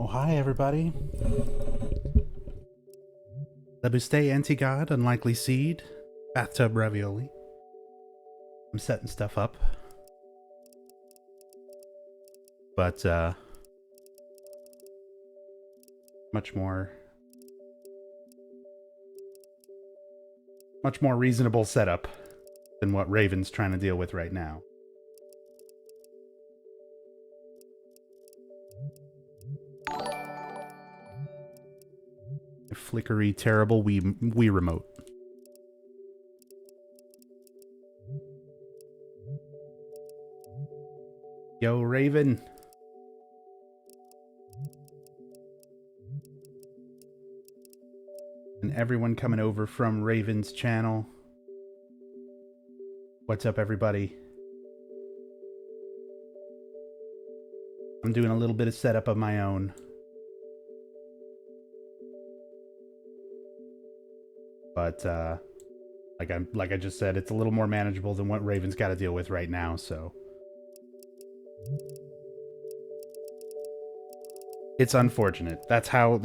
Oh, hi, everybody. Lebuste, Anti-God, Unlikely Seed, Bathtub Ravioli. I'm setting stuff up. But, much more reasonable setup than what Raven's trying to deal with right now. Flickery, terrible Wii remote. Yo, Raven. And everyone coming over from Raven's channel. What's up, everybody? I'm doing a little bit of setup of my own. But, like I just said, it's a little more manageable than what Raven's got to deal with right now, so... It's unfortunate. That's how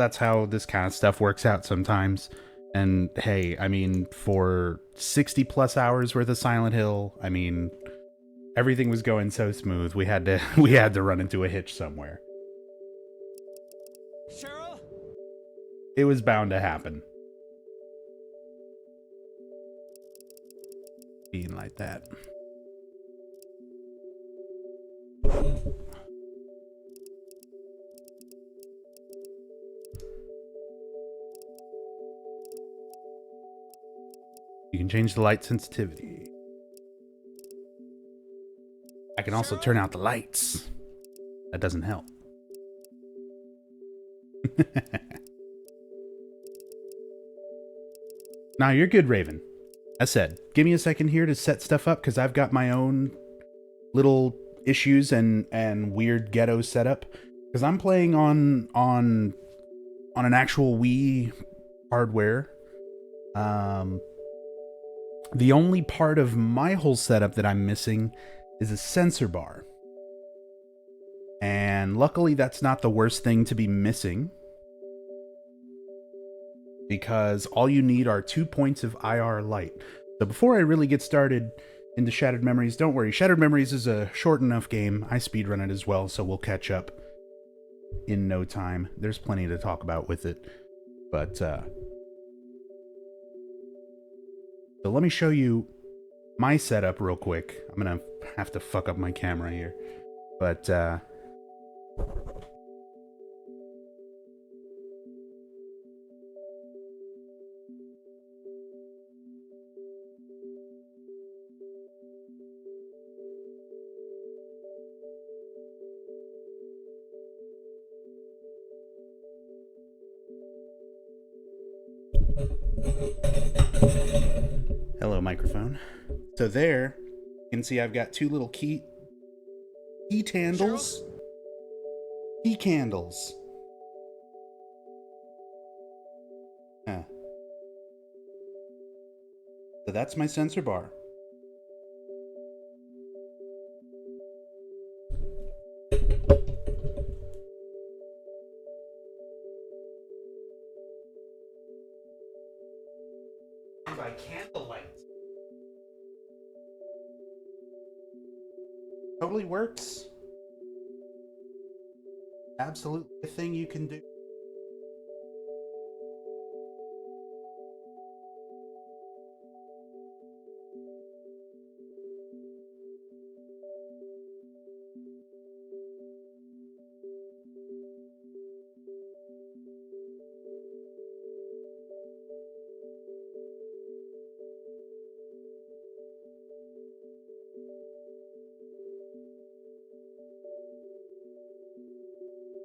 this kind of stuff works out sometimes. And hey, I mean, for 60 plus hours worth of Silent Hill, I mean, everything was going so smooth. We had to run into a hitch somewhere. Cheryl? It was bound to happen. Being like that. You can change the light sensitivity. I can also turn out the lights. That doesn't help. Nah, you're good, Raven. As said, give me a second here to set stuff up because I've got my own little issues and weird ghetto setup. Because I'm playing on an actual Wii hardware. The only part of my whole setup that I'm missing is a sensor bar. And luckily that's not the worst thing to be missing. Because all you need are 2 points of IR light. So before I really get started into Shattered Memories, don't worry. Shattered Memories is a short enough game. I speedrun it as well, so we'll catch up in no time. There's plenty to talk about with it. But, so let me show you my setup real quick. I'm gonna have to fuck up my camera here. But, hello, microphone. So there, you can see I've got two little key candles. Key candles. Yeah. So that's my sensor bar. By candlelight. Totally works. Absolutely a thing you can do.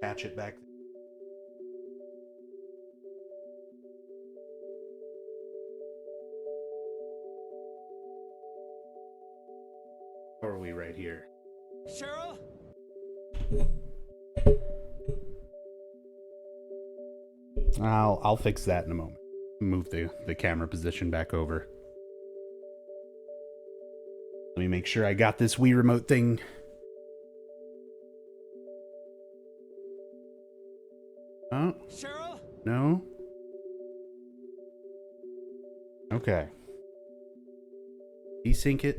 Patch it back. Or are we right here? Cheryl? I'll fix that in a moment. Move the camera position back over. Let me make sure I got this Wii remote thing. Oh. Cheryl? No? Okay. Desync it.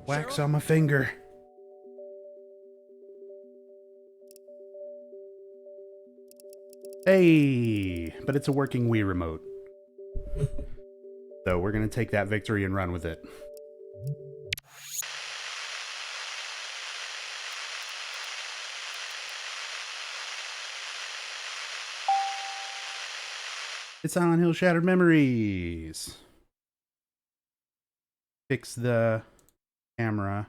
Wax Cheryl? on my finger. Hey, but it's a working Wii remote. So we're gonna take that victory and run with it. It's Silent Hill Shattered Memories. Fix the camera.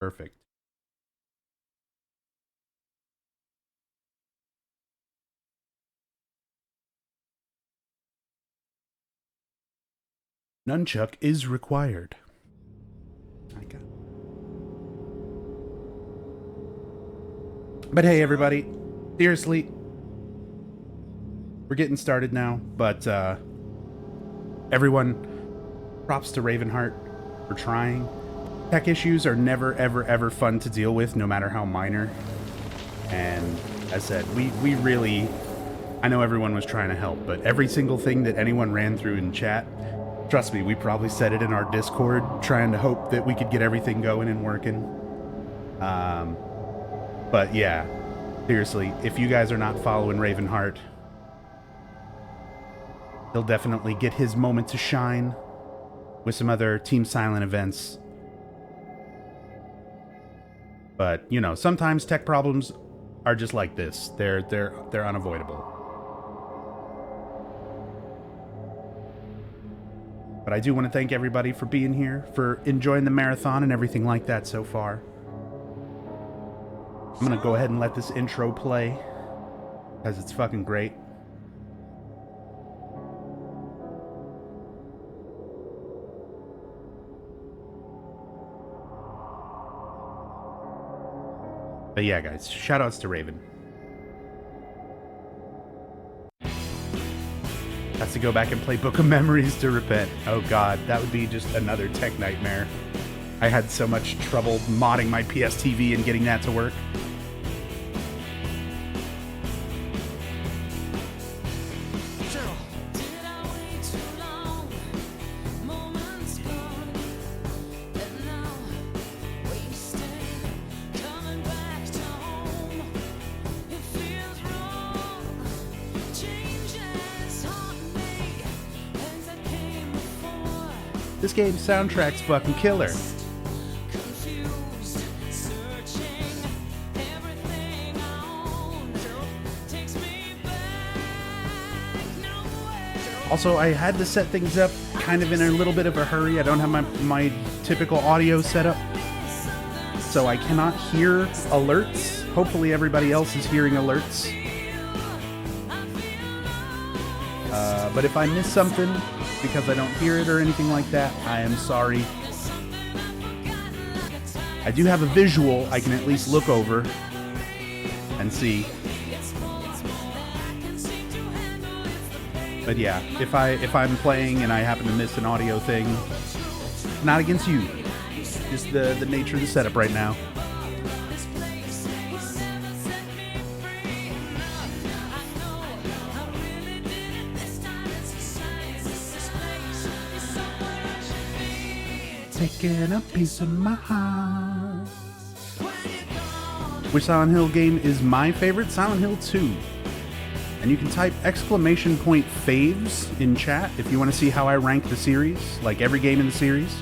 Perfect. Nunchuck is required. I got. But hey, everybody. Seriously. We're getting started now, but everyone, props to Ravenheart for trying. Tech issues are never, ever, ever fun to deal with, no matter how minor. And as I said, we really, I know everyone was trying to help, but every single thing that anyone ran through in chat, trust me, we probably said it in our Discord, trying to hope that we could get everything going and working. But yeah, seriously, if you guys are not following Ravenheart, he'll definitely get his moment to shine with some other Team Silent events. But, you know, sometimes tech problems are just like this. They're unavoidable. But I do want to thank everybody for being here, for enjoying the marathon and everything like that so far. I'm going to go ahead and let this intro play, because it's fucking great. But yeah, guys, shoutouts to Raven. Has to go back and play Book of Memories to repent. Oh god, that would be just another tech nightmare. I had so much trouble modding my PSTV and getting that to work. This game's soundtrack's fucking killer. Also, I had to set things up kind of in a little bit of a hurry. I don't have my typical audio set up, so I cannot hear alerts. Hopefully everybody else is hearing alerts. But if I miss something because I don't hear it or anything like that, I am sorry. I do have a visual I can at least look over and see. But yeah, if I'm playing and I happen to miss an audio thing, not against you, just the nature of the setup right now. Taking a piece of my heart. Which Silent Hill game is my favorite? Silent Hill 2. And you can type !faves in chat if you want to see how I rank the series, like every game in the series.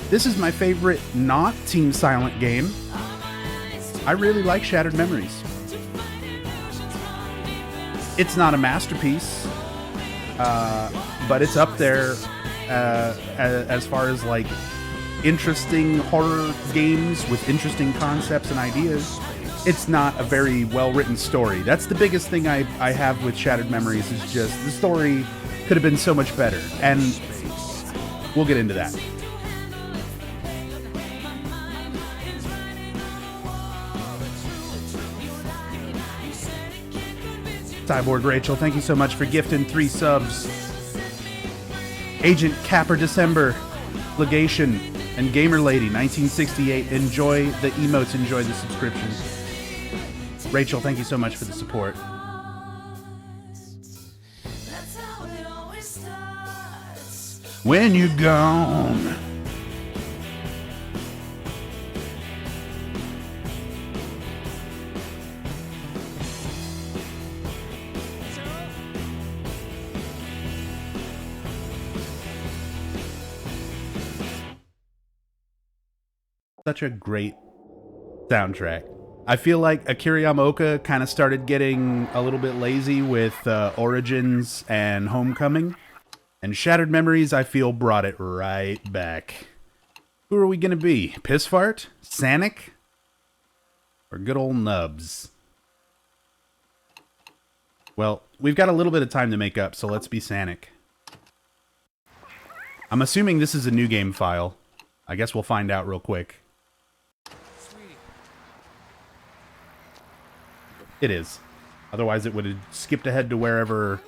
This is my favorite not Team Silent game. I really like Shattered Memories. It's not a masterpiece, but it's up there as far as like interesting horror games with interesting concepts and ideas. It's not a very well-written story. That's the biggest thing I have with Shattered Memories, is just the story could have been so much better, and we'll get into that. Cyborg Rachel, thank you so much for gifting 3 subs. Agent Capper December, Legation, and Gamer Lady 1968. Enjoy the emotes, enjoy the subscriptions. Rachel, thank you so much for the support. When you're gone. Such a great soundtrack. I feel like Akira Yamaoka kind of started getting a little bit lazy with Origins and Homecoming, and Shattered Memories, I feel, brought it right back. Who are we gonna be? Pissfart? Sanic? Or good old Nubs? Well, we've got a little bit of time to make up, so let's be Sanic. I'm assuming this is a new game file. I guess we'll find out real quick. It is. Otherwise it would have skipped ahead to wherever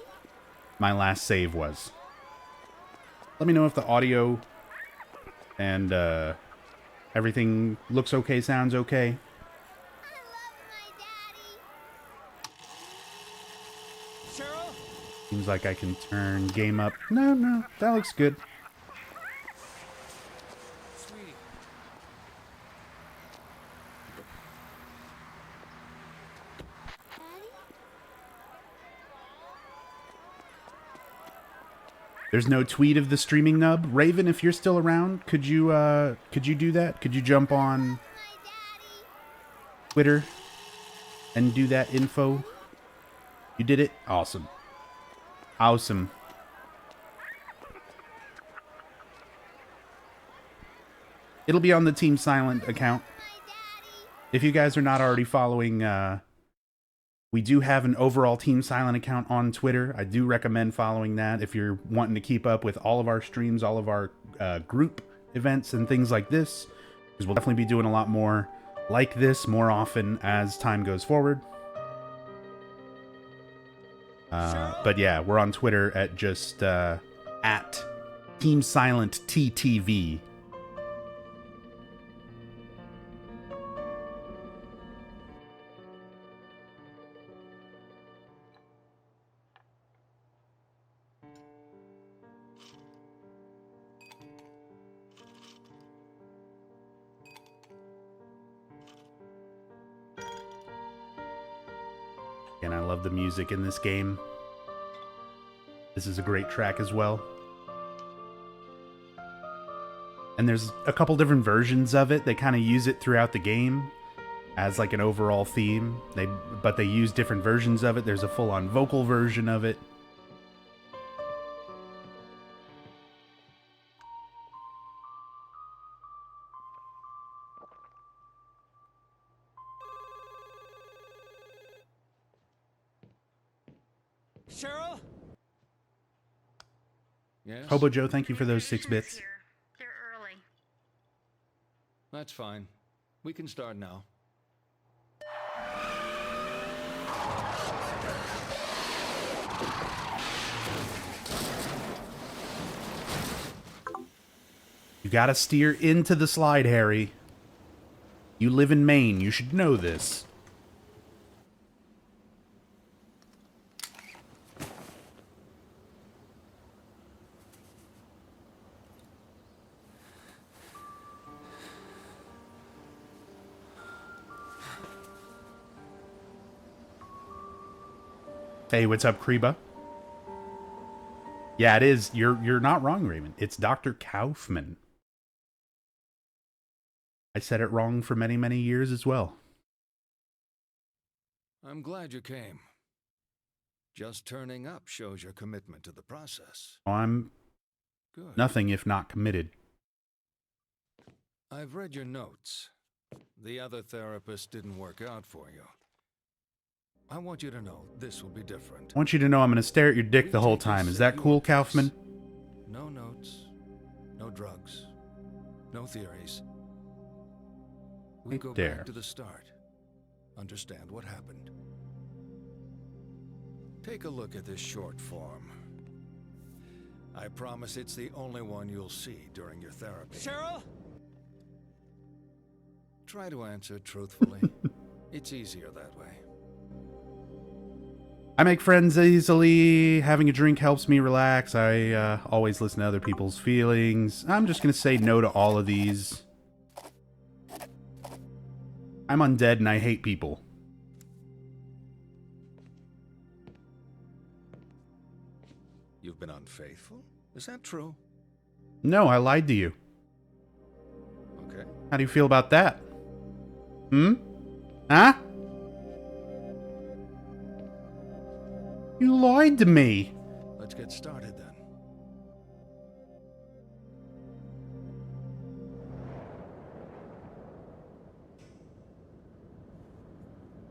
my last save was. Let me know if the audio and everything looks okay, sounds okay. Seems like I can turn game up. No, that looks good. There's no tweet of the streaming nub. Raven, if you're still around, could you do that? Could you jump on Twitter and do that info? You did it? Awesome. Awesome. It'll be on the Team Silent account. If you guys are not already following, we do have an overall Team Silent account on Twitter. I do recommend following that if you're wanting to keep up with all of our streams, all of our group events and things like this, because we'll definitely be doing a lot more like this more often as time goes forward. But yeah, we're on Twitter at just at Team Silent TTV. And I love the music in this game. This is a great track as well. And there's a couple different versions of it. They kind of use it throughout the game as like an overall theme. But they use different versions of it. There's a full-on vocal version of it. Cheryl? Yes? Hobo Joe, thank you for those 6 bits. They're early. That's fine. We can start now. You gotta steer into the slide, Harry. You live in Maine. You should know this. Hey, what's up, Kreba? Yeah, it is. You're not wrong, Raymond. It's Dr. Kaufman. I said it wrong for many, many years as well. I'm glad you came. Just turning up shows your commitment to the process. Oh, I'm Good. nothing if not committed. I've read your notes. The other therapist didn't work out for you. I want you to know this will be different. I want you to know I'm going to stare at your dick the whole time. Is that cool, Kaufman? No notes, no drugs, no theories. We Right go there. back to the start. Understand what happened. Take a look at this short form. I promise it's the only one you'll see during your therapy. Cheryl? Try to answer truthfully. It's easier that way. I make friends easily. Having a drink helps me relax. I always listen to other people's feelings. I'm just going to say no to all of these. I'm undead and I hate people. You've been unfaithful? Is that true? No, I lied to you. Okay. How do you feel about that? Hmm? Huh? You lied to me. Let's get started then.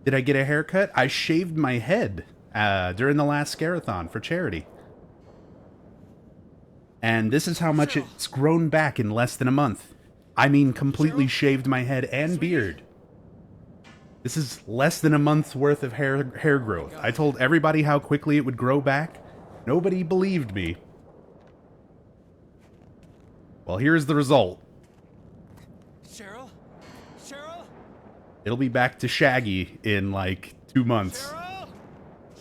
Did I get a haircut? I shaved my head during the last Scarathon for charity. And this is how much it's grown back in less than a month. I mean, completely shaved my head and beard. This is less than a month's worth of hair growth. I told everybody how quickly it would grow back. Nobody believed me. Well, here's the result. Cheryl? Cheryl? It'll be back to shaggy in like 2 months. Cheryl?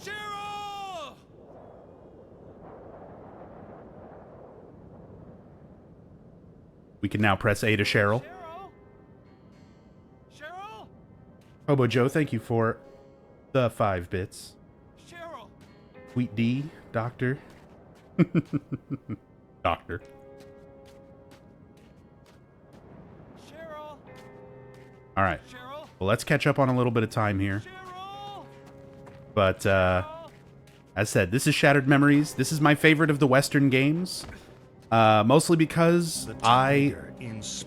Cheryl! We can now press A to Cheryl. Cheryl? Cheryl? Hobo Joe, thank you for the 5 bits. Cheryl? Sweet D, Doctor. Doctor. Cheryl? All right. Cheryl? Well, let's catch up on a little bit of time here. Cheryl? But, as said, this is Shattered Memories. This is my favorite of the Western games. Mostly because I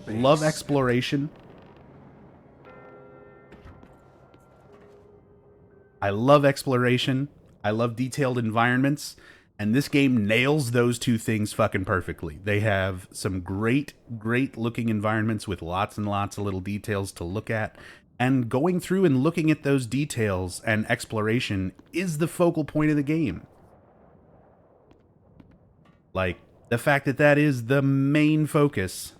love exploration. I love exploration. I love detailed environments. And this game nails those two things fucking perfectly. They have some great, great looking environments with lots and lots of little details to look at. And going through and looking at those details and exploration is the focal point of the game. Like, the fact that that is the main focus,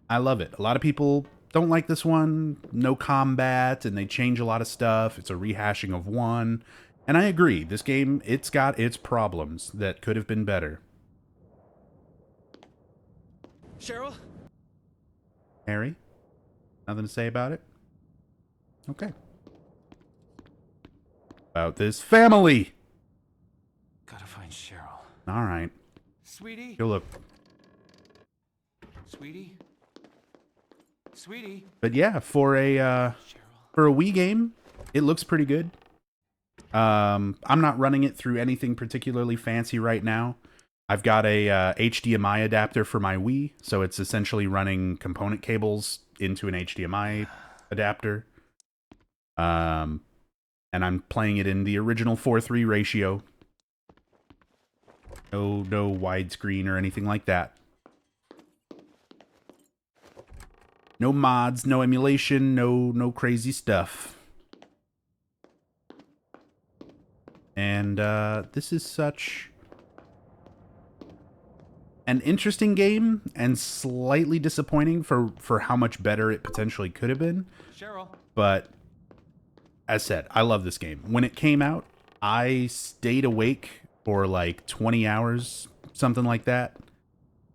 I love it. A lot of people don't like this one. No combat, and they change a lot of stuff. It's a rehashing of one. And I agree. This game, it's got its problems that could have been better. Cheryl? Harry? Nothing to say about it? Okay. About this family! Gotta find Cheryl. Alright. Sweetie? Go look. Sweetie? Sweetie? But yeah, for a Cheryl? Wii game, it looks pretty good. I'm not running it through anything particularly fancy right now. I've got a HDMI adapter for my Wii, so it's essentially running component cables into an HDMI adapter. And I'm playing it in the original 4:3 ratio. No widescreen or anything like that. No mods, no emulation, no crazy stuff. And this is such an interesting game and slightly disappointing for how much better it potentially could have been. Cheryl? But as said, I love this game. When it came out, I stayed awake for like 20 hours, something like that.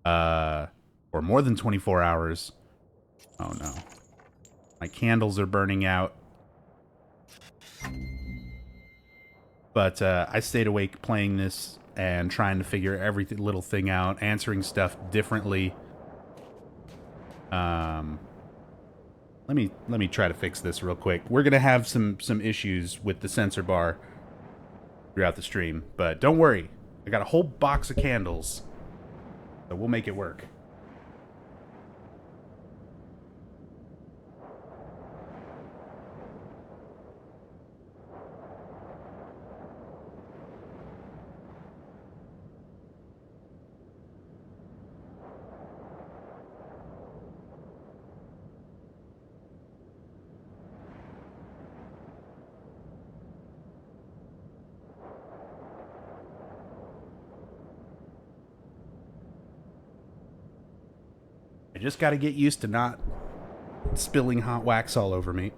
Or more than 24 hours. Oh no. My candles are burning out. But I stayed awake playing this and trying to figure every little thing out, answering stuff differently. let me try to fix this real quick. We're gonna have some issues with the sensor bar throughout the stream, but don't worry. I got a whole box of candles, so we'll make it work. I just got to get used to not spilling hot wax all over me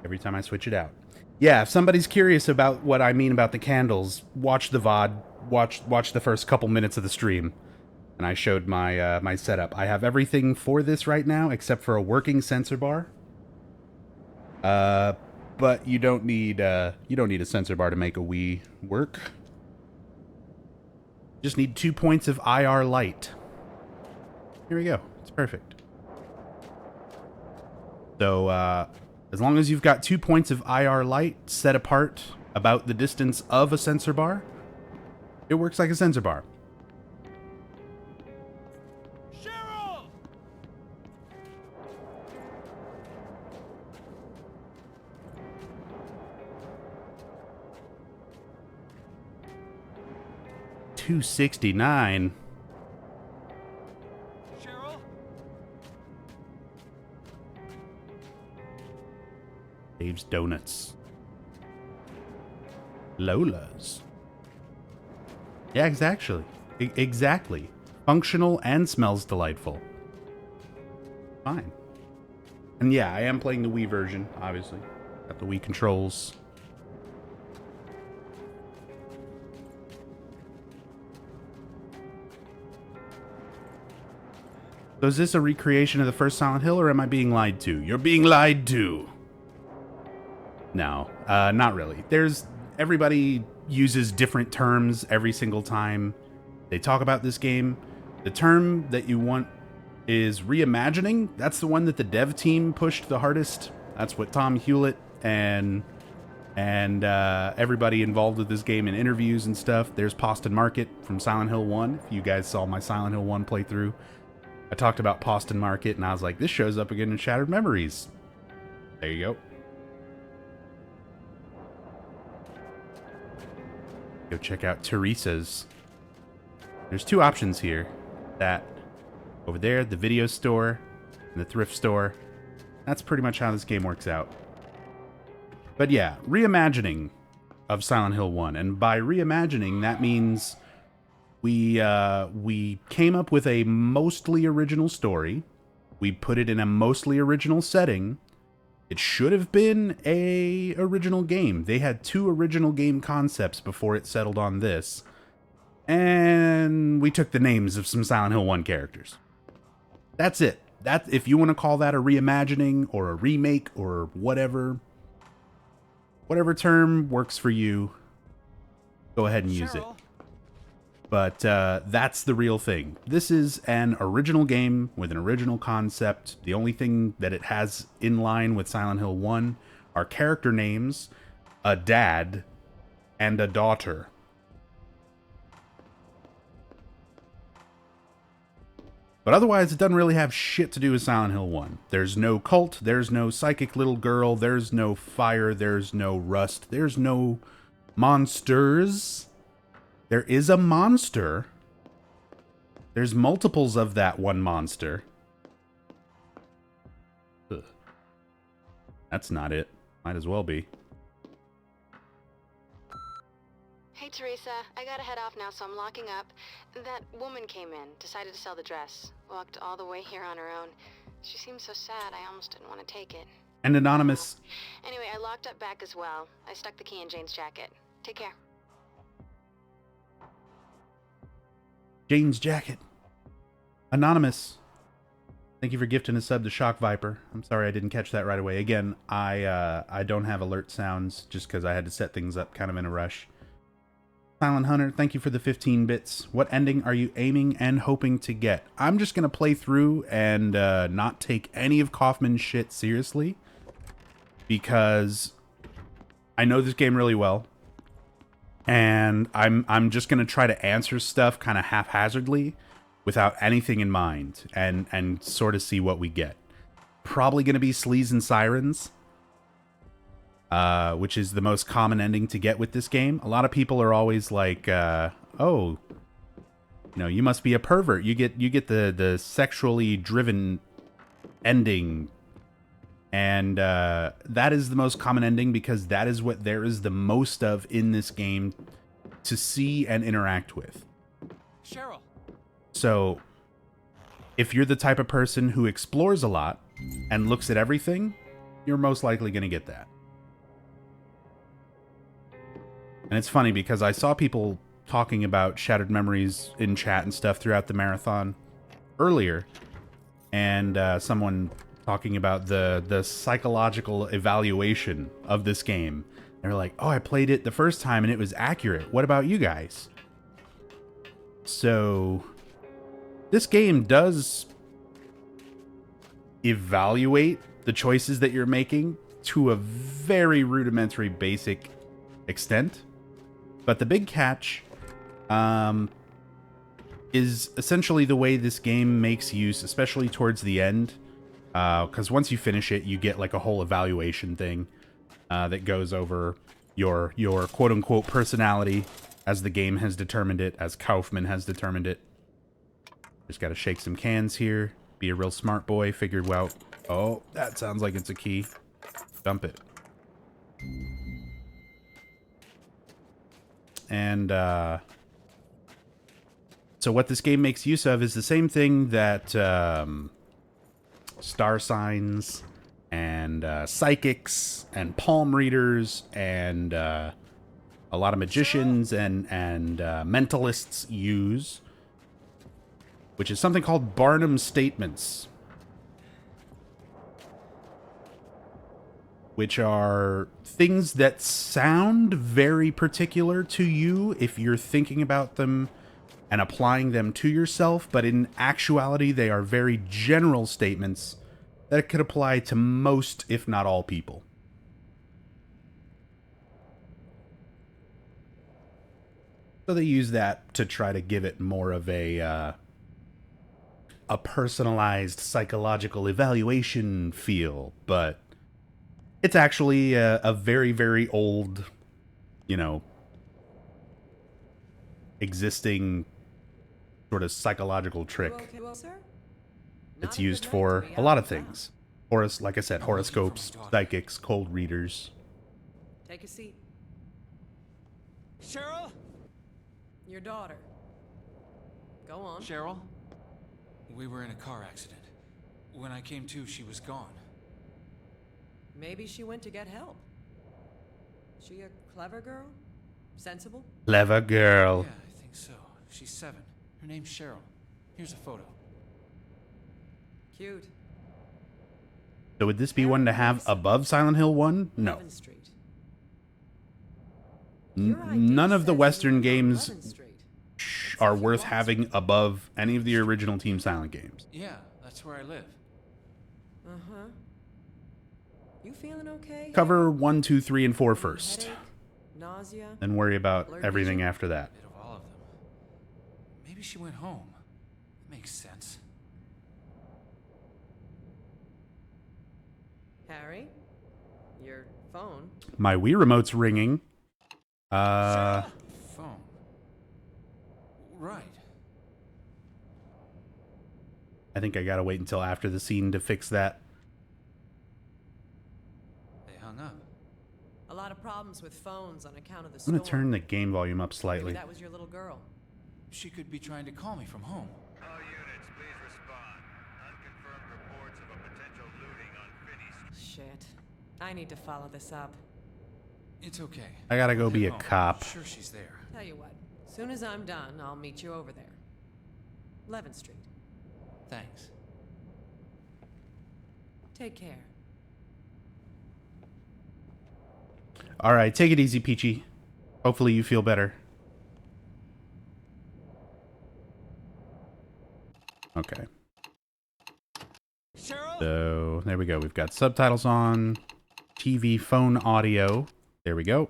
every time I switch it out. Yeah, if somebody's curious about what I mean about the candles, watch the VOD, watch the first couple minutes of the stream, and I showed my my setup. I have everything for this right now except for a working sensor bar. But you don't need a sensor bar to make a Wii work. Just need 2 points of IR light. Here we go. It's perfect. So, as long as you've got 2 points of IR light set apart about the distance of a sensor bar, it works like a sensor bar. Cheryl! $269. Cheryl? Dave's Donuts. Lola's. Yeah, exactly. Exactly. Functional and smells delightful. Fine. And yeah, I am playing the Wii version, obviously. Got the Wii controls. So is this a recreation of the first Silent Hill, or am I being lied to? You're being lied to! No, not really. Everybody uses different terms every single time they talk about this game. The term that you want is reimagining. That's the one that the dev team pushed the hardest. That's what Tom Hewlett and everybody involved with this game in interviews and stuff. There's Poston Market from Silent Hill 1. If you guys saw my Silent Hill 1 playthrough, I talked about Poston Market, and I was like, this shows up again in Shattered Memories. There you go. Go check out Teresa's. There's two options here. That over there, the video store and the thrift store. That's pretty much how this game works out. But yeah, reimagining of Silent Hill 1. And by reimagining, that means we came up with a mostly original story. We put it in a mostly original setting. It should have been a original game. They had two original game concepts before it settled on this. And we took the names of some Silent Hill 1 characters. That's it. That, if you want to call that a reimagining or a remake or whatever term works for you, go ahead and use it. But that's the real thing. This is an original game with an original concept. The only thing that it has in line with Silent Hill 1 are character names, a dad, and a daughter. But otherwise, it doesn't really have shit to do with Silent Hill 1. There's no cult, there's no psychic little girl, there's no fire, there's no rust, there's no monsters. There is a monster. There's multiples of that one monster. Ugh. That's not it. Might as well be. Hey, Teresa. I gotta head off now, so I'm locking up. That woman came in, decided to sell the dress. Walked all the way here on her own. She seemed so sad, I almost didn't want to take it. And Anonymous. Anyway, I locked up back as well. I stuck the key in Jane's jacket. Take care. Jane's jacket. Anonymous. Thank you for gifting a sub to Shock Viper. I'm sorry I didn't catch that right away. Again, I don't have alert sounds just because I had to set things up kind of in a rush. Silent Hunter, thank you for the 15 bits. What ending are you aiming and hoping to get? I'm just going to play through and not take any of Kaufman's shit seriously, because I know this game really well, and I'm just going to try to answer stuff kind of haphazardly without anything in mind, and sort of see what we get. Probably going to be Sleaze and Sirens, which is the most common ending to get with this game. A lot of people are always like, oh, you know, you must be a pervert. You get the sexually driven ending. And that is the most common ending because that is what there is the most of in this game to see and interact with. Cheryl. So if you're the type of person who explores a lot and looks at everything, you're most likely going to get that. And it's funny because I saw people talking about Shattered Memories in chat and stuff throughout the marathon earlier, and someone talking about the psychological evaluation of this game. They're like, oh, I played it the first time and it was accurate. What about you guys? So this game does evaluate the choices that you're making to a very rudimentary, basic extent. But the big catch is essentially the way this game makes use, especially towards the end, because once you finish it, you get like a whole evaluation thing that goes over your quote-unquote personality as the game has determined it, as Kaufman has determined it. Just got to shake some cans here, be a real smart boy, figure out, oh, that sounds like it's a key. Dump it. And so what this game makes use of is the same thing that star signs and psychics and palm readers and a lot of magicians and mentalists use, which is something called Barnum statements, which are things that sound very particular to you if you're thinking about them and applying them to yourself, but in actuality, they are very general statements that could apply to most, if not all, people. So they use that to try to give it more of a personalized psychological evaluation feel, but it's actually a very, very old, you know, existing sort of psychological trick. Okay, well, sir? It's Not a used good night for to be a lot out of and things. Like I said, horoscopes, psychics, cold readers. about. Take a seat. Cheryl? Your daughter. Go on. Cheryl? We were in a car accident. When I came to, she was gone. Maybe she went to get help. She a clever girl? Sensible? Clever girl. Yeah, I think so. She's 7. Her name's Cheryl. Here's a photo. Cute. So would this be one to have above Silent Hill 1? No. 11th Street. None of the Western games 11th Street. are worth having above any of the original Team Silent games. Yeah, that's where I live. Uh-huh. You feeling okay? Cover 1, 2, 3, and 4 first. Headache? Nausea? Then worry about Blurred everything vision? after that. Bit of all of them. Maybe she went home. Makes sense. Harry? Your phone? My Wii remote's ringing. Phone. Right. I think I gotta wait until after the scene to fix that. They hung up. A lot of problems with phones on account of the I'm storm. gonna turn the game volume up Maybe slightly. that was your little girl. She could be trying to call me from home. All units, please respond. Unconfirmed reports of a potential looting on Finney Street. Shit. I need to follow this up. It's okay. I gotta go I'll be head a home. cop. Sure she's there. Tell you what. Soon as I'm done, I'll meet you over there. 11th Street. Thanks. Take care. Alright, take it easy, Peachy. Hopefully you feel better. Okay. Cheryl? So there we go. We've got subtitles on, TV, phone audio. There we go.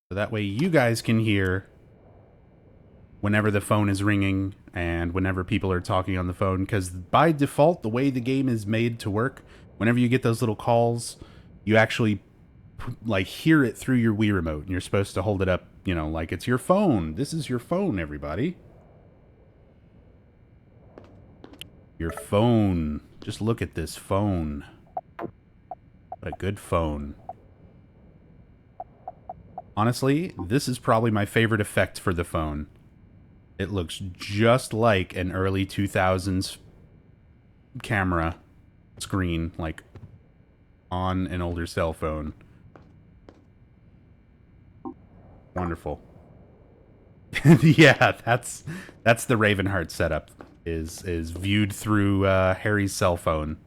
So that way you guys can hear whenever the phone is ringing and whenever people are talking on the phone. Because by default, the way the game is made to work, whenever you get those little calls, you actually like hear it through your Wii remote. And you're supposed to hold it up, you know, like it's your phone. This is your phone, everybody. Your phone. Just look at this phone. What a good phone. Honestly, this is probably my favorite effect for the phone. It looks just like an early 2000s camera screen, like on an older cell phone. Wonderful. Yeah, that's the Ravenheart setup. Is viewed through Harry's cell phone.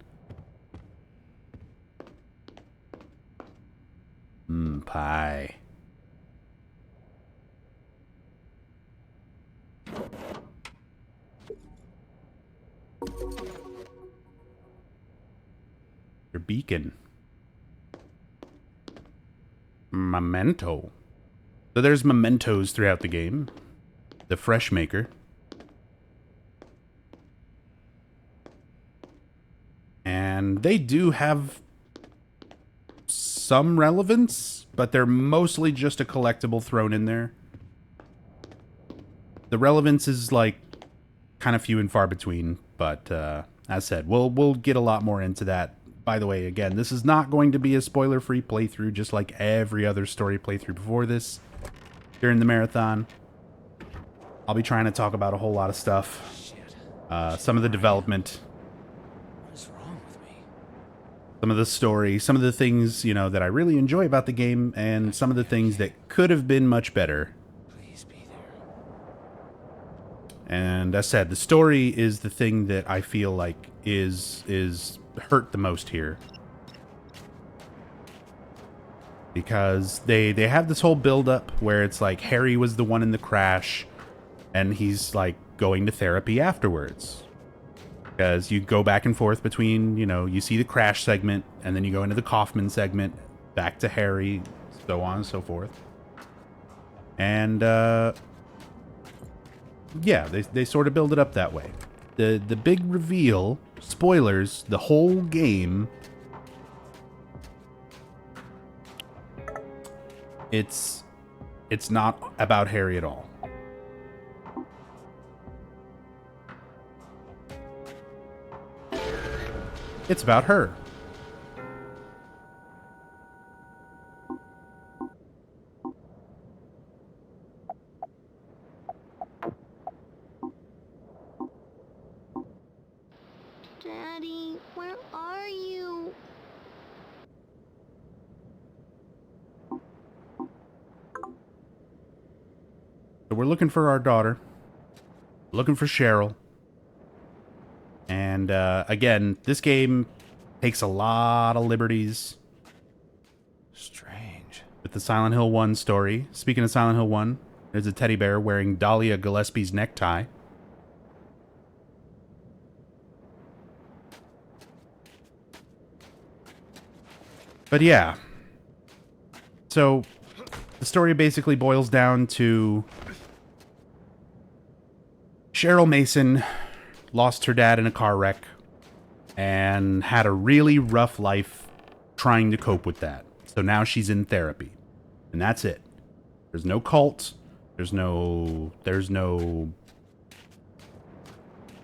Pie. Your beacon. Memento. So there's mementos throughout the game. The Fresh Maker. And they do have some relevance, but they're mostly just a collectible thrown in there. The relevance is like kind of few and far between, but as said, we'll get a lot more into that. By the way, again, this is not going to be a spoiler-free playthrough, just like every other story playthrough before this. During the marathon, I'll be trying to talk about a whole lot of stuff. Some of the development. What is wrong with me? Some of the story, some of the things, you know, that I really enjoy about the game, and some of the things that could have been much better. Please be there. And as said, the story is the thing that I feel like is hurt the most here. Because they have this whole build-up where it's like Harry was the one in the crash, and he's like going to therapy afterwards. Because you go back and forth between, you know, you see the crash segment, and then you go into the Kaufman segment, back to Harry, so on and so forth. And, yeah, they sort of build it up that way. The big reveal, spoilers, the whole game, it's not about Harry at all. It's about her. Daddy, where are you? So we're looking for our daughter. Looking for Cheryl. And again, this game takes a lot of liberties Strange. with the Silent Hill 1 story. Speaking of Silent Hill 1, there's a teddy bear wearing Dahlia Gillespie's necktie. But yeah. So the story basically boils down to Cheryl Mason lost her dad in a car wreck and had a really rough life trying to cope with that. So now she's in therapy. And that's it. There's no cult. There's no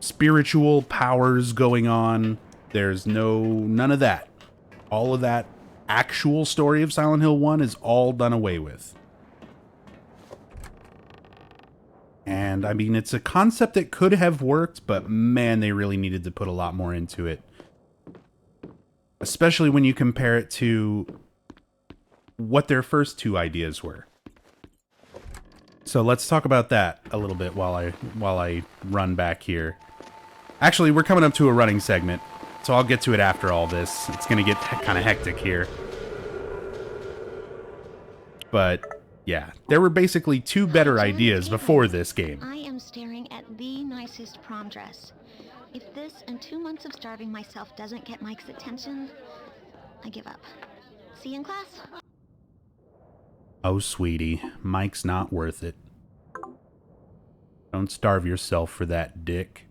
spiritual powers going on. There's none of that. All of that actual story of Silent Hill 1 is all done away with. And I mean, it's a concept that could have worked, but man, they really needed to put a lot more into it. Especially when you compare it to what their first two ideas were. So let's talk about that a little bit while I run back here. Actually, we're coming up to a running segment, so I'll get to it after all this. It's going to get kind of hectic here. But Yeah, there were basically two better Hi, Jen, ideas it's before Ava. this game. I am staring at the nicest prom dress. If this and 2 months of starving myself doesn't get Mike's attention, I give up. See you in class. Oh, sweetie, Mike's not worth it. Don't starve yourself for that dick.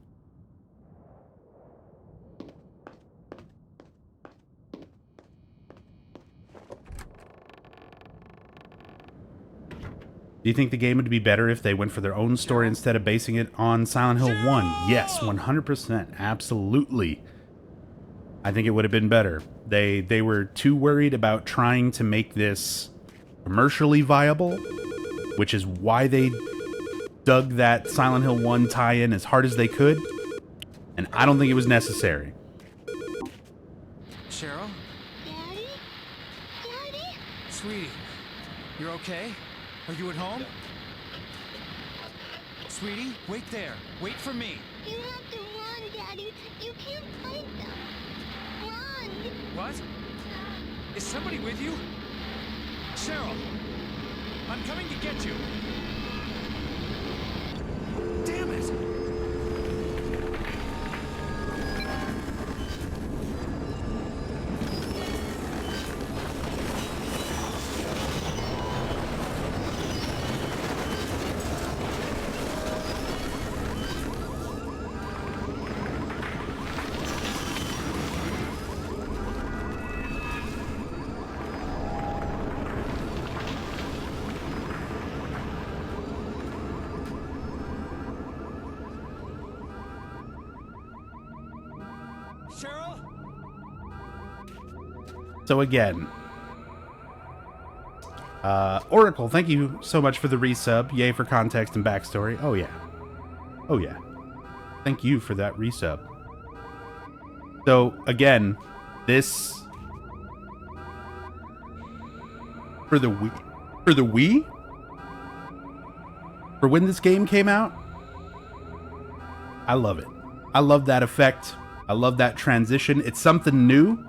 Do you think the game would be better if they went for their own story instead of basing it on Silent Hill 1? Yes, 100%. Absolutely. I think it would have been better. They were too worried about trying to make this commercially viable, which is why they dug that Silent Hill 1 tie-in as hard as they could, and I don't think it was necessary. Cheryl? Daddy? Daddy? Sweetie, you're okay? Are you at home? Sweetie, wait there. Wait for me. You have to run, Daddy. You can't fight them. Run! What? Is somebody with you? Cheryl! I'm coming to get you! Damn it! Cheryl? So again, Oracle, thank you so much for the resub. Yay for context and backstory. Oh yeah. Oh yeah. Thank you for that resub. So again, this for the Wii, for when this game came out, I love it. I love that effect. I love that transition. It's something new.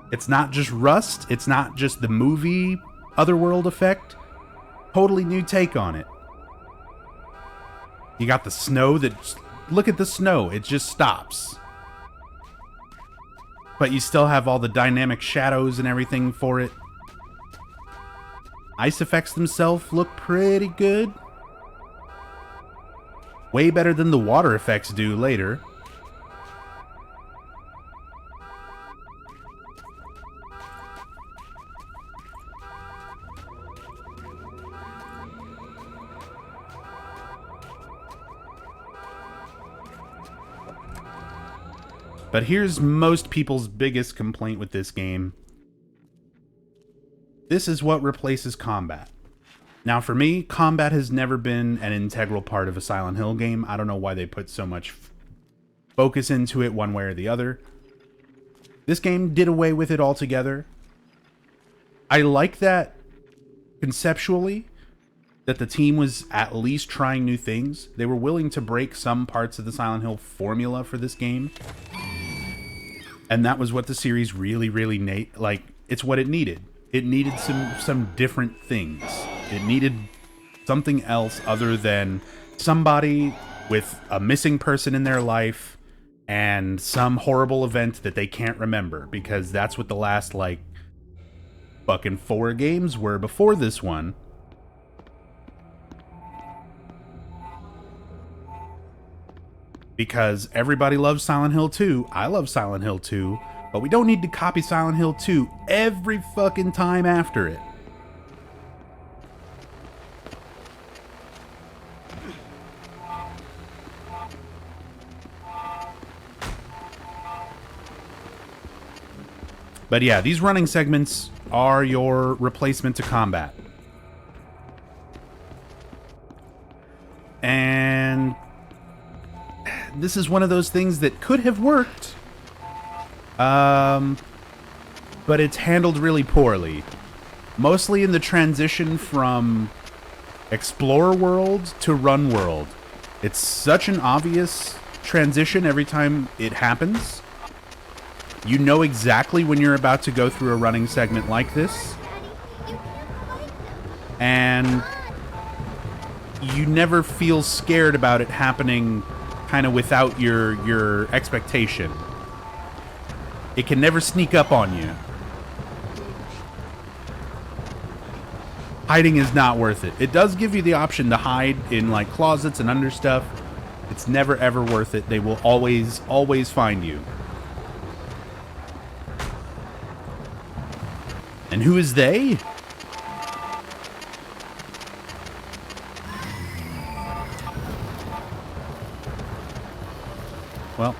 It's not just Rust. It's not just the movie Otherworld effect. Totally new take on it. You got the snow that... Look at the snow. It just stops. But you still have all the dynamic shadows and everything for it. Ice effects themselves look pretty good. Way better than the water effects do later. But here's most people's biggest complaint with this game. This is what replaces combat. Now for me, combat has never been an integral part of a Silent Hill game. I don't know why they put so much focus into it one way or the other. This game did away with it altogether. I like that conceptually, that the team was at least trying new things. They were willing to break some parts of the Silent Hill formula for this game. And that was what the series really, it's what it needed. It needed some different things. It needed something else other than somebody with a missing person in their life and some horrible event that they can't remember, because that's what the last, fucking 4 games were before this one. Because everybody loves Silent Hill 2. I love Silent Hill 2. But we don't need to copy Silent Hill 2 every fucking time after it. But yeah, these running segments are your replacement to combat. And this is one of those things that could have worked, but it's handled really poorly. Mostly in the transition from Explore World to Run World. It's such an obvious transition every time it happens. You know exactly when you're about to go through a running segment like this. And you never feel scared about it happening kind of without your expectation. It can never sneak up on you. Hiding is not worth it. It does give you the option to hide in like closets and under stuff. It's never ever worth it. They will always find you. And who is they? Well,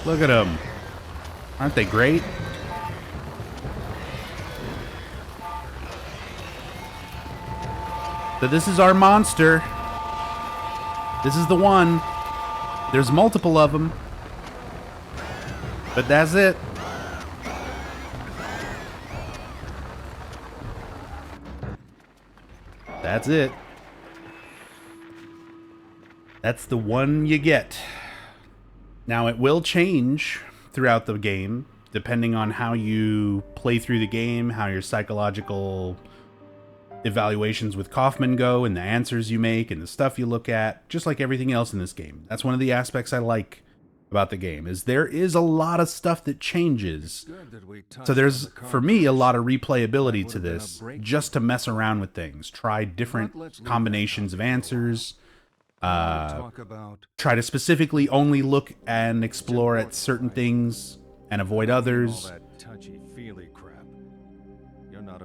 look at them. Aren't they great? So this is our monster. This is the one. There's multiple of them. But that's it. That's it. That's the one you get. Now, it will change throughout the game, depending on how you play through the game, how your psychological evaluations with Kaufman go, and the answers you make, and the stuff you look at, just like everything else in this game. That's one of the aspects I like about the game, is there is a lot of stuff that changes. So there's, for me, a lot of replayability to this, just to mess around with things. Try different combinations of answers. Try to specifically only look and explore at certain things and avoid others.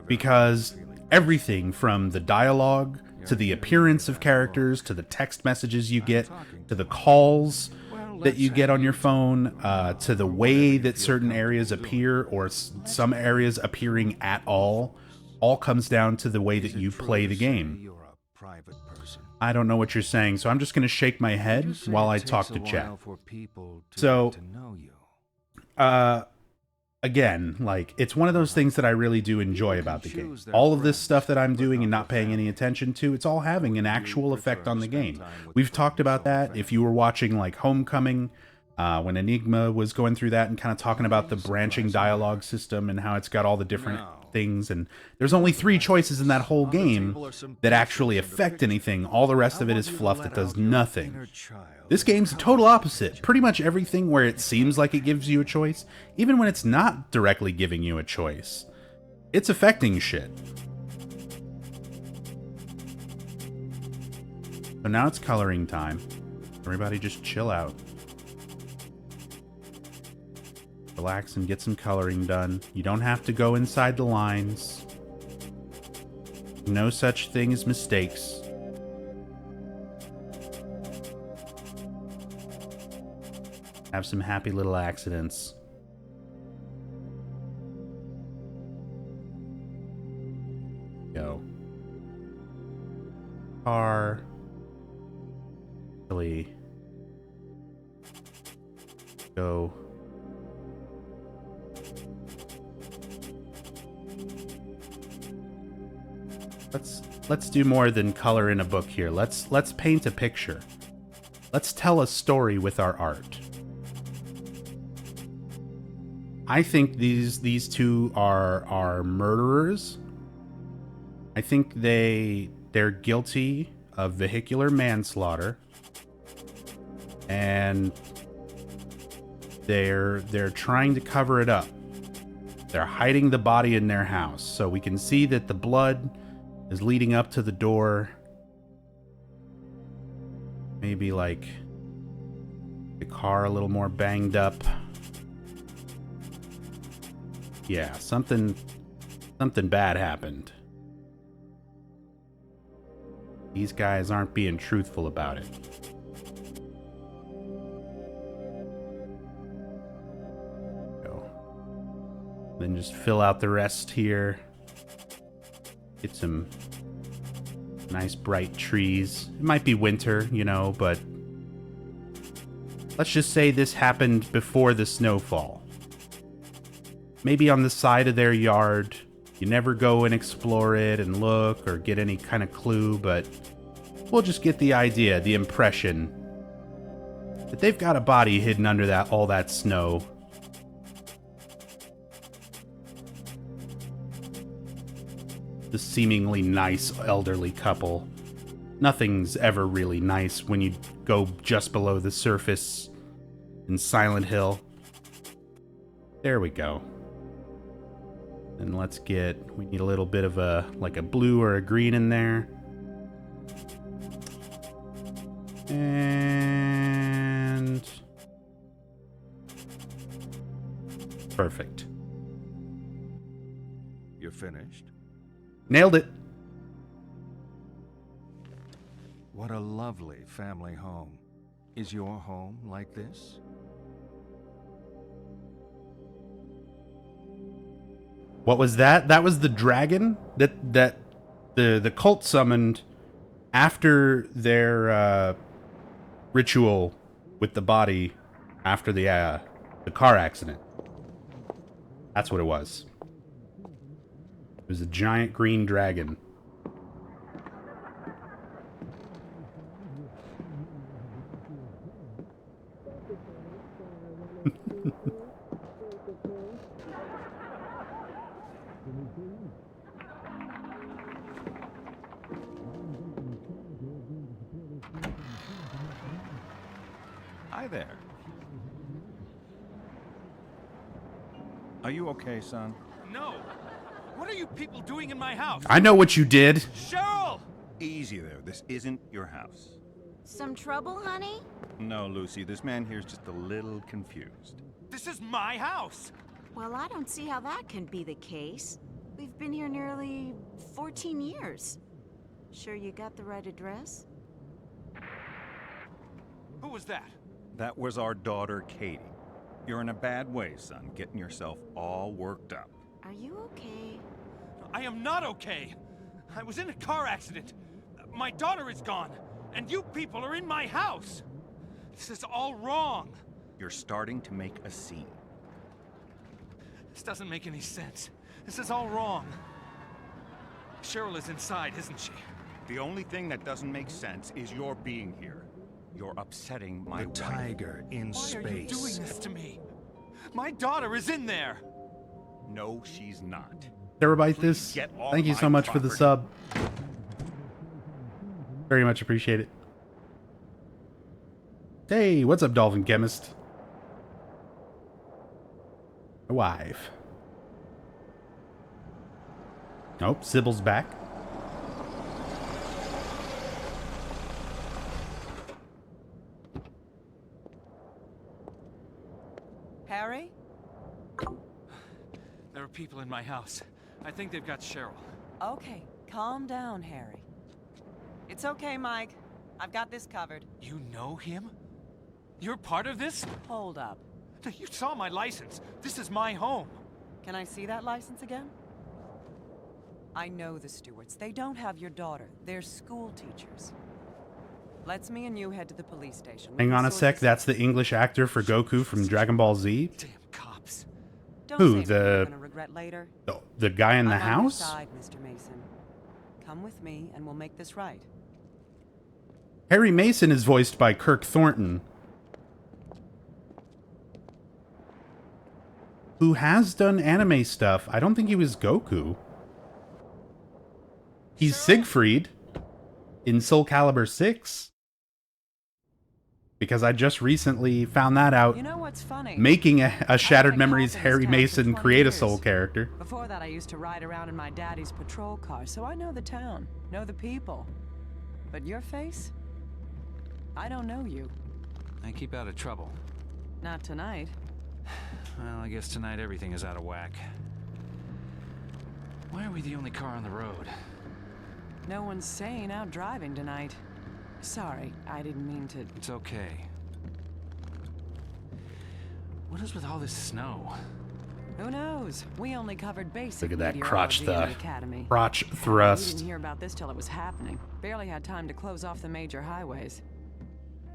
Because everything from the dialogue to the appearance of characters to the text messages you get to the calls that you get on your phone, to the way that certain areas appear or some areas appearing at all comes down to the way that you play the game. I don't know what you're saying, so I'm just going to shake my head while I talk to chat. So, again, like, it's one of those things that I really do enjoy about the game. All of this stuff that I'm doing and not paying any attention to, it's all having an actual effect on the game. We've talked about that. If you were watching, like, Homecoming, when Enigma was going through that and kind of talking about the branching dialogue system and how it's got all the different things, and there's only 3 choices in that whole game that actually affect anything. All the rest of it is fluff that does nothing. This game's the total opposite. Pretty much everything where it seems like it gives you a choice, even when it's not directly giving you a choice, it's affecting shit. So now it's coloring time. Everybody just chill out. Relax and get some coloring done. You don't have to go inside the lines. No such thing as mistakes. Have some happy little accidents. Go. Car. Really. Go. Let's do more than color in a book here. Let's paint a picture. Let's tell a story with our art. I think these two are murderers. I think they're guilty of vehicular manslaughter, and they're trying to cover it up. They're hiding the body in their house, so we can see that the blood is leading up to the door. Maybe like the car a little more banged up. Yeah, something bad happened. These guys aren't being truthful about it. Go. Then just fill out the rest here. Get some nice bright trees. It might be winter, you know, but let's just say this happened before the snowfall. Maybe on the side of their yard. You never go and explore it and look or get any kind of clue, but we'll just get the idea, the impression. But they've got a body hidden under all that snow. The seemingly nice elderly couple. Nothing's ever really nice when you go just below the surface in Silent Hill. There we go. And we need a little bit of a blue or a green in there. And perfect. You're finished? Nailed it. What a lovely family home. Is your home like this? What was that? That was the dragon that the cult summoned after their ritual with the body after the car accident. That's what it was. It was a giant green dragon. Hi there. Are you okay, son? No! What are you people doing in my house? I know what you did. Cheryl! Easy there. This isn't your house. Some trouble, honey? No, Lucy. This man here's just a little confused. This is my house! Well, I don't see how that can be the case. We've been here nearly 14 years. Sure you got the right address? Who was that? That was our daughter, Katie. You're in a bad way, son, getting yourself all worked up. Are you okay? I am not okay. I was in a car accident. My daughter is gone, and you people are in my house. This is all wrong. You're starting to make a scene. This doesn't make any sense. This is all wrong. Cheryl is inside, isn't she? The only thing that doesn't make sense is your being here. You're upsetting my The wife. tiger in Why are you doing space. this to me? My daughter is in there. No, she's not. Terabyte this. Get off Thank you my so much for the property. sub. Very much appreciate it. Hey, what's up, Dolphin Chemist? My wife. Nope, Sybil's back. Harry? There are people in my house. I think they've got Cheryl. Okay, calm down, Harry. It's okay, Mike. I've got this covered. You know him? You're part of this? Hold up. You saw my license. This is my home. Can I see that license again? I know the Stewarts. They don't have your daughter. They're school teachers. Let's me and you head to the police station. Hang on a sec, that's the English actor for Goku from Dragon Ball Z? Damn cops. Don't Who, say anything the- you're gonna regret later. The guy in the I'm on your house? side, Mr. Mason. Come with me and we'll make this right. Harry Mason is voiced by Kirk Thornton, who has done anime stuff. I don't think he was Goku. He's Siegfried in Soul Calibur 6. Because I just recently found that out, You know what's funny? making a Shattered been Memories called to this Harry town for Mason 20 create a years. Soul character. Before that, I used to ride around in my daddy's patrol car, so I know the town, know the people. But your face? I don't know you. I keep out of trouble. Not tonight. Well, I guess tonight everything is out of whack. Why are we the only car on the road? No one's sane out driving tonight. Sorry, I didn't mean to. It's okay. What is with all this snow? Who knows? We only covered basic Look at that meteorology crotch in the academy. crotch We thrust. didn't hear about this till it was happening. Barely had time to close off the major highways.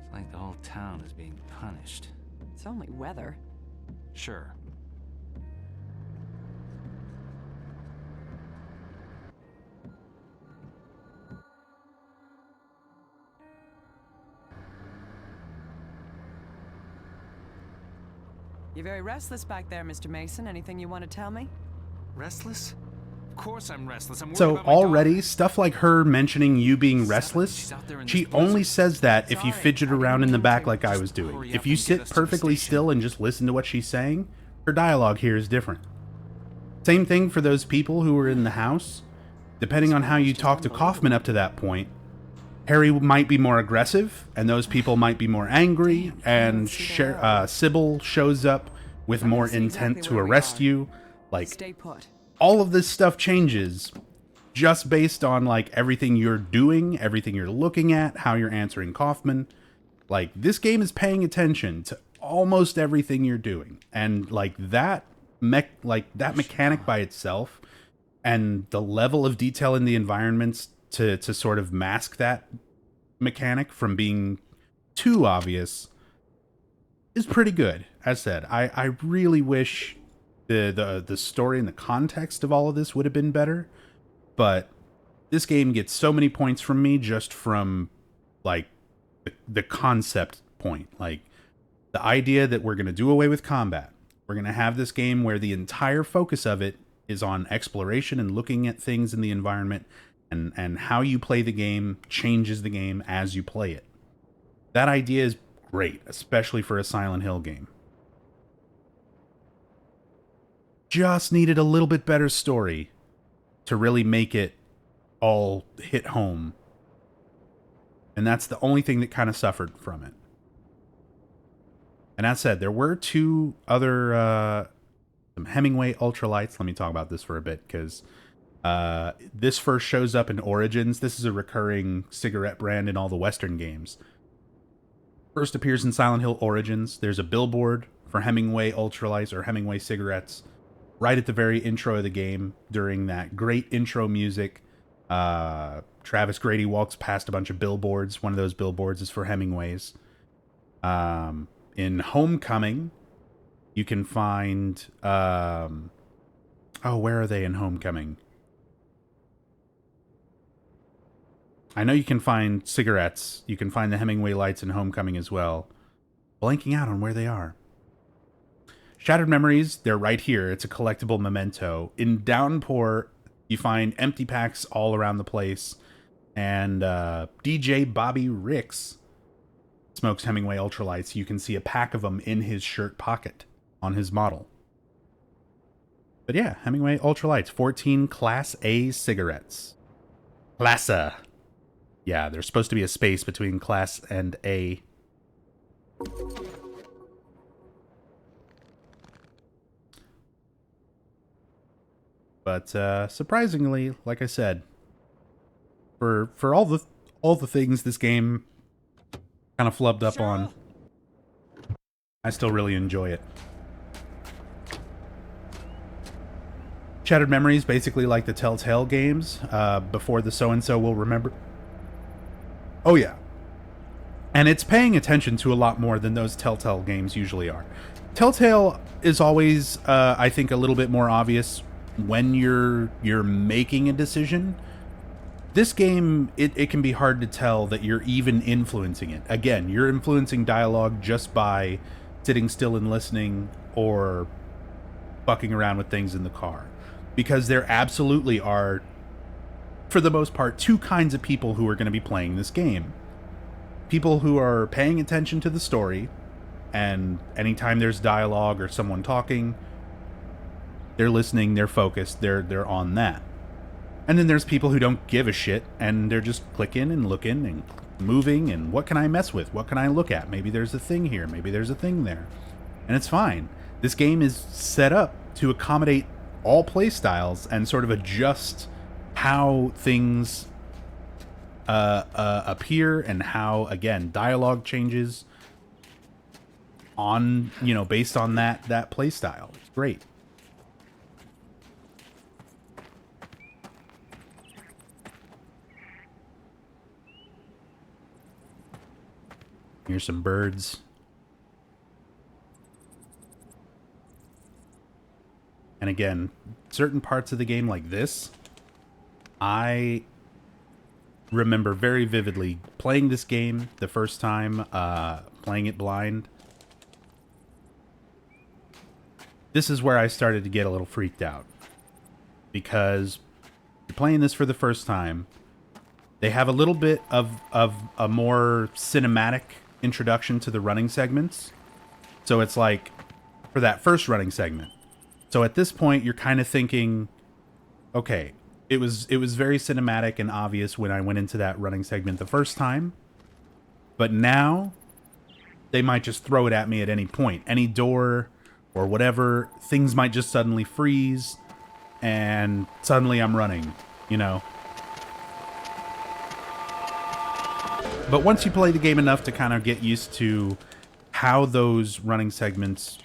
It's like the whole town is being punished. It's only weather. Sure. You're very restless back there, Mr. Mason. Anything you want to tell me? Restless? Of course I'm restless. I'm worried So about my already, daughter. stuff like her mentioning you being She's restless, out there in she this only blizzard. says that if you Sorry, fidget I didn't around in the mean back to. like I was Hurry doing. up If you and get sit us to the perfectly station. still and just listen to what she's saying, her dialogue here is different. Same thing for those people who were in the house. Depending on how you talk to Kaufman up to that point, Harry might be more aggressive, and those people might be more angry, and Sybil shows up with I'm gonna more see intent exactly to where we arrest are. you. Like, Stay put. all of this stuff changes just based on like everything you're doing, everything you're looking at, how you're answering Kaufman. Like, this game is paying attention to almost everything you're doing, and like that mechanic by itself, and the level of detail in the environments to sort of mask that mechanic from being too obvious is pretty good. As said, I really wish the story and the context of all of this would have been better, but this game gets so many points from me just from like the concept point. Like, the idea that we're going to do away with combat. We're going to have this game where the entire focus of it is on exploration and looking at things in the environment, and how you play the game changes the game as you play it. That idea is great, especially for a Silent Hill game. Just needed a little bit better story to really make it all hit home. And that's the only thing that kind of suffered from it. And that said, there were two other some Hemingway Ultralights. Let me talk about this for a bit, because this first shows up in Origins. This is a recurring cigarette brand in all the Western games. First appears in Silent Hill Origins. There's a billboard for Hemingway Ultralights or Hemingway cigarettes right at the very intro of the game. During that great intro music, Travis Grady walks past a bunch of billboards. One of those billboards is for Hemingway's. In Homecoming, you can find... where are they in Homecoming? I know you can find cigarettes. You can find the Hemingway lights in Homecoming as well. Blanking out on where they are. Shattered Memories, they're right here. It's a collectible memento. In Downpour, you find empty packs all around the place. And DJ Bobby Ricks smokes Hemingway Ultralights. You can see a pack of them in his shirt pocket on his model. But yeah, Hemingway Ultralights, 14 Class A cigarettes. Class A. Yeah, there's supposed to be a space between Class and A. But surprisingly, like I said, for all the things this game kind of flubbed up on, I still really enjoy it. Shattered Memories, basically like the Telltale games, before the So-and-So Will Remember. Oh yeah. And it's paying attention to a lot more than those Telltale games usually are. Telltale is always, I think, a little bit more obvious when you're making a decision. This game, it can be hard to tell that you're even influencing it. Again, you're influencing dialogue just by sitting still and listening, or fucking around with things in the car. Because there absolutely are, for the most part, two kinds of people who are going to be playing this game. People who are paying attention to the story, and anytime there's dialogue or someone talking, they're listening, they're focused, they're on that. And then there's people who don't give a shit, and they're just clicking and looking and moving, and what can I mess with? What can I look at? Maybe there's a thing here, maybe there's a thing there. And it's fine. This game is set up to accommodate all play styles and sort of adjust how things appear, and how, again, dialogue changes on, based on that play style. It's great. Here's some birds. And again, certain parts of the game like this, I remember very vividly playing this game the first time, playing it blind. this is where I started to get a little freaked out. Because you're playing this for the first time. They have a little bit of a more cinematic introduction to the running segments. So it's like, for that first running segment. So at this point, you're kind of thinking, okay, it was very cinematic and obvious when I went into that running segment the first time. But now, they might just throw it at me at any point. Any door or whatever, things might just suddenly freeze, and suddenly I'm running, you know? But once you play the game enough to kind of get used to how those running segments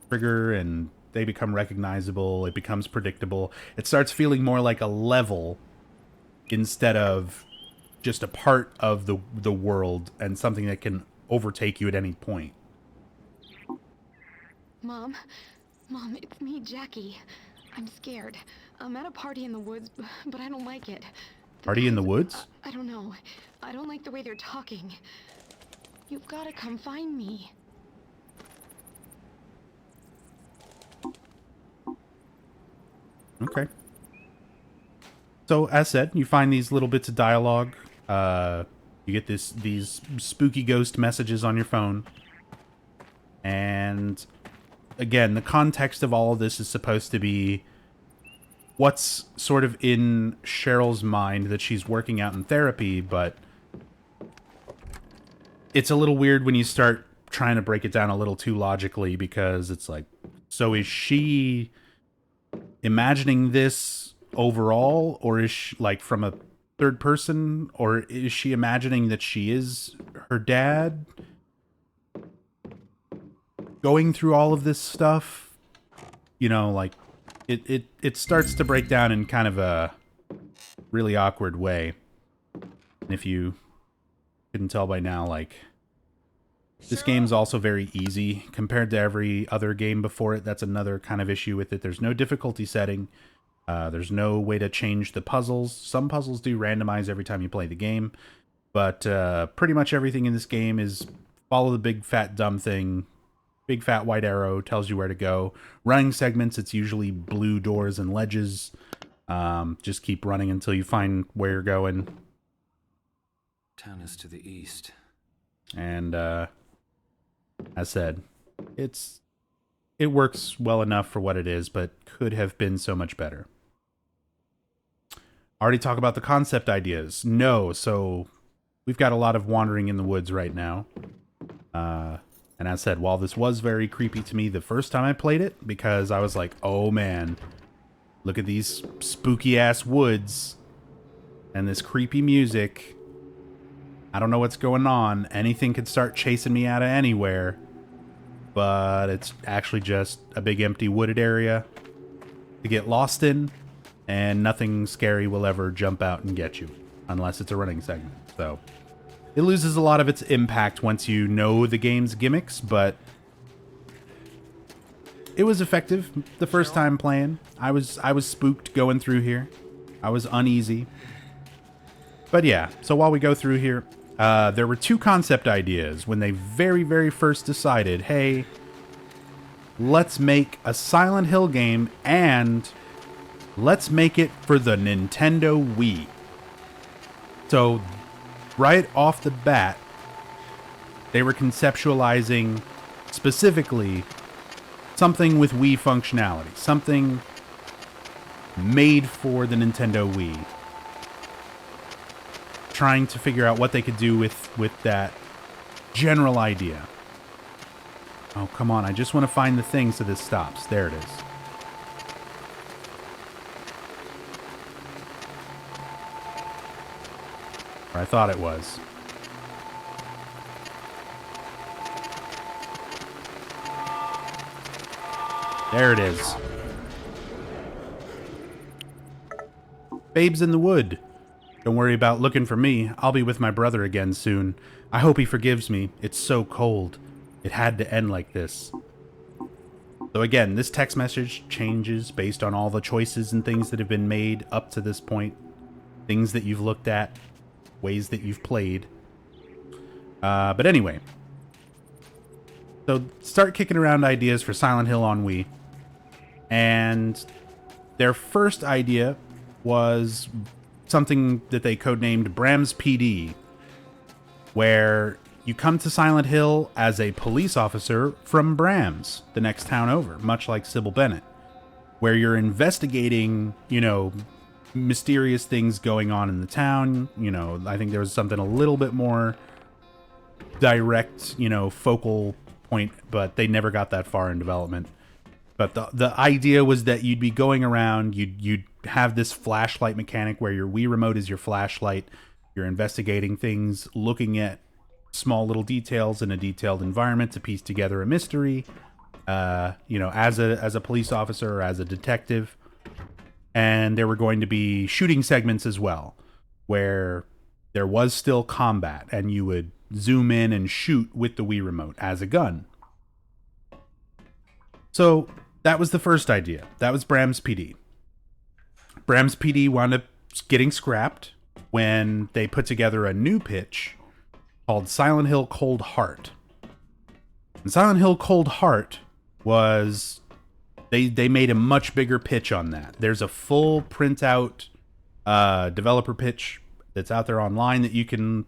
trigger and they become recognizable, it becomes predictable, it starts feeling more like a level instead of just a part of the world and something that can overtake you at any point. Mom, it's me, Jackie. I'm scared. I'm at a party in the woods, but I don't like it. Party in the woods? I don't know. I don't like the way they're talking. You've got to come find me. Okay. So, as said, you find these little bits of dialogue. You get these spooky ghost messages on your phone. And, again, the context of all of this is supposed to be what's sort of in Cheryl's mind that she's working out in therapy, but it's a little weird when you start trying to break it down a little too logically, because it's like, so is she imagining this overall, or is she, like, from a third person, or is she imagining that she is her dad going through all of this stuff? You know, like, it starts to break down in kind of a really awkward way. And if you couldn't tell by now, like, this game's also very easy compared to every other game before it. That's another kind of issue with it. There's no difficulty setting. There's no way to change the puzzles. Some puzzles do randomize every time you play the game, but pretty much everything in this game is follow the big fat dumb thing. Big fat white arrow tells you where to go. Running segments, it's usually blue doors and ledges. Just keep running until you find where you're going. Town is to the east. And as said, it works well enough for what it is, but could have been so much better. Already talk about the concept ideas. No, so we've got a lot of wandering in the woods right now. And as said, while this was very creepy to me the first time I played it, because I was like, oh man, look at these spooky ass woods and this creepy music. I don't know what's going on. Anything could start chasing me out of anywhere. But it's actually just a big empty wooded area to get lost in, and nothing scary will ever jump out and get you, unless it's a running segment. So it loses a lot of its impact once you know the game's gimmicks, but it was effective the first time playing. I was spooked going through here. I was uneasy. But yeah, so while we go through here, there were two concept ideas when they very, very first decided, hey, let's make a Silent Hill game and let's make it for the Nintendo Wii. So right off the bat, they were conceptualizing specifically something with Wii functionality, something made for the Nintendo Wii. Trying to figure out what they could do with that general idea. Oh, come on. I just want to find the thing so this stops. There it is. Or I thought it was. There it is. Babes in the Wood. Don't worry about looking for me. I'll be with my brother again soon. I hope he forgives me. It's so cold. It had to end like this. So again, this text message changes based on all the choices and things that have been made up to this point. Things that you've looked at. Ways that you've played. But anyway. So start kicking around ideas for Silent Hill on Wii. And their first idea was something that they codenamed Bram's PD, where you come to Silent Hill as a police officer from Bram's, the next town over, much like Sybil Bennett, where you're investigating, you know, mysterious things going on in the town. You know, I think there was something a little bit more direct, you know, focal point, but they never got that far in development. But the idea was that you'd be going around, you'd have this flashlight mechanic where your Wii remote is your flashlight. You're investigating things, looking at small little details in a detailed environment to piece together a mystery. You know, as a police officer or as a detective. And there were going to be shooting segments as well, where there was still combat, and you would zoom in and shoot with the Wii remote as a gun. So that was the first idea. That was Bram's PD. Bram's PD wound up getting scrapped when they put together a new pitch called Silent Hill Cold Heart. And Silent Hill Cold Heart was... They made a much bigger pitch on that. There's a full printout developer pitch that's out there online that you can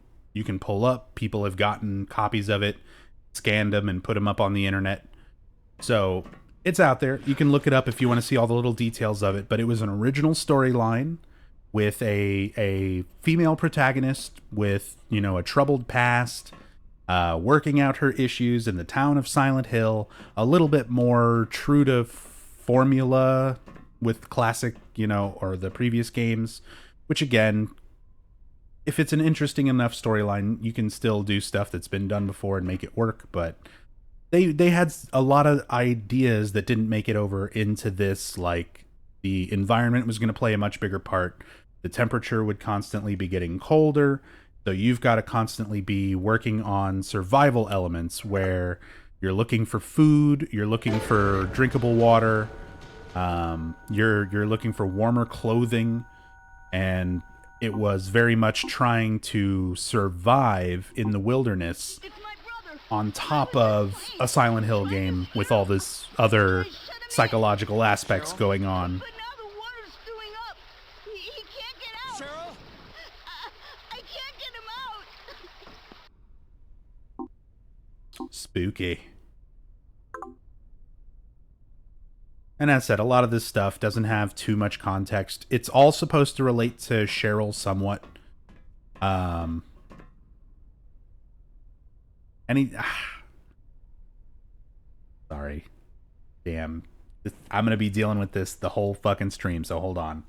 pull up. People have gotten copies of it, scanned them, and put them up on the internet. So it's out there. You can look it up if you want to see all the little details of it. But it was an original storyline with a female protagonist with, you know, a troubled past, working out her issues in the town of Silent Hill. A little bit more true to formula with classic, you know, or the previous games, which again, if it's an interesting enough storyline, you can still do stuff that's been done before and make it work. But they had a lot of ideas that didn't make it over into this. Like, the environment was going to play a much bigger part. The temperature would constantly be getting colder, so you've got to constantly be working on survival elements where you're looking for food, you're looking for drinkable water, you're looking for warmer clothing, and it was very much trying to survive in the wilderness on top of a Silent Hill game with all this other psychological aspects going on. But now the water's stewing up. He can't get out. Cheryl? I can't get him out. Spooky. And as I said, a lot of this stuff doesn't have too much context. It's all supposed to relate to Cheryl somewhat. Sorry. Damn. I'm going to be dealing with this the whole fucking stream, so hold on.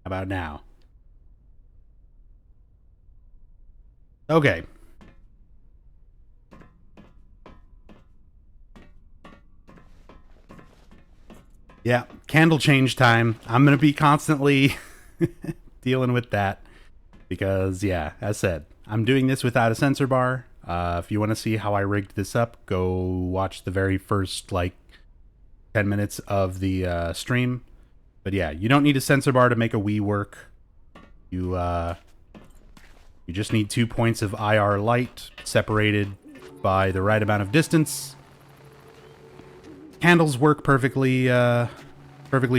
How about now? Okay. Yeah, candle change time. I'm going to be constantly dealing with that because, yeah, as said, I'm doing this without a sensor bar. If you want to see how I rigged this up, go watch the very first, 10 minutes of the stream. But yeah, you don't need a sensor bar to make a Wii work. You just need 2 points of IR light separated by the right amount of distance. Candles work perfectly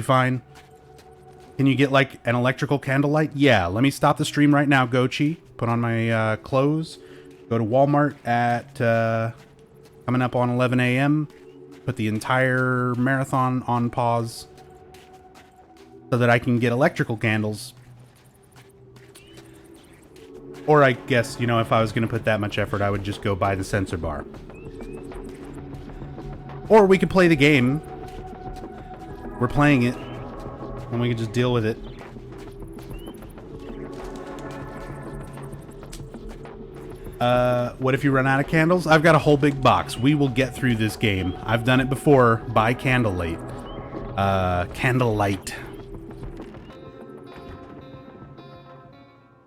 fine. Can you get an electrical candlelight? Yeah, let me stop the stream right now, Gochi. Put on my clothes. Go to Walmart at coming up on 11 a.m. Put the entire marathon on pause so that I can get electrical candles. Or I guess, if I was going to put that much effort, I would just go buy the sensor bar. Or we could play the game. We're playing it, and we can just deal with it. What if you run out of candles? I've got a whole big box. We will get through this game. I've done it before by candlelight. Candlelight.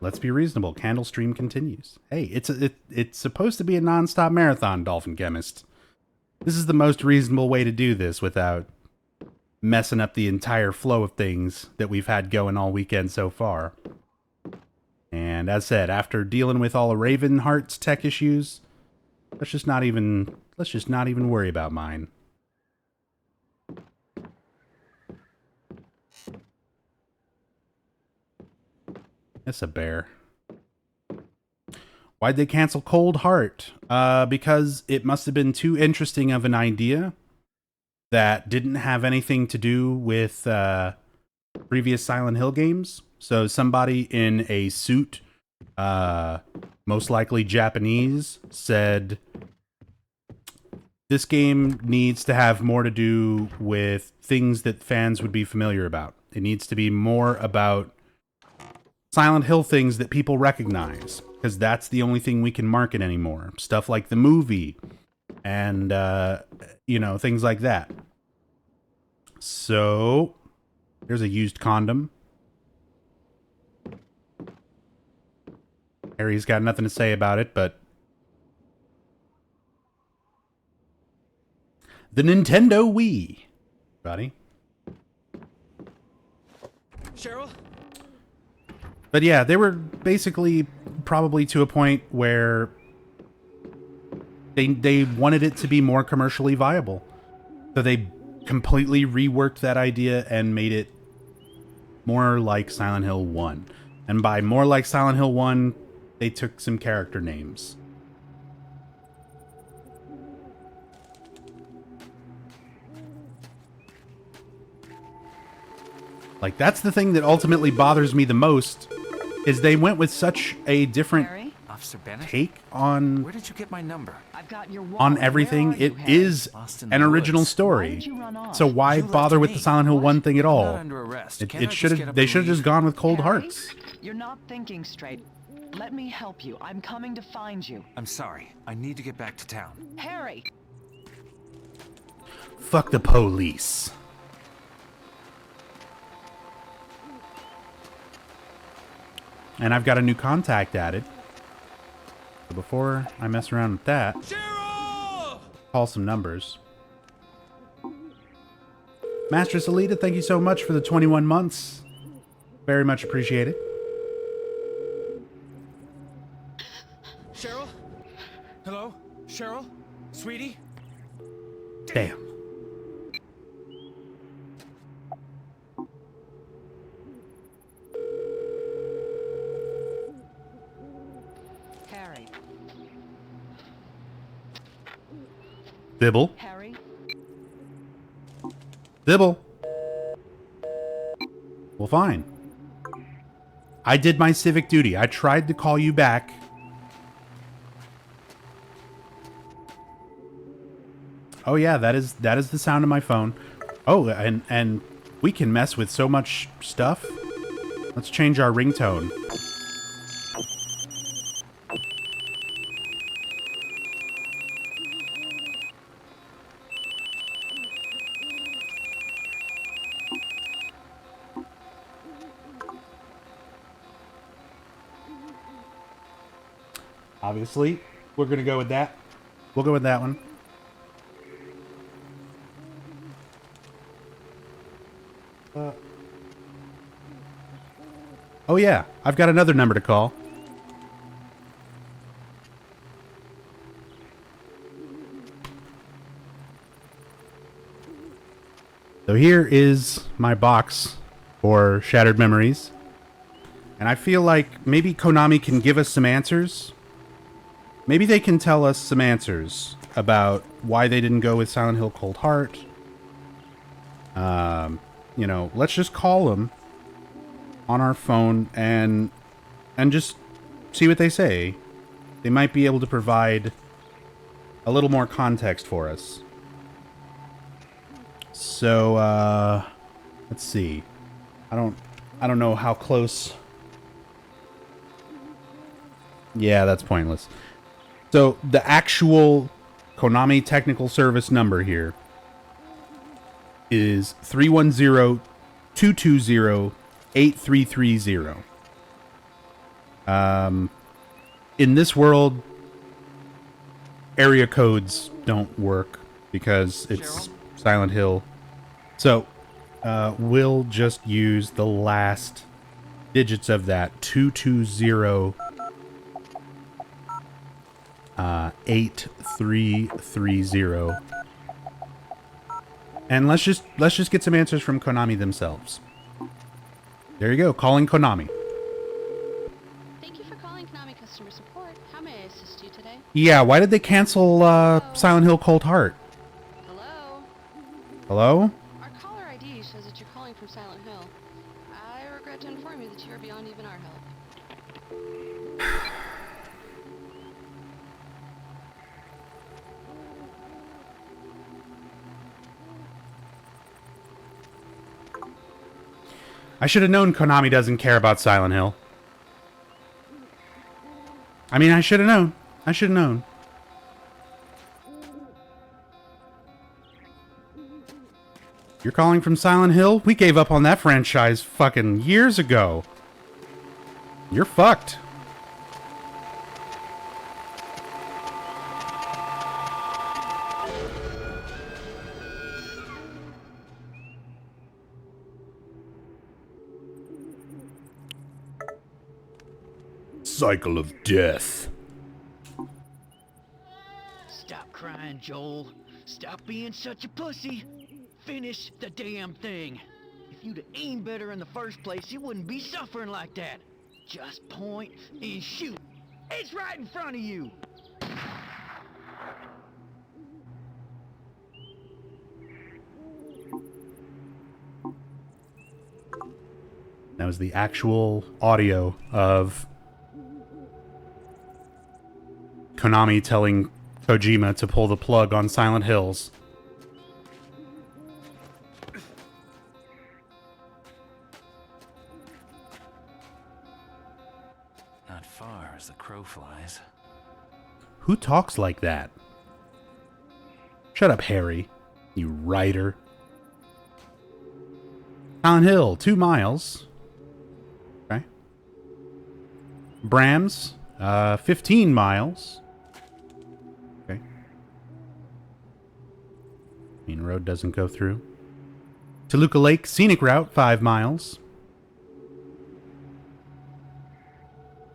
Let's be reasonable. Candle stream continues. Hey, it's supposed to be a non-stop marathon, Dolphin Chemist. This is the most reasonable way to do this without messing up the entire flow of things that we've had going all weekend so far. And as said, after dealing with all of Ravenheart's tech issues, let's just not even worry about mine. It's a bear. Why'd they cancel Cold Heart? Because it must have been too interesting of an idea that didn't have anything to do with previous Silent Hill games. So somebody in a suit, most likely Japanese, said this game needs to have more to do with things that fans would be familiar about. It needs to be more about Silent Hill things that people recognize, because that's the only thing we can market anymore. Stuff like the movie and, things like that. So, there's a used condom. Harry's got nothing to say about it, but the Nintendo Wii, buddy. Cheryl? But yeah, they were basically probably to a point where they wanted it to be more commercially viable. So they completely reworked that idea and made it more like Silent Hill 1. And by more like Silent Hill 1, they took some character names. Like, that's the thing that ultimately bothers me the most, is they went with such a different Harry? Officer Bennett? take on Where did you get my number? I've got your wallet. on everything. Where are you, It Harry? is Lost in an the original woods. story. Why did you run off? So why You left bother with me. the Silent Hill 1 thing at I'm all? not under arrest. It Can't I should just get have up they and should have just leave? gone with Cold Harry? Hearts. You're not thinking straight. Let me help you. I'm coming to find you. I'm sorry. I need to get back to town. Harry! Fuck the police. And I've got a new contact added. So before I mess around with that, Cheryl! call some numbers. Mastress Alita, thank you so much for the 21 months. Very much appreciated. Cheryl? Hello? Cheryl? Sweetie? Damn. Harry. Dibble. Harry? Dibble. Well, fine. I did my civic duty. I tried to call you back. Oh yeah, that is the sound of my phone. Oh, and we can mess with so much stuff. Let's change our ringtone. Obviously, we're gonna go with that. We'll go with that one. Oh yeah, I've got another number to call. So here is my box for Shattered Memories. And I feel like maybe Konami can give us some answers. Maybe they can tell us some answers about why they didn't go with Silent Hill Cold Heart. You know, let's just call them on our phone and just see what they say. They might be able to provide a little more context for us. So, let's see. I don't know how close. Yeah, that's pointless. So, the actual Konami technical service number here is 310-220-8330. In this world, area codes don't work because it's Silent Hill. So, we'll just use the last digits of that, 220-8330. And let's just get some answers from Konami themselves. There you go, calling Konami. Thank you for calling Konami customer support. How may I assist you today? Yeah, why did they cancel Silent Hill Cold Heart? Hello? Hello? Our caller ID shows that you're calling from Silent Hill. I regret to inform you that you are beyond even our help. I should have known Konami doesn't care about Silent Hill. I mean, I should have known. I should have known. You're calling from Silent Hill? We gave up on that franchise fucking years ago. You're fucked. Cycle of death. Stop crying, Joel. Stop being such a pussy. Finish the damn thing. If you'd have aimed better in the first place, you wouldn't be suffering like that. Just point and shoot. It's right in front of you. That was the actual audio of Konami telling Kojima to pull the plug on Silent Hills. Not far as the crow flies. Who talks like that? Shut up, Harry, you writer. Silent Hill, 2 miles. Okay. Brams, 15 miles. Okay. Main road doesn't go through. Toluca Lake, scenic route, 5 miles.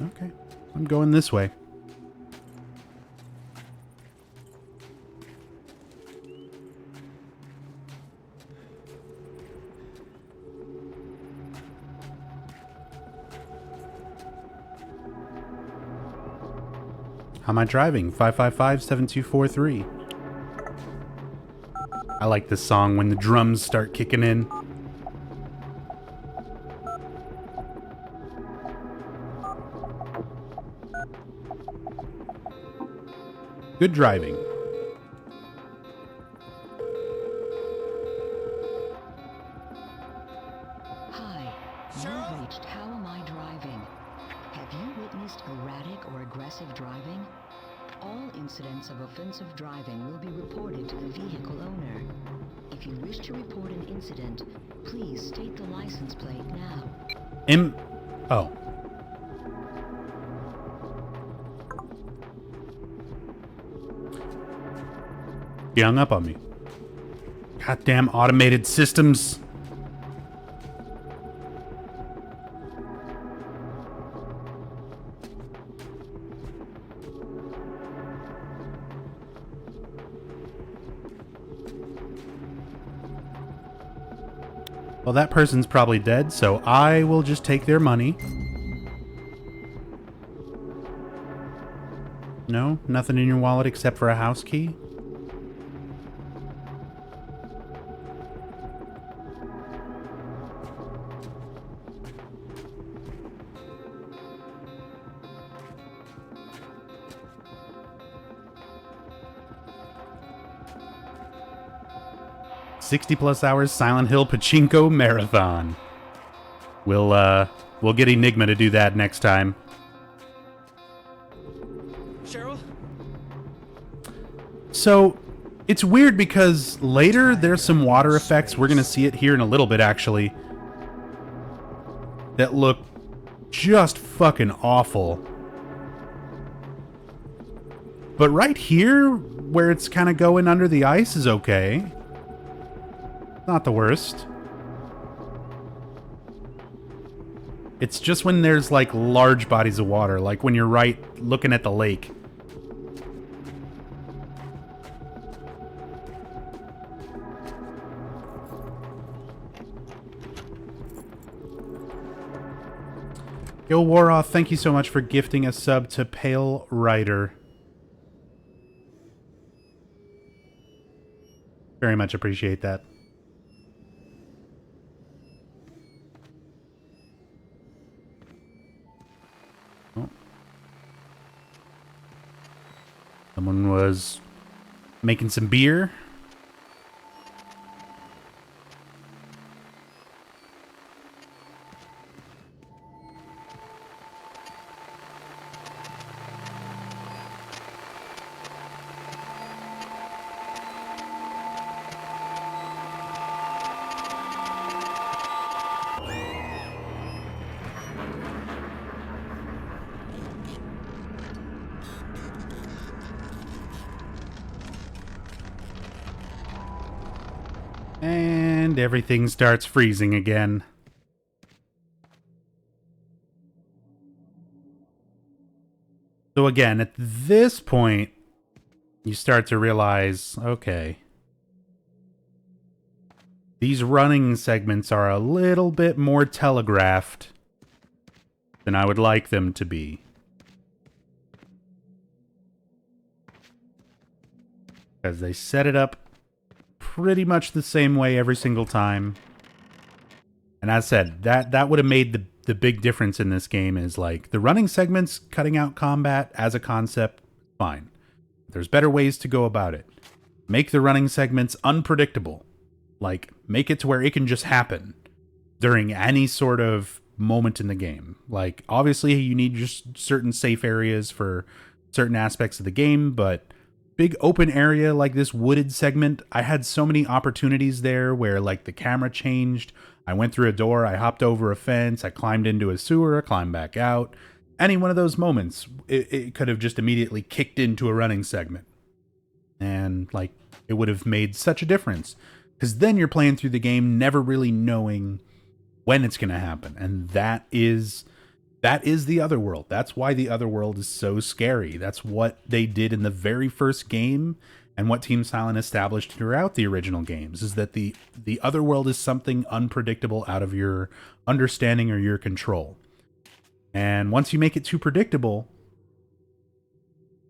Okay, I'm going this way. How am I driving? 555-7243. I like this song when the drums start kicking in. Good driving. Hi, you've reached How Am I Driving? Have you witnessed erratic or aggressive driving? All incidents of offensive driving will be reported to the vehicle owner. If you wish to report an incident, please state the license plate now. Oh. He hung up on me. Goddamn automated systems. Well, that person's probably dead, so I will just take their money. No? Nothing in your wallet except for a house key? 60 plus hours Silent Hill Pachinko Marathon. We'll get Enigma to do that next time. Cheryl? So, it's weird because later there's some water effects, we're going to see it here in a little bit actually, that look just fucking awful. But right here, where it's kind of going under the ice is okay. Not the worst. It's just when there's like large bodies of water, like when you're right looking at the lake. Yo, Waroth, thank you so much for gifting a sub to Pale Rider. Very much appreciate that. Oh. Someone was making some beer. And everything starts freezing again. So again, at this point, you start to realize, okay, these running segments are a little bit more telegraphed than I would like them to be. Because they set it up pretty much the same way every single time. And as I said, that would have made the big difference in this game is like the running segments, cutting out combat as a concept, fine. There's better ways to go about it. Make the running segments unpredictable. Like, make it to where it can just happen during any sort of moment in the game. Like, obviously you need just certain safe areas for certain aspects of the game, but big open area like this wooded segment, I had so many opportunities there where like the camera changed. I went through a door, I hopped over a fence, I climbed into a sewer, I climbed back out. Any one of those moments, it could have just immediately kicked into a running segment. And like, it would have made such a difference. Because then you're playing through the game never really knowing when it's going to happen. And that is the Otherworld. That's why the Otherworld is so scary. That's what they did in the very first game, and what Team Silent established throughout the original games, is that the Otherworld is something unpredictable out of your understanding or your control. And once you make it too predictable,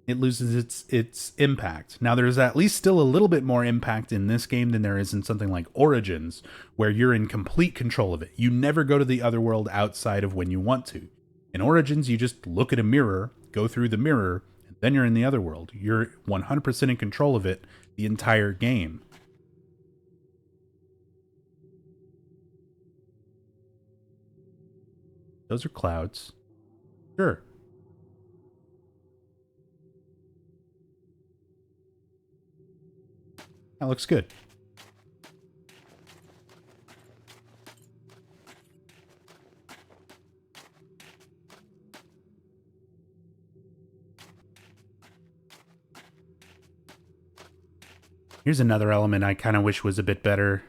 it loses its impact. Now, there's at least still a little bit more impact in this game than there is in something like Origins, where you're in complete control of it. You never go to the Otherworld outside of when you want to. In Origins, you just look at a mirror, go through the mirror, and then you're in the Otherworld. You're 100% in control of it the entire game. Those are clouds. Sure. That looks good. Here's another element I kind of wish was a bit better.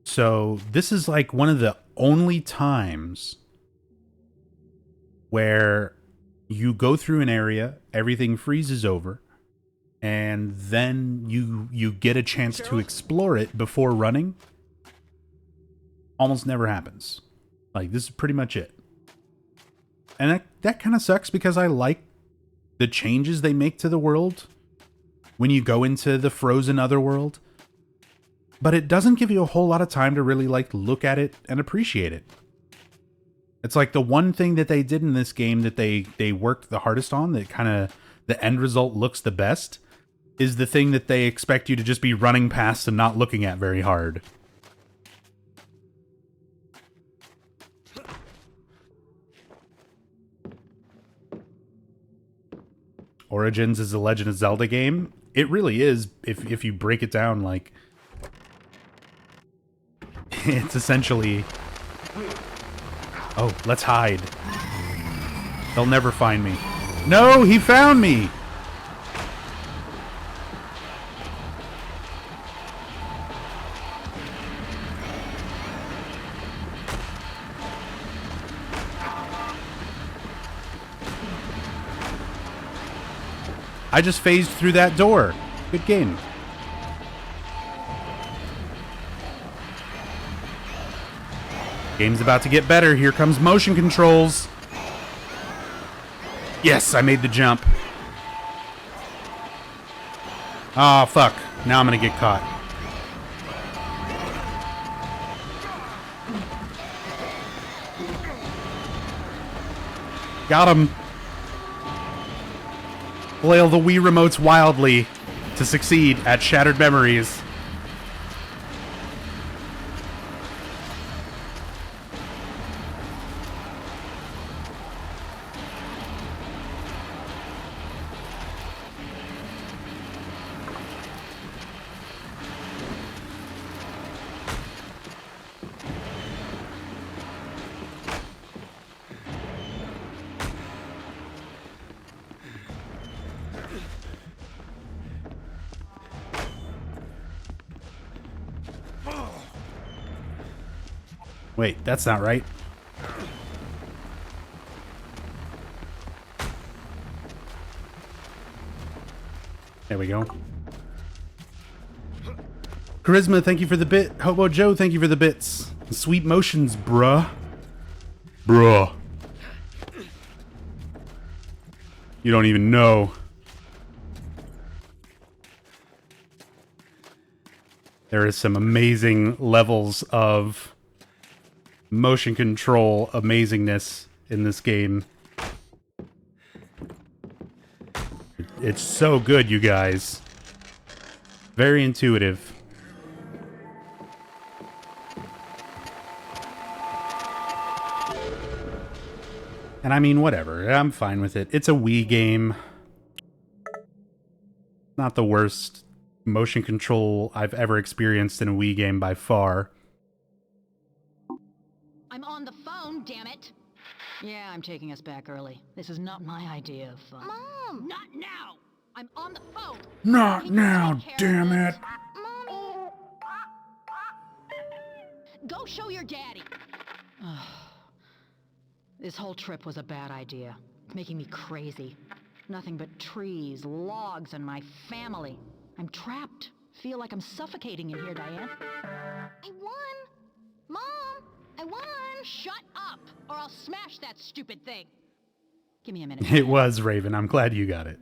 So this is like one of the only times where you go through an area, everything freezes over, and then you get a chance to explore it before running. Almost never happens. Like, this is pretty much it. And that kind of sucks because I like the changes they make to the world when you go into the frozen Otherworld. But it doesn't give you a whole lot of time to really like look at it and appreciate it. It's like the one thing that they did in this game that they worked the hardest on, that kind of the end result looks the best, is the thing that they expect you to just be running past and not looking at very hard. Origins is a Legend of Zelda game. It really is, if you break it down, like... It's essentially... Oh, let's hide. They'll never find me. No, he found me! I just phased through that door. Good game. Game's about to get better. Here comes motion controls. Yes, I made the jump. Ah, fuck. Now I'm gonna get caught. Got him. Flail the Wii remotes wildly to succeed at Shattered Memories. Wait, that's not right. There we go. Charisma, thank you for the bit. Hobo Joe, thank you for the bits. Sweet motions, bruh. Bruh. You don't even know. There is some amazing levels of motion control amazingness in this game. It's so good, you guys. Very intuitive. And I mean, whatever. I'm fine with it. It's a Wii game. Not the worst motion control I've ever experienced in a Wii game by far. I'm on the phone, damn it! Yeah, I'm taking us back early. This is not my idea of fun. Mom! Not now! I'm on the phone! Not now, damn it! Mommy! Go show your daddy! This whole trip was a bad idea. It's making me crazy. Nothing but trees, logs, and my family. I'm trapped. Feel like I'm suffocating in here, Diane. I won! Mom! I won! Shut up, or I'll smash that stupid thing! Give me a minute. It was, Raven. I'm glad you got it.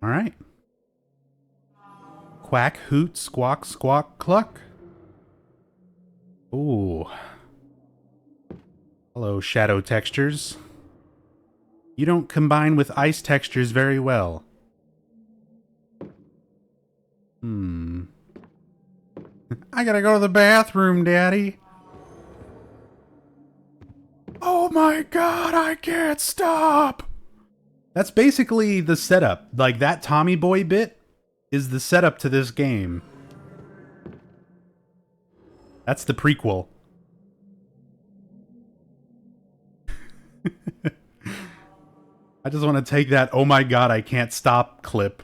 Alright. Quack, hoot, squawk, squawk, cluck. Ooh. Hello, shadow textures. You don't combine with ice textures very well. I gotta go to the bathroom, Daddy. Oh my god, I can't stop! That's basically the setup. Like, that Tommy Boy bit is the setup to this game. That's the prequel. I just want to take that "oh my god, I can't stop" clip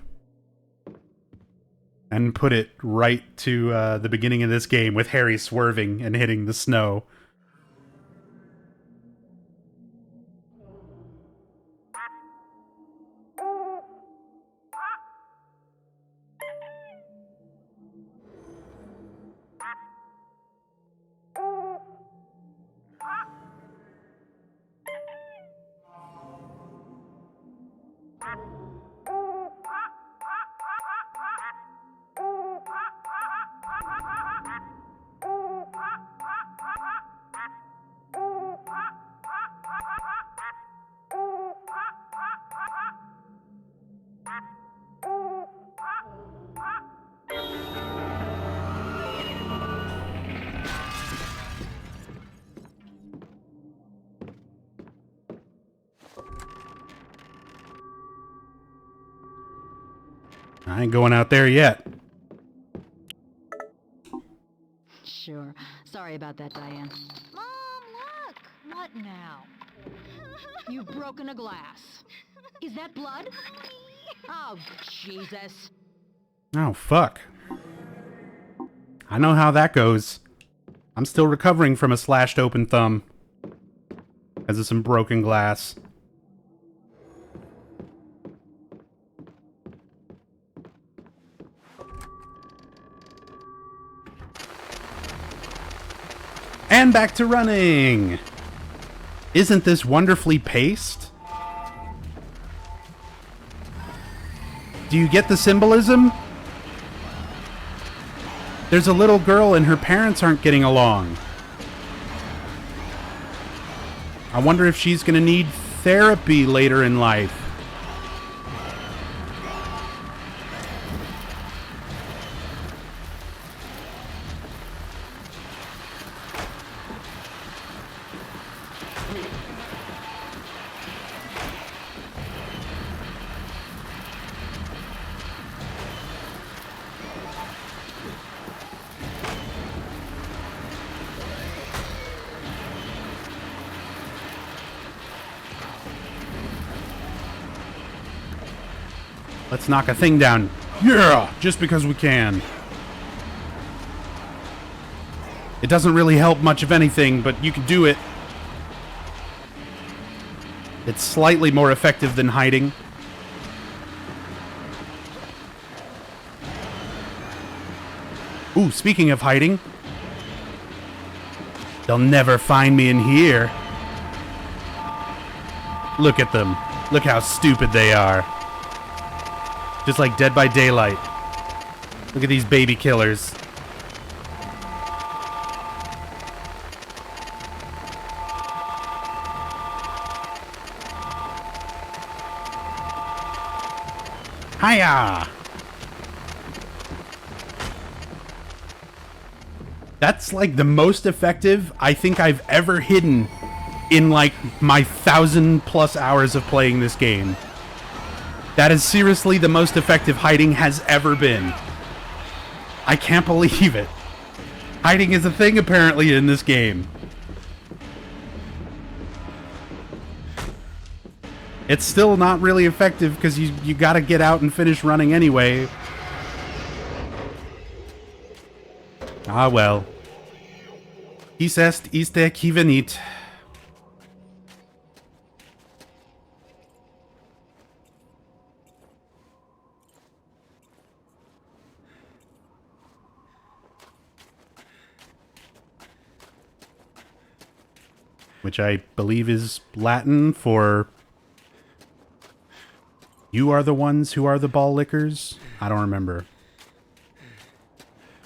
and put it right to the beginning of this game with Harry swerving and hitting the snow. I ain't going out there yet. Sure. Sorry about that, Diane. Mom, look! What now? You've broken a glass. Is that blood? Oh, Jesus. Oh, fuck. I know how that goes. I'm still recovering from a slashed open thumb. Because of some broken glass. And back to running! Isn't this wonderfully paced? Do you get the symbolism? There's a little girl and her parents aren't getting along. I wonder if she's gonna need therapy later in life. Let's knock a thing down. Yeah! Just because we can. It doesn't really help much of anything, but you can do it. It's slightly more effective than hiding. Ooh, speaking of hiding. They'll never find me in here. Look at them. Look how stupid they are. Just like Dead by Daylight. Look at these baby killers. Hiya! That's like the most effective I think I've ever hidden in like my 1,000+ hours of playing this game. That is seriously the most effective hiding has ever been. I can't believe it. Hiding is a thing apparently in this game. It's still not really effective because you gotta get out and finish running anyway. Ah well. His est iste qui venit. Which I believe is Latin for you are the ones who are the ball lickers. I don't remember.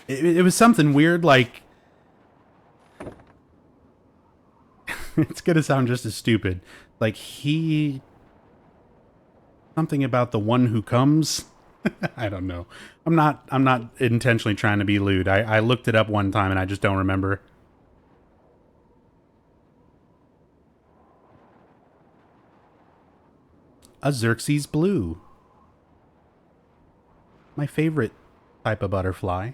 It was something weird like it's gonna sound just as stupid. Like something about the one who comes. I don't know. I'm not intentionally trying to be lewd. I looked it up one time and I just don't remember. A Xerxes blue. My favorite type of butterfly.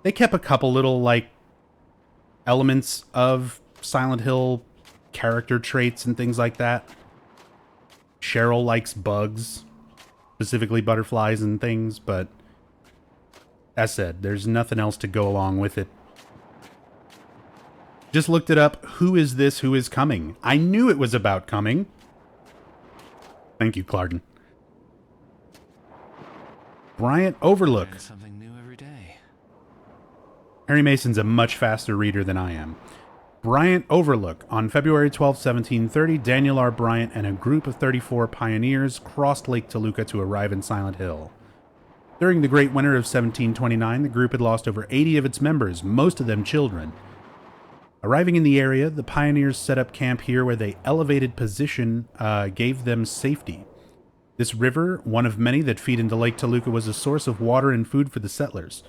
They kept a couple little, like, elements of Silent Hill character traits and things like that. Cheryl likes bugs, specifically butterflies and things, but as said, there's nothing else to go along with it. Just looked it up. Who is this? Who is coming? I knew it was about coming. Thank you, Clarden. Bryant Overlook. Something new every day. Harry Mason's a much faster reader than I am. Bryant Overlook. On February 12, 1730, Daniel R. Bryant and a group of 34 pioneers crossed Lake Toluca to arrive in Silent Hill. During the Great Winter of 1729, the group had lost over 80 of its members, most of them children. Arriving in the area, the pioneers set up camp here where their elevated position gave them safety. This river, one of many that feed into Lake Toluca, was a source of water and food for the settlers.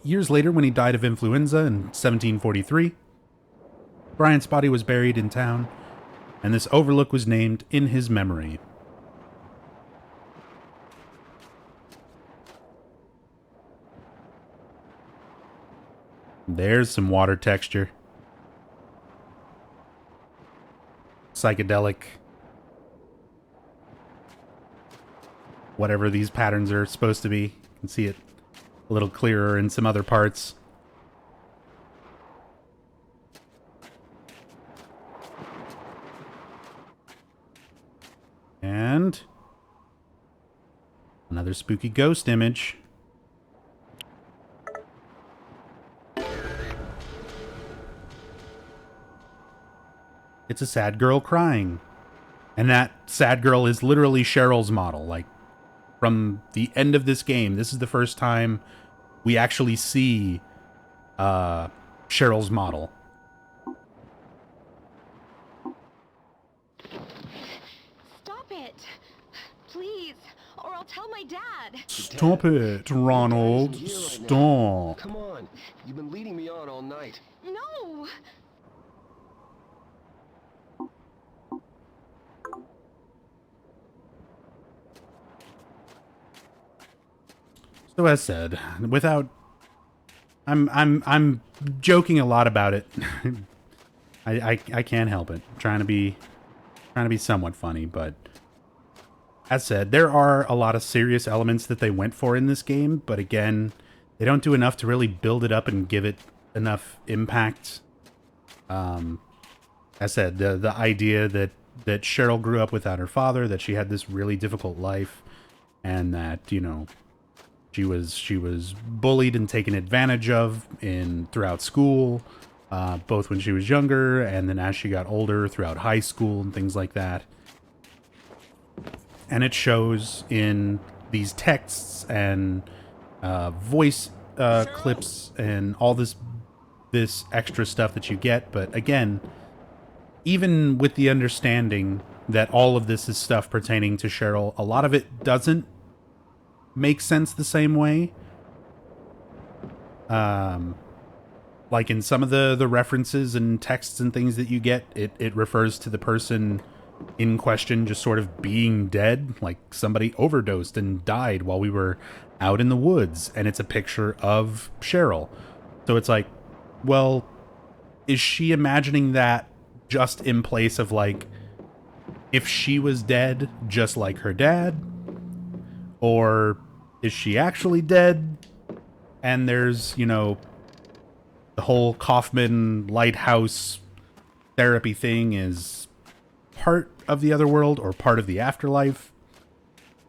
Years later, when he died of influenza in 1743, Bryant's body was buried in town, and this overlook was named in his memory. There's some water texture. Psychedelic. Whatever these patterns are supposed to be. You can see it a little clearer in some other parts. And another spooky ghost image. It's a sad girl crying. And that sad girl is literally Cheryl's model. Like, from the end of this game, this is the first time we actually see Cheryl's model. Stop it! Please, or I'll tell my dad. Stop it, Ronald. Stop. Come on. You've been leading me on all night. No! So as said, without I'm joking a lot about it. I can't help it. Trying to be somewhat funny, but as said, there are a lot of serious elements that they went for in this game, but again, they don't do enough to really build it up and give it enough impact. As said, the idea that Cheryl grew up without her father, that she had this really difficult life, and that, you know, she was bullied and taken advantage of throughout school, both when she was younger and then as she got older throughout high school and things like that. And it shows in these texts and voice clips and all this extra stuff that you get. But again, even with the understanding that all of this is stuff pertaining to Cheryl, a lot of it doesn't make sense the same way. Like in some of the references and texts and things that you get, it refers to the person in question just sort of being dead, like somebody overdosed and died while we were out in the woods, and it's a picture of Cheryl. So it's like, well, is she imagining that just in place of, like, if she was dead just like her dad? Or is she actually dead? And there's, you know, the whole Kaufman lighthouse therapy thing is part of the other world or part of the afterlife.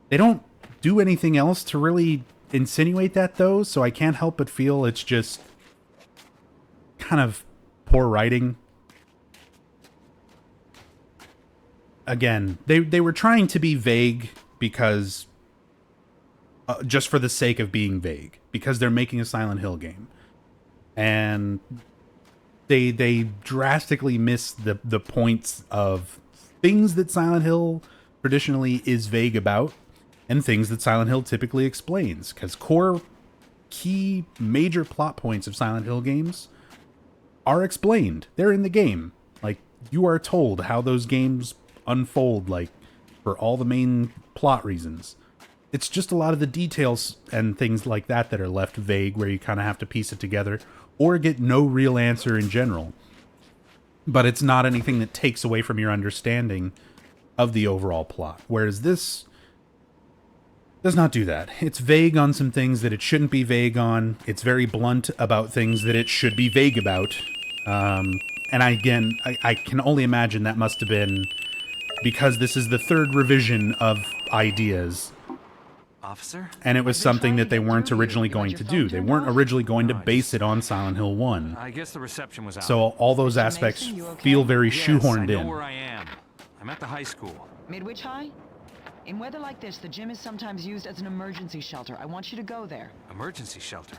They don't do anything else to really insinuate that, though, so I can't help but feel it's just kind of poor writing. Again, they were trying to be vague because just for the sake of being vague, because they're making a Silent Hill game. And they drastically miss the points of things that Silent Hill traditionally is vague about and things that Silent Hill typically explains. Because core, key, major plot points of Silent Hill games are explained. They're in the game. Like, you are told how those games unfold, like, for all the main plot reasons. It's just a lot of the details and things like that that are left vague, where you kind of have to piece it together or get no real answer in general. But it's not anything that takes away from your understanding of the overall plot. Whereas this does not do that. It's vague on some things that it shouldn't be vague on. It's very blunt about things that it should be vague about. And I can only imagine that must have been because this is the third revision of ideas. Officer? And it was something that they weren't originally going to do. They weren't originally going to base it on Silent Hill 1. I guess the reception was out. So all those aspects feel very shoehorned I know in. where I am. I'm at the high school. Midwich High? In weather like this, the gym is sometimes used as an emergency shelter. I want you to go there. Emergency shelter?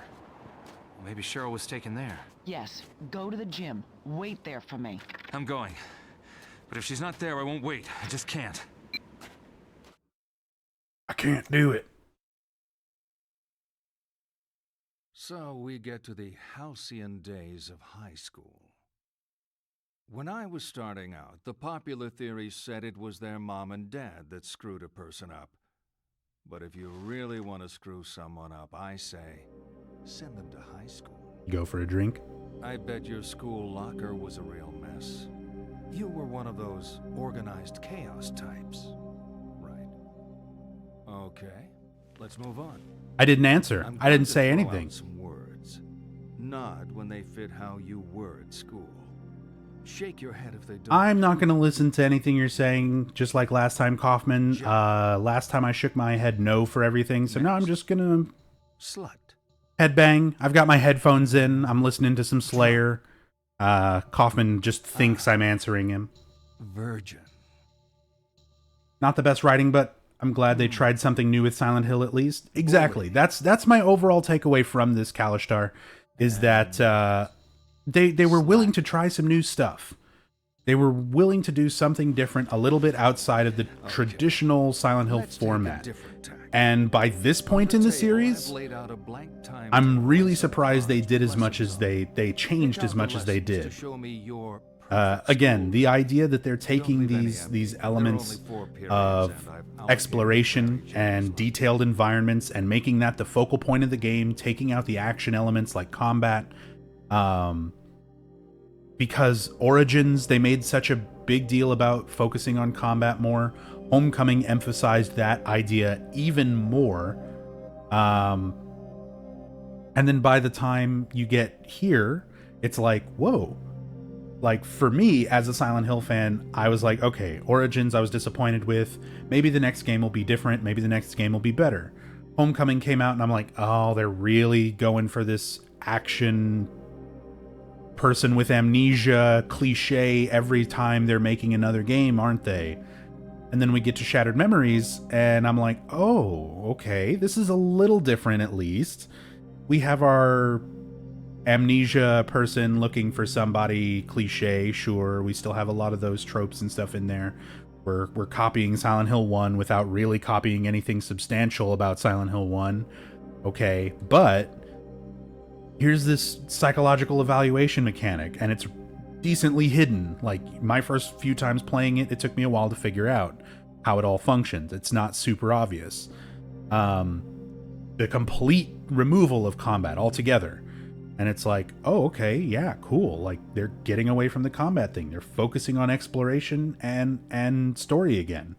Well, maybe Cheryl was taken there. Yes, go to the gym. Wait there for me. I'm going. But if she's not there, I won't wait. I just can't. I can't do it. So we get to the halcyon days of high school. When I was starting out, the popular theory said it was their mom and dad that screwed a person up. But if you really want to screw someone up, I say, send them to high school. Go for a drink? I bet your school locker was a real mess. You were one of those organized chaos types, right? Okay, let's move on. I didn't answer. I didn't say I'm going to throw anything. out some words. Nod when they fit how you were at school. Shake your head if they don't. I'm not going to listen to anything you're saying, just like last time, Kaufman. Last time I shook my head no for everything, so now I'm just going to... Slut. Headbang. I've got my headphones in. I'm listening to some Slayer. Kaufman just thinks I'm answering him. Virgin. Not the best writing, but I'm glad they tried something new with Silent Hill at least. Exactly. That's my overall takeaway from this Kalishtar, is that they were willing to try some new stuff. They were willing to do something different, a little bit outside of the traditional Silent Hill format. And by this point in the series, I'm really surprised they did as much as they changed as much as they did. Again, the idea that they're taking these elements of exploration and detailed environments and making that the focal point of the game, taking out the action elements like combat, because Origins, they made such a big deal about focusing on combat more. Homecoming emphasized that idea even more. And then by the time you get here, it's like, whoa. Like, for me, as a Silent Hill fan, I was like, okay, Origins I was disappointed with. Maybe the next game will be different. Maybe the next game will be better. Homecoming came out, and I'm like, oh, they're really going for this action person with amnesia cliche every time they're making another game, aren't they? And then we get to Shattered Memories, and I'm like, oh, okay, this is a little different at least. We have our amnesia person looking for somebody cliche, sure. We still have a lot of those tropes and stuff in there. We're copying Silent Hill 1 without really copying anything substantial about Silent Hill 1. Okay, but here's this psychological evaluation mechanic, and it's decently hidden. Like, my first few times playing it, it took me a while to figure out how it all functions. It's not super obvious. The complete removal of combat altogether. And it's like, oh, okay, yeah, cool. Like, they're getting away from the combat thing. They're focusing on exploration and story again.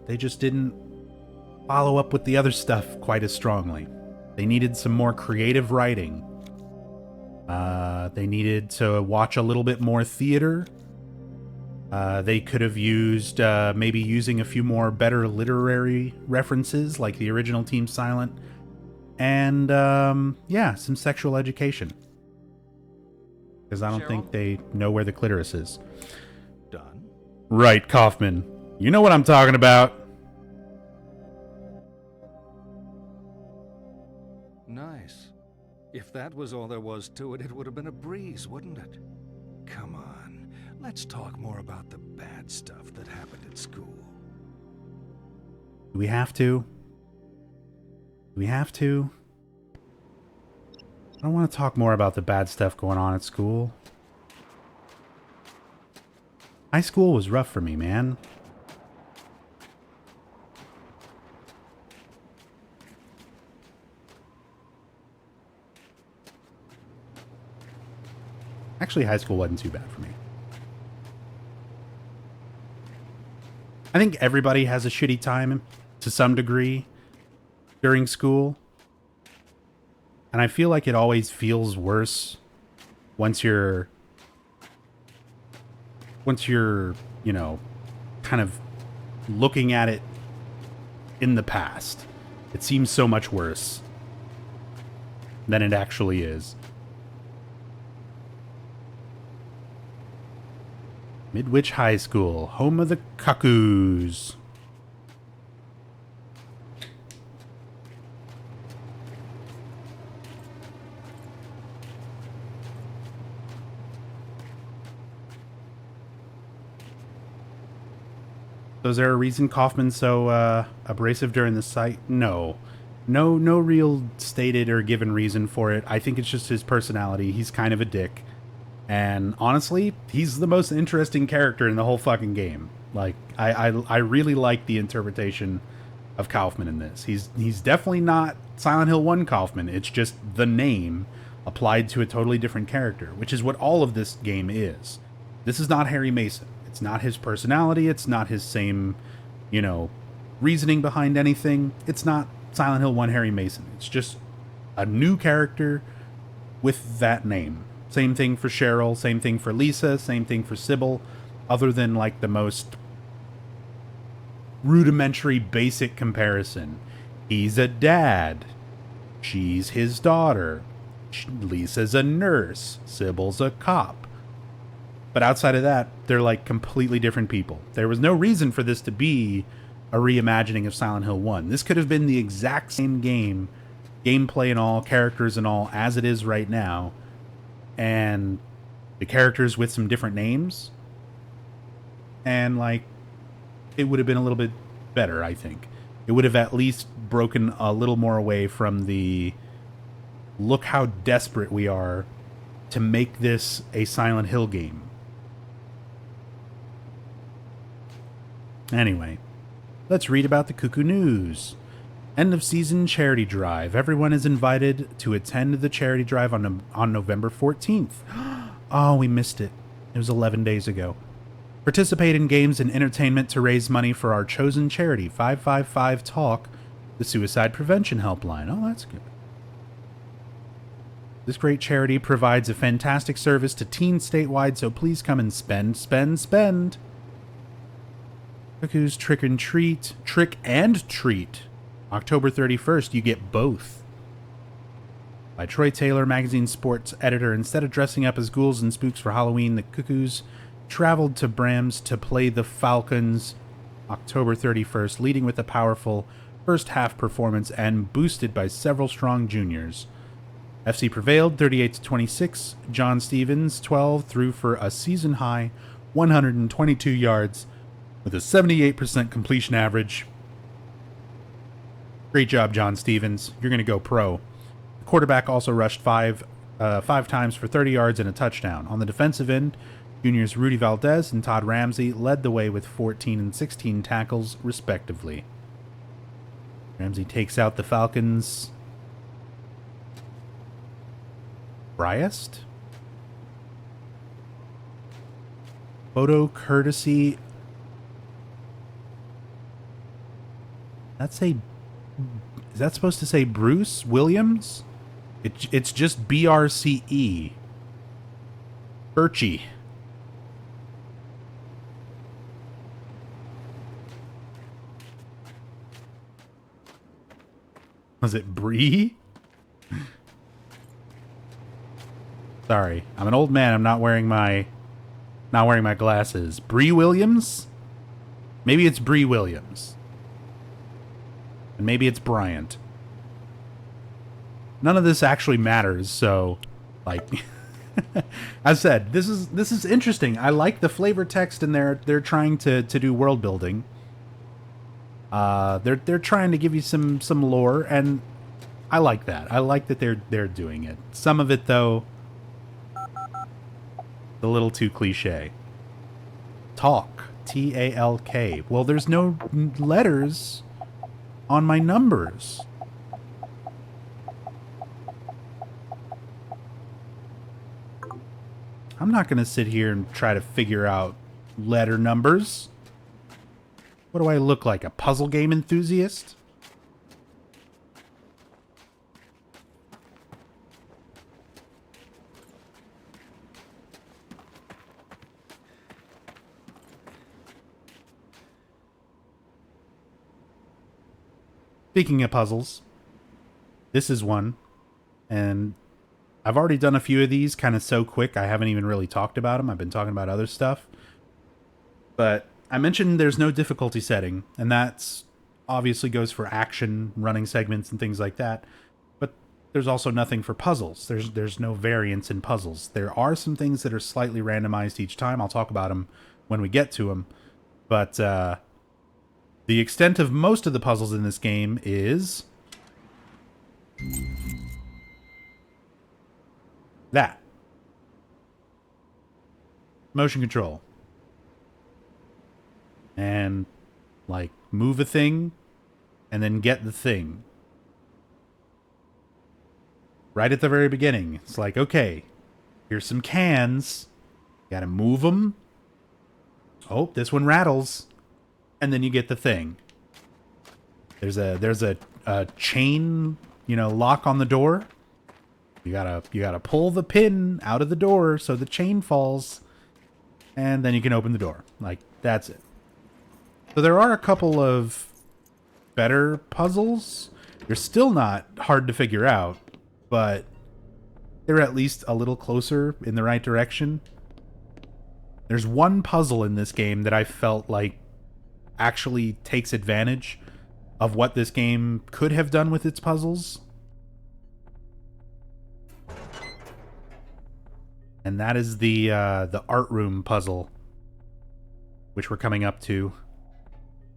They just didn't follow up with the other stuff quite as strongly. They needed some more creative writing. They needed to watch a little bit more theater. They could have used, maybe using a few more better literary references, like the original Team Silent. And, yeah, some sexual education. Because I don't think they know where the clitoris is. Done. Right, Kaufman. You know what I'm talking about. Nice. If that was all there was to it, it would have been a breeze, wouldn't it? Come on, let's talk more about the bad stuff that happened at school. Do we have to? Do we have to? I don't want to talk more about the bad stuff going on at school. High school was rough for me, man. Actually, high school wasn't too bad for me. I think everybody has a shitty time to some degree during school. And I feel like it always feels worse once you're, you know, kind of looking at it in the past. It seems so much worse than it actually is. Midwich High School, home of the Cuckoos. So is there a reason Kaufman's so abrasive during the fight? No. No real stated or given reason for it. I think it's just his personality. He's kind of a dick. And honestly, he's the most interesting character in the whole fucking game. Like, I really like the interpretation of Kaufman in this. He's definitely not Silent Hill 1 Kaufman. It's just the name applied to a totally different character, which is what all of this game is. This is not Harry Mason. It's not his personality. It's not his same, reasoning behind anything. It's not Silent Hill 1 Harry Mason. It's just a new character with that name. Same thing for Cheryl, same thing for Lisa, same thing for Sybil, other than like the most rudimentary basic comparison. He's a dad. She's his daughter. Lisa's a nurse. Sybil's a cop. But outside of that, they're like completely different people. There was no reason for this to be a reimagining of Silent Hill 1. This could have been the exact same game, gameplay and all, characters and all, as it is right now. And the characters with some different names. And like, it would have been a little bit better, I think. It would have at least broken a little more away from the look how desperate we are to make this a Silent Hill game. Anyway, let's read about the Cuckoo News. End of season charity drive. Everyone is invited to attend the charity drive on November 14th. Oh, we missed it. It was 11 days ago. Participate in games and entertainment to raise money for our chosen charity, 555 Talk, the suicide prevention helpline. Oh, that's good. This great charity provides a fantastic service to teens statewide, so please come and spend. Cuckoo's Trick and Treat. October 31st, you get both. By Troy Taylor, magazine sports editor. Instead of dressing up as ghouls and spooks for Halloween, the Cuckoos traveled to Brams to play the Falcons October 31st, leading with a powerful first half performance and boosted by several strong juniors. FC prevailed 38-26. John Stevens, 12, threw for a season high 122 yards with a 78% completion average. Great job, John Stevens. You're going to go pro. The quarterback also rushed five times for 30 yards and a touchdown. On the defensive end, juniors Rudy Valdez and Todd Ramsey led the way with 14 and 16 tackles, respectively. Ramsey takes out the Falcons' Briest? Photo courtesy. Is that supposed to say Bruce Williams? It's just BRCE. Birchie. Was it Bree? Sorry, I'm an old man. I'm not wearing my glasses. Bree Williams? Maybe it's Bree Williams. And maybe it's Bryant. None of this actually matters, so like as I said, this is interesting. I like the flavor text in there. They're trying to do world building. They're trying to give you some lore, and I like that. I like that they're doing it. Some of it though, a little too cliche. Talk, Talk. Well, there's no letters on my numbers. I'm not going to sit here and try to figure out letter numbers. What do I look like, a puzzle game enthusiast? Speaking of puzzles, this is one, and I've already done a few of these kind of so quick I haven't even really talked about them. I've been talking about other stuff. But I mentioned there's no difficulty setting, and that's obviously goes for action, running segments, and things like that. But there's also nothing for puzzles. There's no variance in puzzles. There are some things that are slightly randomized each time. I'll talk about them when we get to them. But the extent of most of the puzzles in this game is That. Motion control. And, like, move a thing, and then get the thing. Right at the very beginning. It's like, okay, here's some cans. Gotta move them. Oh, this one rattles. And then you get the thing. There's a chain, you know, lock on the door. You gotta pull the pin out of the door so the chain falls. And then you can open the door. Like, that's it. So there are a couple of better puzzles. They're still not hard to figure out, but they're at least a little closer in the right direction. There's one puzzle in this game that I felt like actually takes advantage of what this game could have done with its puzzles. And that is the art room puzzle, which we're coming up to.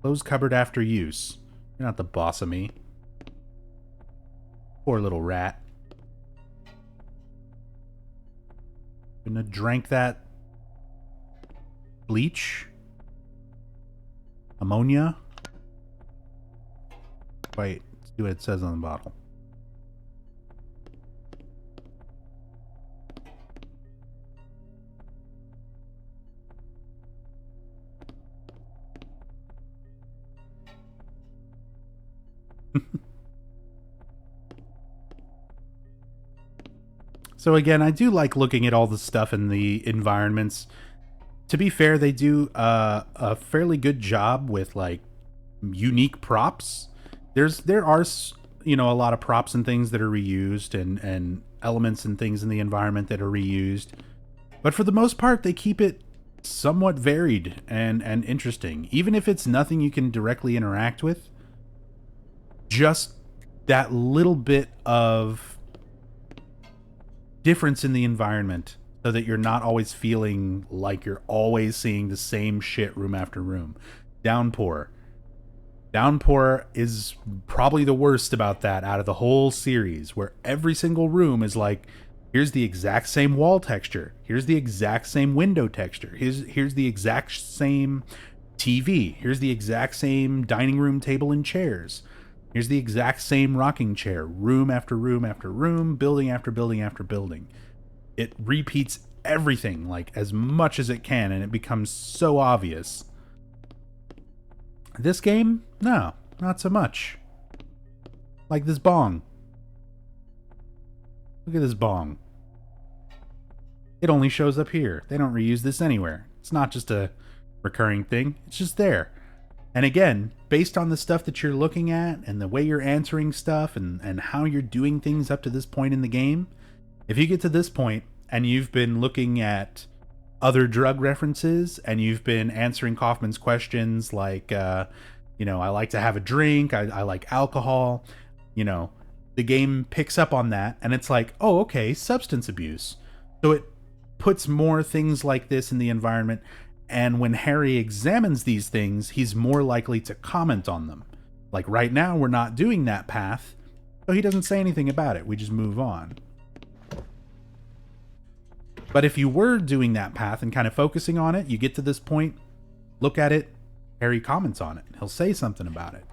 Close cupboard after use. You're not the boss of me. Poor little rat. Gonna drank that bleach? Ammonia? Wait, let's see what it says on the bottle. So again, I do like looking at all the stuff in the environments. To be fair, they do a fairly good job with like unique props. There are, you know, a lot of props and things that are reused and elements and things in the environment that are reused. But for the most part, they keep it somewhat varied and interesting. Even if it's nothing you can directly interact with, just that little bit of difference in the environment so that you're not always feeling like you're always seeing the same shit room after room. Downpour. Downpour is probably the worst about that out of the whole series, where every single room is like, here's the exact same wall texture. Here's the exact same window texture. Here's the exact same TV. Here's the exact same dining room table and chairs. Here's the exact same rocking chair, room after room after room, building after building after building. It repeats everything like as much as it can, and it becomes so obvious. This game, no, not so much. Like this bong. Look at this bong. It only shows up here. They don't reuse this anywhere. It's not just a recurring thing. It's just there. And again, based on the stuff that you're looking at and the way you're answering stuff and how you're doing things up to this point in the game, if you get to this point and you've been looking at other drug references and you've been answering Kaufman's questions like, you know, I like to have a drink, I like alcohol, you know, the game picks up on that and it's like, oh, okay, substance abuse. So it puts more things like this in the environment. And when Harry examines these things, he's more likely to comment on them. Like right now, we're not doing that path, so he doesn't say anything about it. We just move on. But if you were doing that path and kind of focusing on it, you get to this point, look at it, Harry comments on it. He'll say something about it.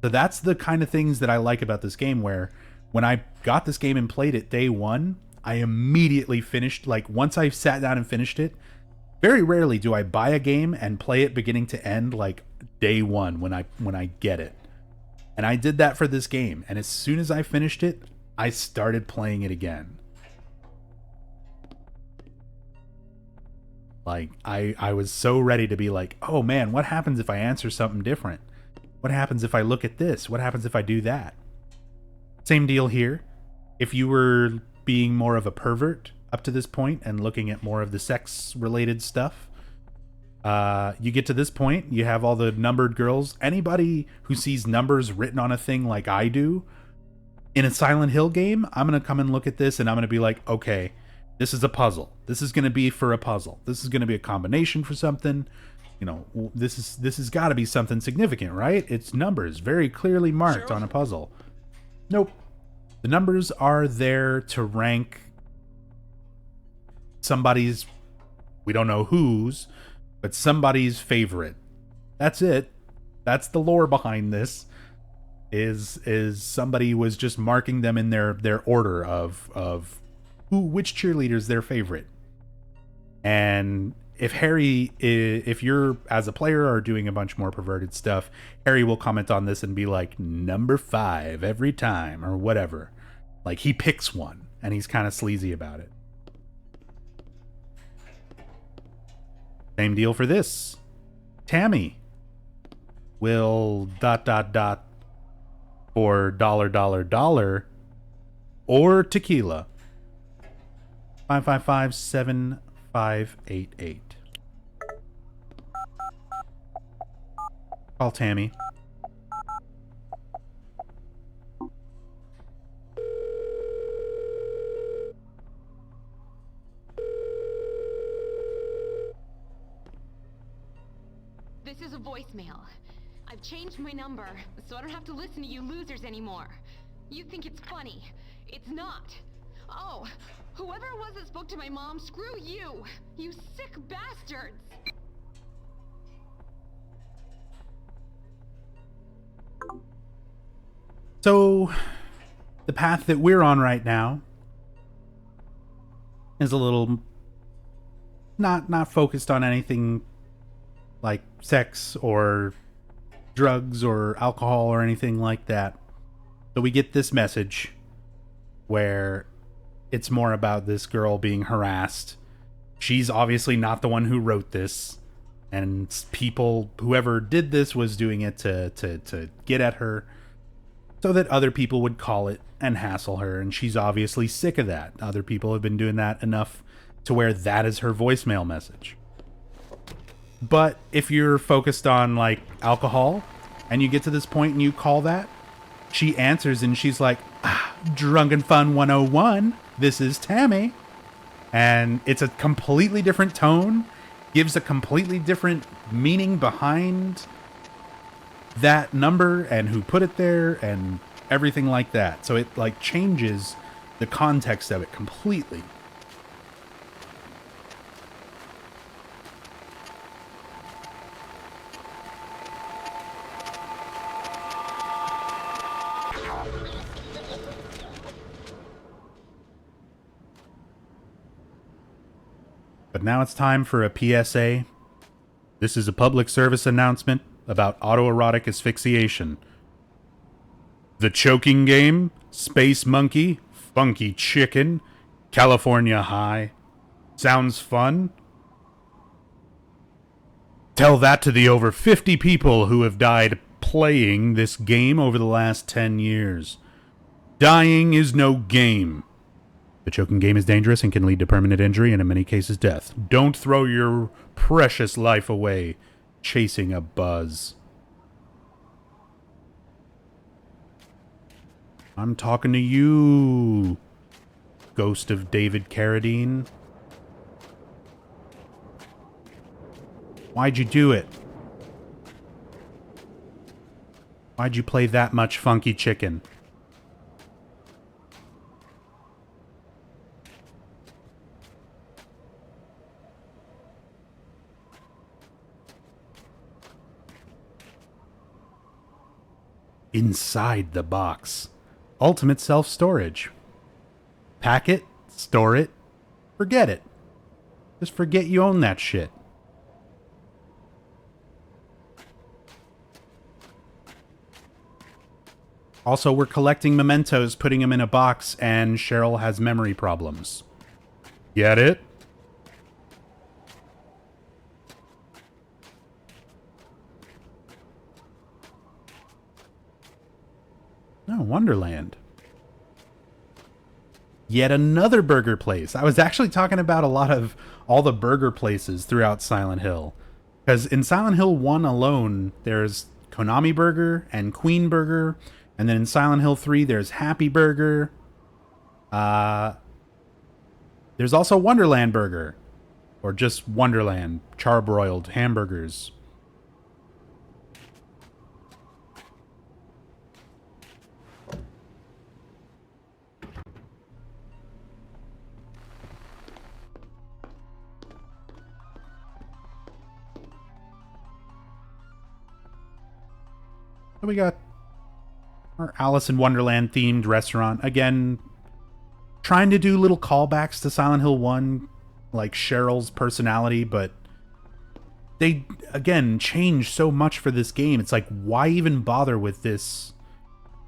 So that's the kind of things that I like about this game, where when I got this game and played it day one, I immediately finished, like once I sat down and finished it. Very rarely do I buy a game and play it beginning to end like day one when I get it. And I did that for this game, and as soon as I finished it, I started playing it again. Like I was so ready to be like, oh man, what happens if I answer something different? What happens if I look at this? What happens if I do that? Same deal here. If you were being more of a pervert up to this point and looking at more of the sex related stuff, you get to this point, you have all the numbered girls. Anybody who sees numbers written on a thing like I do in a Silent Hill game, I'm gonna come and look at this and I'm gonna be like, okay, this is a puzzle. This is gonna be for a puzzle. This is gonna be a combination for something. You know, this has got to be something significant, right? It's numbers very clearly marked on a puzzle. Nope. The numbers are there to rank somebody's, we don't know whose, but somebody's favorite. That's it. That's the lore behind this. Is somebody was just marking them in their order of which cheerleader's their favorite. And if Harry, if you're as a player are doing a bunch more perverted stuff, Harry will comment on this and be like, number 5 every time or whatever. Like he picks one and he's kind of sleazy about it. Same deal for this. Tammy will ... for $, or tequila. 555-7588. Call Tammy. This is a voicemail. I've changed my number, so I don't have to listen to you losers anymore. You think it's funny. It's not. Oh, whoever it was that spoke to my mom, screw you! You sick bastards! So, the path that we're on right now is a little not focused on anything like sex or drugs or alcohol or anything like that. So we get this message where it's more about this girl being harassed. She's obviously not the one who wrote this, and people, whoever did this was doing it to get at her so that other people would call it and hassle her, and she's obviously sick of that. Other people have been doing that enough to where that is her voicemail message. But if you're focused on like alcohol and you get to this point and you call that, she answers and she's like, Drunken Fun 101, this is Tammy. And it's a completely different tone, gives a completely different meaning behind that number and who put it there and everything like that. So it like changes the context of it completely. But now it's time for a PSA. This is a public service announcement about autoerotic asphyxiation. The Choking Game, Space Monkey, Funky Chicken, California High. Sounds fun? Tell that to the over 50 people who have died playing this game over the last 10 years. Dying is no game. The choking game is dangerous and can lead to permanent injury and in many cases death. Don't throw your precious life away chasing a buzz. I'm talking to you, ghost of David Carradine. Why'd you do it? Why'd you play that much Funky Chicken? Inside the box. Ultimate self-storage. Pack it, store it, forget it. Just forget you own that shit. Also, we're collecting mementos, putting them in a box, and Cheryl has memory problems. Get it? Oh, Wonderland. Yet another burger place. I was actually talking about all the burger places throughout Silent Hill. Because in Silent Hill 1 alone, there's Konami Burger and Queen Burger. And then in Silent Hill 3, there's Happy Burger. There's also Wonderland Burger. Or just Wonderland. Charbroiled hamburgers. So we got our Alice in Wonderland themed restaurant. Again, trying to do little callbacks to Silent Hill 1, like Cheryl's personality, but they, again, changed so much for this game. It's like, why even bother with this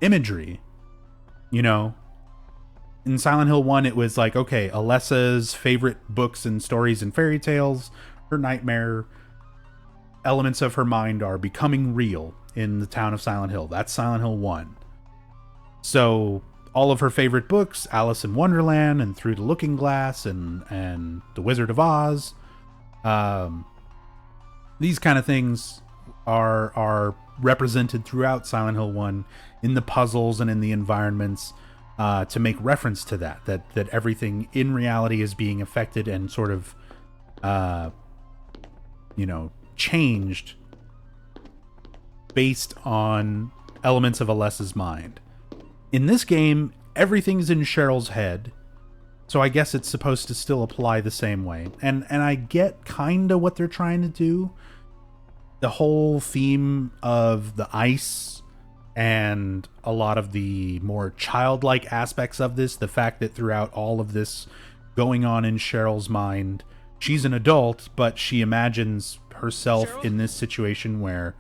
imagery? You know? In Silent Hill 1, it was like, okay, Alessa's favorite books and stories and fairy tales, her nightmare, elements of her mind are becoming real in the town of Silent Hill. That's Silent Hill 1. So all of her favorite books, Alice in Wonderland and Through the Looking Glass and The Wizard of Oz, these kind of things are represented throughout Silent Hill 1 in the puzzles and in the environments, to make reference to that everything in reality is being affected and sort of, changed based on elements of Alessa's mind. In this game, everything's in Cheryl's head, so I guess it's supposed to still apply the same way. And I get kinda what they're trying to do. The whole theme of the ice and a lot of the more childlike aspects of this, the fact that throughout all of this going on in Cheryl's mind, she's an adult, but she imagines herself in this situation where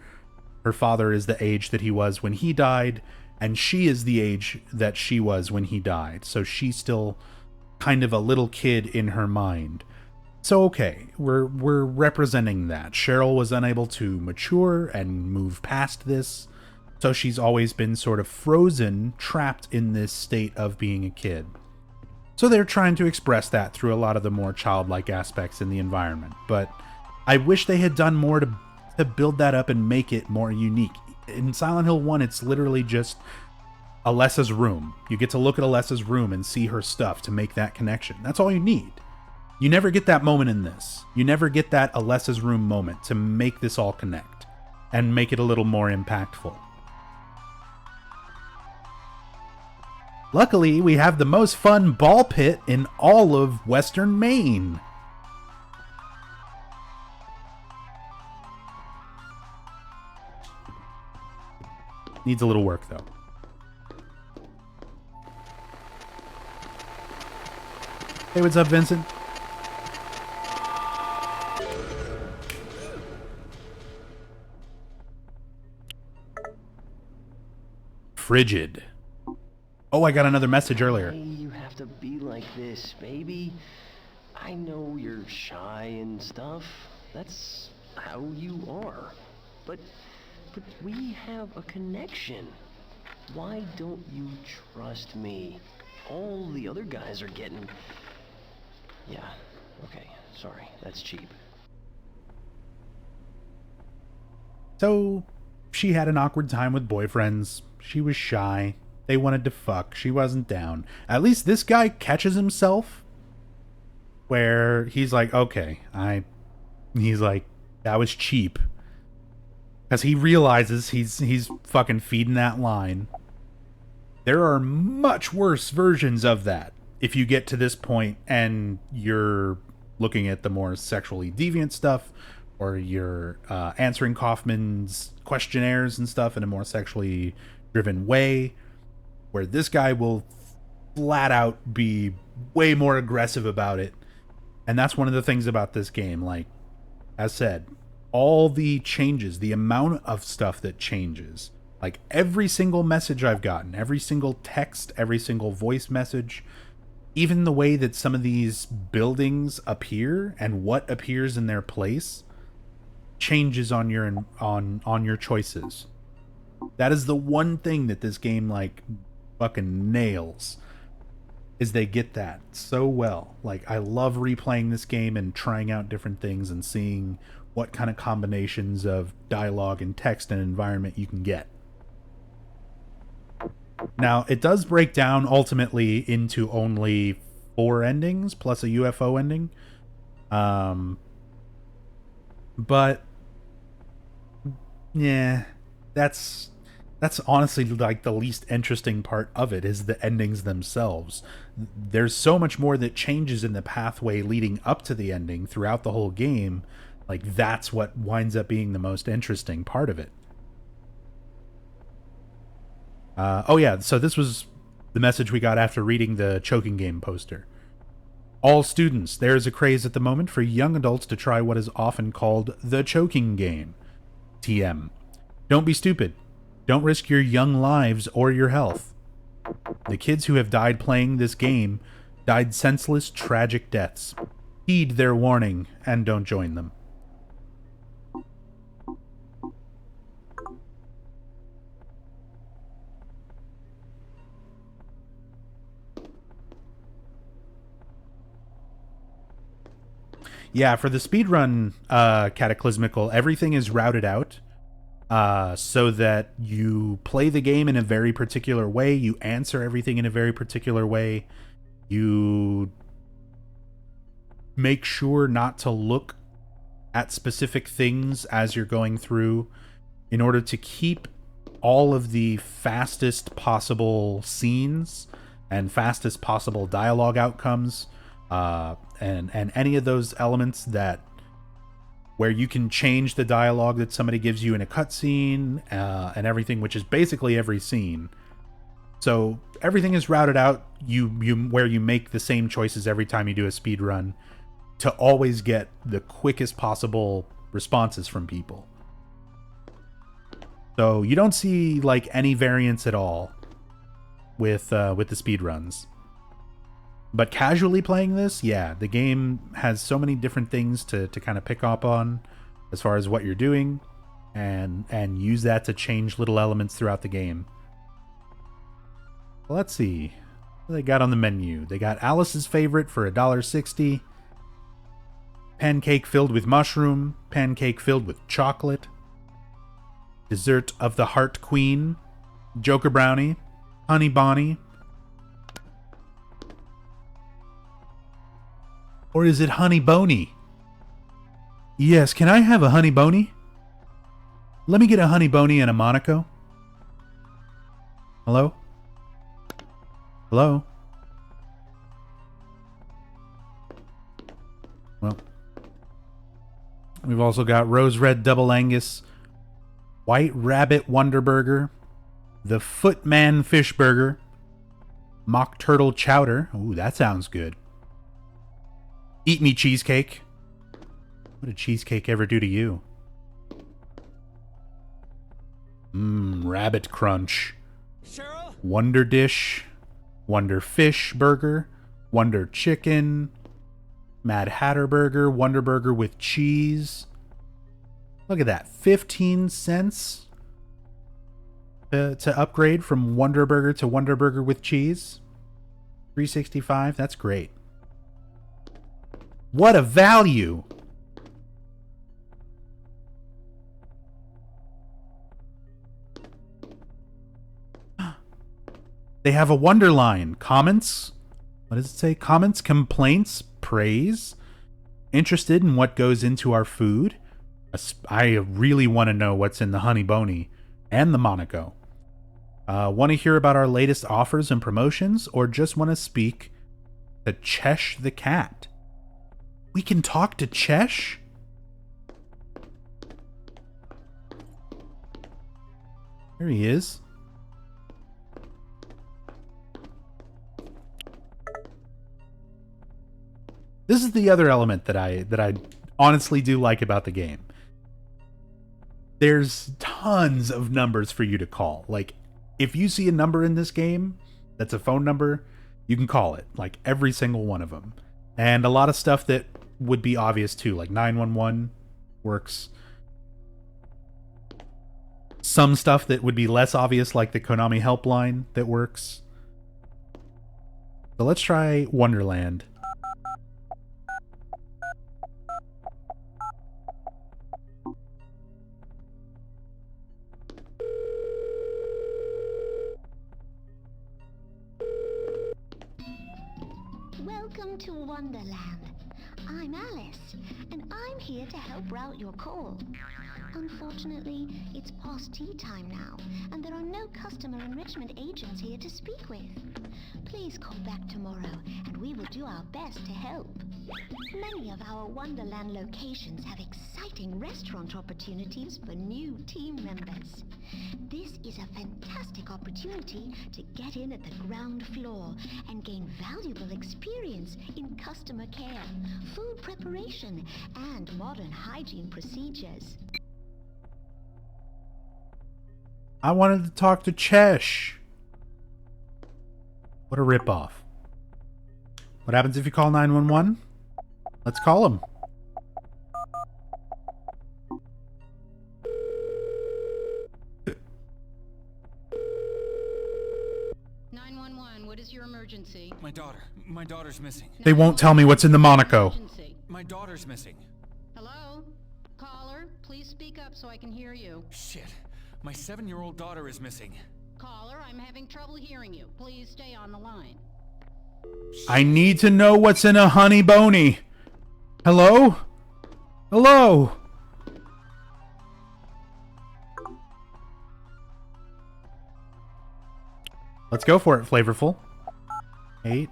her father is the age that he was when he died, and she is the age that she was when he died. So she's still kind of a little kid in her mind. So okay, we're representing that. Cheryl was unable to mature and move past this, so she's always been sort of frozen, trapped in this state of being a kid. So they're trying to express that through a lot of the more childlike aspects in the environment. But I wish they had done more to build that up and make it more unique. In Silent Hill 1, it's literally just Alessa's room. You get to look at Alessa's room and see her stuff to make that connection. That's all you need. You never get that moment in this. You never get that Alessa's room moment to make this all connect and make it a little more impactful. Luckily, we have the most fun ball pit in all of Western Maine. Needs a little work, though. Hey, what's up, Vincent? Frigid. Oh, I got another message earlier. Hey, you have to be like this, baby. I know you're shy and stuff. That's how you are. But we have a connection. Why don't you trust me? All the other guys are getting... Yeah, okay, sorry, that's cheap. So, she had an awkward time with boyfriends. She was shy. They wanted to fuck. She wasn't down. At least this guy catches himself where he's like, okay, he's like, that was cheap. Because he realizes he's fucking feeding that line. There are much worse versions of that if you get to this point and you're looking at the more sexually deviant stuff, or you're answering Kaufman's questionnaires and stuff in a more sexually driven way, where this guy will flat out be way more aggressive about it. And that's one of the things about this game. Like, as said, all the changes, the amount of stuff that changes, like every single message I've gotten, every single text, every single voice message, even the way that some of these buildings appear and what appears in their place changes on your choices. That is the one thing that this game like fucking nails, is they get that so well. Like, I love replaying this game and trying out different things and seeing what kind of combinations of dialogue and text and environment you can get. Now, it does break down ultimately into only 4 endings plus a UFO ending. But yeah, that's honestly like the least interesting part of it, is the endings themselves. There's so much more that changes in the pathway leading up to the ending throughout the whole game. Like, that's what winds up being the most interesting part of it. Oh yeah, so this was the message we got after reading the Choking Game poster. All students, there is a craze at the moment for young adults to try what is often called the Choking Game. TM. Don't be stupid. Don't risk your young lives or your health. The kids who have died playing this game died senseless, tragic deaths. Heed their warning and don't join them. Yeah, for the speedrun Cataclysmical, everything is routed out so that you play the game in a very particular way, you answer everything in a very particular way, you make sure not to look at specific things as you're going through in order to keep all of the fastest possible scenes and fastest possible dialogue outcomes. And any of those elements that where you can change the dialogue that somebody gives you in a cutscene and everything, which is basically every scene. So everything is routed out. You where you make the same choices every time you do a speed run to always get the quickest possible responses from people. So you don't see like any variance at all with the speed runs. But casually playing this, yeah, the game has so many different things to kind of pick up on as far as what you're doing and use that to change little elements throughout the game. Well, let's see what they got on the menu. They got Alice's favorite for $1.60, pancake filled with mushroom, pancake filled with chocolate, dessert of the Heart Queen, Joker Brownie, Honey Bonnie. Or is it Honey Boney? Yes, can I have a Honey Boney? Let me get a Honey Boney and a Monaco. Hello? Hello? Well, we've also got Rose Red Double Angus, White Rabbit Wonder Burger, the Footman Fish Burger, Mock Turtle Chowder. Ooh, that sounds good. Eat Me Cheesecake. What did cheesecake ever do to you? Rabbit Crunch. Cheryl? Wonder Dish. Wonder Fish Burger. Wonder Chicken. Mad Hatter Burger. Wonder Burger with cheese. Look at that. 15 cents to upgrade from Wonder Burger to Wonder Burger with cheese. $3.65. That's great. What a value! They have a Wonderline. Comments? What does it say? Comments, complaints, praise? Interested in what goes into our food? I really want to know what's in the Honey Boney and the Monaco. Want to hear about our latest offers and promotions? Or just want to speak to Chesh the cat? We can talk to Chesh? There he is. This is the other element that I honestly do like about the game. There's tons of numbers for you to call. Like, if you see a number in this game that's a phone number, you can call it. Like, every single one of them. And a lot of stuff that would be obvious too, like 911 works. Some stuff that would be less obvious, like the Konami helpline, that works. So let's try Wonderland. Welcome to Wonderland. I'm Alice, and I'm here to help route your call. Unfortunately, it's past tea time now, and there are no customer enrichment agents here to speak with. Please call back tomorrow and we will do our best to help. Many of our Wonderland locations have exciting restaurant opportunities for new team members. This is a fantastic opportunity to get in at the ground floor and gain valuable experience in customer care, food preparation, and modern hygiene procedures. I wanted to talk to Chesh. What a ripoff. What happens if you call 911? Let's call him. What is your emergency? My daughter's missing. They won't tell me what's in the Monaco. My daughter's missing. Hello? Caller, please speak up so I can hear you. Shit. My 7-year-old daughter is missing. Caller, I'm having trouble hearing you. Please stay on the line. I need to know what's in a honey boney. Hello? Hello? Let's go for it, Flavorful. 8,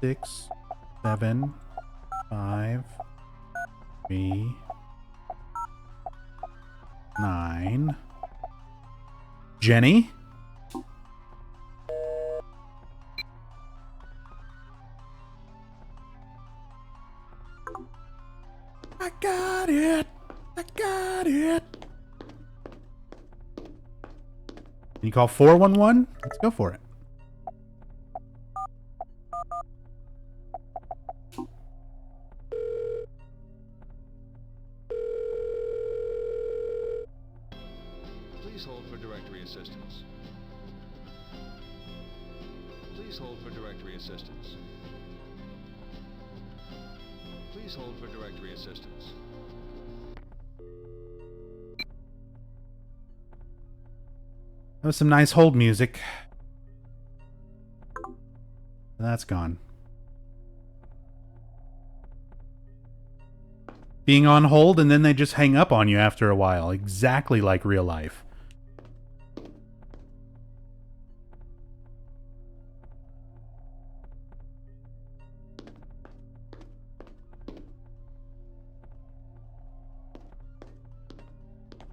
6, 7, 5, 3, 9. Jenny? I got it. I got it. Can you call 411? Let's go for it. Please hold for directory assistance. Please hold for directory assistance. Please hold for directory assistance. That was some nice hold music. That's gone. Being on hold and then they just hang up on you after a while, exactly like real life.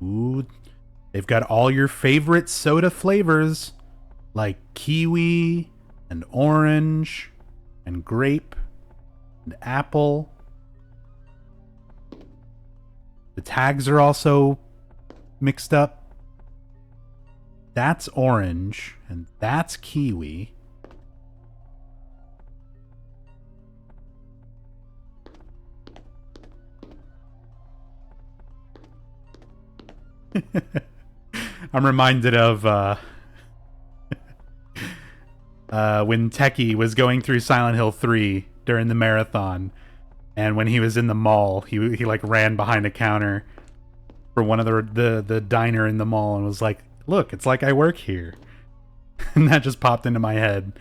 Ooh, they've got all your favorite soda flavors like kiwi and orange and grape and apple. The tags are also mixed up. That's orange and that's kiwi. I'm reminded of when Techie was going through Silent Hill 3 during the marathon, and when he was in the mall, he like ran behind a counter for one of the diner in the mall and was like, "Look, it's like I work here." And that just popped into my head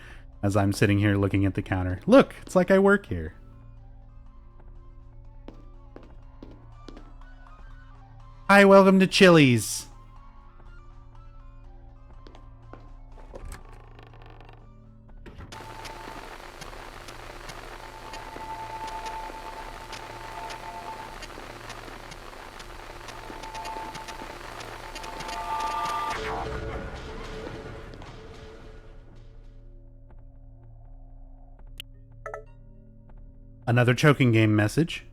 as I'm sitting here looking at the counter. Look, it's like I work here. Hi, welcome to Chili's. Another choking game message.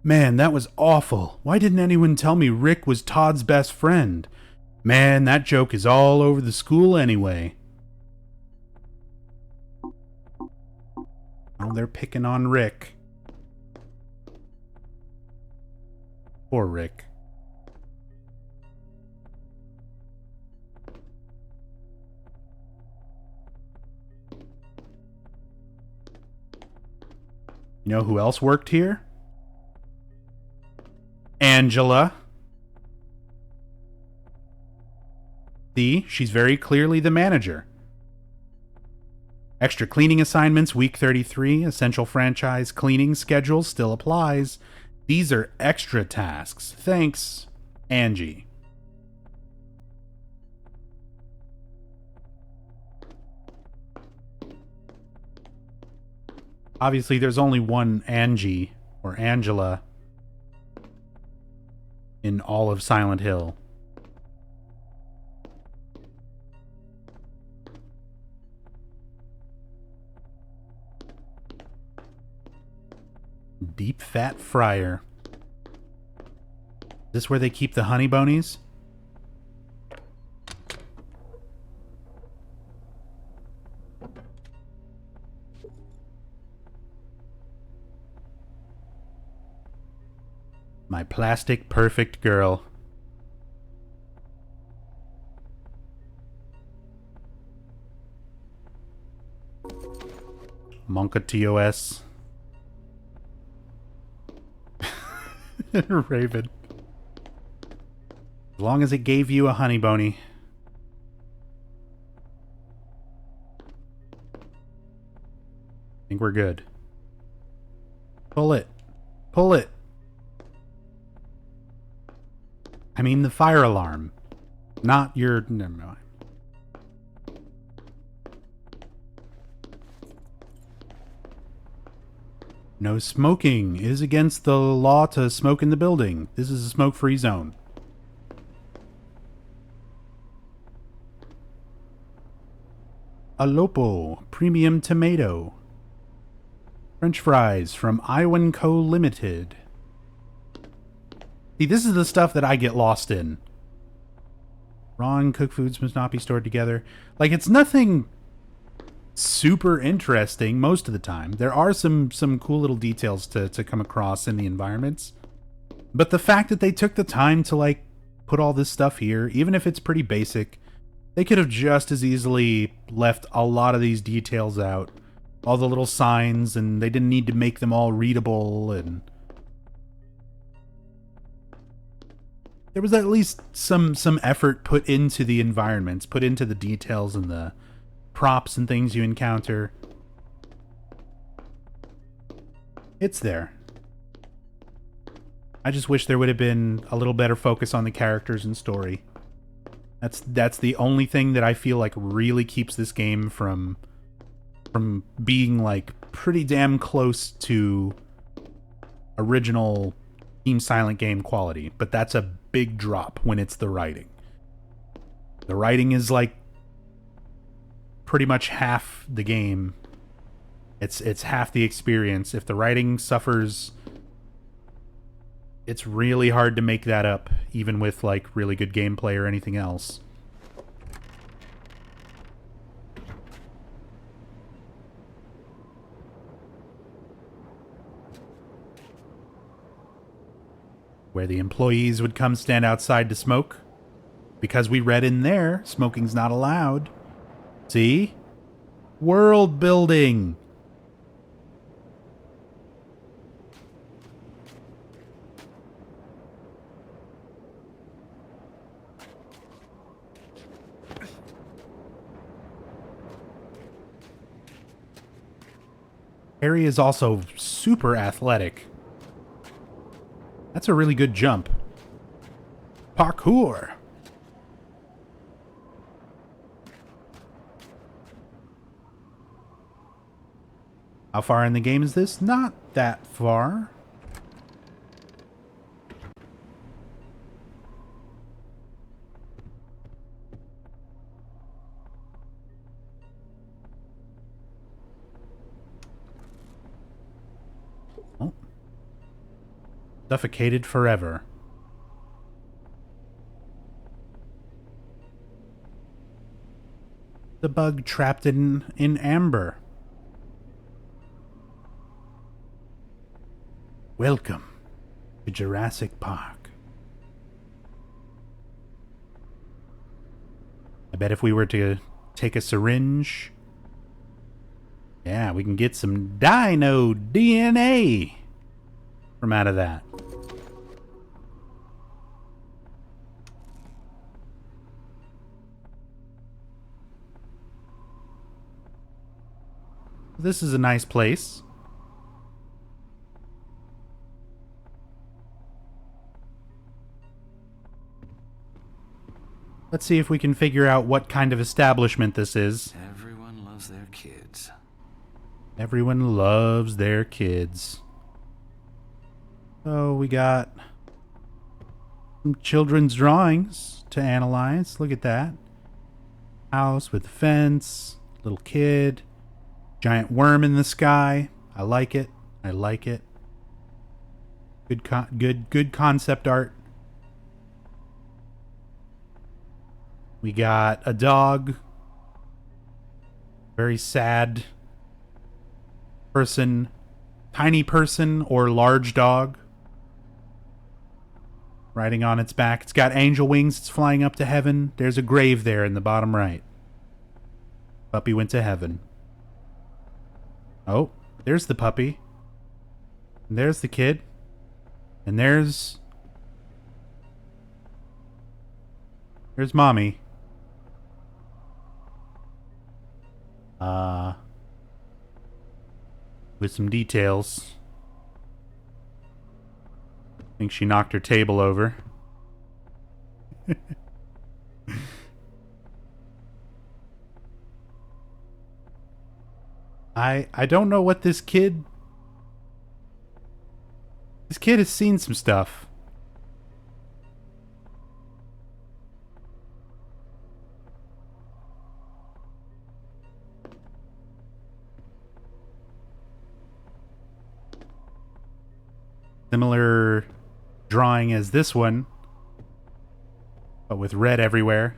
Man, that was awful. Why didn't anyone tell me Rick was Todd's best friend? Man, that joke is all over the school anyway. Oh, they're picking on Rick. Poor Rick. You know who else worked here? Angela. See, she's very clearly the manager. Extra cleaning assignments, week 33, essential franchise cleaning schedule still applies. These are extra tasks. Thanks, Angie. Obviously, there's only one Angie, or Angela, in all of Silent Hill. Deep Fat Fryer. Is this where they keep the honey bonies? My plastic perfect girl. Monka TOS. Raven. As long as it gave you a honey bony. I think we're good. Pull it. Pull it. I mean the fire alarm. Not your... Never mind. No smoking. It is against the law to smoke in the building. This is a smoke-free zone. Alopo Premium Tomato. French fries from Iwan Co. Limited. See, this is the stuff that I get lost in. Raw and cooked foods must not be stored together. Like, it's nothing super interesting most of the time. There are some cool little details to come across in the environments. But the fact that they took the time to, like, put all this stuff here, even if it's pretty basic, they could have just as easily left a lot of these details out. All the little signs, and they didn't need to make them all readable, and... there was at least some effort put into the environments, put into the details and the props and things you encounter. It's there. I just wish there would have been a little better focus on the characters and story. That's the only thing that I feel like really keeps this game from being like pretty damn close to original Team Silent game quality, but that's a big drop when it's the writing. The writing is like pretty much half the game. It's half the experience. If the writing suffers, it's really hard to make that up, even with like really good gameplay or anything else. Where the employees would come stand outside to smoke. Because we read in there, smoking's not allowed. See? World building! Harry is also super athletic. That's a really good jump. Parkour! How far in the game is this? Not that far. Oh. Suffocated forever. The bug trapped in amber. Welcome to Jurassic Park. I bet if we were to take a syringe, yeah, we can get some dino DNA from out of that. This is a nice place. Let's see if we can figure out what kind of establishment this is. Everyone loves their kids. Everyone loves their kids. So we got some children's drawings to analyze. Look at that. House with fence, little kid, giant worm in the sky. I like it. I like it. Good concept art. We got a dog. Very sad person. Tiny person or large dog. Riding on its back. It's got angel wings. It's flying up to heaven. There's a grave there in the bottom right. Puppy went to heaven. Oh, there's the puppy. And there's the kid. And there's mommy. With some details. I think she knocked her table over. I don't know what this kid... This kid has seen some stuff. Similar drawing as this one, but with red everywhere.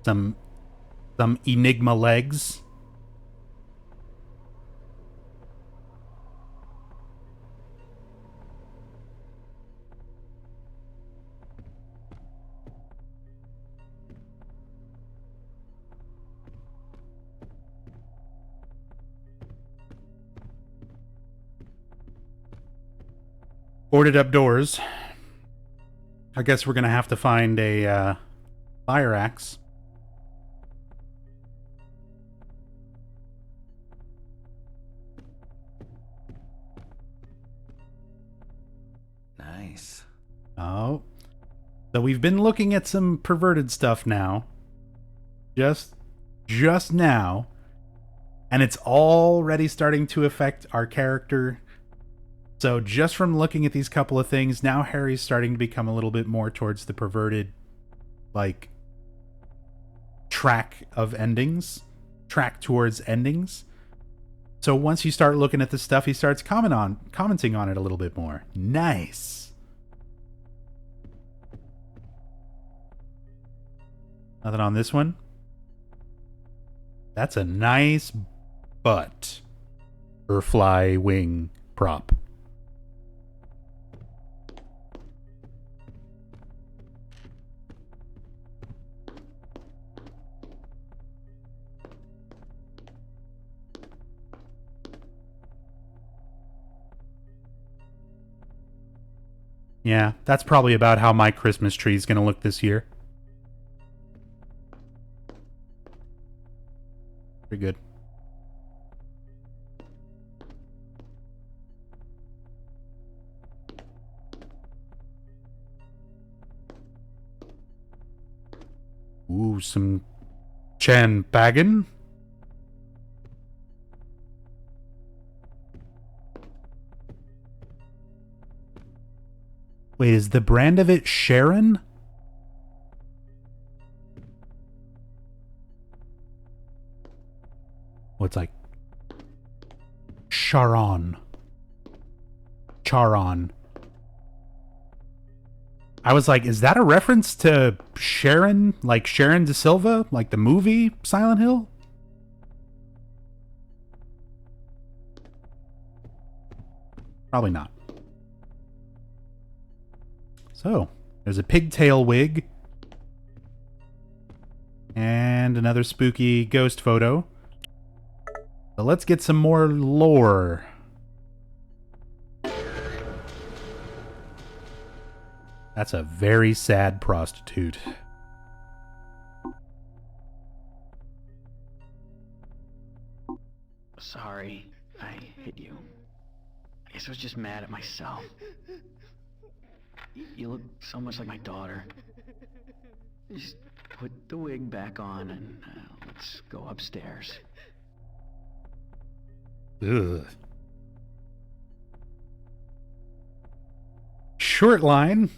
Some Enigma legs. Boarded up doors. I guess we're gonna have to find a fire axe. Nice. Oh. So we've been looking at some perverted stuff now. Just now. And it's already starting to affect our character. So just from looking at these couple of things, now Harry's starting to become a little bit more towards the perverted, like, track of endings. Track towards endings. So once you start looking at this stuff, he starts commenting on it a little bit more. Nice. Nothing on this one. That's a nice butt. Or fly wing prop. Yeah, that's probably about how my Christmas tree is going to look this year. Pretty good. Ooh, some Chan Bagan. Wait, is the brand of it Sharon? What's like Charon. I was like, is that a reference to Sharon? Like Sharon De Silva? Like the movie Silent Hill? Probably not. So, there's a pigtail wig. And another spooky ghost photo. So let's get some more lore. That's a very sad prostitute. Sorry, I hit you. I guess I was just mad at myself. You look so much like my daughter. Just put the wig back on and let's go upstairs. Ugh. Short line,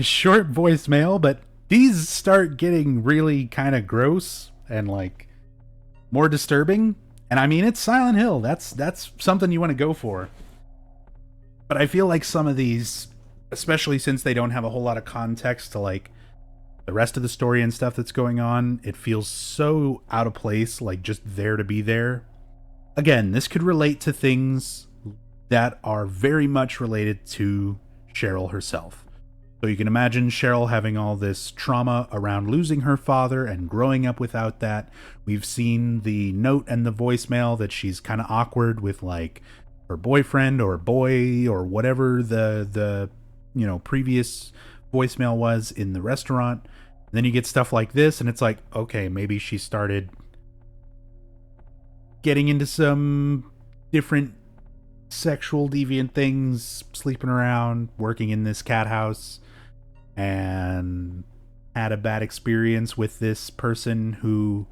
short voicemail, but these start getting really kind of gross and like more disturbing. And I mean, it's Silent Hill. That's something you want to go for. But I feel like some of these, especially since they don't have a whole lot of context to like the rest of the story and stuff that's going on, it feels so out of place, like just there to be there. Again, this could relate to things that are very much related to Cheryl herself. So you can imagine Cheryl having all this trauma around losing her father and growing up without that. We've seen the note and the voicemail that she's kind of awkward with like her boyfriend or boy or whatever the previous voicemail was in the restaurant. And then you get stuff like this and it's like, okay, maybe she started getting into some different sexual deviant things, sleeping around, working in this cat house, and had a bad experience with this person who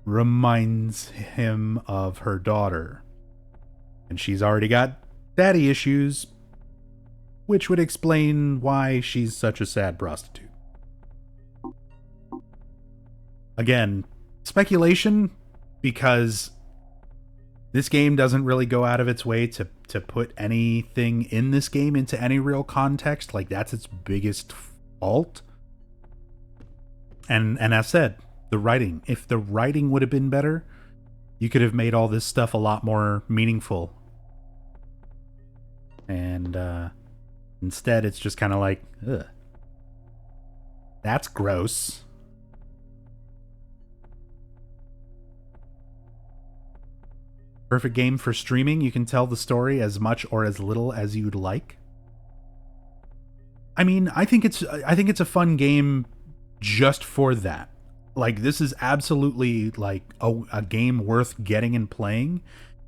reminds him of her daughter. And she's already got daddy issues, which would explain why she's such a sad prostitute. Again, speculation, because this game doesn't really go out of its way to put anything in this game into any real context. Like, that's its biggest fault. And as said, the writing. If the writing would have been better, you could have made all this stuff a lot more meaningful. And instead, it's just kind of like, ugh. That's gross. Perfect game for streaming. You can tell the story as much or as little as you'd like. I mean, I think it's a fun game just for that. Like, this is absolutely like a game worth getting and playing.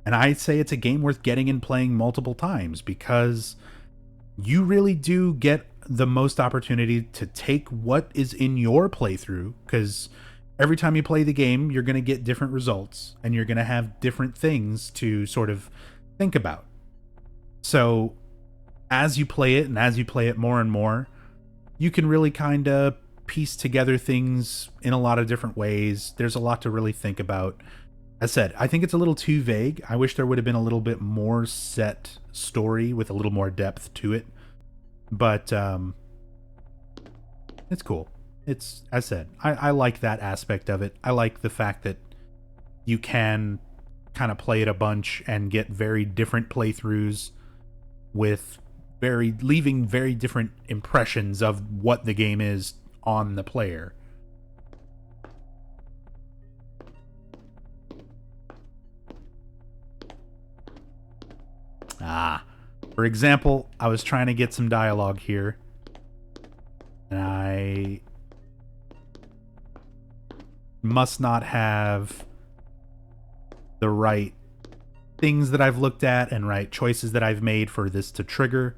And I'd say it's a game worth getting and playing multiple times because you really do get the most opportunity to take what is in your playthrough, because every time you play the game, you're going to get different results and you're going to have different things to sort of think about. So as you play it and as you play it more and more, you can really kind of piece together things in a lot of different ways. There's a lot to really think about. As said, I think it's a little too vague. I wish there would have been a little bit more set story with a little more depth to it. But it's cool. It's, as said, I like that aspect of it. I like the fact that you can kind of play it a bunch and get very different playthroughs with leaving very different impressions of what the game is on the player. For example, I was trying to get some dialogue here, and I must not have the right things that I've looked at and right choices that I've made for this to trigger.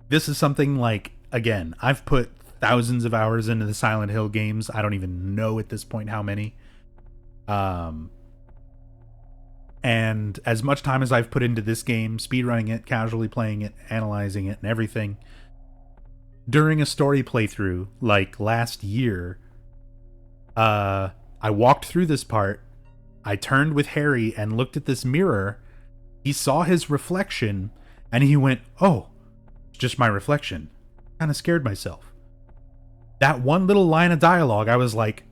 This is something like, again, I've put thousands of hours into the Silent Hill games. I don't even know at this point how many. And as much time as I've put into this game, speedrunning it, casually playing it, analyzing it, and everything, during a story playthrough, like last year, I walked through this part, I turned with Harry and looked at this mirror, he saw his reflection, and he went, "Oh, it's just my reflection." Kind of scared myself. That one little line of dialogue, I was like,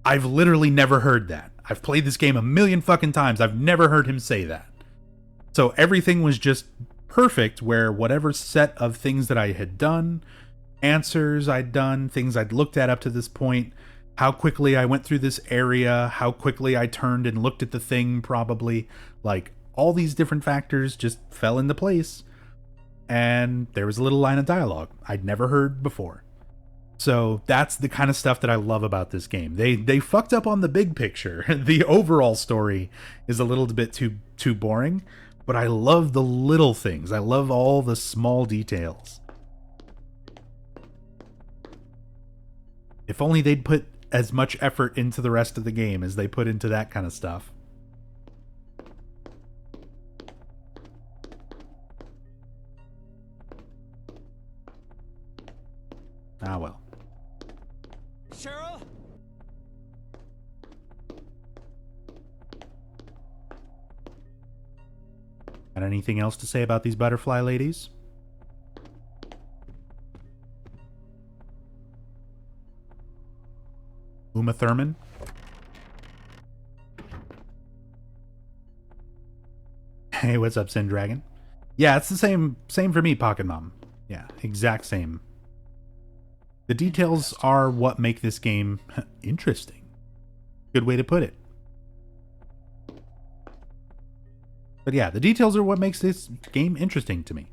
I've literally never heard that. I've played this game a million fucking times. I've never heard him say that. So everything was just perfect, where whatever set of things that I had done, answers I'd done, things I'd looked at up to this point, how quickly I went through this area, how quickly I turned and looked at the thing, probably, like all these different factors just fell into place. And there was a little line of dialogue I'd never heard before. So that's the kind of stuff that I love about this game. They fucked up on the big picture. The overall story is a little bit too boring, but I love the little things. I love all the small details. If only they'd put as much effort into the rest of the game as they put into that kind of stuff. Ah, well. Cheryl? Got anything else to say about these butterfly ladies? Uma Thurman? Hey, what's up, Sin Dragon? Yeah, it's the same for me, Pocket Mom. Yeah, exact same. The details are what make this game interesting. Good way to put it. But yeah, the details are what makes this game interesting to me.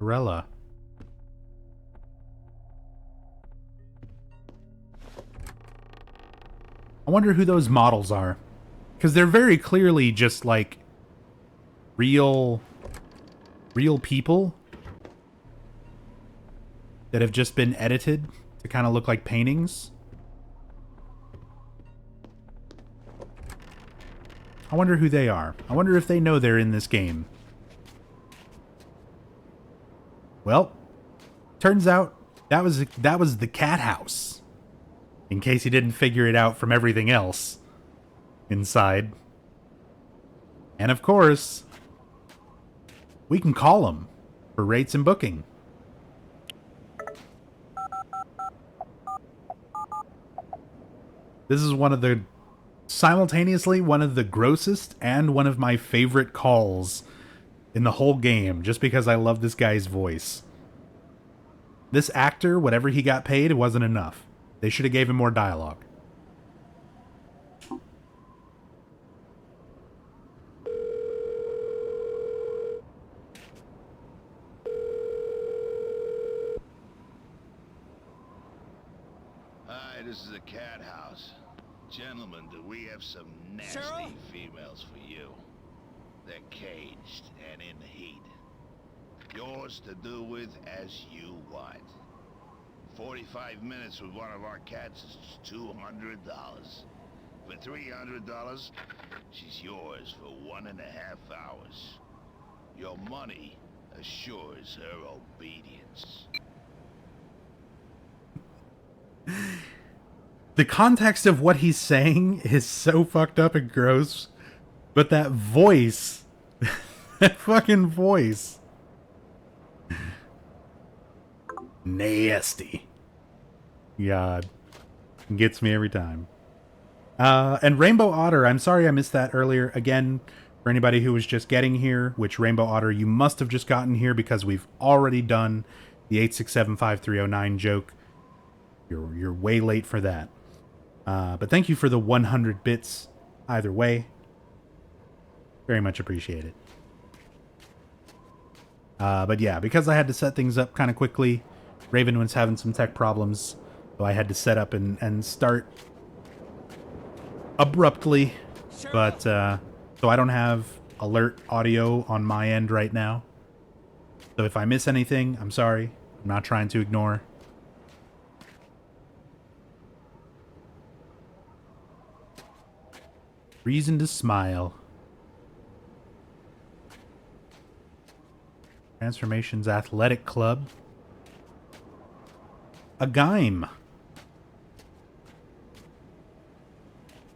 Rella. I wonder who those models are. Because they're very clearly just like real people that have just been edited to kind of look like paintings. I wonder who they are. I wonder if they know they're in this game. Well, turns out that was the cat house. In case you didn't figure it out from everything else inside. And of course, we can call them for rates and booking. This is simultaneously one of the grossest and one of my favorite calls in the whole game, just because I love this guy's voice. This actor, whatever he got paid, it wasn't enough. They should have gave him more dialogue. Hi, this is a cat house. Gentlemen, do we have some nasty females for you? They're caged and in the heat. Yours to do with as you want. 45 minutes with one of our cats is $200. For $300, she's yours for 1.5 hours. Your money assures her obedience. The context of what he's saying is so fucked up and gross, but that voice, that fucking voice. Nasty. God. Gets me every time. And Rainbow Otter, I'm sorry I missed that earlier. Again, for anybody who was just getting here, which Rainbow Otter, you must have just gotten here because we've already done the 8675309 joke. You're way late for that. But thank you for the 100 bits either way. Very much appreciated. But yeah, because I had to set things up kind of quickly, Raven was having some tech problems, so I had to set up and start abruptly. But so I don't have alert audio on my end right now. So if I miss anything, I'm sorry. I'm not trying to ignore. Reason to smile. Transformations Athletic Club. A Gaim.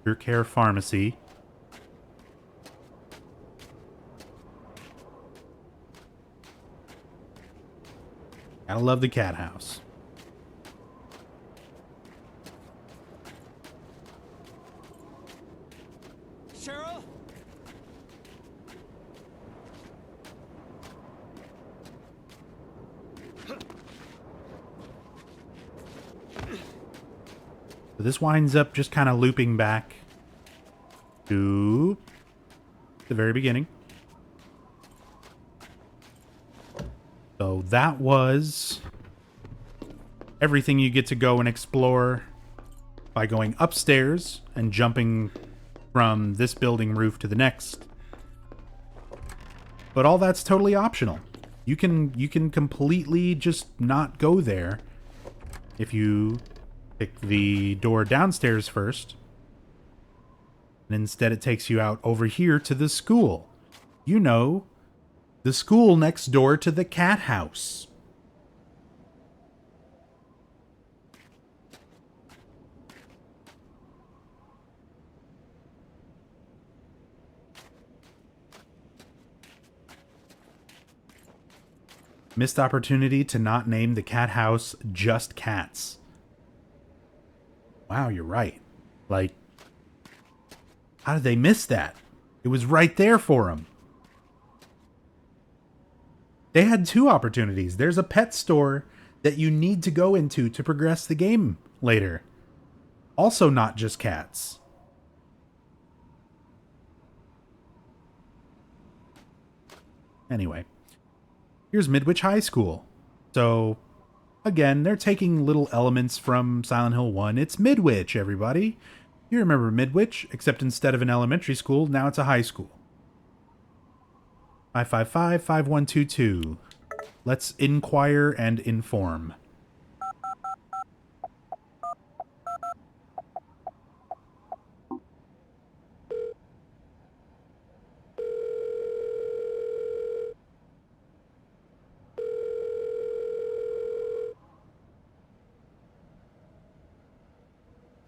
Your Care Pharmacy. Gotta love the cat house. Cheryl? So this winds up just kind of looping back to the very beginning. So that was everything you get to go and explore by going upstairs and jumping from this building roof to the next. But all that's totally optional. You can completely just not go there if you pick the door downstairs first. And instead it takes you out over here to the school. You know, the school next door to the cat house. Missed opportunity to not name the cat house just Cats. Wow, you're right. Like, how did they miss that? It was right there for them. They had 2 opportunities. There's a pet store that you need to go into to progress the game later. Also not just cats. Anyway, here's Midwich High School. So, again, they're taking little elements from Silent Hill 1. It's Midwich, everybody. You remember Midwich, except instead of an elementary school, now it's a high school. 555-5122. Let's inquire and inform.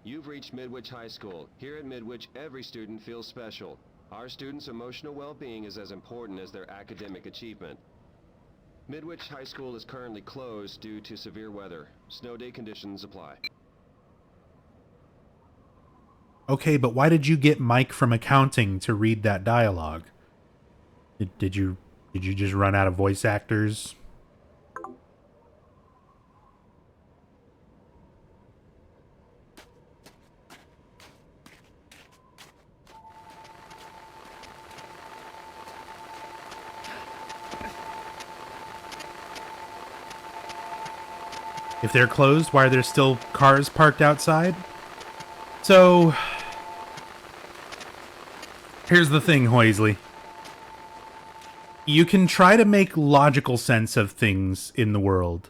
You've reached Midwich High School. Here at Midwich, every student feels special. Our students' emotional well-being is as important as their academic achievement. Midwich High School is currently closed due to severe weather. Snow day conditions apply. Okay, but why did you get Mike from accounting to read that dialogue? Did you just run out of voice actors? If they're closed, why are there still cars parked outside? So, here's the thing, Hoisley. You can try to make logical sense of things in the world.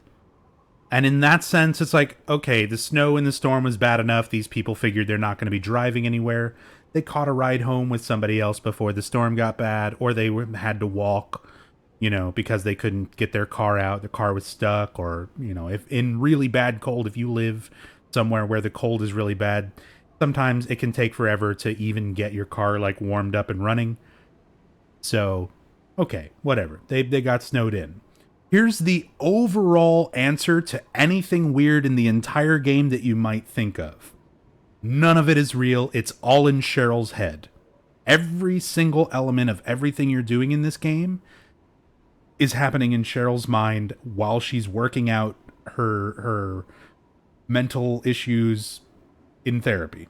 And in that sense, it's like, okay, the snow and the storm was bad enough. These people figured they're not going to be driving anywhere. They caught a ride home with somebody else before the storm got bad, or they had to walk, you know, because they couldn't get their car out. The car was stuck, or, you know, if in really bad cold, if you live somewhere where the cold is really bad, sometimes it can take forever to even get your car, like, warmed up and running. So, okay, whatever. They got snowed in. Here's the overall answer to anything weird in the entire game that you might think of. None of it is real. It's all in Cheryl's head. Every single element of everything you're doing in this game is happening in Cheryl's mind while she's working out her mental issues in therapy.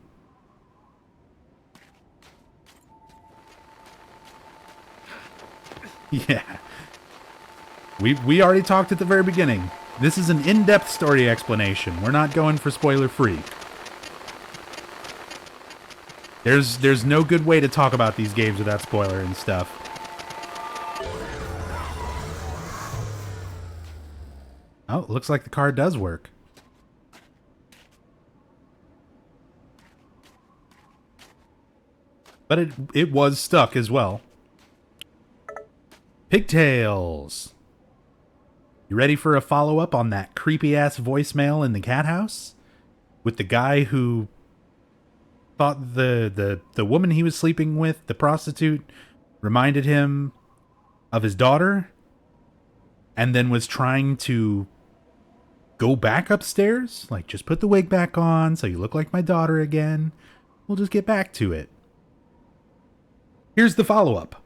Yeah. We already talked at the very beginning. This is an in-depth story explanation. We're not going for spoiler-free. There's no good way to talk about these games without spoiler and stuff. Oh, it looks like the car does work. But it was stuck as well. Pigtails. You ready for a follow-up on that creepy-ass voicemail in the cat house? With the guy who thought the woman he was sleeping with, the prostitute, reminded him of his daughter, and then was trying to go back upstairs? Like, just put the wig back on so you look like my daughter again. We'll just get back to it. Here's the follow-up.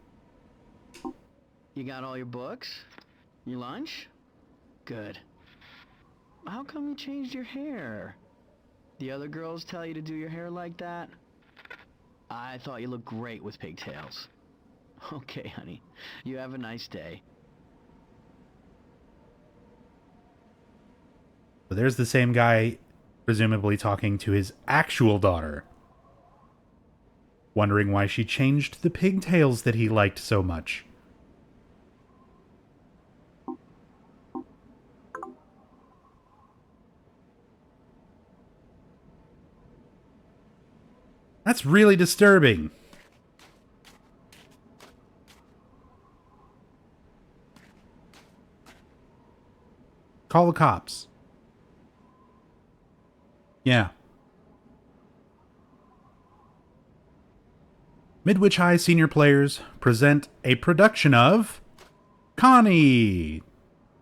You got all your books? Your lunch? Good. How come you changed your hair? The other girls tell you to do your hair like that? I thought you looked great with pigtails. Okay, honey. You have a nice day. So there's the same guy, presumably talking to his actual daughter, wondering why she changed the pigtails that he liked so much. That's really disturbing. Call the cops. Yeah. Midwich High senior players present a production of Connie,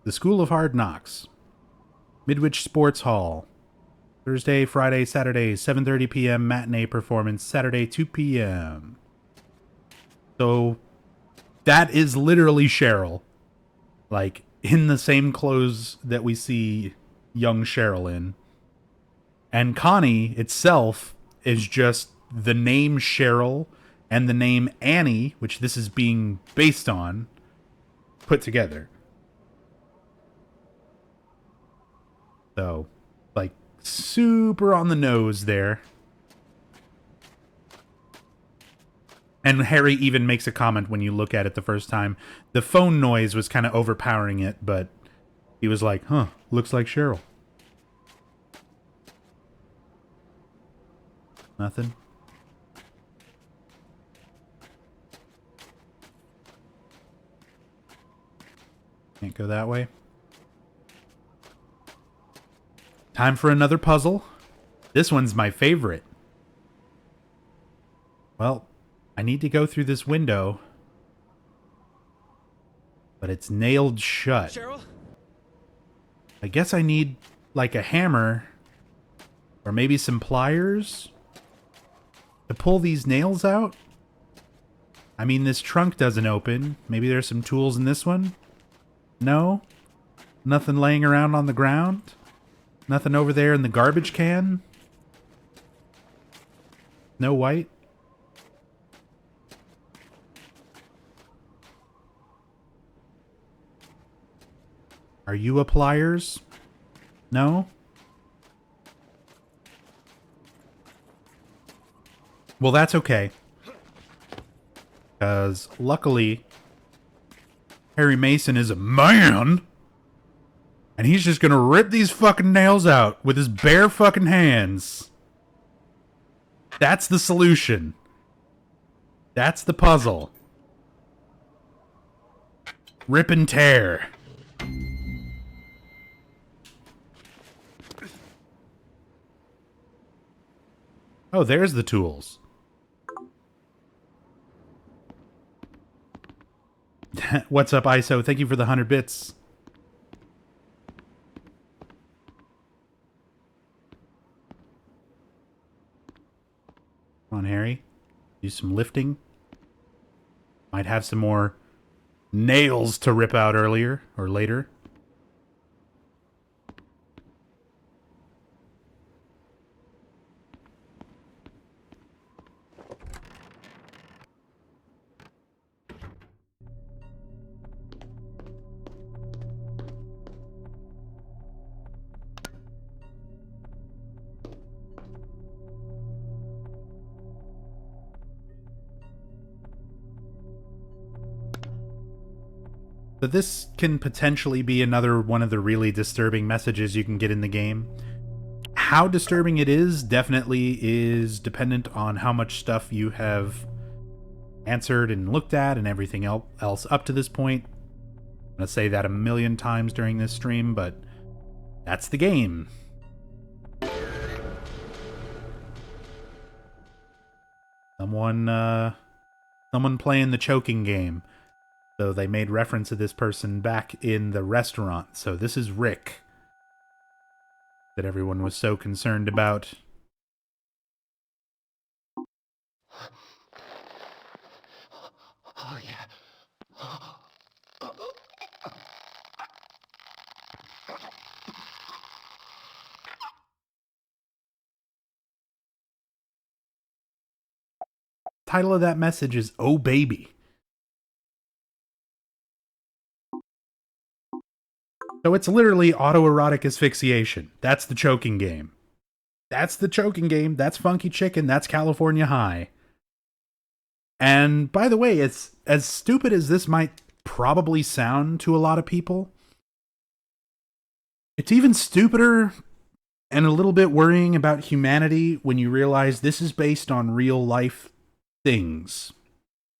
the School of Hard Knocks. Midwich Sports Hall. Thursday, Friday, Saturday, 7:30 p.m. matinee performance. Saturday, 2 p.m. So that is literally Cheryl. Like, in the same clothes that we see young Cheryl in. And Connie itself is just the name Cheryl and the name Annie, which this is being based on, put together. So, like, super on the nose there. And Harry even makes a comment when you look at it the first time. The phone noise was kind of overpowering it, but he was like, huh, looks like Cheryl. Nothing? Can't go that way. Time for another puzzle. This one's my favorite. Well, I need to go through this window, but it's nailed shut. Cheryl? I guess I need, like, a hammer or maybe some pliers to pull these nails out. I mean, this trunk doesn't open. Maybe there's some tools in this one? No? Nothing laying around on the ground? Nothing over there in the garbage can? No white? Are you a pliers? No? Well, that's okay. Because, luckily, Harry Mason is a man. And he's just gonna rip these fucking nails out with his bare fucking hands. That's the solution. That's the puzzle. Rip and tear. Oh, there's the tools. What's up, ISO? Thank you for the 100 bits. Come on, Harry. Do some lifting. Might have some more nails to rip out earlier or later. So this can potentially be another one of the really disturbing messages you can get in the game. How disturbing it is definitely is dependent on how much stuff you have answered and looked at and everything else up to this point. I'm going to say that a million times during this stream, but that's the game. Someone playing the choking game. So they made reference to this person back in the restaurant. So this is Rick that everyone was so concerned about. Oh, yeah. Title of that message is Oh Baby. So it's literally autoerotic asphyxiation. That's the choking game. That's the choking game. That's Funky Chicken. That's California High. And by the way, it's as stupid as this might probably sound to a lot of people. It's even stupider and a little bit worrying about humanity when you realize this is based on real life things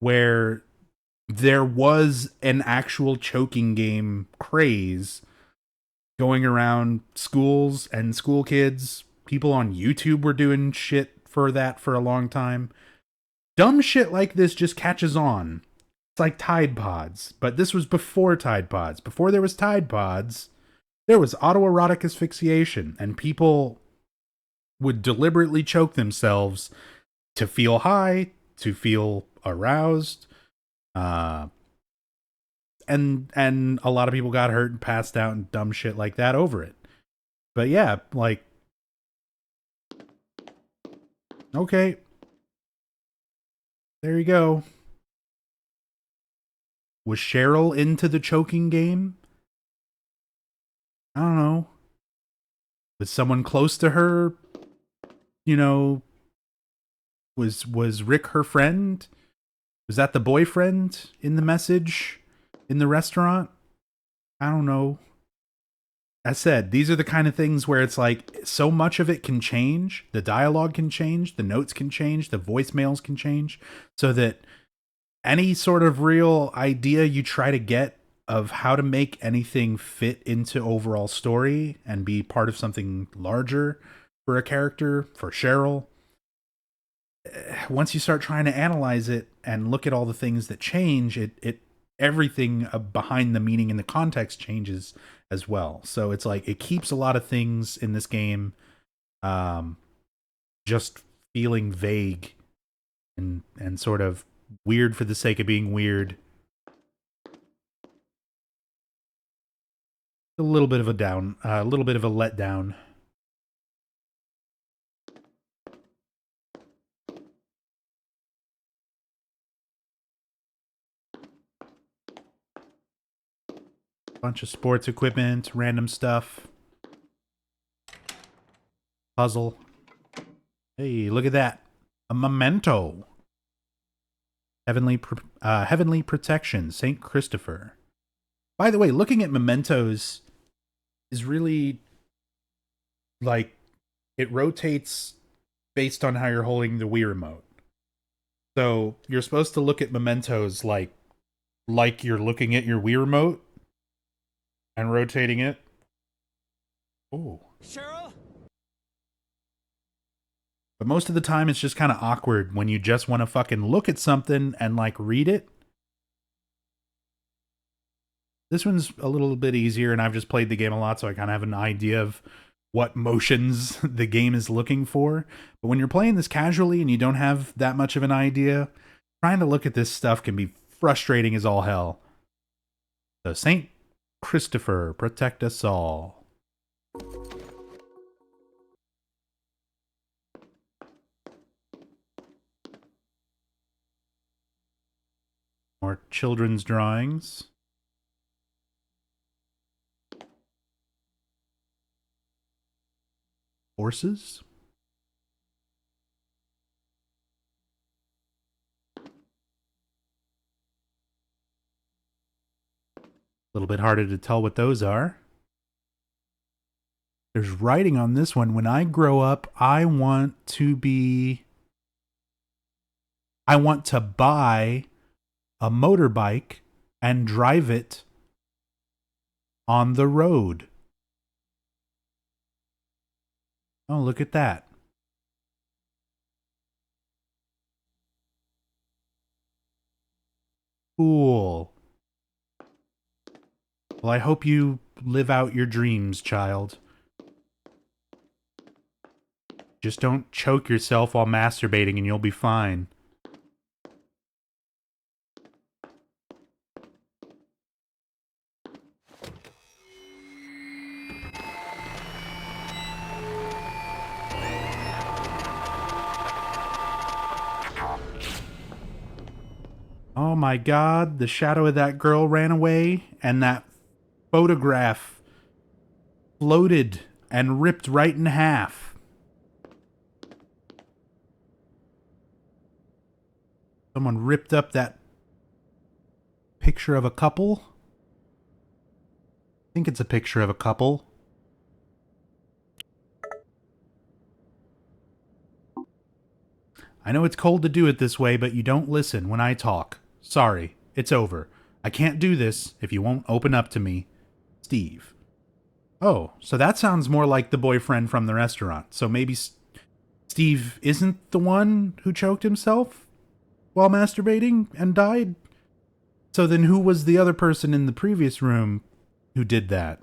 where there was an actual choking game craze going around schools and school kids. People on YouTube were doing shit for that for a long time. Dumb shit like this just catches on. It's like Tide Pods, but this was before Tide Pods. Before there was Tide Pods, there was autoerotic asphyxiation, and people would deliberately choke themselves to feel high, to feel aroused, and a lot of people got hurt and passed out and dumb shit like that over it. But yeah, like, okay, there you go. Was Cheryl into the choking game? I don't know. Was someone close to her, you know, was Rick her friend? Was that the boyfriend in the message in the restaurant? I don't know. As said, these are the kind of things where it's like so much of it can change. The dialogue can change, the notes can change, the voicemails can change, so that any sort of real idea you try to get of how to make anything fit into overall story and be part of something larger for a character, for Cheryl, once you start trying to analyze it and look at all the things that change, everything behind the meaning and the context changes as well. So it's like it keeps a lot of things in this game just feeling vague and sort of weird for the sake of being weird. A little bit of a letdown. Bunch of sports equipment, random stuff. Puzzle. Hey, look at that. A memento. Heavenly Protection, St. Christopher. By the way, looking at mementos is really, like, it rotates based on how you're holding the Wii remote. So you're supposed to look at mementos like you're looking at your Wii remote and rotating it. Oh. Cheryl? But most of the time it's just kind of awkward when you just want to fucking look at something and like read it. This one's a little bit easier, and I've just played the game a lot, so I kind of have an idea of what motions the game is looking for. But when you're playing this casually and you don't have that much of an idea, trying to look at this stuff can be frustrating as all hell. So St. Christopher, protect us all. More children's drawings. Horses? A little bit harder to tell what those are. There's writing on this one. When I grow up, I want to buy a motorbike and drive it on the road. Oh, look at that. Cool. Well, I hope you live out your dreams, child. Just don't choke yourself while masturbating and you'll be fine. Oh my God, the shadow of that girl ran away, and that photograph exploded and ripped right in half. Someone ripped up that picture of a couple. I think it's a picture of a couple. I know it's cold to do it this way, but you don't listen when I talk. Sorry, it's over. I can't do this if you won't open up to me. Steve. Oh, so that sounds more like the boyfriend from the restaurant. So maybe Steve isn't the one who choked himself while masturbating and died? So then who was the other person in the previous room who did that?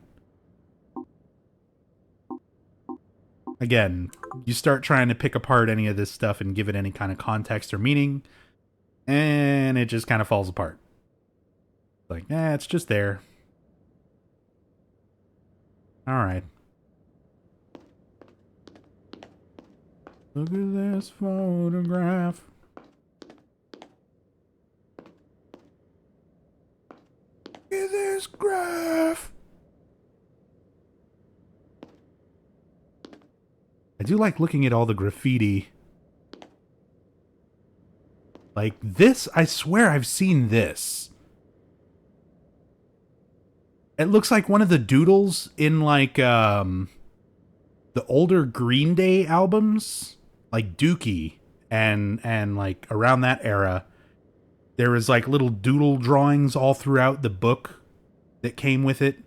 Again, you start trying to pick apart any of this stuff and give it any kind of context or meaning, and it just kind of falls apart. Like, it's just there. Alright. Look at this photograph. Look at this graph. I do like looking at all the graffiti. Like this, I swear I've seen this. It looks like one of the doodles in like the older Green Day albums, like Dookie and like around that era. There was like little doodle drawings all throughout the book that came with it.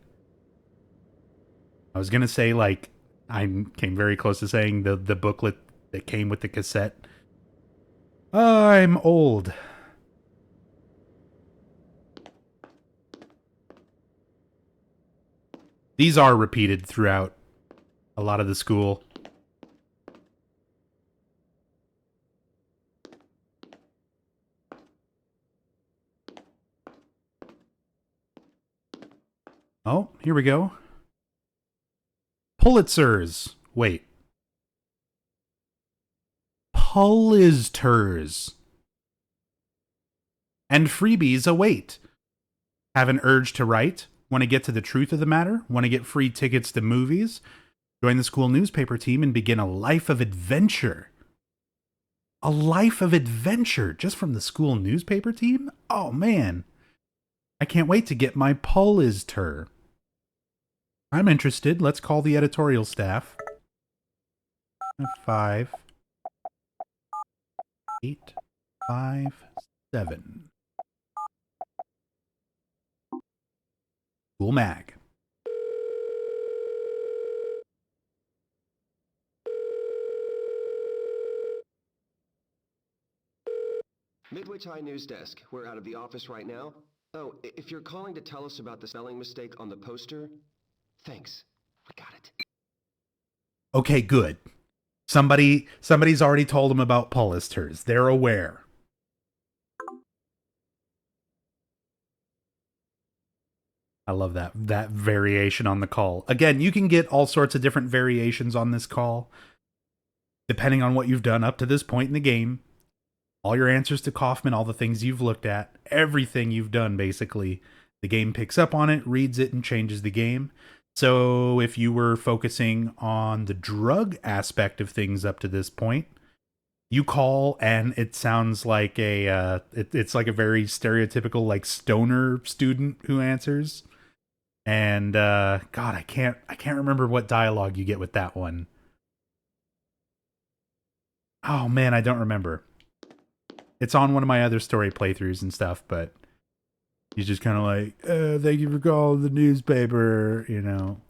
I was gonna say like I came very close to saying the booklet that came with the cassette. I'm old. These are repeated throughout a lot of the school. Oh, here we go. Pulitzers. Wait. Pulitzers. And freebies await. Have an urge to write? Want to get to the truth of the matter? Want to get free tickets to movies? Join the school newspaper team and begin a life of adventure. A life of adventure just from the school newspaper team? Oh man. I can't wait to get my Pulitzer. I'm interested. Let's call the editorial staff. 5, 8, 5, 7. School mag. Midwich High News Desk. We're out of the office right now. Oh, if you're calling to tell us about the spelling mistake on the poster, thanks. I got it. Okay, good. Somebody's already told them about Pulitzers. They're aware. I love that variation on the call. Again, you can get all sorts of different variations on this call, depending on what you've done up to this point in the game. All your answers to Kaufman, all the things you've looked at, everything you've done, basically. The game picks up on it, reads it, and changes the game. So if you were focusing on the drug aspect of things up to this point, you call and it sounds like it's like a very stereotypical like stoner student who answers. And God, I can't remember what dialogue you get with that one. Oh man, I don't remember. It's on one of my other story playthroughs and stuff, but he's just kind of like, thank you for calling the newspaper, you know.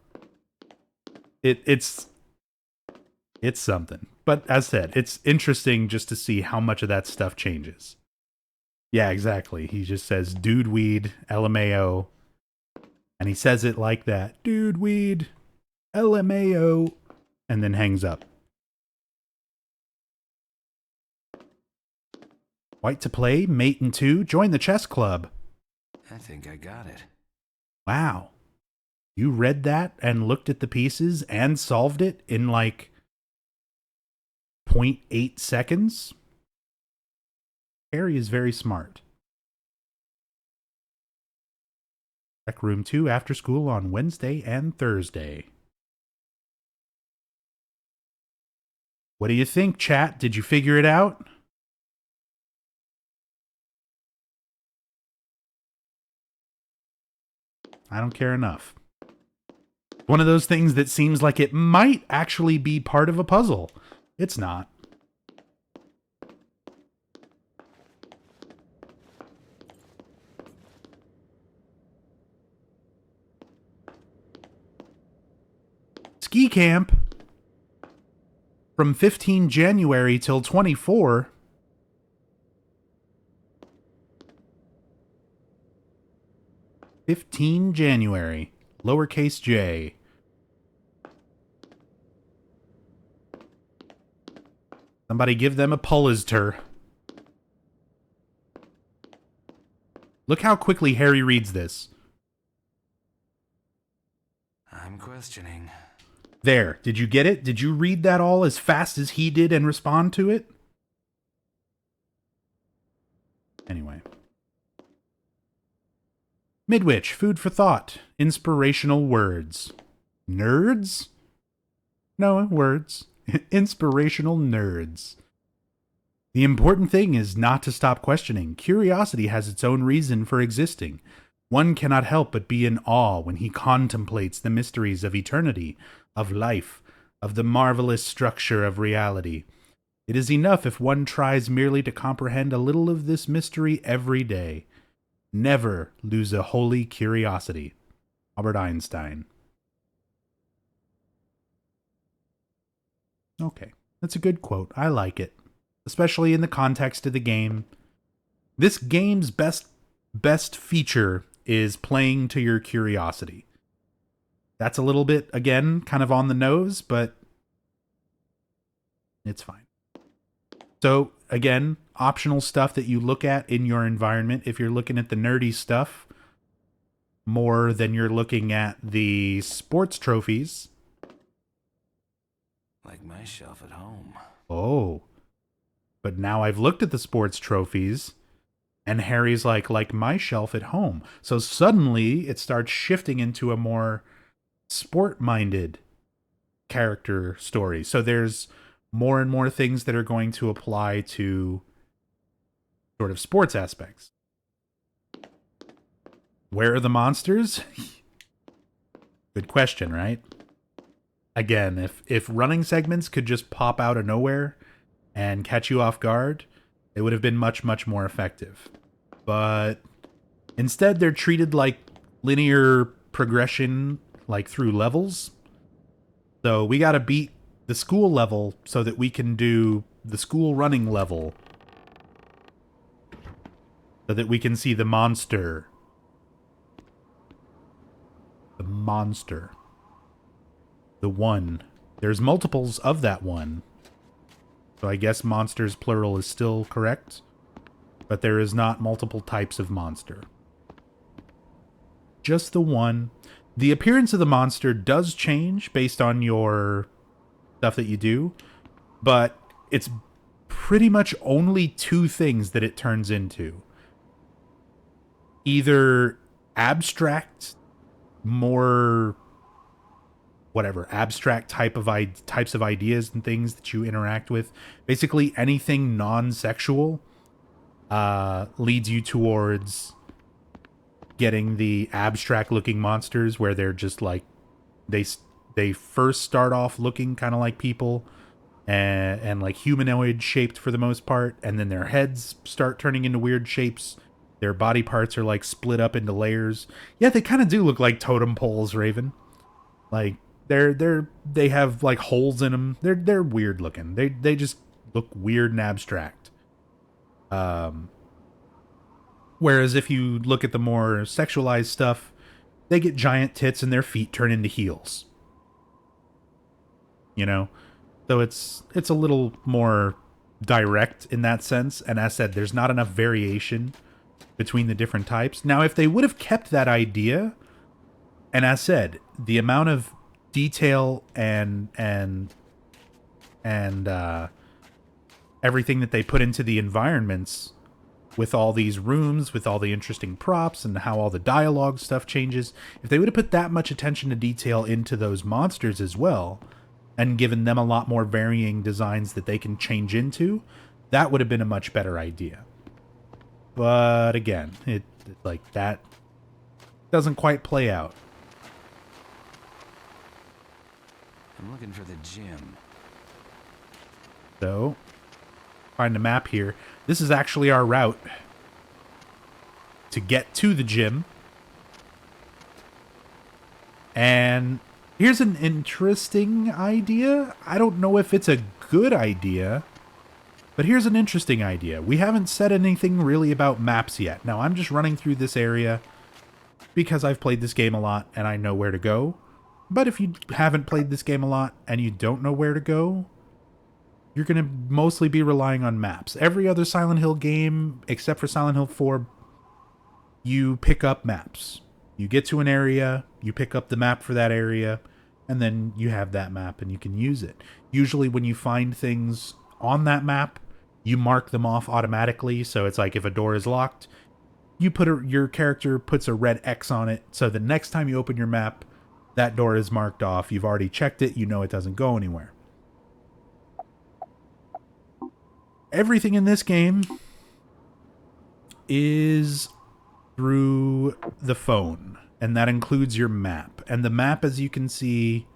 It's something. But as said, it's interesting just to see how much of that stuff changes. Yeah, exactly. He just says, dude weed, LMAO. And he says it like that. Dude weed, LMAO. And then hangs up. White to play, mate in 2, join the chess club. I think I got it. Wow. You read that and looked at the pieces and solved it in like 0.8 seconds? Harry is very smart. Rec Room 2 after school on Wednesday and Thursday. What do you think, chat? Did you figure it out? I don't care enough. One of those things that seems like it might actually be part of a puzzle. It's not. Ski camp from 15 January till 24. January, lowercase j. Somebody give them a Pulitzer. Look how quickly Harry reads this. I'm questioning. There. Did you get it? Did you read that all as fast as he did and respond to it? Anyway. Midwich, food for thought. Inspirational words. Nerds? No, words. Inspirational nerds. The important thing is not to stop questioning. Curiosity has its own reason for existing. One cannot help but be in awe when he contemplates the mysteries of eternity, of life, of the marvelous structure of reality. It is enough if one tries merely to comprehend a little of this mystery every day. Never lose a holy curiosity. Albert Einstein. Okay, that's a good quote. I like it, especially in the context of the game. This game's best feature is playing to your curiosity. That's a little bit, again, kind of on the nose, but it's fine. So, again, optional stuff that you look at in your environment. If you're looking at the nerdy stuff more than you're looking at the sports trophies. Like my shelf at home. Oh. But now I've looked at the sports trophies, and Harry's like my shelf at home. So suddenly it starts shifting into a more sport-minded character story. So there's more and more things that are going to apply to sort of sports aspects. Where are the monsters? Good question, right? Again, if running segments could just pop out of nowhere and catch you off guard, it would have been much, much more effective. But instead, they're treated like linear progression, like through levels. So we gotta beat the school level so that we can do the school running level. So that we can see the monster. The monster. The one. There's multiples of that one. So I guess monsters plural is still correct. But there is not multiple types of monster. Just the one. The appearance of the monster does change based on your stuff that you do. But it's pretty much only two things that it turns into. Either abstract, more whatever, abstract types of ideas and things that you interact with. Basically anything non-sexual leads you towards getting the abstract looking monsters where they're just like, they first start off looking kind of like people and like humanoid shaped for the most part, and then their heads start turning into weird shapes. Their body parts are like split up into layers. Yeah, they kind of do look like totem poles, Raven. Like they have like holes in them. They're weird looking. They just look weird and abstract. Whereas if you look at the more sexualized stuff, they get giant tits and their feet turn into heels. You know? So it's a little more direct in that sense. And as said, there's not enough variation between the different types. Now, if they would have kept that idea, and as said, the amount of detail and everything that they put into the environments with all these rooms, with all the interesting props and how all the dialogue stuff changes, if they would have put that much attention to detail into those monsters as well, and given them a lot more varying designs that they can change into, that would have been a much better idea. But again, it like that doesn't quite play out. I'm looking for the gym. So, find a map here. This is actually our route to get to the gym. And here's an interesting idea. I don't know if it's a good idea, but here's an interesting idea. We haven't said anything really about maps yet. Now, I'm just running through this area because I've played this game a lot and I know where to go. But if you haven't played this game a lot and you don't know where to go, you're going to mostly be relying on maps. Every other Silent Hill game, except for Silent Hill 4, you pick up maps. You get to an area, you pick up the map for that area, and then you have that map and you can use it. Usually when you find things on that map, you mark them off automatically. So it's like if a door is locked, your character puts a red X on it. So the next time you open your map, that door is marked off. You've already checked it. You know it doesn't go anywhere. Everything in this game is through the phone, and that includes your map. And the map, as you can see,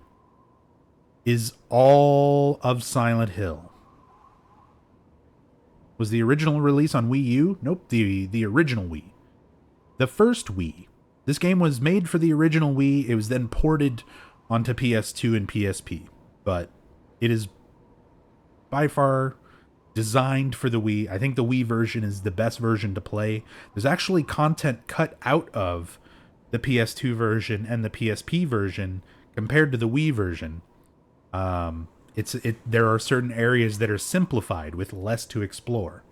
is all of Silent Hill. Was the original release on Wii U? Nope, the original Wii. The first Wii. This game was made for the original Wii. It was then ported onto PS2 and PSP. But it is by far designed for the Wii. I think the Wii version is the best version to play. There's actually content cut out of the PS2 version and the PSP version compared to the Wii version. There are certain areas that are simplified with less to explore.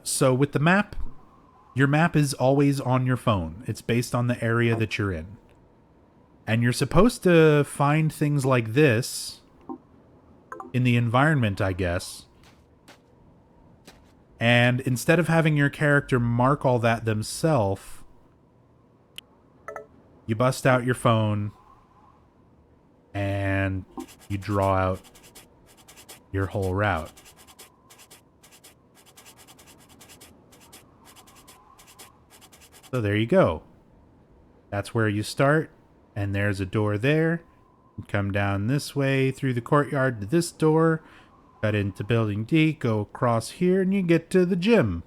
So with the map, your map is always on your phone. It's based on the area that you're in. And you're supposed to find things like this in the environment, I guess. And instead of having your character mark all that themselves, you bust out your phone and you draw out your whole route. So there you go. That's where you start. And there's a door there. You come down this way through the courtyard to this door. Cut into Building D, go across here, and you get to the gym.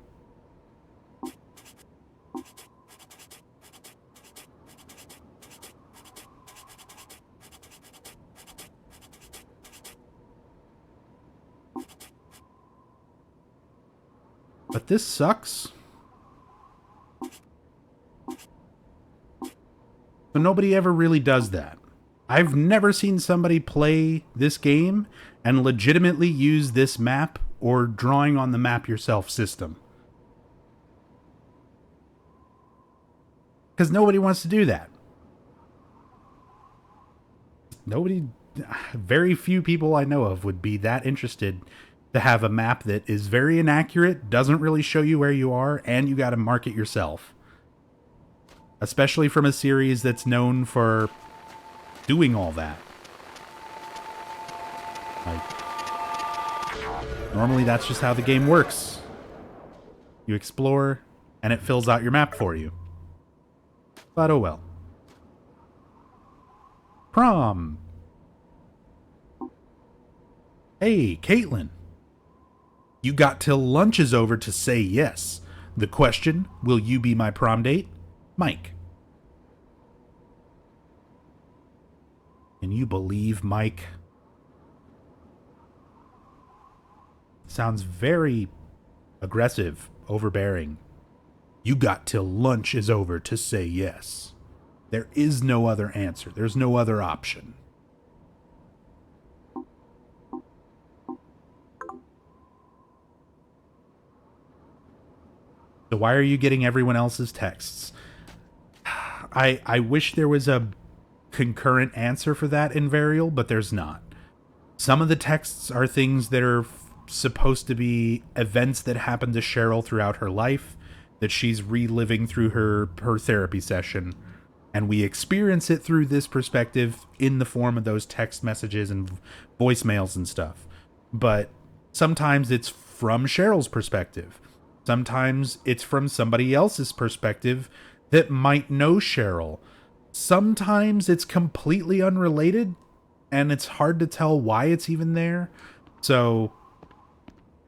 But this sucks. So nobody ever really does that. I've never seen somebody play this game and legitimately use this map or drawing on the map yourself system. Because nobody wants to do that. Very few people I know of would be that interested to have a map that is very inaccurate, doesn't really show you where you are, and you got to mark it yourself. Especially from a series that's known for doing all that. Like, normally that's just how the game works. You explore, and it fills out your map for you. But oh well. Prom. Hey, Caitlin. You got till lunch is over to say yes. The question, will you be my prom date? Mike. Can you believe Mike? Sounds very aggressive, overbearing. You got till lunch is over to say yes. There is no other answer. There's no other option. So why are you getting everyone else's texts? I wish there was a concurrent answer for that in Varial, but there's not. Some of the texts are things that are supposed to be events that happen to Cheryl throughout her life that she's reliving through her therapy session, and we experience it through this perspective in the form of those text messages and voicemails and stuff. But sometimes it's from Cheryl's perspective. Sometimes it's from somebody else's perspective that might know Cheryl. Sometimes it's completely unrelated, and it's hard to tell why it's even there. So,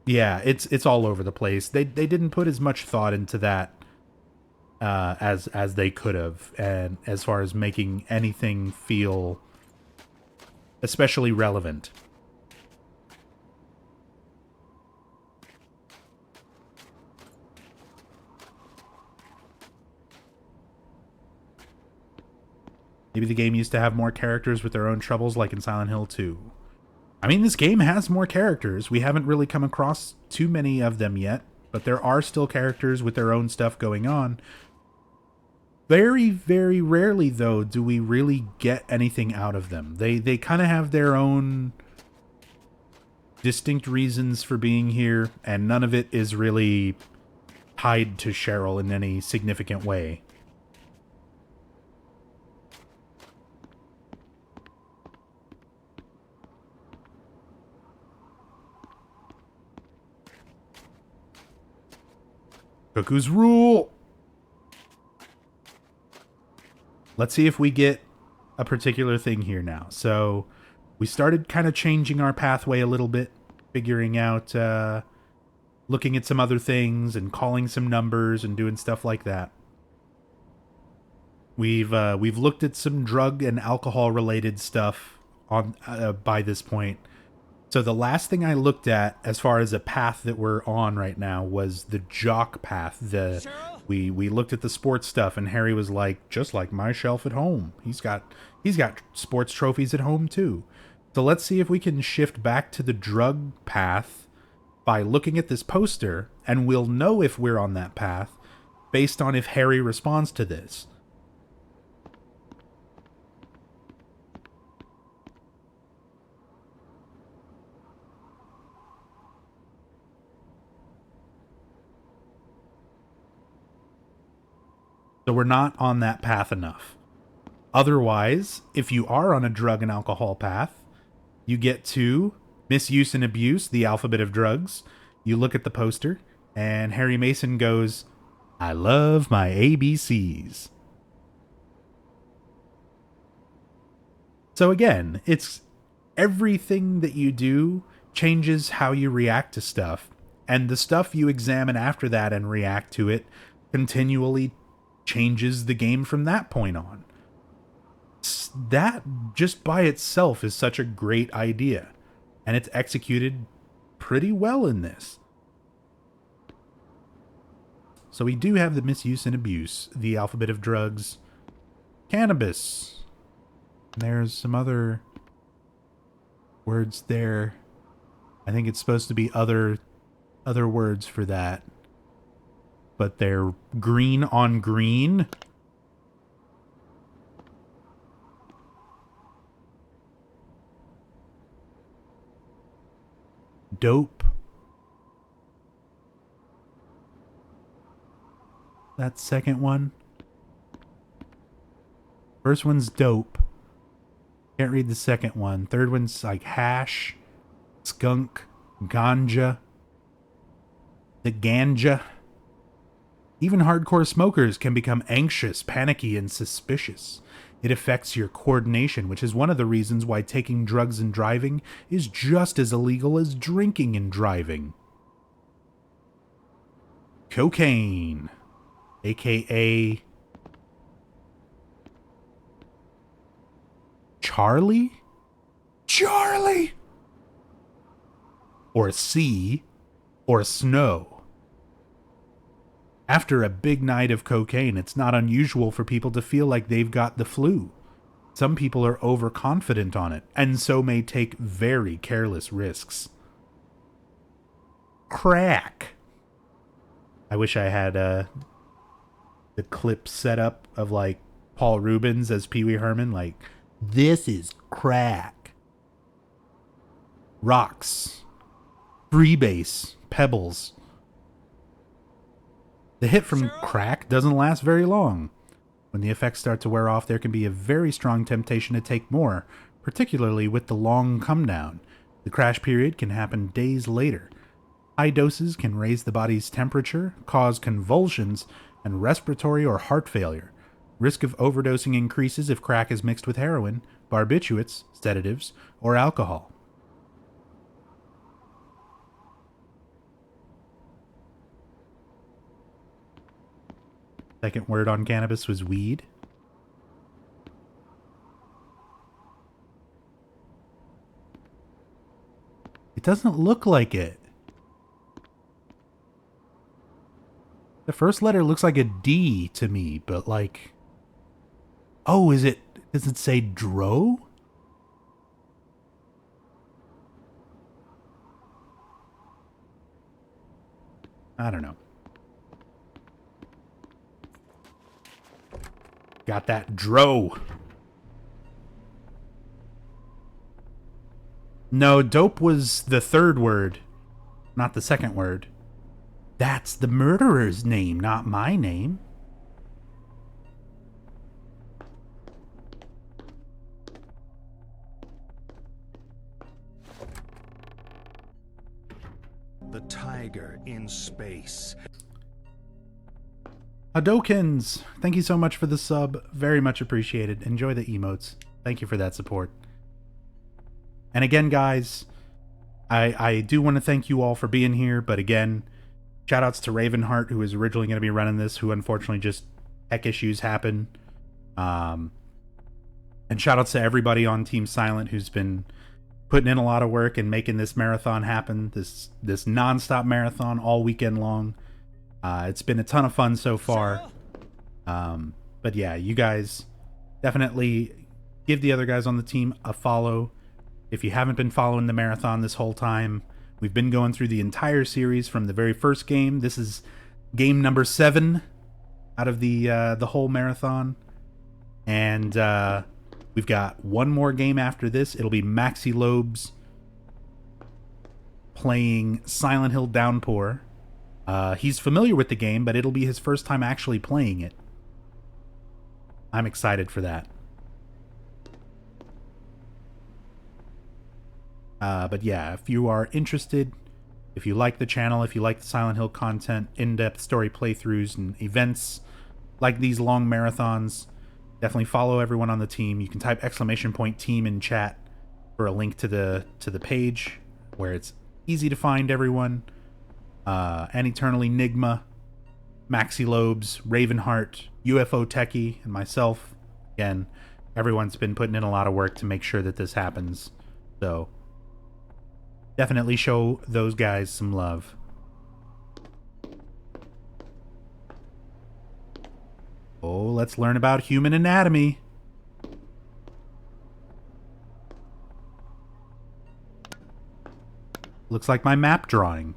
yeah, it's all over the place. They didn't put as much thought into that as they could have, and as far as making anything feel especially relevant. Maybe the game used to have more characters with their own troubles, like in Silent Hill 2. I mean, this game has more characters. We haven't really come across too many of them yet, but there are still characters with their own stuff going on. Very, very rarely, though, do we really get anything out of them. They kind of have their own distinct reasons for being here, and none of it is really tied to Cheryl in any significant way. Cuckoo's Rule! Let's see if we get a particular thing here now. So, we started kind of changing our pathway a little bit, figuring out, looking at some other things and calling some numbers and doing stuff like that. We've looked at some drug and alcohol related stuff on by this point. So the last thing I looked at as far as a path that we're on right now was the jock path. We looked at the sports stuff, and Harry was like, just like my shelf at home. He's got sports trophies at home too. So let's see if we can shift back to the drug path by looking at this poster, and we'll know if we're on that path based on if Harry responds to this. So we're not on that path enough. Otherwise, if you are on a drug and alcohol path, you get to misuse and abuse, the alphabet of drugs. You look at the poster, and Harry Mason goes, I love my ABCs. So again, it's everything that you do changes how you react to stuff, and the stuff you examine after that and react to it continually changes the game from that point on. That just by itself is such a great idea, and it's executed pretty well in this. So we do have the misuse and abuse, the alphabet of drugs, cannabis. And there's some other words there. I think it's supposed to be other words for that. But they're green on green. Dope. That second one. First one's dope. Can't read the second one. Third one's like hash, skunk, ganja, the ganja. Even hardcore smokers can become anxious, panicky, and suspicious. It affects your coordination, which is one of the reasons why taking drugs and driving is just as illegal as drinking and driving. Cocaine, aka Charlie? Charlie! Or C, or Snow. After a big night of cocaine, it's not unusual for people to feel like they've got the flu. Some people are overconfident on it, and so may take very careless risks. Crack. I wish I had the clip set up of like Paul Rubens as Pee Wee Herman, like, this is crack. Rocks. Freebase. Pebbles. The hit from crack doesn't last very long. When the effects start to wear off, there can be a very strong temptation to take more, particularly with the long come down. The crash period can happen days later. High doses can raise the body's temperature, cause convulsions, and respiratory or heart failure. Risk of overdosing increases if crack is mixed with heroin, barbiturates, sedatives, or alcohol. Second word on cannabis was weed. It doesn't look like it. The first letter looks like a D to me, but like... Oh, does it say dro? I don't know. Got that dro. No, dope was the third word, not the second word. That's the murderer's name, not my name. The tiger in space. Hadokins, thank you so much for the sub. Very much appreciated. Enjoy the emotes. Thank you for that support. And again, guys, I do want to thank you all for being here. But again, shout outs to Ravenheart, who was originally going to be running this, who unfortunately just tech issues happen. And shout outs to everybody on Team Silent who's been putting in a lot of work and making this marathon happen. This non-stop marathon all weekend long. It's been a ton of fun so far. But yeah, you guys definitely give the other guys on the team a follow. If you haven't been following the marathon this whole time, we've been going through the entire series from the very first game. This is game number 7 out of the whole marathon. And we've got one more game after this. It'll be Maxi Lobes playing Silent Hill Downpour. He's familiar with the game, but it'll be his first time actually playing it. I'm excited for that. But yeah, if you are interested, if you like the channel, if you like the Silent Hill content, in-depth story playthroughs and events like these long marathons, definitely follow everyone on the team. You can type !team in chat for a link to the page where it's easy to find everyone. And Eternally Nigma, Maxi Lobes, Ravenheart, UFO Techie, and myself. Again, everyone's been putting in a lot of work to make sure that this happens. So definitely show those guys some love. Oh, let's learn about human anatomy. Looks like my map drawing.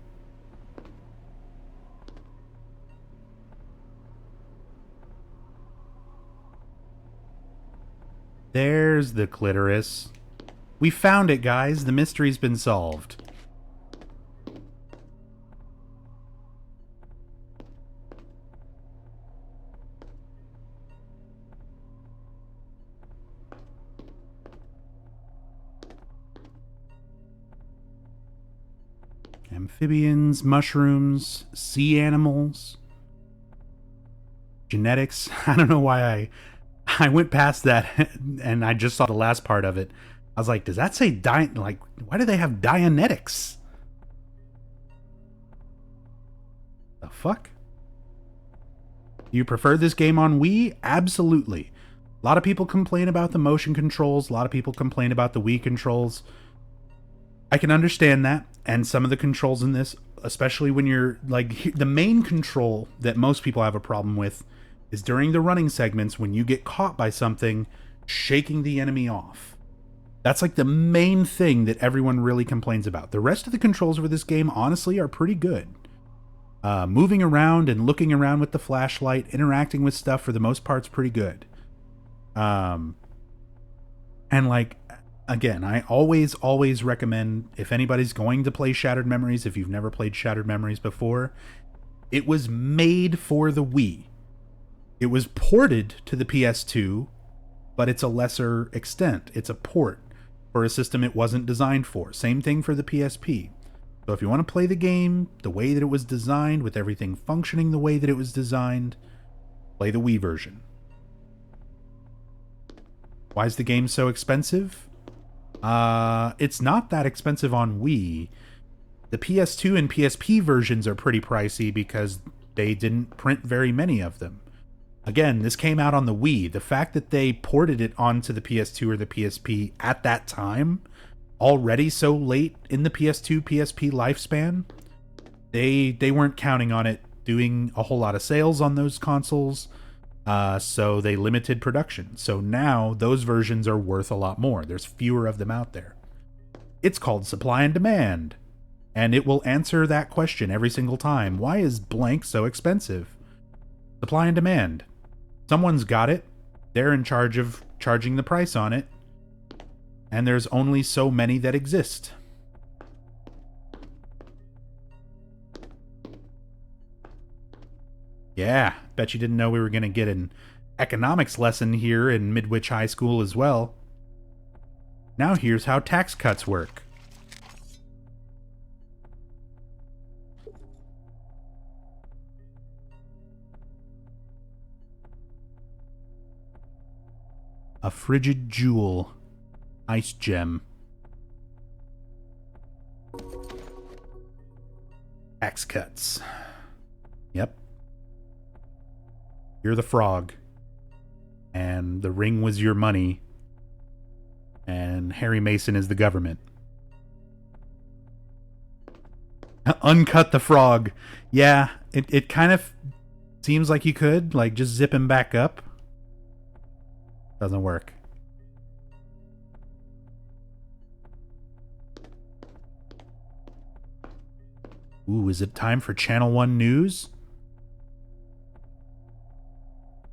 There's the clitoris. We found it, guys. The mystery's been solved. Amphibians, mushrooms, sea animals, genetics. I don't know why I went past that and I just saw the last part of it. I was like, does that say why do they have Dianetics? The fuck? Do you prefer this game on Wii? Absolutely. A lot of people complain about the motion controls. A lot of people complain about the Wii controls. I can understand that. And some of the controls in this, especially when you're like, the main control that most people have a problem with is during the running segments when you get caught by something, shaking the enemy off. That's like the main thing that everyone really complains about. The rest of the controls for this game, honestly, are pretty good. Moving around and looking around with the flashlight, interacting with stuff for the most part's pretty good. And like, again, I always recommend, if anybody's going to play Shattered Memories, if you've never played Shattered Memories before, It was made for the Wii. It was ported to the PS2, but it's a lesser extent. It's a port for a system it wasn't designed for. Same thing for the PSP. So if you want to play the game the way that it was designed, with everything functioning the way that it was designed, play the Wii version. Why is the game so expensive? It's not that expensive on Wii. The PS2 and PSP versions are pretty pricey because they didn't print very many of them. Again, this came out on the Wii. The fact that they ported it onto the PS2 or the PSP at that time, already so late in the PS2, PSP lifespan, they weren't counting on it doing a whole lot of sales on those consoles, so they limited production. So now those versions are worth a lot more. There's fewer of them out there. It's called supply and demand, and it will answer that question every single time. Why is blank so expensive? Supply and demand. Someone's got it. They're in charge of charging the price on it. And there's only so many that exist. Yeah, bet you didn't know we were going to get an economics lesson here in Midwich High School as well. Now here's how tax cuts work. A frigid jewel. Ice gem. Tax cuts. Yep. You're the frog. And the ring was your money. And Harry Mason is the government. Uncut the frog. Yeah, it kind of seems like you could. Like, just zip him back up. Doesn't work. Ooh, is it time for Channel 1 news?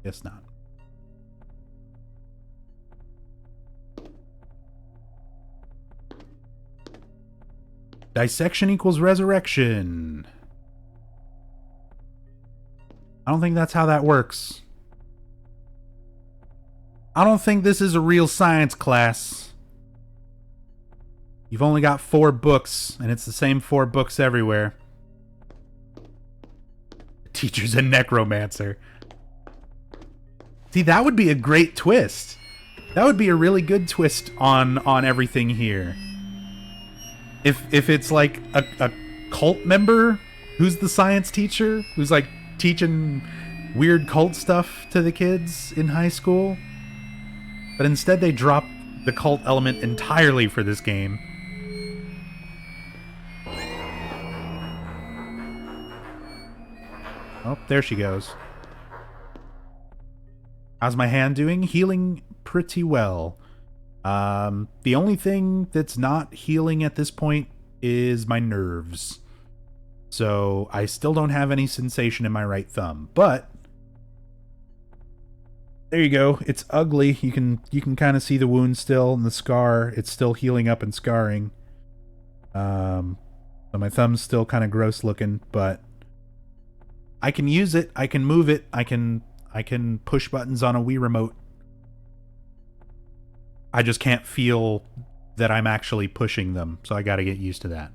Guess not. Dissection equals resurrection. I don't think that's how that works. I don't think this is a real science class. You've only got 4 books, and it's the same 4 books everywhere. The teacher's a necromancer. See, that would be a great twist. That would be a really good twist on everything here. If it's like a cult member who's the science teacher, who's like teaching weird cult stuff to the kids in high school. But instead they drop the cult element entirely for this game. Oh, there she goes. How's my hand doing? Healing pretty well. The only thing that's not healing at this point is my nerves. So I still don't have any sensation in my right thumb, but there you go. It's ugly. You can kind of see the wound still and the scar. It's still healing up and scarring. So my thumb's still kind of gross looking, but I can use it. I can move it. I can push buttons on a Wii remote. I just can't feel that I'm actually pushing them, so I got to get used to that.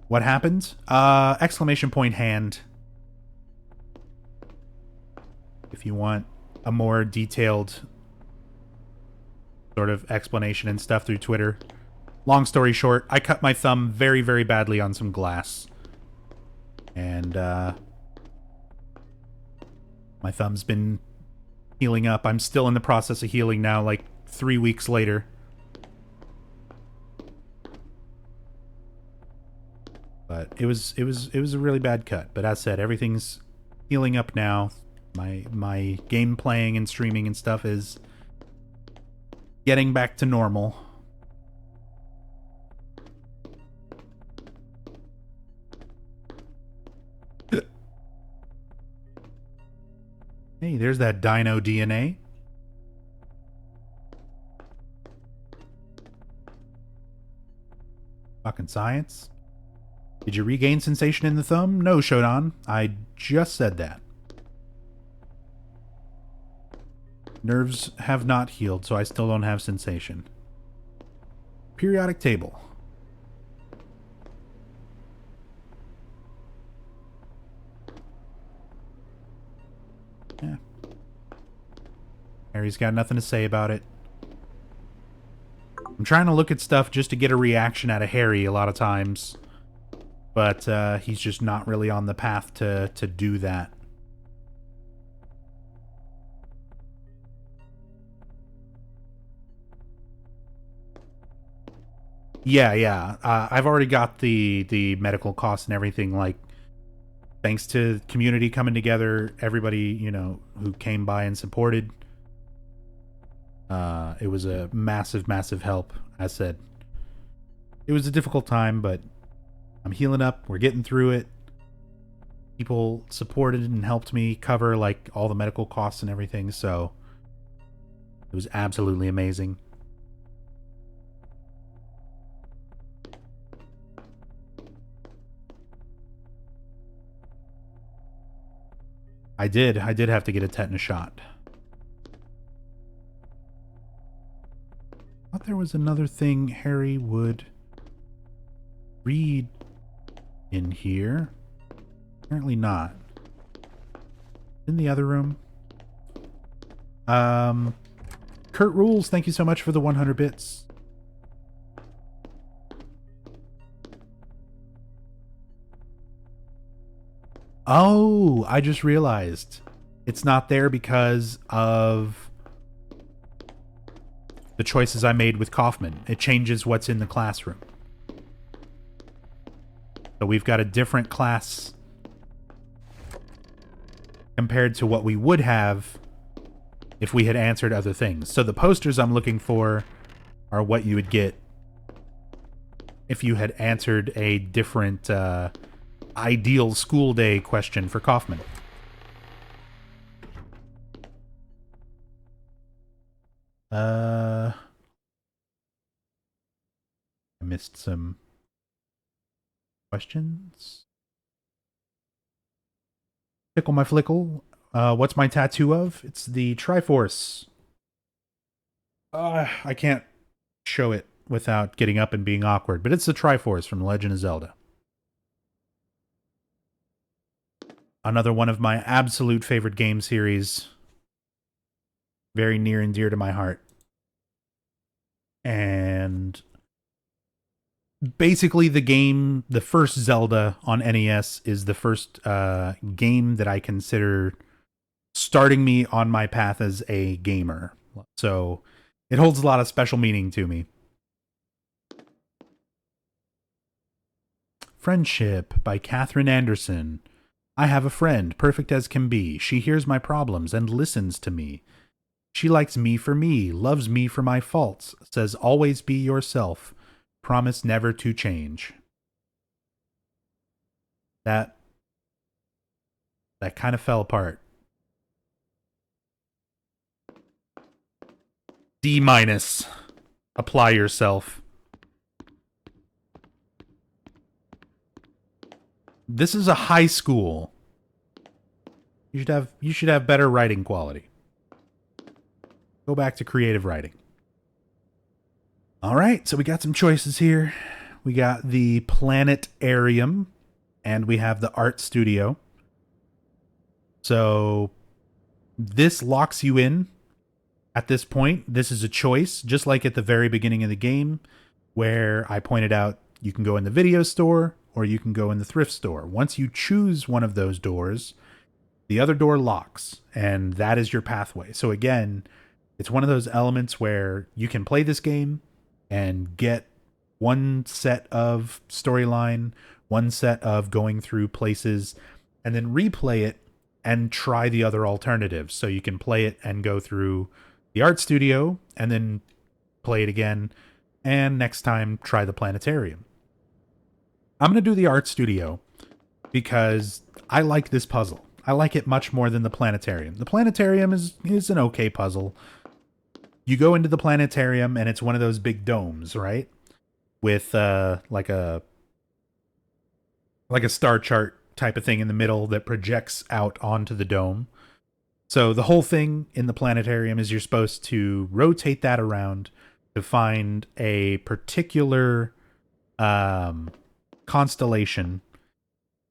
What happened? Exclamation point hand. If you want a more detailed sort of explanation and stuff through Twitter. Long story short, I cut my thumb very, very badly on some glass. And, my thumb's been healing up. I'm still in the process of healing now, like 3 weeks later. But it was a really bad cut. But as said, everything's healing up now. My game playing and streaming and stuff is getting back to normal. Hey, there's that dino DNA. Fucking science. Did you regain sensation in the thumb? No, Shodan. I just said that. Nerves have not healed, so I still don't have sensation. Periodic table. Yeah. Harry's got nothing to say about it. I'm trying to look at stuff just to get a reaction out of Harry a lot of times. But he's just not really on the path to do that. Yeah. I've already got the medical costs and everything, like, thanks to community coming together, everybody, you know, who came by and supported. It was a massive, massive help. As said, it was a difficult time, but I'm healing up. We're getting through it. People supported and helped me cover, like, all the medical costs and everything, so it was absolutely amazing. I did have to get a tetanus shot. I thought there was another thing Harry would read in here. Apparently not. In the other room. Kurt Rules, thank you so much for the 100 bits. Oh, I just realized. It's not there because of the choices I made with Kaufman. It changes what's in the classroom. So we've got a different class compared to what we would have if we had answered other things. So the posters I'm looking for are what you would get if you had answered a different ideal school day question for Kaufman. I missed some questions. Tickle my flickle. What's my tattoo of? It's the Triforce. I can't show it without getting up and being awkward, but it's the Triforce from Legend of Zelda. Another one of my absolute favorite game series. Very near and dear to my heart. And basically the first Zelda on NES is the first game that I consider starting me on my path as a gamer. So it holds a lot of special meaning to me. Friendship by Catherine Anderson. I have a friend, perfect as can be. She hears my problems and listens to me. She likes me for me, loves me for my faults, says always be yourself, promise never to change. That kind of fell apart. D-. Apply yourself. This is a high school. You should have better writing quality. Go back to creative writing. All right, so we got some choices here. We got the planetarium, and we have the art studio. So this locks you in at this point. This is a choice, just like at the very beginning of the game, where I pointed out you can go in the video store or you can go in the thrift store. Once you choose one of those doors, the other door locks, and that is your pathway. So again, it's one of those elements where you can play this game and get one set of storyline, one set of going through places, and then replay it and try the other alternatives. So you can play it and go through the art studio and then play it again, and next time try the planetarium. I'm going to do the art studio because I like this puzzle. I like it much more than the planetarium. The planetarium is an okay puzzle. You go into the planetarium and it's one of those big domes, right? With like a like a star chart type of thing in the middle that projects out onto the dome. So the whole thing in the planetarium is you're supposed to rotate that around to find a particular constellation.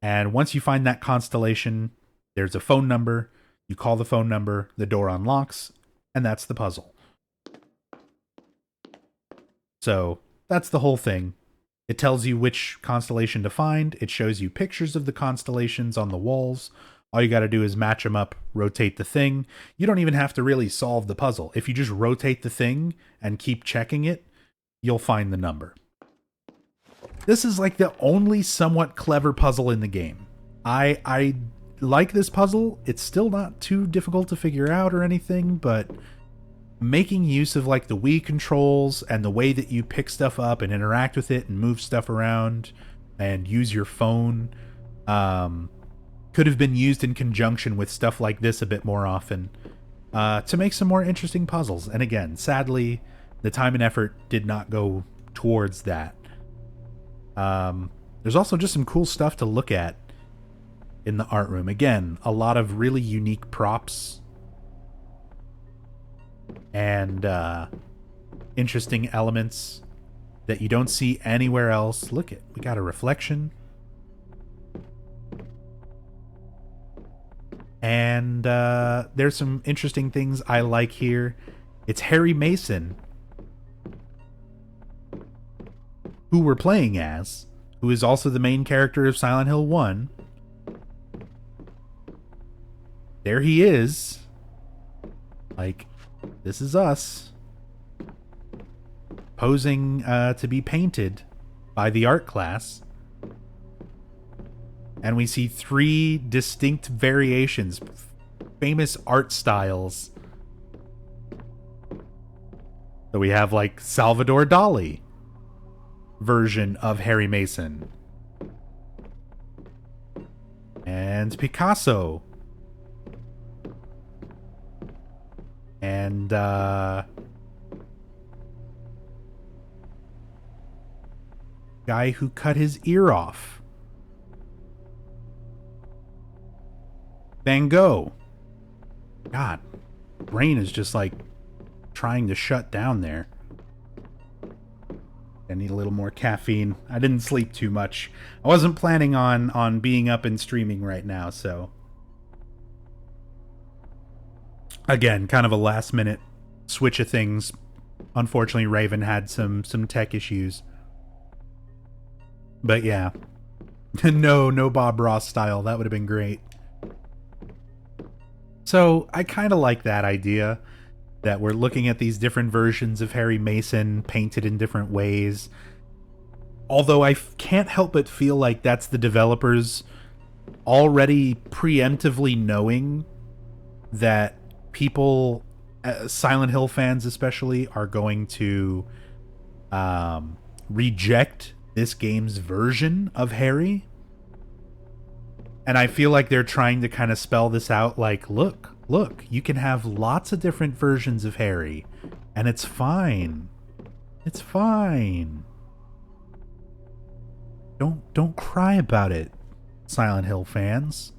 And once you find that constellation, there's a phone number. You call the phone number, the door unlocks, and that's the puzzle. So that's the whole thing. It tells you which constellation to find. It shows you pictures of the constellations on the walls. All you got to do is match them up, rotate the thing. You don't even have to really solve the puzzle. If you just rotate the thing and keep checking it, you'll find the number. This is like the only somewhat clever puzzle in the game. I like this puzzle. It's still not too difficult to figure out or anything, but making use of like the Wii controls and the way that you pick stuff up and interact with it and move stuff around and use your phone could have been used in conjunction with stuff like this a bit more often to make some more interesting puzzles. And again, sadly, the time and effort did not go towards that. There's also just some cool stuff to look at in the art room. Again, a lot of really unique props and interesting elements that you don't see anywhere else. Look at, we got a reflection. And there's some interesting things I like here. It's Harry Mason, who we're playing as, who is also the main character of Silent Hill 1. There he is. Like, this is us. Posing to be painted by the art class. And we see 3 distinct variations, famous art styles. So we have like Salvador Dali version of Harry Mason. And Picasso. And guy who cut his ear off. Van Gogh. God, brain is just like trying to shut down there. I need a little more caffeine. I didn't sleep too much. I wasn't planning on being up and streaming right now, so. Again, kind of a last minute switch of things. Unfortunately, Raven had some tech issues. But yeah. No Bob Ross style. That would have been great. So I kind of like that idea that we're looking at these different versions of Harry Mason painted in different ways. Although I can't help but feel like that's the developers already preemptively knowing that people, Silent Hill fans especially, are going to reject this game's version of Harry. And I feel like they're trying to kind of spell this out like, look, you can have lots of different versions of Harry, and it's fine. It's fine. Don't cry about it, Silent Hill fans.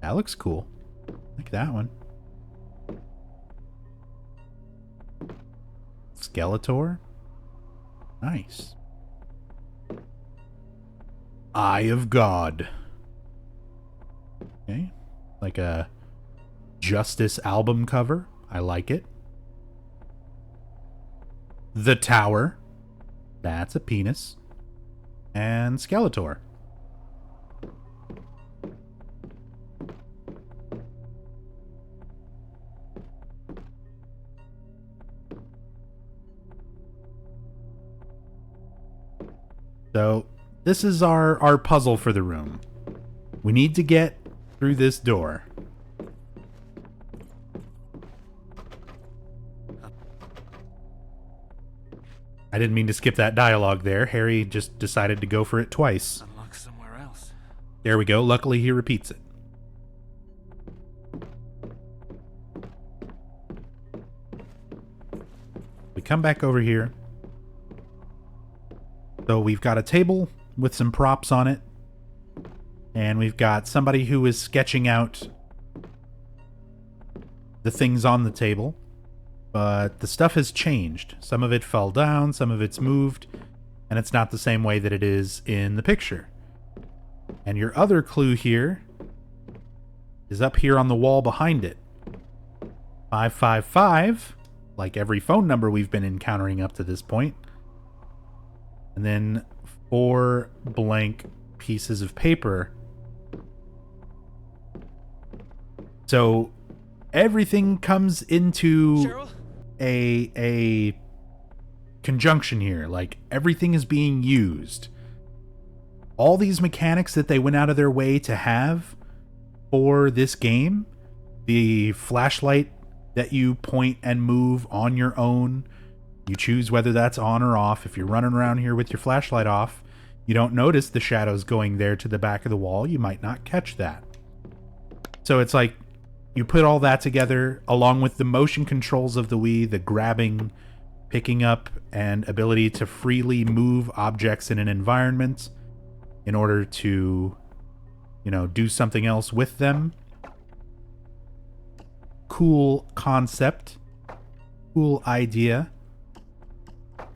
That looks cool. Like that one. Skeletor. Nice. Eye of God. Okay. Like a Justice album cover. I like it. The Tower. That's a penis. And Skeletor. So, this is our puzzle for the room. We need to get through this door. I didn't mean to skip that dialogue there. Harry just decided to go for it twice. Unlock somewhere else. There we go. Luckily, he repeats it. We come back over here. So we've got a table with some props on it. And we've got somebody who is sketching out the things on the table. But the stuff has changed. Some of it fell down, some of it's moved, and it's not the same way that it is in the picture. And your other clue here is up here on the wall behind it. 555, like every phone number we've been encountering up to this point. And then 4 blank pieces of paper. So everything comes into a conjunction here. Like, everything is being used. All these mechanics that they went out of their way to have for this game, the flashlight that you point and move on your own, you choose whether that's on or off. If you're running around here with your flashlight off, you don't notice the shadows going there to the back of the wall. You might not catch that. So it's like, you put all that together, along with the motion controls of the Wii, the grabbing, picking up, and ability to freely move objects in an environment in order to, you know, do something else with them. Cool concept. Cool idea.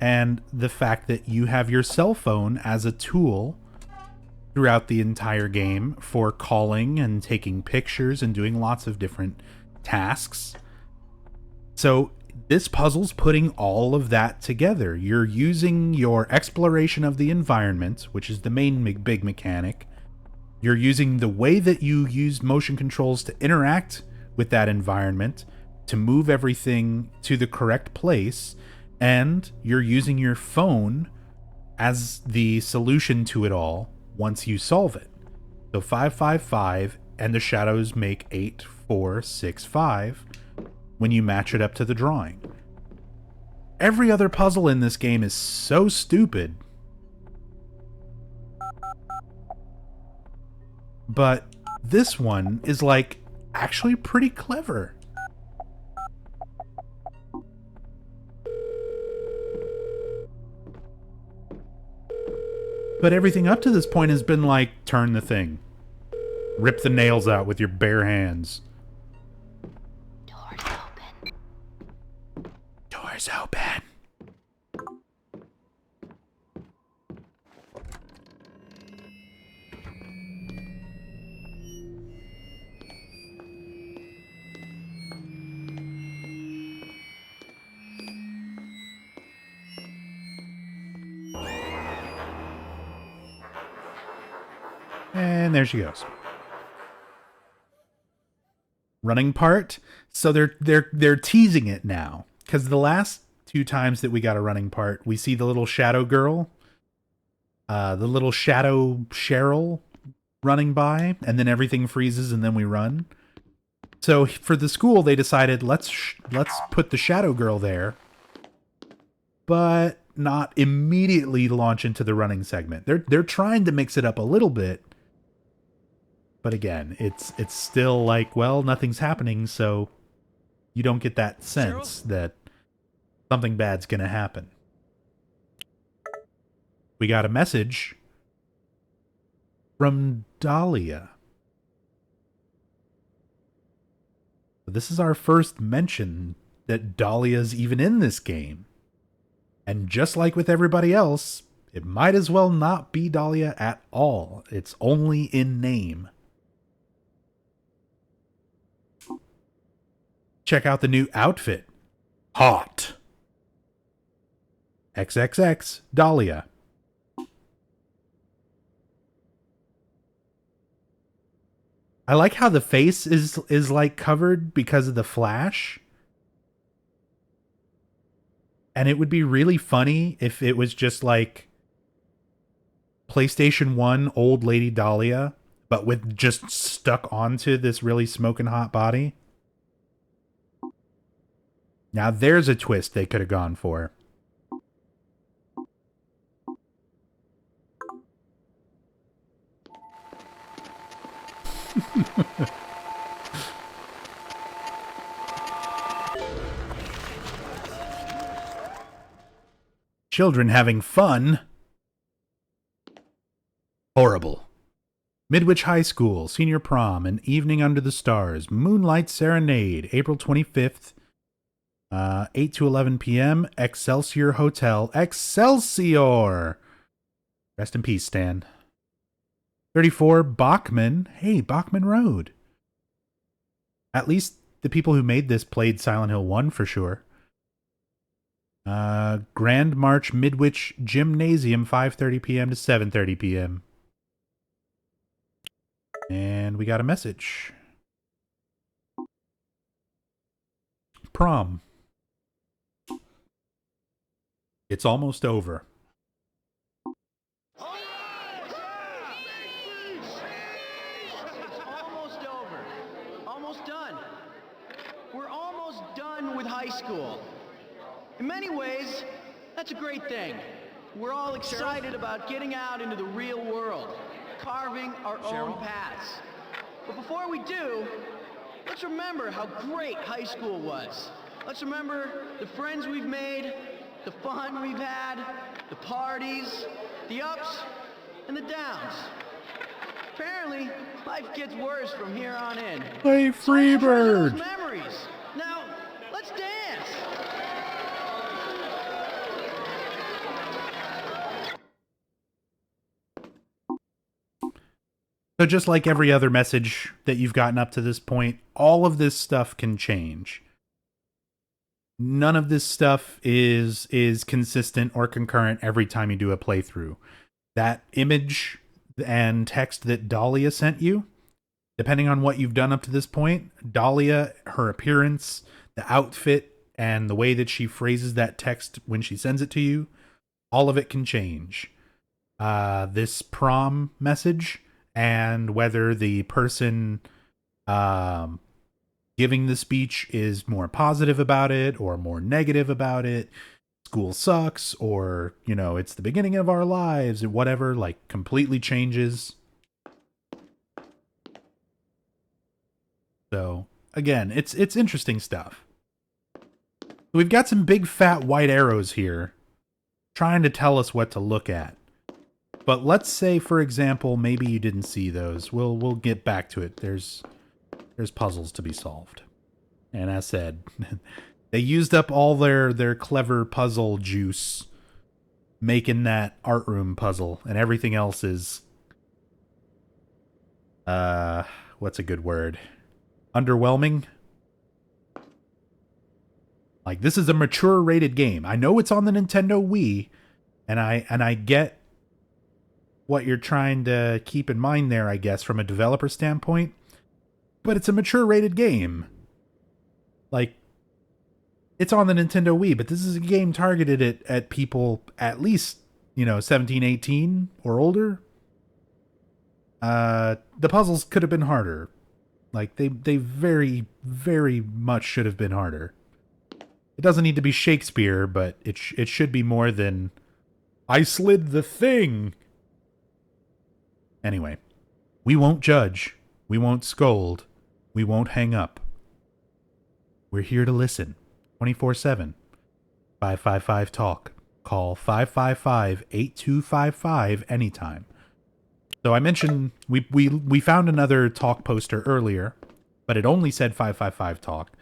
And the fact that you have your cell phone as a tool throughout the entire game for calling and taking pictures and doing lots of different tasks. So this puzzle's putting all of that together. You're using your exploration of the environment, which is the main big mechanic. You're using the way that you use motion controls to interact with that environment to move everything to the correct place, and you're using your phone as the solution to it all once you solve it. So 555 and the shadows make 8, 4, 6, 5 when you match it up to the drawing. Every other puzzle in this game is so stupid. But this one is like actually pretty clever. But everything up to this point has been like, turn the thing. Rip the nails out with your bare hands. Doors open. Doors open. And there she goes. Running part. So they're teasing it now, because the last 2 times that we got a running part, we see the little shadow girl, the little shadow Cheryl running by, and then everything freezes and then we run. So for the school, they decided let's put the shadow girl there, but not immediately launch into the running segment. They're trying to mix it up a little bit. But again, it's still like, well, nothing's happening, so you don't get that sense that something bad's going to happen. We got a message from Dahlia. This is our first mention that Dahlia's even in this game. And just like with everybody else, it might as well not be Dahlia at all. It's only in name. Check out the new outfit. Hot. XXX Dahlia. I like how the face is like covered because of the flash. And it would be really funny if it was just like PlayStation 1 old lady Dahlia, but with just stuck onto this really smoking hot body. Now there's a twist they could have gone for. Children having fun. Horrible. Midwich High School, Senior Prom, An Evening Under the Stars, Moonlight Serenade, April 25th, 8 to 11 p.m., Excelsior Hotel. Excelsior! Rest in peace, Stan. 34, Bachman. Hey, Bachman Road. At least the people who made this played Silent Hill 1 for sure. Grand March Midwich Gymnasium, 5:30 p.m. to 7:30 p.m. And we got a message. Prom. It's almost over. Almost over. Almost done. We're almost done with high school. In many ways, that's a great thing. We're all excited about getting out into the real world, carving our own paths. But before we do, let's remember how great high school was. Let's remember the friends we've made, the fun we've had, the parties, the ups and the downs. Apparently, life gets worse from here on in. Hey, Freebird! Those memories. Now, let's dance. So just like every other message that you've gotten up to this point, all of this stuff can change. None of this stuff is consistent or concurrent every time you do a playthrough. That image and text that Dahlia sent you, depending on what you've done up to this point, Dahlia, her appearance, the outfit, and the way that she phrases that text when she sends it to you, all of it can change. This prom message, and whether the person giving the speech is more positive about it or more negative about it, school sucks, or, you know, it's the beginning of our lives, or whatever, like, completely changes. So, again, it's interesting stuff. We've got some big fat white arrows here trying to tell us what to look at. But let's say, for example, maybe you didn't see those. We'll get back to it. There's puzzles to be solved. And as said, they used up all their clever puzzle juice making that art room puzzle, and everything else is what's a good word? Underwhelming? Like, this is a mature rated game. I know it's on the Nintendo Wii, and I get what you're trying to keep in mind there, I guess, from a developer standpoint. But it's a mature rated game. Like, it's on the Nintendo Wii, but this is a game targeted at people at least, 17, 18 or older. The puzzles could have been harder. Like, they very, very much should have been harder. It doesn't need to be Shakespeare, but it should be more than, I slid the thing. Anyway, we won't judge. We won't scold. We won't hang up. We're here to listen. 24/7. 555-TALK. Call 555-8255 anytime. So I mentioned we found another talk poster earlier, but it only said 555-TALK.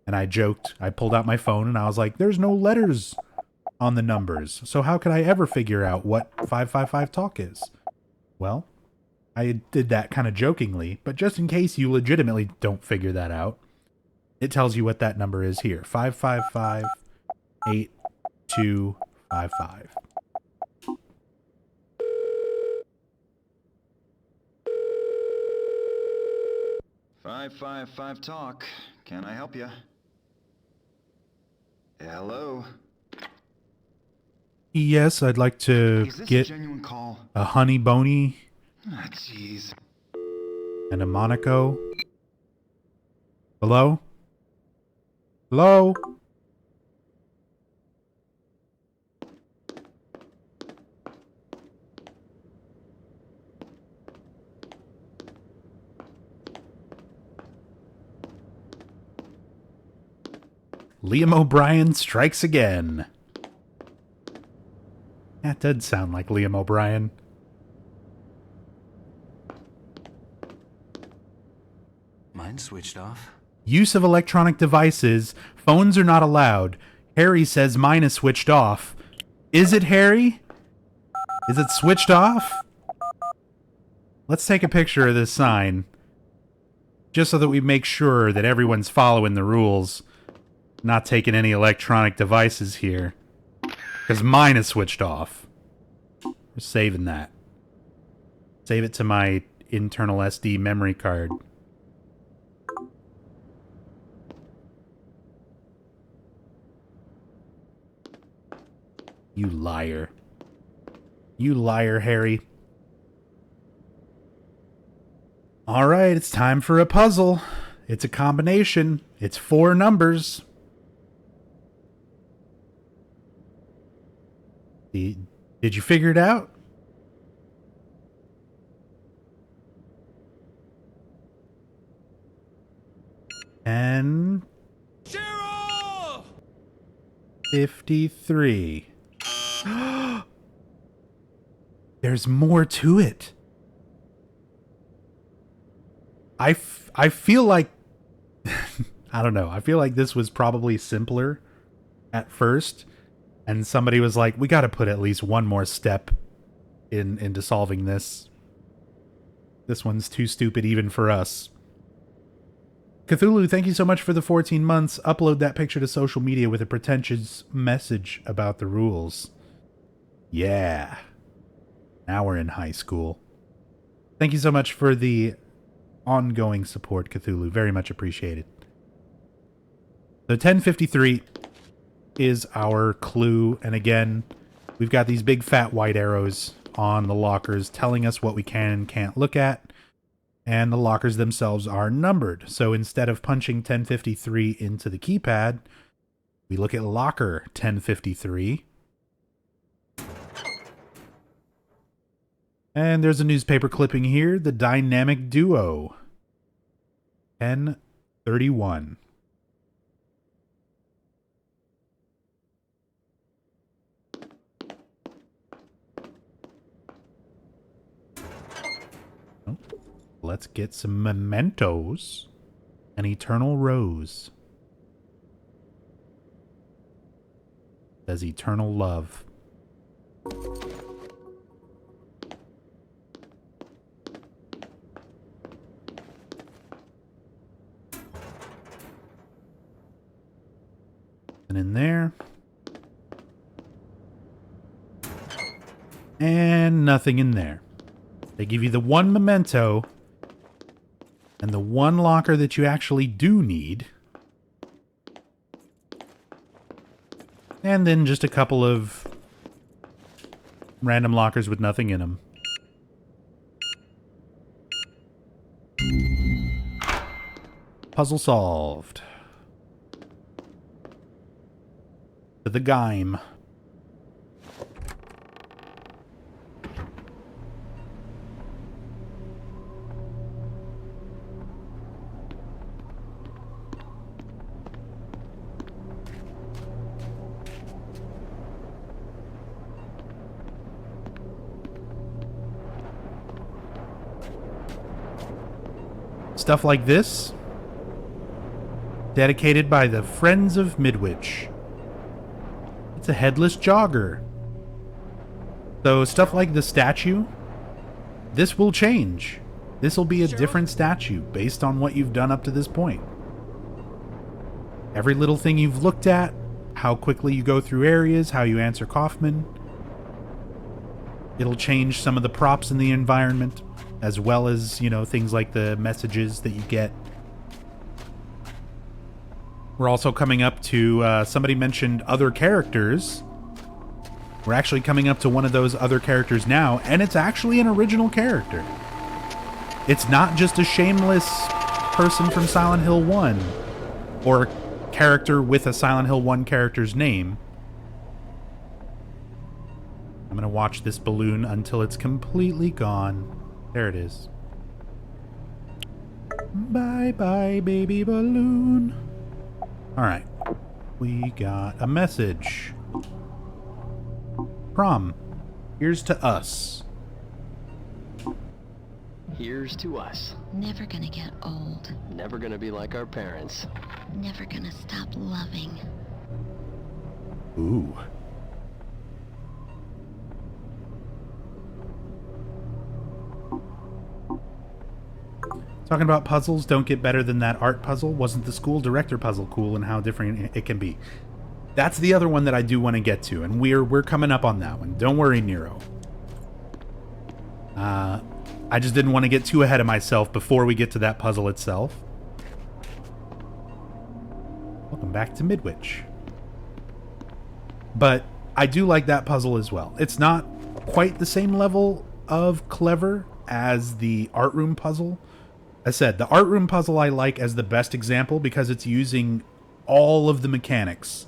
And I joked. I pulled out my phone and I was like, there's no letters on the numbers. So how could I ever figure out what 555-TALK is? Well, I did that kind of jokingly, but just in case you legitimately don't figure that out, it tells you what that number is here. 555-8255. "555-TALK. Can I help you?" Hello? Yes, I'd like to Is this get a genuine call? a honey boney Ah, jeez. and a Monaco. Hello? Hello? Liam O'Brien strikes again. That did sound like Liam O'Brien. Mine's switched off. Use of electronic devices. Phones are not allowed. Harry says mine is switched off. Is it, Harry? Is it switched off? Let's take a picture of this sign. Just so that we make sure that everyone's following the rules. Not taking any electronic devices here. Because mine is switched off. We're saving that. Save it to my internal SD memory card. You liar. You liar, Harry. Alright, it's time for a puzzle. It's a combination. It's 4 numbers. Did you figure it out? And 53. There's more to it. I feel like I don't know. I feel like this was probably simpler at first, and somebody was like, we got to put at least one more step into solving this. This one's too stupid even for us. Cthulhu, thank you so much for the 14 months. Upload that picture to social media with a pretentious message about the rules. Yeah. Now we're in high school. Thank you so much for the ongoing support, Cthulhu. Very much appreciated. So 1053 is our clue. And again, we've got these big fat white arrows on the lockers telling us what we can and can't look at. And the lockers themselves are numbered. So instead of punching 1053 into the keypad, we look at locker 1053. And there's a newspaper clipping here. The Dynamic Duo. 1031. Oh, let's get some mementos. An eternal rose. Says eternal love. In there. And nothing in there. They give you the one memento and the one locker that you actually do need. And then just a couple of random lockers with nothing in them. Puzzle solved. To the Gaim. Stuff like this, dedicated by the Friends of Midwich. It's a headless jogger. So stuff like the statue, this will change. This will be a different statue based on what you've done up to this point. Every little thing you've looked at, how quickly you go through areas, how you answer Kaufman. It'll change some of the props in the environment, as well as, you know, things like the messages that you get. We're also coming up to, somebody mentioned other characters. We're actually coming up to one of those other characters now, and it's actually an original character. It's not just a shameless person from Silent Hill 1, or a character with a Silent Hill 1 character's name. I'm going to watch this balloon until it's completely gone. There it is. Bye-bye, baby balloon. Alright. We got a message. Prom. Here's to us. Here's to us. Never gonna get old. Never gonna be like our parents. Never gonna stop loving. Ooh. Talking about puzzles don't get better than that art puzzle. Wasn't the school director puzzle cool and how different it can be? That's the other one that I do want to get to, and we're coming up on that one. Don't worry, Nero. I just didn't want to get too ahead of myself before we get to that puzzle itself. Welcome back to Midwich. But I do like that puzzle as well. It's not quite the same level of clever as the art room puzzle. As I said, the art room puzzle I like as the best example because it's using all of the mechanics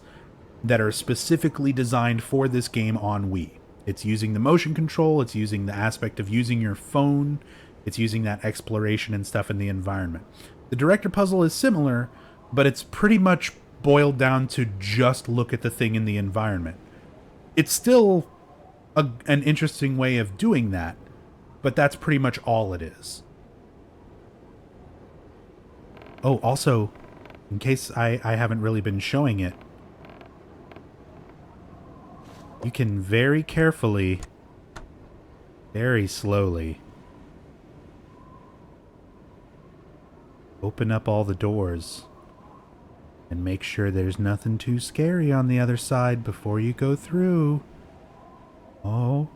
that are specifically designed for this game on Wii. It's using the motion control, it's using the aspect of using your phone, it's using that exploration and stuff in the environment. The director puzzle is similar, but it's pretty much boiled down to just look at the thing in the environment. It's still an interesting way of doing that, but that's pretty much all it is. Oh, also, in case I haven't really been showing it, you can very carefully, very slowly, open up all the doors and make sure there's nothing too scary on the other side before you go through. Oh, are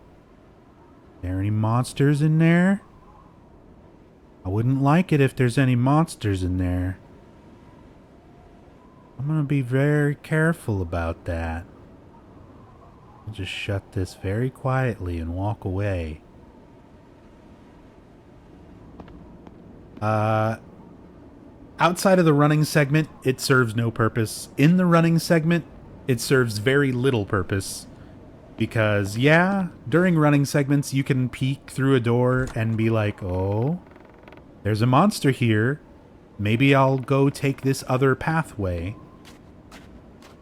there any monsters in there? I wouldn't like it if there's any monsters in there. I'm gonna be very careful about that. I'll just shut this very quietly and walk away. Outside of the running segment, it serves no purpose. In the running segment, it serves very little purpose. Because, yeah, during running segments, you can peek through a door and be like, oh, there's a monster here. Maybe I'll go take this other pathway.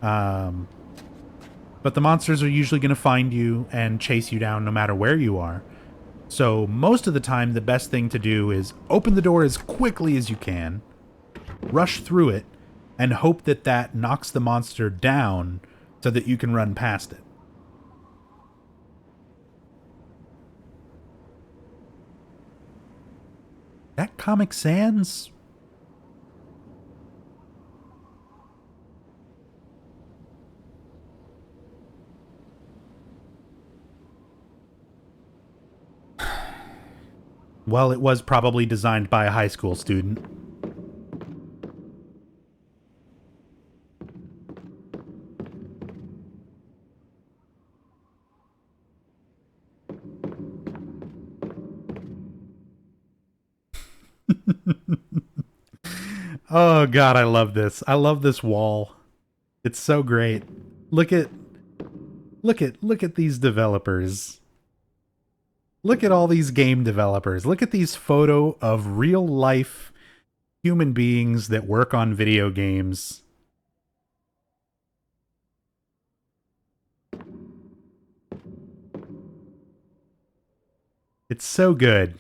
But the monsters are usually going to find you and chase you down no matter where you are. So most of the time, the best thing to do is open the door as quickly as you can, rush through it, and hope that that knocks the monster down so that you can run past it. That Comic Sans? Well, it was probably designed by a high school student. Oh god, I love this. I love this wall. It's so great. Look at these developers. Look at all these game developers. Look at these photo of real life human beings that work on video games. It's so good.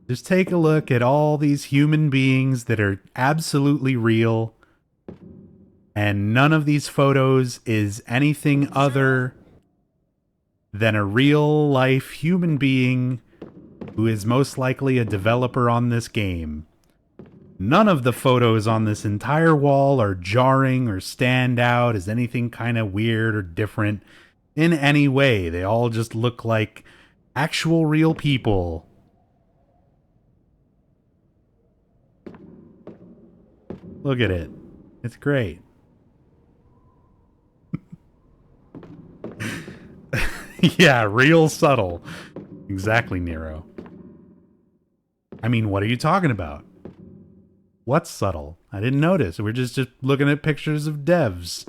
Just take a look at all these human beings that are absolutely real. And none of these photos is anything other than a real life human being who is most likely a developer on this game. None of the photos on this entire wall are jarring or stand out as anything kind of weird or different in any way. They all just look like actual real people. Look at it. It's great. Yeah, real subtle. Exactly, Nero. I mean, what are you talking about? What's subtle? I didn't notice. We're just looking at pictures of devs.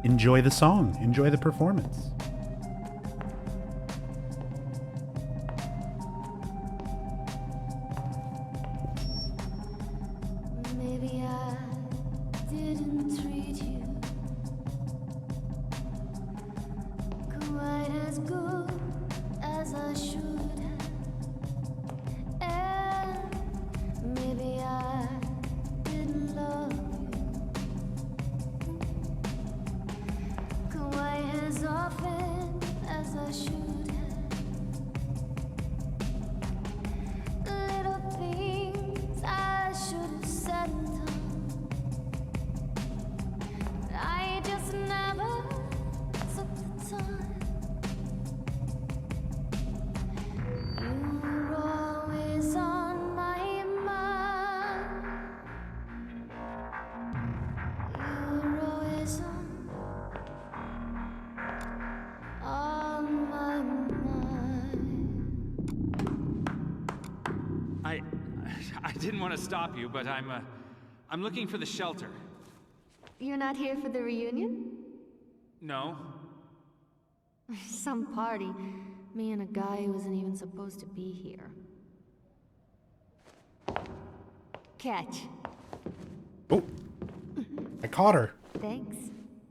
Enjoy the song. Enjoy the performance. I should have. And maybe I didn't love you quite as often as I should have. Little things I should have said and done. I just never took the time. You were always on my mind. You were always on my mind. I didn't want to stop you, but I'm looking for the shelter. You're not here for the reunion? No? Some party. Me and a guy who wasn't even supposed to be here. Catch. Oh, I caught her. Thanks.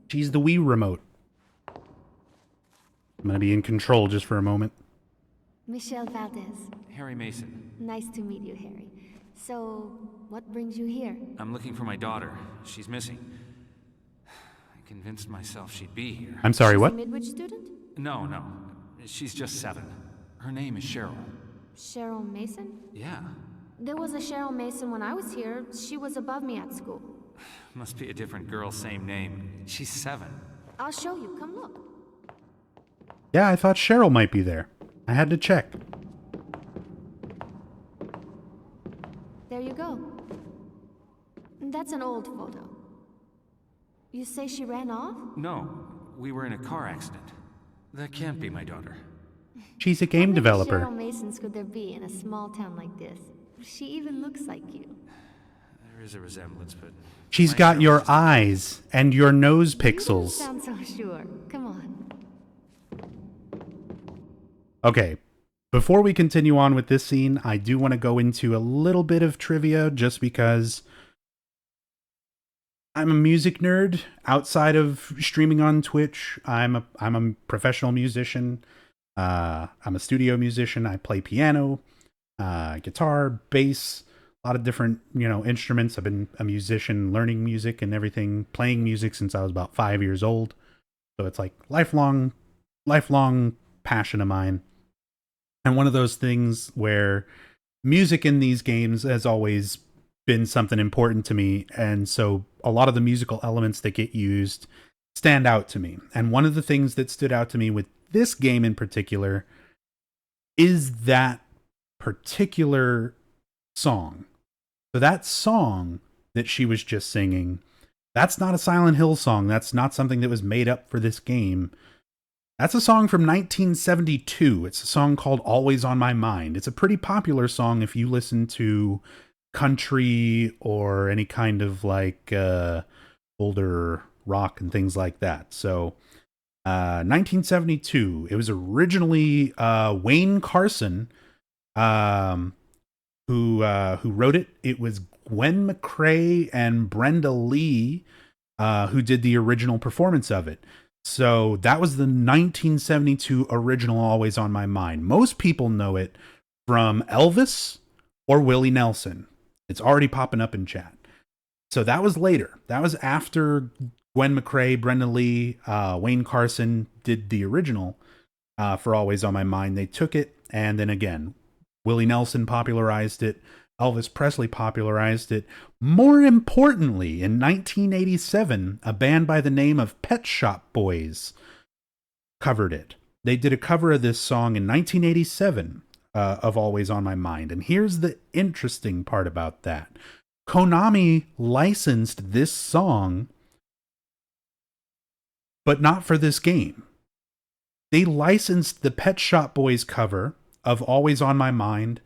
She's the Wii remote. I'm gonna be in control just for a moment. Michelle Valdez. Harry Mason. Nice to meet you, Harry. So, what brings you here? I'm looking for my daughter. She's missing. I convinced myself she'd be here. I'm sorry, She's what? a Midwich student? No. She's just 7. Her name is Cheryl. Cheryl Mason? Yeah. There was a Cheryl Mason when I was here. She was above me at school. Must be a different girl, same name. She's 7. I'll show you. Come look. Yeah, I thought Cheryl might be there. I had to check. There you go. That's an old photo. You say she ran off? No, we were in a car accident. That can't be my daughter. She's a game developer. How many Cheryl Masons could there be in a small town like this? She even looks like you. There is a resemblance, but... She's got your eyes and your nose You don't pixels. sound so sure. Come on. Okay, before we continue on with this scene, I do want to go into a little bit of trivia just because I'm a music nerd. Outside of streaming on Twitch, I'm a professional musician. I'm a studio musician. I play piano, guitar, bass, a lot of different, instruments. I've been a musician, learning music and everything, playing music since I was about 5 years old. So it's like lifelong passion of mine. And one of those things where music in these games has always been something important to me. And so a lot of the musical elements that get used stand out to me. And one of the things that stood out to me with this game in particular is that particular song. So that song that she was just singing, that's not a Silent Hill song. That's not something that was made up for this game. That's a song from 1972. It's a song called Always on My Mind. It's a pretty popular song if you listen to country or any kind of older rock and things like that. So 1972, it was originally Wayne Carson who wrote it. It was Gwen McCrae and Brenda Lee who did the original performance of it. So that was the 1972 original Always on My Mind. Most people know it from Elvis or Willie Nelson. It's already popping up in chat. So that was later. That was after Gwen McCrae, Brenda Lee, Wayne Carson did the original for Always on My Mind. They took it, and then again, Willie Nelson popularized it. Elvis Presley popularized it. More importantly, in 1987, a band by the name of Pet Shop Boys covered it. They did a cover of this song in 1987 of Always on My Mind. And here's the interesting part about that. Konami licensed this song, but not for this game. They licensed the Pet Shop Boys cover of Always on My Mind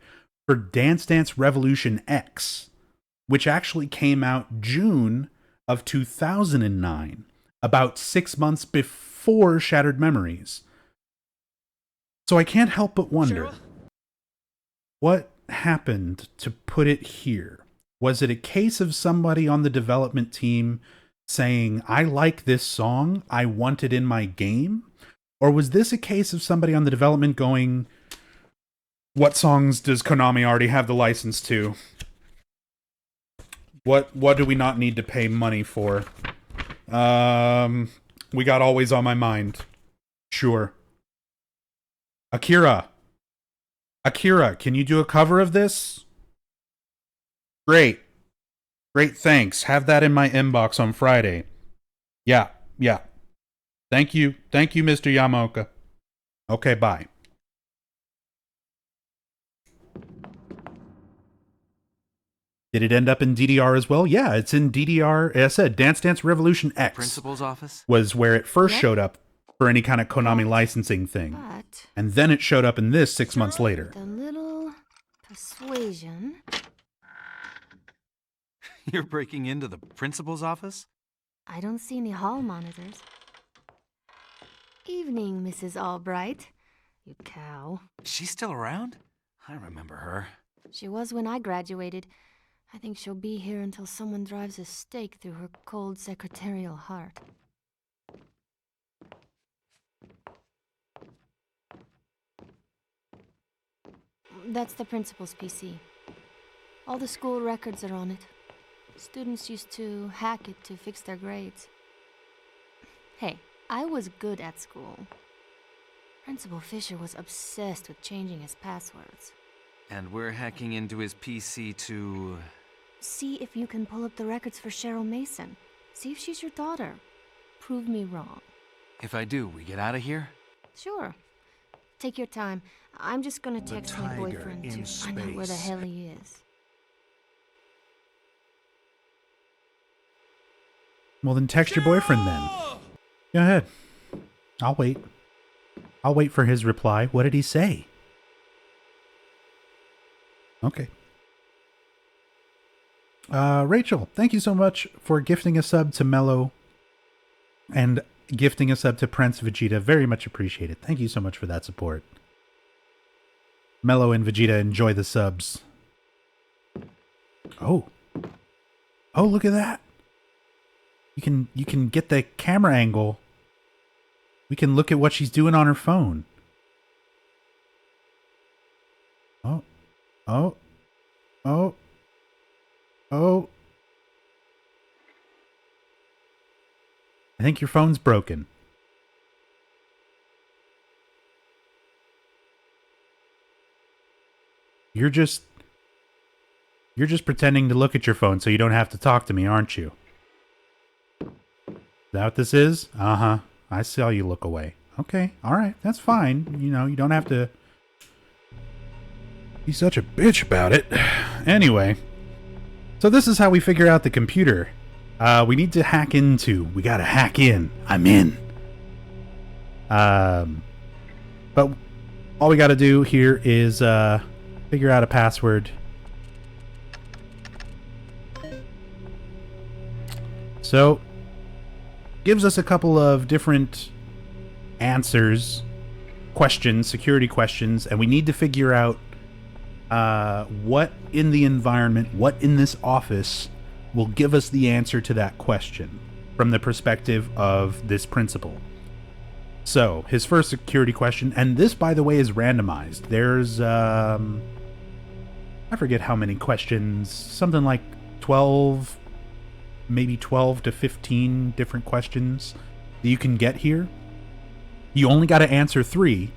for Dance Dance Revolution X, which actually came out June of 2009, about 6 months before Shattered Memories. So I can't help but wonder, what happened to put it here? Was it a case of somebody on the development team saying, I like this song, I want it in my game? Or was this a case of somebody on the development going, What songs does Konami already have the license to? What do we not need to pay money for? We got Always on My Mind. Sure. Akira, can you do a cover of this? Great, thanks. Have that in my inbox on Friday. Yeah. Thank you, Mr. Yamaoka. Okay, bye. Did it end up in DDR as well? Yeah, it's in DDR. As I said, Dance Dance Revolution X. Principal's office? Was where it first showed up for any kind of Konami licensing thing. And then it showed up in this 6 months later. A little persuasion. You're breaking into the principal's office? I don't see any hall monitors. Evening, Mrs. Albright. You cow. She's still around? I remember her. She was when I graduated. I think she'll be here until someone drives a stake through her cold secretarial heart. That's the principal's PC. All the school records are on it. Students used to hack it to fix their grades. Hey, I was good at school. Principal Fisher was obsessed with changing his passwords. And we're hacking into his PC to... See if you can pull up the records for Cheryl Mason. See if she's your daughter. Prove me wrong. If I do, we get out of here? Sure. Take your time. I'm just gonna text my boyfriend to find out where the hell he is. Well, then text your boyfriend then. Go ahead. I'll wait. I'll wait for his reply. What did he say? Okay. Rachel, thank you so much for gifting a sub to Mello and gifting a sub to Prince Vegeta. Very much appreciated. Thank you so much for that support. Mello and Vegeta, enjoy the subs. Oh, look at that. You can get the camera angle. We can look at what she's doing on her phone. Oh. I think your phone's broken. You're just pretending to look at your phone so you don't have to talk to me, aren't you? Is that what this is? Uh-huh. I saw you look away. Okay, alright, that's fine. You know, you don't have to be such a bitch about it. Anyway, so this is how we figure out the computer. We need to hack into. We gotta hack in. I'm in. But all we gotta do here is figure out a password. So, gives us a couple of different answers, questions, security questions, and we need to figure out what in the environment, what in this office will give us the answer to that question from the perspective of this principal. So, his first security question, and this, by the way, is randomized. There's, I forget how many questions, something like 12, maybe 12 to 15 different questions that you can get here. You only got to answer 3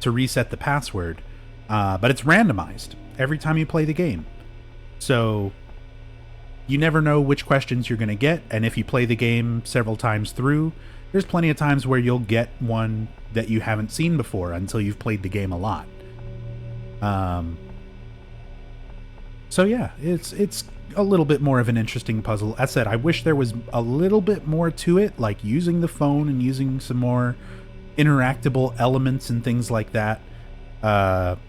to reset the password, but it's randomized every time you play the game. So you never know which questions you're going to get, and if you play the game several times through, there's plenty of times where you'll get one that you haven't seen before until you've played the game a lot. So yeah, it's a little bit more of an interesting puzzle. As said, I wish there was a little bit more to it, like using the phone and using some more interactable elements and things like that.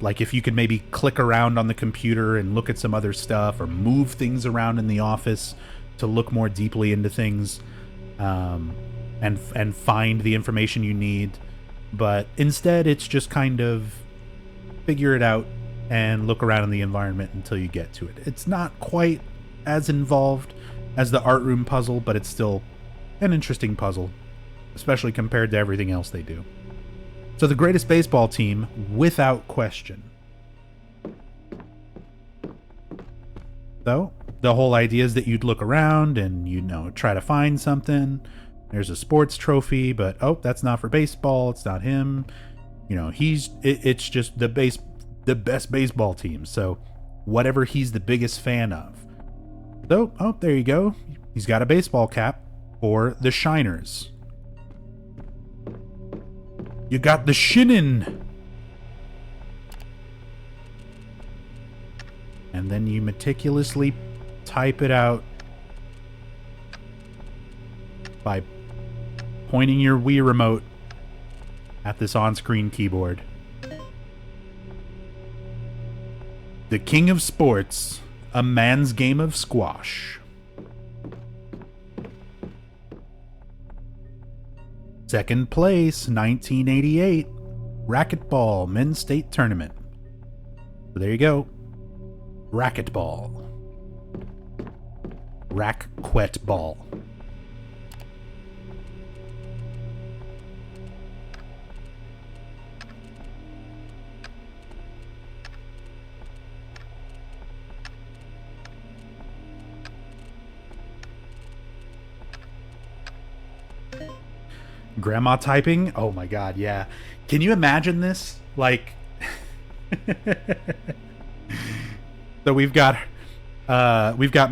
Like if you could maybe click around on the computer and look at some other stuff, or move things around in the office to look more deeply into things, and find the information you need. But instead, it's just kind of figure it out and look around in the environment until you get to it. It's not quite as involved as the art room puzzle, but it's still an interesting puzzle, especially compared to everything else they do. So the greatest baseball team, without question. So, the whole idea is that you'd look around and, you know, try to find something. There's a sports trophy, but oh, that's not for baseball. It's not him. You know, it's just the best baseball team. So, whatever he's the biggest fan of. So, oh, there you go. He's got a baseball cap for the Shiners. You got the Shinin. And then you meticulously type it out by pointing your Wii remote at this on-screen keyboard. The King of Sports, a man's game of squash. Second place, 1988, racquetball men's state tournament. So there you go. Racquetball. Racquetball. Grandma typing? Oh my god, yeah. Can you imagine this? Like so we've got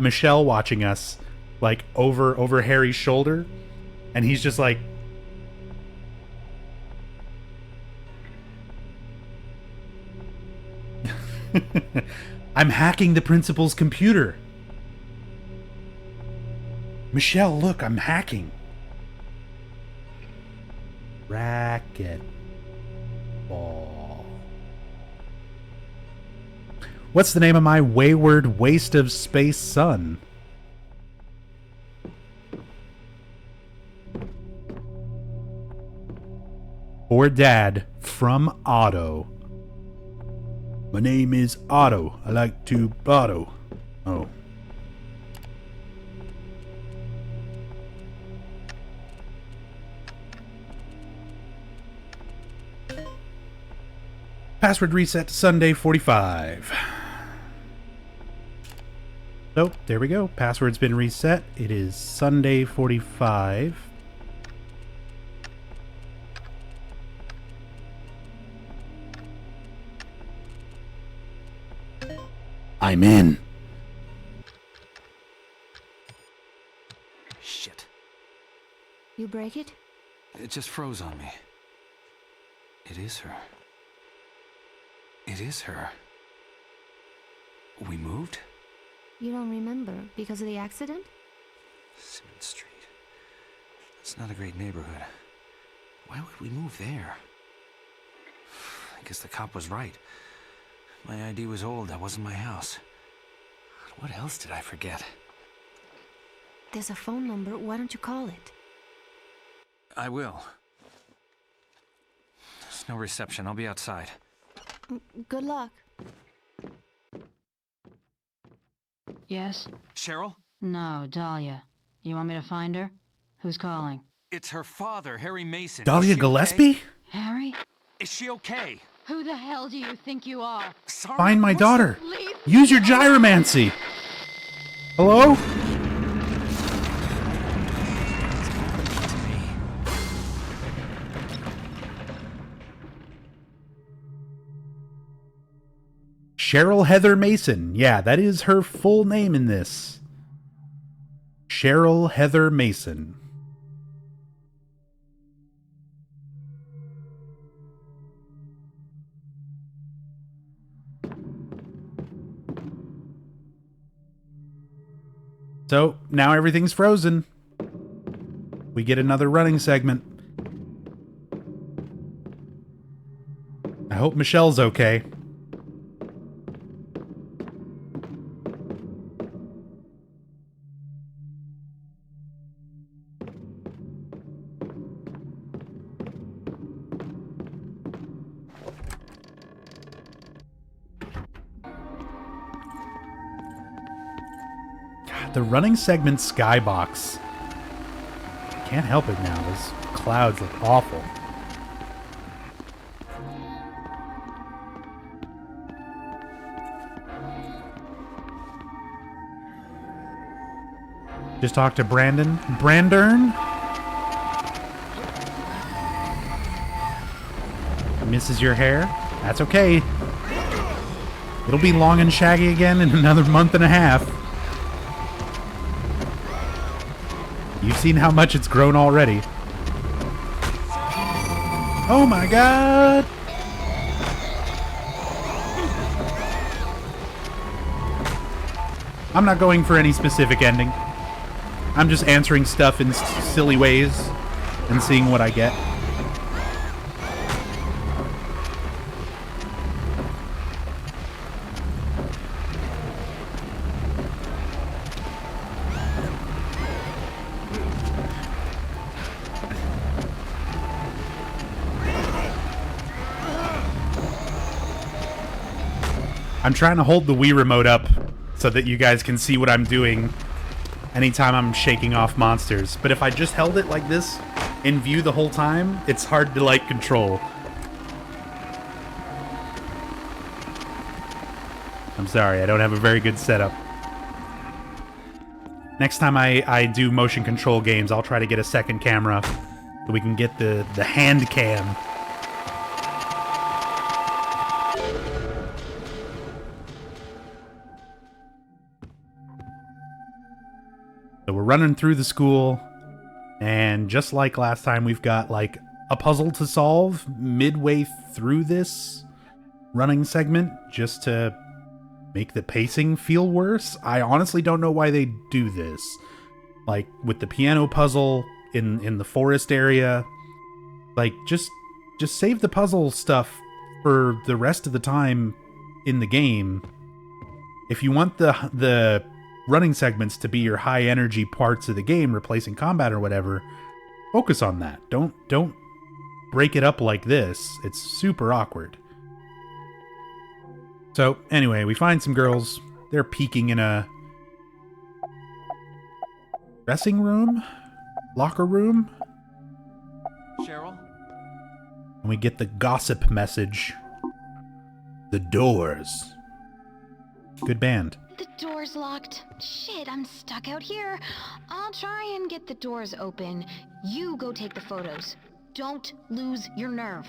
Michelle watching us, like over Harry's shoulder, and he's just like I'm hacking the principal's computer. Michelle, look, I'm hacking. Racquetball. What's the name of my wayward waste of space son? Or Dad from Otto. My name is Otto. I like to botto. Oh. Password reset to Sunday 45. So, there we go. Password's been reset. It is Sunday 45. I'm in. Shit. You break it? It just froze on me. It is her. It is her. We moved? You don't remember because of the accident? Simmons Street. It's not a great neighborhood. Why would we move there? I guess the cop was right. My ID was old. That wasn't my house. What else did I forget? There's a phone number. Why don't you call it? I will. There's no reception. I'll be outside. Good luck. Yes? Cheryl? No, Dahlia. You want me to find her? Who's calling? It's her father, Harry Mason. Dahlia Gillespie? Okay? Harry? Is she okay? Who the hell do you think you are? Sorry, Find my daughter. Leave Use your gyromancy. Hello? Cheryl Heather Mason. Yeah, that is her full name in this. Cheryl Heather Mason. So, now everything's frozen. We get another running segment. I hope Michelle's okay. The running segment skybox. I can't help it now. Those clouds look awful. Just talk to Brandon. Brandern? Misses your hair? That's okay. It'll be long and shaggy again in another month and a half. You've seen how much it's grown already. Oh my god! I'm not going for any specific ending. I'm just answering stuff in silly ways and seeing what I get. I'm trying to hold the Wii remote up so that you guys can see what I'm doing anytime I'm shaking off monsters. But if I just held it like this in view the whole time, it's hard to, like, control. I'm sorry, I don't have a very good setup. Next time I do motion control games, I'll try to get a second camera so we can get the hand cam. So we're running through the school, and just like last time, we've got like a puzzle to solve midway through this running segment just to make the pacing feel worse. I honestly don't know why they do this. Like with the piano puzzle in the forest area, like just save the puzzle stuff for the rest of the time in the game. If you want the running segments to be your high energy parts of the game, replacing combat or whatever, focus on that. Don't break it up like this. It's super awkward. So anyway, we find some girls. They're peeking in a dressing room, locker room. Cheryl? And we get the gossip message. The Doors. Good band. The door's locked. Shit, I'm stuck out here. I'll try and get the doors open. You go take the photos. Don't lose your nerve.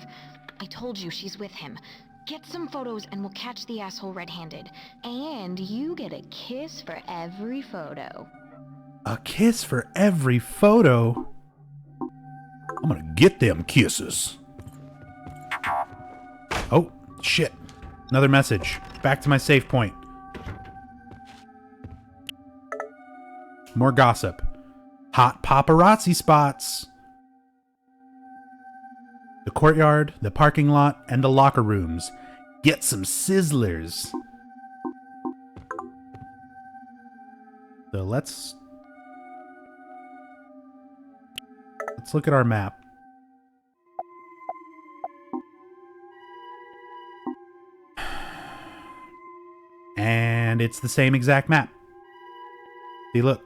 I told you she's with him. Get some photos and we'll catch the asshole red-handed. And you get a kiss for every photo. A kiss for every photo? I'm gonna get them kisses. Oh, shit. Another message. Back to my save point. More gossip. Hot paparazzi spots. The courtyard, the parking lot, and the locker rooms. Get some sizzlers. So let's look at our map. And it's the same exact map. See, look.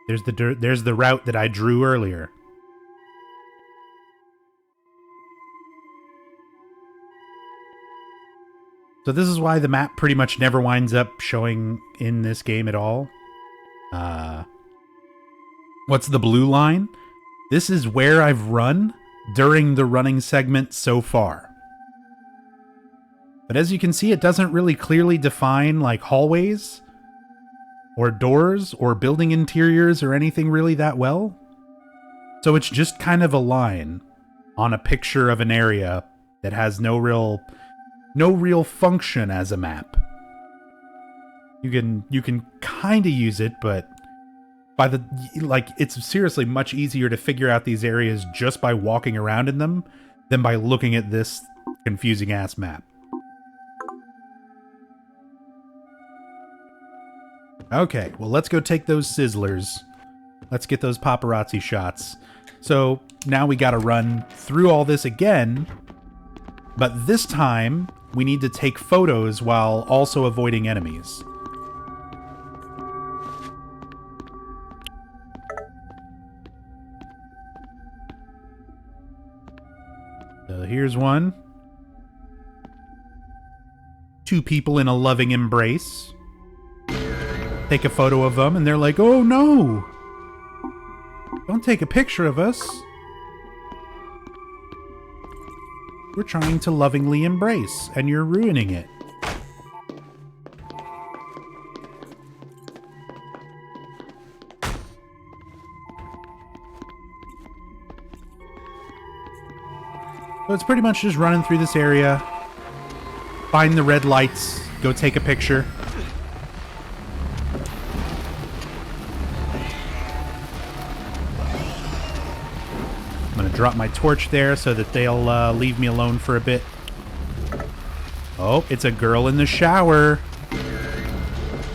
There's the route that I drew earlier. So this is why the map pretty much never winds up showing in this game at all. What's the blue line? This is where I've run during the running segment so far. But as you can see, it doesn't really clearly define like hallways or doors or building interiors or anything really that well. So it's just kind of a line on a picture of an area that has no real function as a map. You can kind of use it, but it's seriously much easier to figure out these areas just by walking around in them than by looking at this confusing ass map. Okay, well, let's go take those sizzlers. Let's get those paparazzi shots. So now we gotta run through all this again, but this time we need to take photos while also avoiding enemies. So here's one. Two people in a loving embrace. take a photo of them, and they're like, "Oh no! Don't take a picture of us. We're trying to lovingly embrace, and you're ruining it." So it's pretty much just running through this area, find the red lights, go take a picture. I'm gonna drop my torch there so that they'll leave me alone for a bit. Oh, it's a girl in the shower.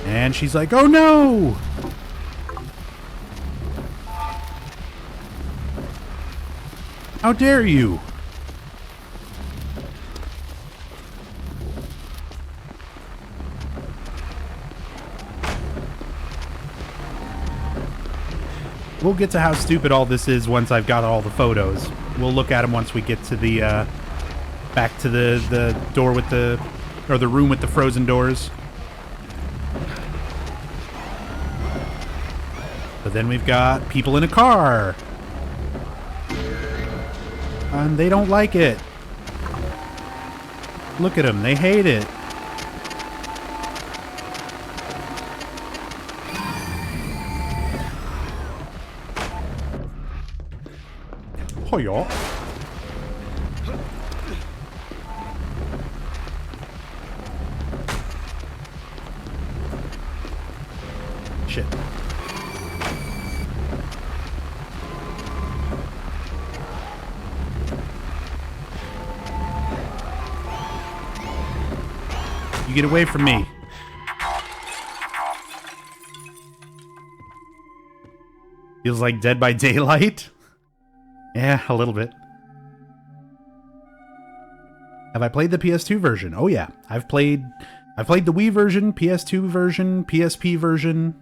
And she's like, "Oh no!" How dare you? We'll get to how stupid all this is once I've got all the photos. We'll look at them once we get to the, back to the door with the, or the room with the frozen doors. But then we've got people in a car. And they don't like it. Look at them, they hate it. Oh, yeah. Shit. You get away from me. Feels like Dead by Daylight? Yeah, a little bit. Have I played the PS2 version? Oh yeah, I've played the Wii version, PS2 version, PSP version.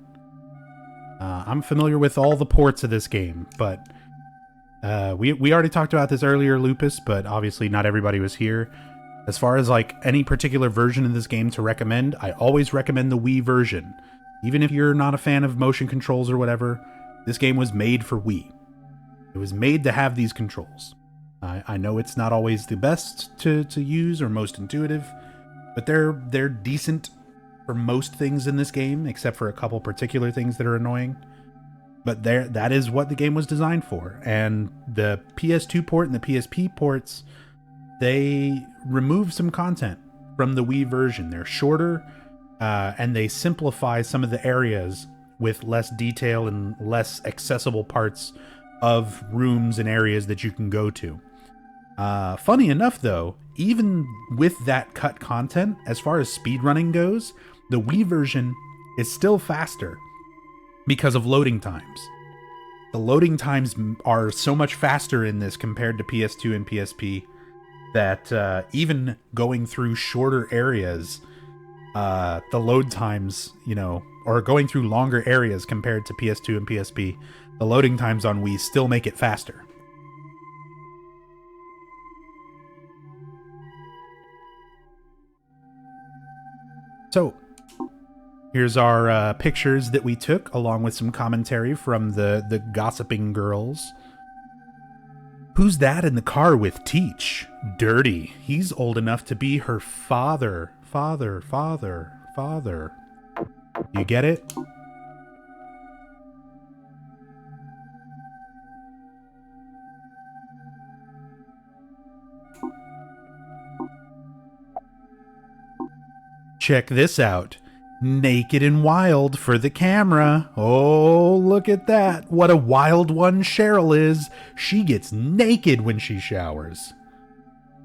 I'm familiar with all the ports of this game, but we already talked about this earlier, Lupus, but obviously not everybody was here. As far as like any particular version of this game to recommend, I always recommend the Wii version. Even if you're not a fan of motion controls or whatever, this game was made for Wii. It was made to have these controls. I know it's not always the best to use or most intuitive, but they're decent for most things in this game, except for a couple particular things that are annoying. But that is what the game was designed for. And the PS2 port and the PSP ports, they remove some content from the Wii version. They're shorter, and they simplify some of the areas with less detail and less accessible parts of rooms and areas that you can go to. Funny enough, though, even with that cut content, as far as speedrunning goes, the Wii version is still faster because of loading times. The loading times are so much faster in this compared to PS2 and PSP that even going through shorter areas, the load times, or going through longer areas compared to PS2 and PSP, the loading times on Wii still make it faster. So, here's our pictures that we took, along with some commentary from the gossiping girls. Who's that in the car with Teach? Dirty. He's old enough to be her father. Father. You get it? Check this out. Naked and wild for the camera. Oh, look at that. What a wild one Cheryl is. She gets naked when she showers.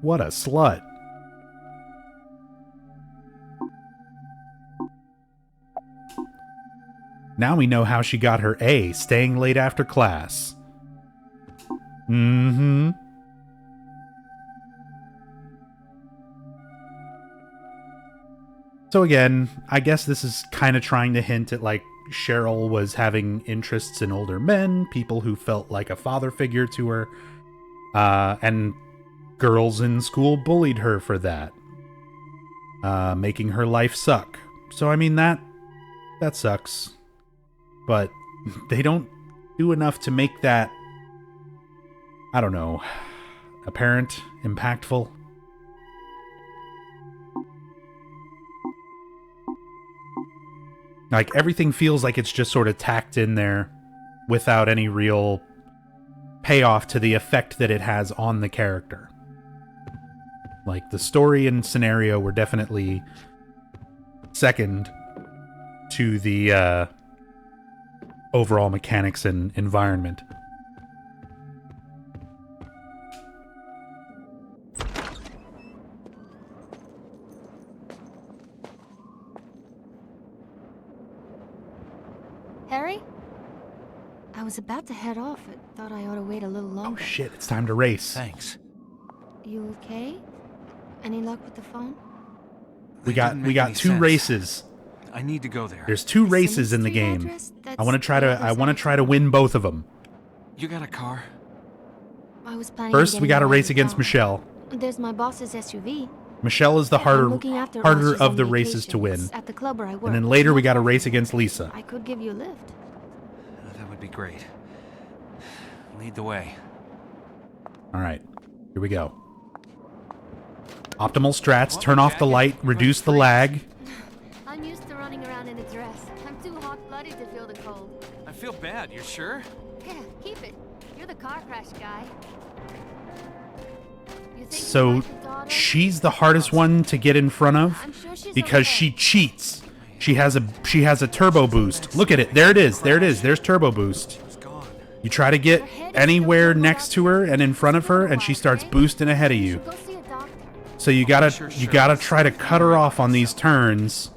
What a slut. Now we know how she got her A, staying late after class. Mm-hmm. So again, I guess this is kind of trying to hint at like Cheryl was having interests in older men, people who felt like a father figure to her, and girls in school bullied her for that, making her life suck. So I mean, that That sucks. But they don't do enough to make that, I don't know, apparent, impactful. Like, everything feels like it's just sort of tacked in there without any real payoff to the effect that it has on the character. Like, the story and scenario were definitely second to the overall mechanics and environment. Harry? I was about to head off. I thought I ought to wait a little longer. Oh shit, it's time to race. Thanks. You okay? Any luck with the phone? We got two races. I need to go there. There's two races in the game. I want to try to win both of them. You got a car? I was planning First, we got to race against town. Michelle. There's my boss's SUV. Michelle is the harder she's of on the races to vacation. win. It's at the club where I work. And then later we got to race against Lisa. I could give you a lift. That would be great. Lead the way. All right, here we go. Optimal strats, turn off the light, reduce the lag. I'm used to running around in a dress. I'm too hot-blooded to feel the cold. I feel bad, you sure? Yeah, keep it. You're the car crash guy. So she's the hardest one to get in front of because she cheats. She has a turbo boost. Look at it. There it is. There it is. There's turbo boost. You try to get anywhere next to her and in front of her and she starts boosting ahead of you. So you gotta try to cut her off on these turns.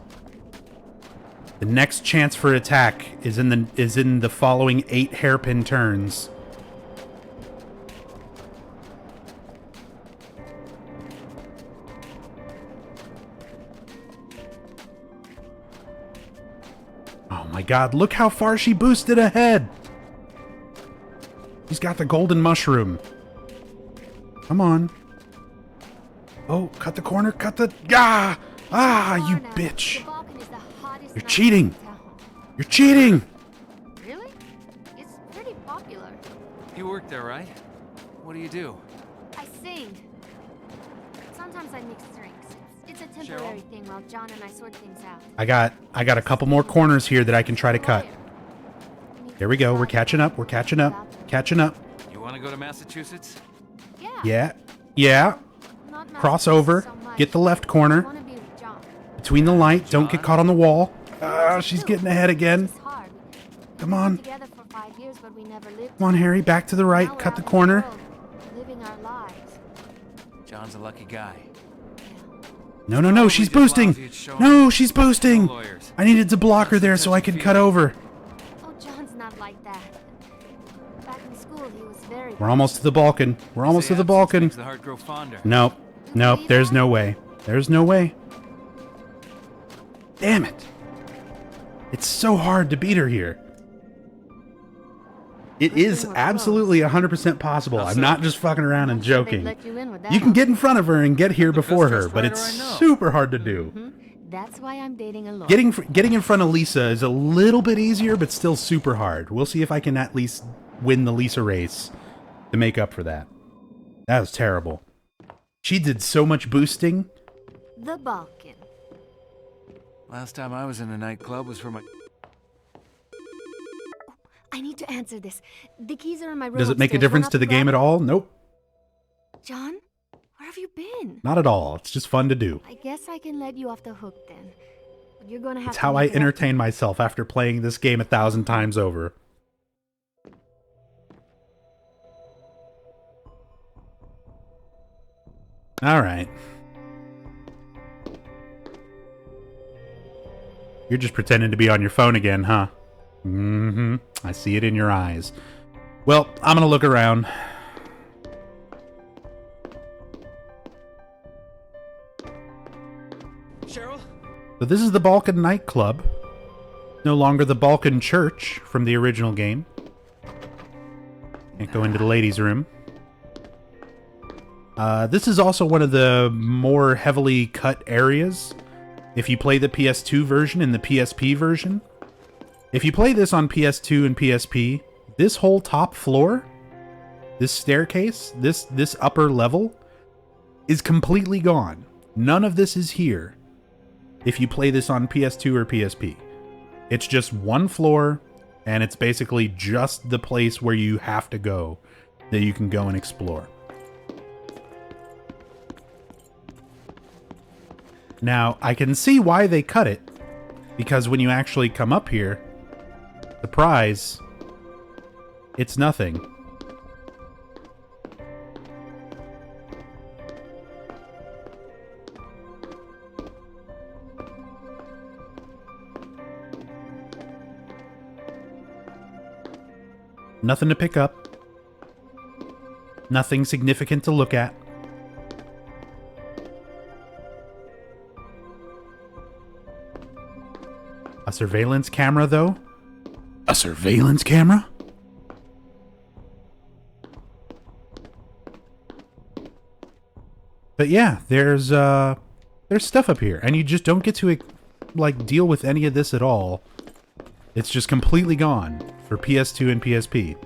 The next chance for attack is in the following 8 hairpin turns. Oh my god, look how far she boosted ahead! She's got the golden mushroom. Come on. Oh, cut the corner, cut the... Ah! Ah, you bitch! You're cheating! You're cheating! Really? It's pretty popular. You work there, right? What do you do? I sing. Sometimes I mix drinks. It's a temporary thing while John and I sort things out. I got a couple more corners here that I can try to cut. There we go. We're catching up. We're catching up. Catching up. You want to go to Massachusetts? Yeah. Yeah. Cross over. Get the left corner. Between the light. Don't get caught on the wall. Ah, she's getting ahead again. Come on. Come on, Harry. Back to the right. Cut the corner. John's a lucky guy. No, no, no. She's boosting. No, she's boosting. I needed to block her there so I could cut over. Oh, John's not like that. Back in school, he was very... We're almost to the Balkan. We're almost to the Balkan. Nope. Nope. There's no way. There's no way. Damn it. It's so hard to beat her here. It is absolutely 100% possible. I'm not just fucking around and joking. You can get in front of her and get here before her, but it's super hard to do. That's why I'm dating a lawyer. Getting in front of Lisa is a little bit easier, but still super hard. We'll see if I can at least win the Lisa race to make up for that. That was terrible. She did so much boosting. The Balkan. Last time I was in a nightclub was for my... I need to answer this. The keys are in my room. Does it make a difference to the game at all? Nope. John, where have you been? Not at all. It's just fun to do. I guess I can let you off the hook then. But you're gonna have It's to how I make it up. entertain myself after playing this game 1,000 times over. All right. You're just pretending to be on your phone again, huh? Mm-hmm. I see it in your eyes. Well, I'm gonna look around. Cheryl? So this is the Balkan nightclub. No longer the Balkan church from the original game. Can't go into the ladies' room. This is also one of the more heavily cut areas. If you play the PS2 version and the PSP version, If you play this on PS2 and PSP, this whole top floor, this staircase, this upper level is completely gone. None of this is here if you play this on PS2 or PSP. It's just one floor, and it's basically just the place where you have to go that you can go and explore. Now, I can see why they cut it, because when you actually come up here, the prize, it's nothing. Nothing to pick up. Nothing significant to look at. A surveillance camera, though? A surveillance camera? But yeah, there's stuff up here, and you just don't get to like deal with any of this at all. It's just completely gone for PS2 and PSP.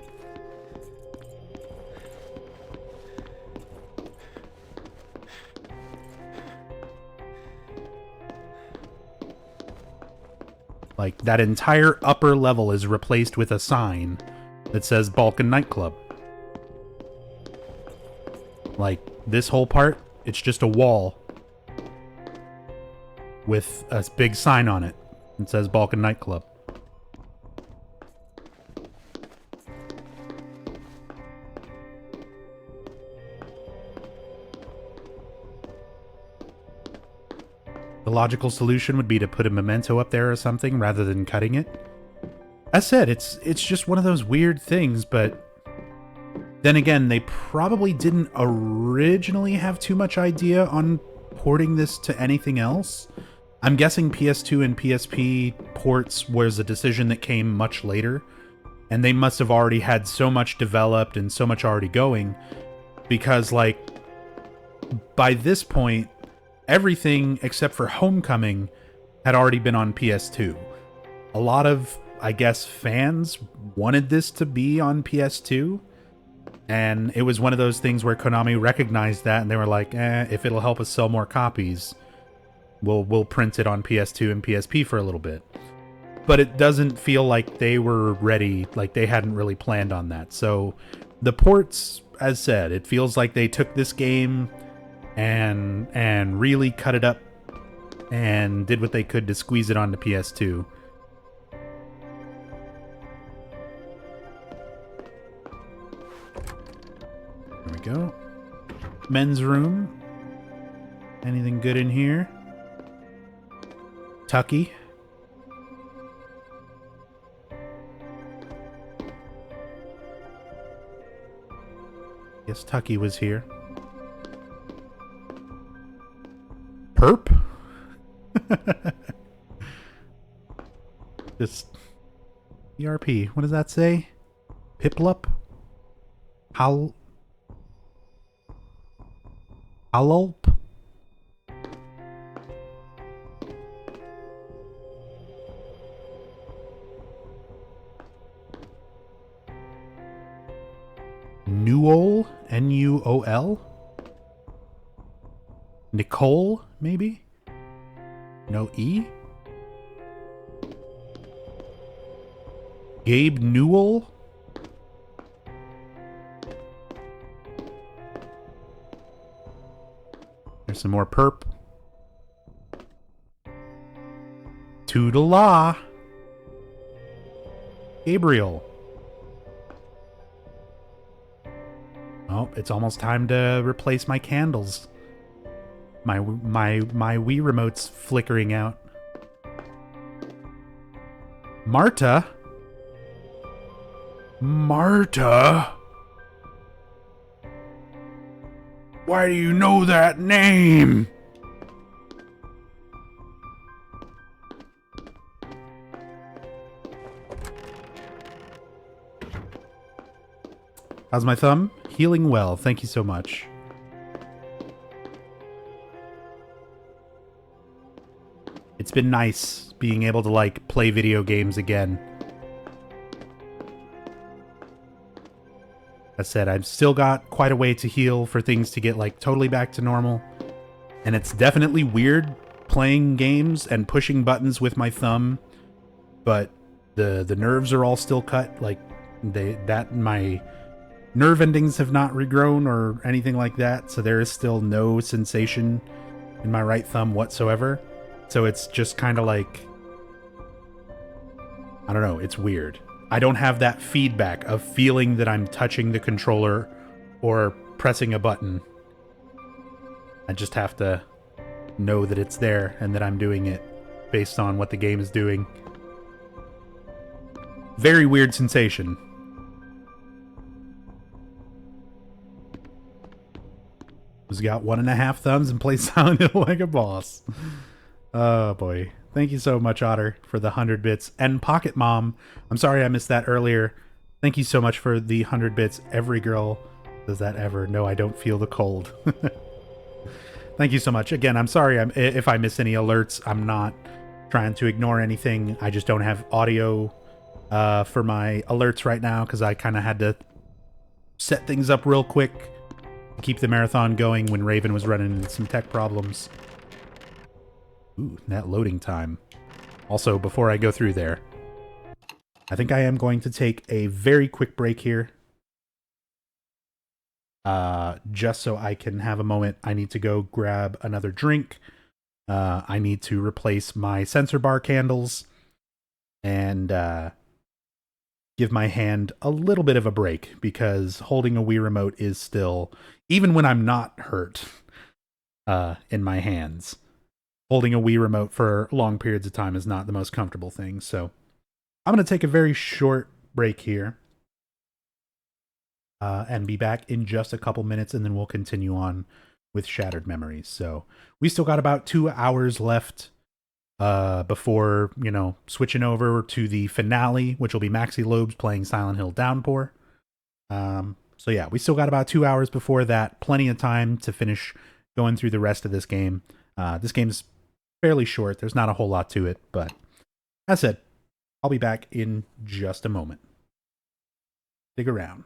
Like, that entire upper level is replaced with a sign that says Balkan Nightclub. Like, this whole part, it's just a wall with a big sign on it that says Balkan Nightclub. The logical solution would be to put a memento up there or something rather than cutting it. As said, it's just one of those weird things, but then again, they probably didn't originally have too much idea on porting this to anything else. I'm guessing PS2 and PSP ports was a decision that came much later, and they must have already had so much developed and so much already going, because, like, by this point, everything except for Homecoming had already been on PS2. A lot of, I guess, fans wanted this to be on PS2, and it was one of those things where Konami recognized that, and they were like, if it'll help us sell more copies, we'll print it on PS2 and PSP for a little bit. But it doesn't feel like they were ready, like they hadn't really planned on that. So the ports, as said, it feels like they took this game and really cut it up and did what they could to squeeze it onto PS2. There we go. Men's room. Anything good in here? Tucky. Yes, Tucky was here. Perp? Just ERP. What does that say? Piplup? Howlulp? Nuol? Nuol? Nicole, maybe? No E? Gabe Newell? There's some more perp. Toodala. Gabriel. Oh, it's almost time to replace my candles. My Wii remote's flickering out. Marta? Marta? Why do you know that name? How's my thumb? Healing well. Thank you so much. It's been nice being able to, like, play video games again. I said, I've still got quite a way to heal for things to get like totally back to normal. And it's definitely weird playing games and pushing buttons with my thumb, but the nerves are all still cut. Like my nerve endings have not regrown or anything like that, so there is still no sensation in my right thumb whatsoever. So it's just kind of like, I don't know, it's weird. I don't have that feedback of feeling that I'm touching the controller or pressing a button. I just have to know that it's there and that I'm doing it based on what the game is doing. Very weird sensation. Who's got 1.5 thumbs and plays Silent Hill like a boss. Oh boy. Thank you so much, Otter, for the 100 bits. And Pocket Mom, I'm sorry I missed that earlier. Thank you so much for the 100 bits. Every girl does that ever. No, I don't feel the cold. Thank you so much. Again, I'm sorry if I miss any alerts. I'm not trying to ignore anything. I just don't have audio for my alerts right now because I kind of had to set things up real quick to keep the marathon going when Raven was running into some tech problems. Ooh, that loading time. Also, before I go through there, I think I am going to take a very quick break here. Just so I can have a moment. I need to go grab another drink. I need to replace my sensor bar candles. And give my hand a little bit of a break, because holding a Wii remote is still, even when I'm not hurt in my hands, holding a Wii remote for long periods of time is not the most comfortable thing. So I'm going to take a very short break here and be back in just a couple minutes, and then we'll continue on with Shattered Memories. So we still got about 2 hours left before, switching over to the finale, which will be Maxi Lobes playing Silent Hill Downpour. So yeah, we still got about 2 hours before that. Plenty of time to finish going through the rest of this game. This game's fairly short. There's not a whole lot to it, but as I said, I'll be back in just a moment. Stick around.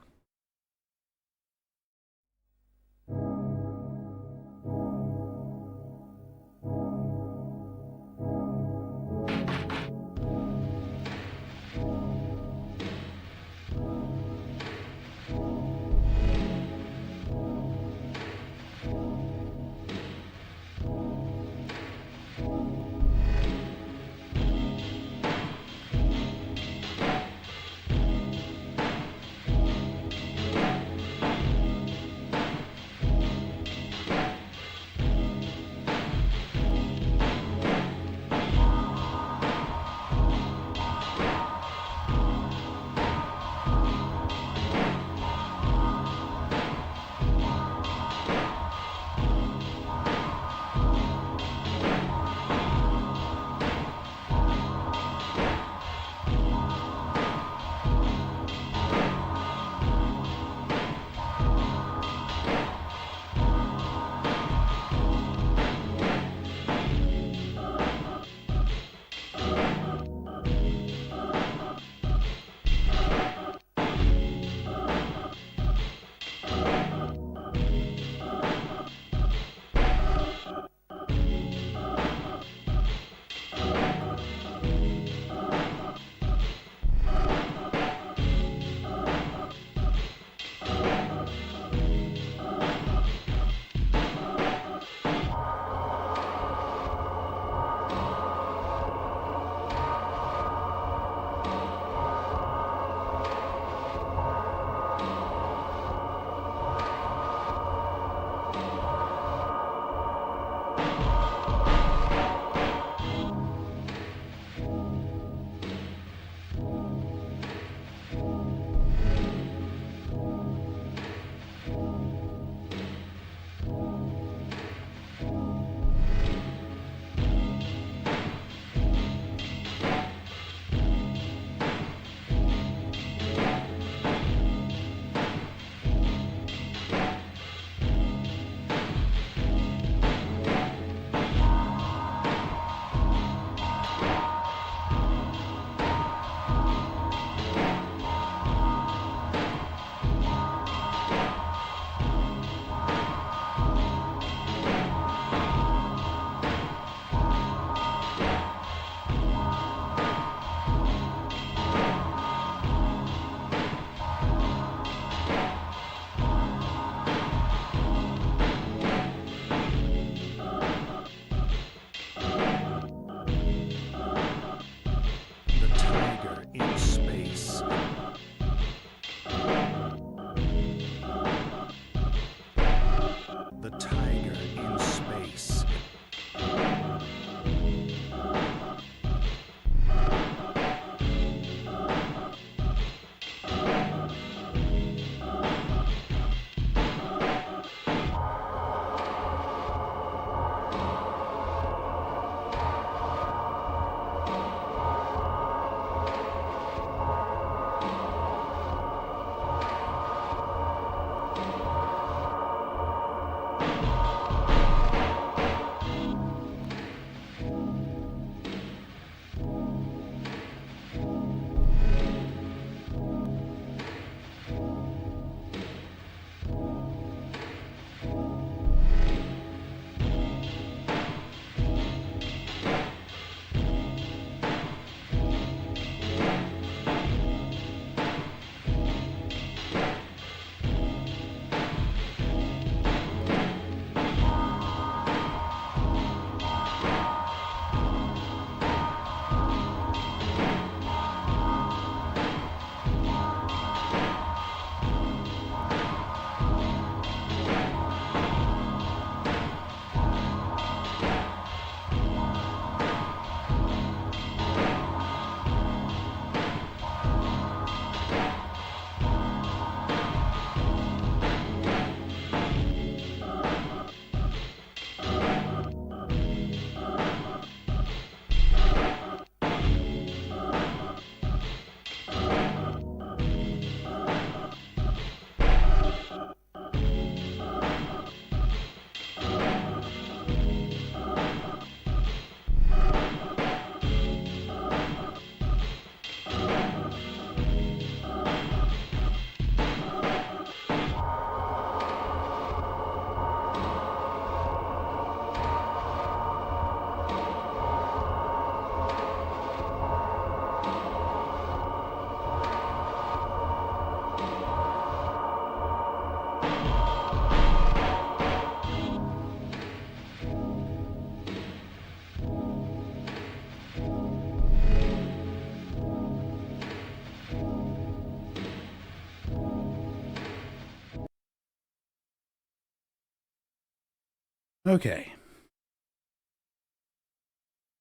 Okay.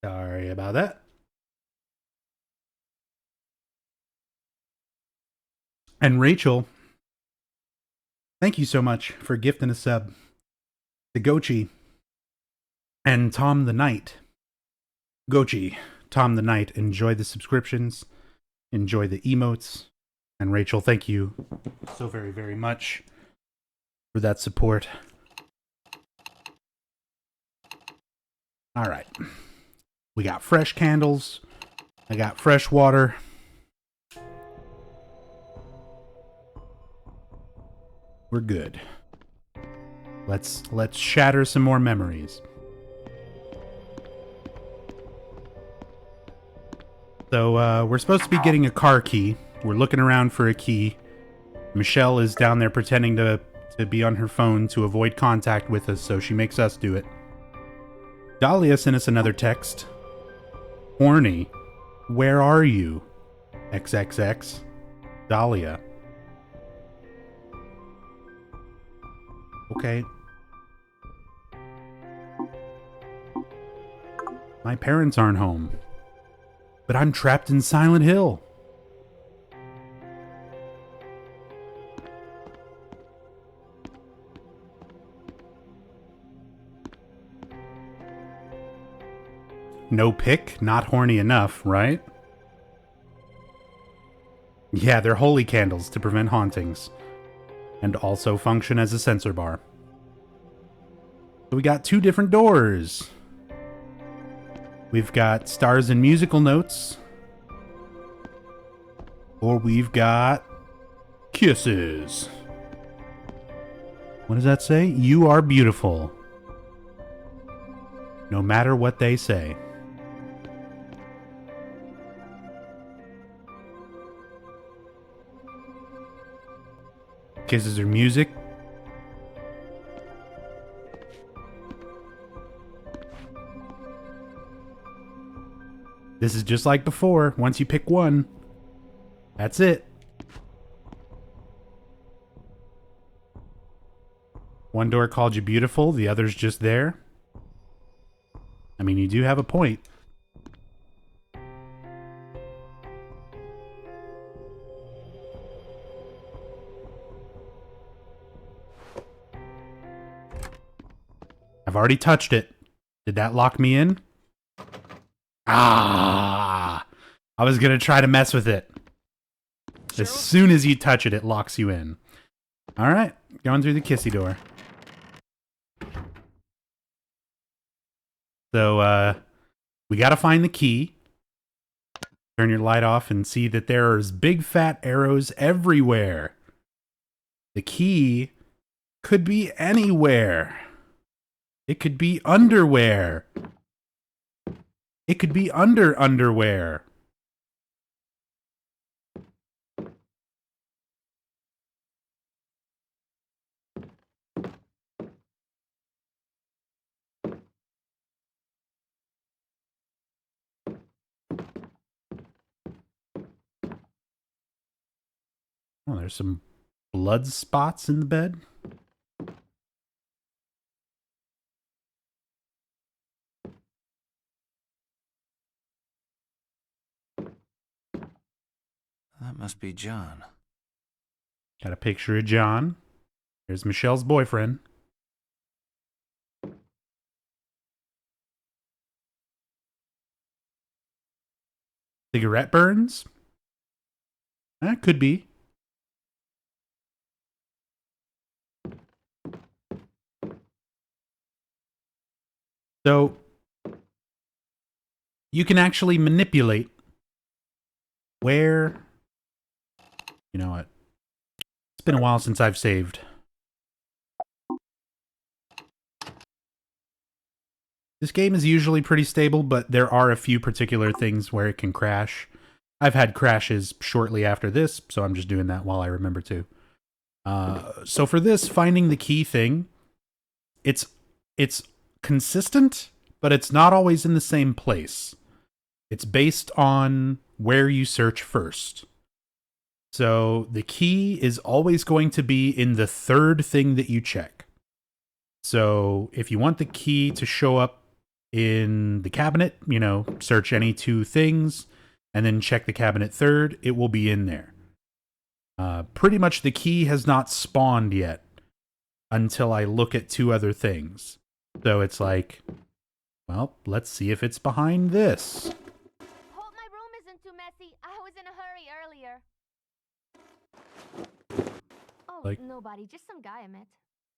Sorry about that. And Rachel, thank you so much for gifting a sub to Gochi and Tom the Knight. Gochi, Tom the Knight, enjoy the subscriptions, enjoy the emotes, and Rachel, thank you so very, very much for that support. All right. We got fresh candles. I got fresh water. We're good. Let's shatter some more memories. So we're supposed to be getting a car key. We're looking around for a key. Michelle is down there pretending to be on her phone to avoid contact with us, so she makes us do it. Dahlia sent us another text. Horny, where are you? XXX. Dahlia. Okay. My parents aren't home. But I'm trapped in Silent Hill. No pick, not horny enough, right? Yeah, they're holy candles to prevent hauntings. And also function as a sensor bar. So we got 2 different doors. We've got stars and musical notes. Or we've got kisses. What does that say? You are beautiful. No matter what they say. Kisses or music. This is just like before. Once you pick one, that's it. One door called you beautiful, the other's just there. I mean, you do have a point. I've already touched it. Did that lock me in? Ah! I was gonna try to mess with it. As soon as you touch it, it locks you in. Alright, going through the kissy door. So, we gotta find the key. Turn your light off and see that there's big fat arrows everywhere. The key could be anywhere. It could be underwear. It could be under underwear. Oh, there's some blood spots in the bed. That must be John. Got a picture of John. There's Michelle's boyfriend. Cigarette burns? That could be. So, you can actually manipulate where... You know what? It's been a while since I've saved. This game is usually pretty stable, but there are a few particular things where it can crash. I've had crashes shortly after this, so I'm just doing that while I remember to. So for this, finding the key thing, it's consistent, but it's not always in the same place. It's based on where you search first. So the key is always going to be in the third thing that you check. So if you want the key to show up in the cabinet, search any 2 things and then check the cabinet third, it will be in there. Pretty much the key has not spawned yet until I look at 2 other things. So it's like, well, let's see if it's behind this. Hope my room isn't too messy. I was in a hurry earlier. Oh, Like- nobody. Just some guy I met.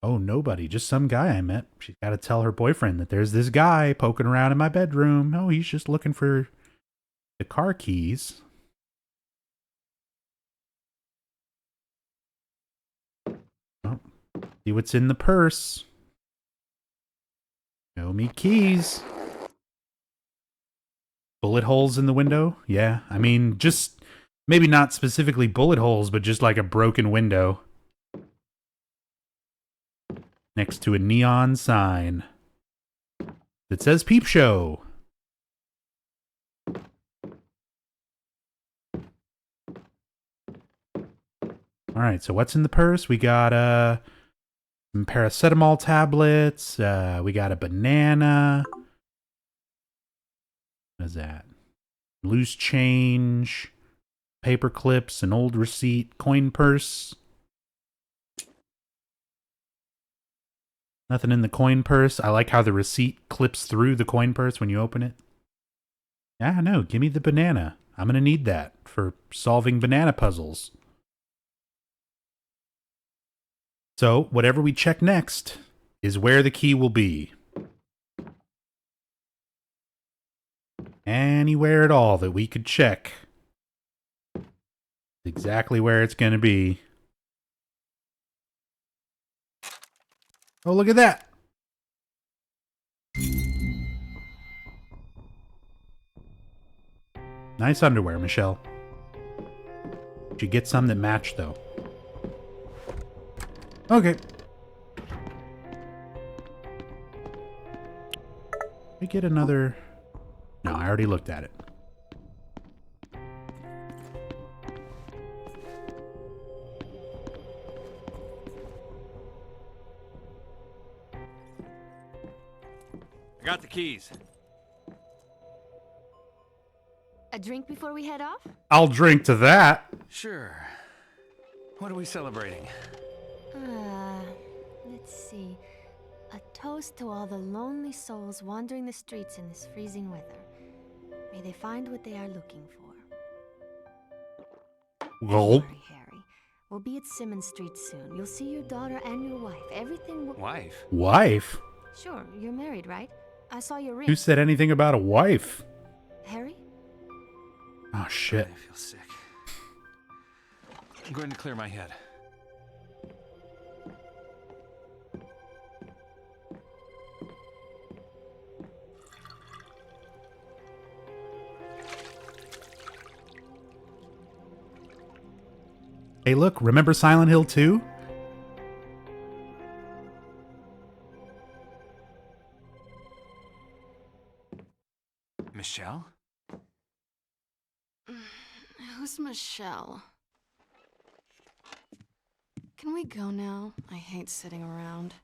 Oh, nobody, just some guy I met. She's got to tell her boyfriend that there's this guy poking around in my bedroom. Oh, he's just looking for the car keys. Oh, see what's in the purse. Show me keys. Bullet holes in the window? Yeah, I mean, just maybe not specifically bullet holes, but just like a broken window. Next to a neon sign that says Peep Show. All right, so what's in the purse? We got some paracetamol tablets. We got a banana. What is that? Loose change, paper clips, an old receipt, coin purse. Nothing in the coin purse. I like how the receipt clips through the coin purse when you open it. Yeah, no, give me the banana. I'm going to need that for solving banana puzzles. So, whatever we check next is where the key will be. Anywhere at all that we could check. Exactly where it's going to be. Oh, look at that. Nice underwear, Michelle. Should get some that match, though. Okay. We get another... No, I already looked at it. I got the keys. A drink before we head off? I'll drink to that. Sure. What are we celebrating? Let's see. A toast to all the lonely souls wandering the streets in this freezing weather. May they find what they are looking for. Well. Don't worry, Harry. We'll be at Simmons Street soon. You'll see your daughter and your wife. Everything will... Wife? Wife? Sure, you're married, right? I saw your ring. Who said anything about a wife? Harry? Oh, shit. I feel sick. I'm going to clear my head. Hey, look, remember Silent Hill 2? Michelle? Who's Michelle? Can we go now? I hate sitting around.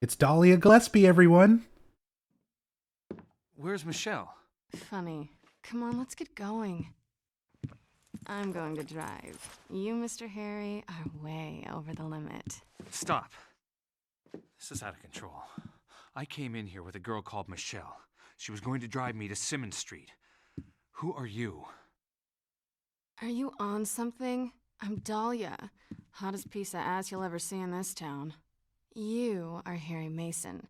It's Dahlia Gillespie, everyone. Where's Michelle? Funny. Come on, let's get going. I'm going to drive. You, Mr. Harry, are way over the limit. Stop. This is out of control. I came in here with a girl called Michelle. She was going to drive me to Simmons Street. Who are you? Are you on something? I'm Dahlia. Hottest piece of ass you'll ever see in this town. You are Harry Mason.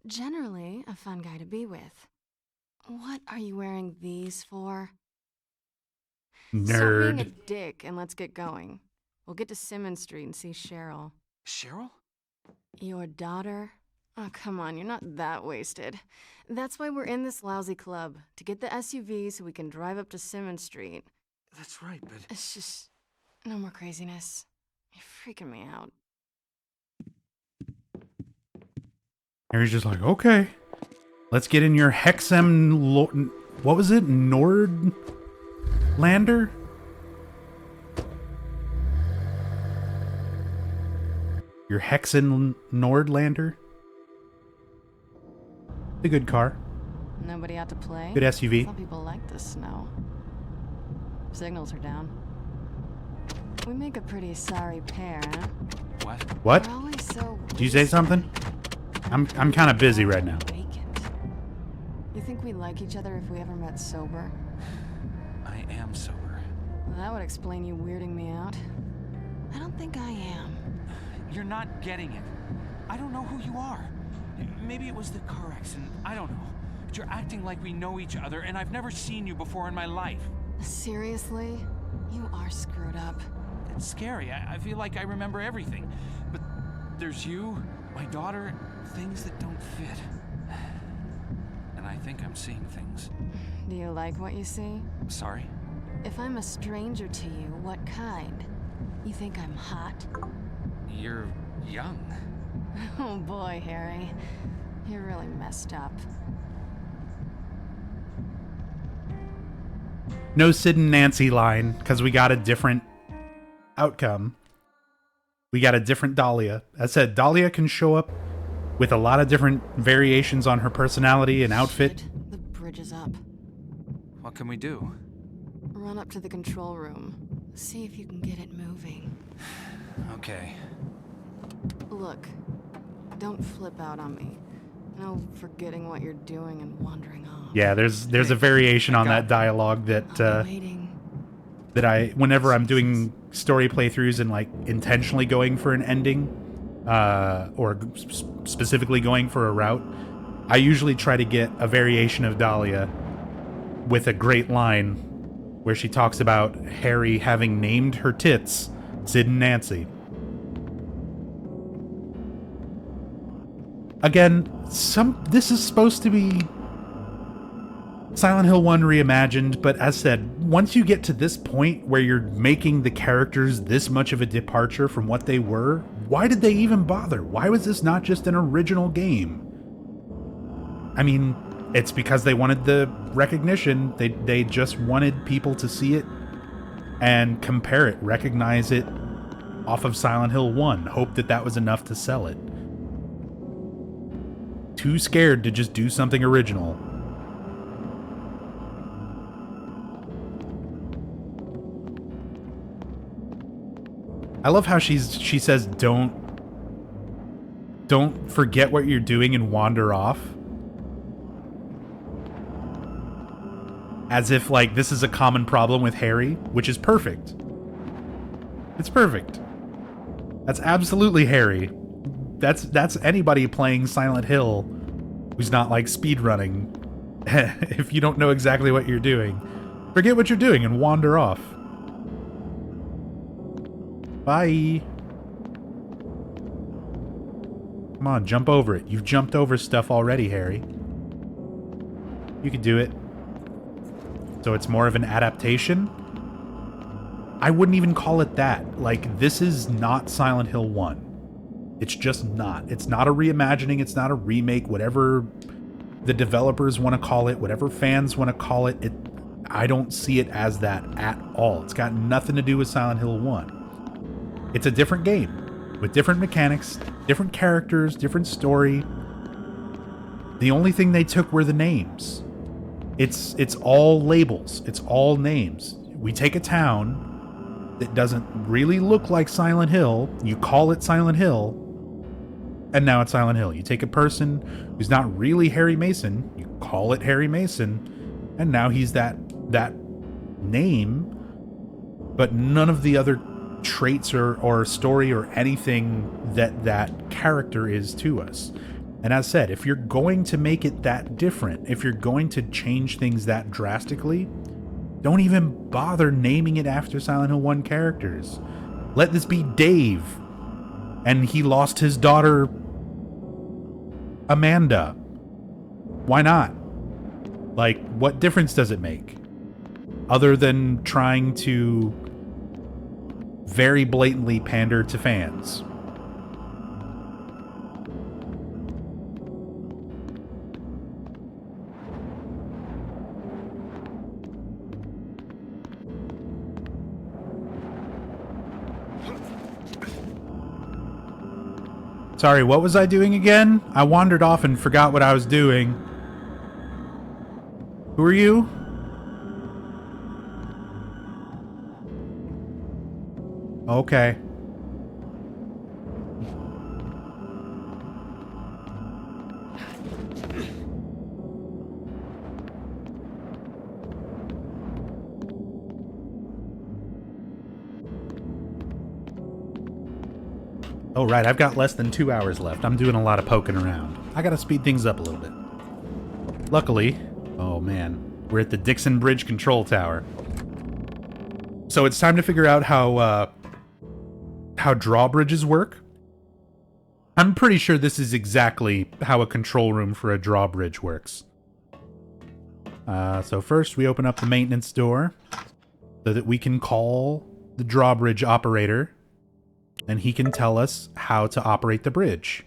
Generally, a fun guy to be with. What are you wearing these for? Nerd. Stop being a dick and let's get going. We'll get to Simmons Street and see Cheryl. Cheryl? Your daughter? Oh, come on, you're not that wasted. That's why we're in this lousy club, to get the SUV so we can drive up to Simmons Street. That's right, but... It's just... no more craziness. You're freaking me out. Harry's just like, okay. Let's get in your Hexam... What was it? Nordlander? Your Hexen Nordlander? A good car. Nobody out to play? Good SUV. Some people like the snow. Signals are down. We make a pretty sorry pair, huh? What? We're always so Did you say something? I'm kind of busy right now. You think we like each other if we ever met sober? I am sober. That would explain you weirding me out. I don't think I am. You're not getting it. I don't know who you are. Maybe it was the car accident. I don't know. But you're acting like we know each other, and I've never seen you before in my life. Seriously? You are screwed up. It's scary. I feel like I remember everything. But there's you, my daughter, things that don't fit. And I think I'm seeing things. Do you like what you see? Sorry? If I'm a stranger to you, what kind? You think I'm hot? You're young. Oh boy, Harry. You're really messed up. No Sid and Nancy line, because we got a different outcome. We got a different Dahlia. As I said, Dahlia can show up with a lot of different variations on her personality and outfit. Shit. The bridge is up. What can we do? Run up to the control room. See if you can get it moving. Okay. Look, don't flip out on me. No forgetting what you're doing and wandering off. Yeah, there's a variation on that dialogue that that I, whenever I'm doing story playthroughs and like intentionally going for an ending, or specifically going for a route, I usually try to get a variation of Dahlia with a great line where she talks about Harry having named her tits Sid and Nancy. Again, this is supposed to be Silent Hill 1 reimagined, but as said, once you get to this point where you're making the characters this much of a departure from what they were, why did they even bother? Why was this not just an original game? I mean, it's because they wanted the recognition. They just wanted people to see it and compare it, recognize it off of Silent Hill 1, hope that that was enough to sell it. Too scared to just do something original. I love how she says don't forget what you're doing and wander off. As if like this is a common problem with Harry, which is perfect. It's perfect. That's absolutely Harry. That's anybody playing Silent Hill who's not like speedrunning. If you don't know exactly what you're doing, forget what you're doing and wander off. Bye. Come on, jump over it. You've jumped over stuff already, Harry. You can do it. So it's more of an adaptation? I wouldn't even call it that. Like, this is not Silent Hill 1. It's just not. It's not a reimagining. It's not a remake. Whatever the developers want to call it, whatever fans want to call it, I don't see it as that at all. It's got nothing to do with Silent Hill 1. It's a different game with different mechanics, different characters, different story. The only thing they took were the names. It's all labels. It's all names. We take a town that doesn't really look like Silent Hill, you call it Silent Hill, and now it's Silent Hill. You take a person who's not really Harry Mason, you call it Harry Mason, and now he's that name, but none of the other traits or story or anything that character is to us. And as said, if you're going to make it that different, if you're going to change things that drastically, don't even bother naming it after Silent Hill 1 characters. Let this be Dave, and he lost his daughter Amanda. Why not? Like, what difference does it make? Other than trying to very blatantly pander to fans. Sorry, what was I doing again? I wandered off and forgot what I was doing. Who are you? Okay. Oh, right, I've got less than 2 hours left. I'm doing a lot of poking around. I gotta speed things up a little bit. Luckily, oh man, we're at the Dixon Bridge Control Tower. So it's time to figure out how drawbridges work. I'm pretty sure this is exactly how a control room for a drawbridge works. So first we open up the maintenance door so that we can call the drawbridge operator and he can tell us how to operate the bridge.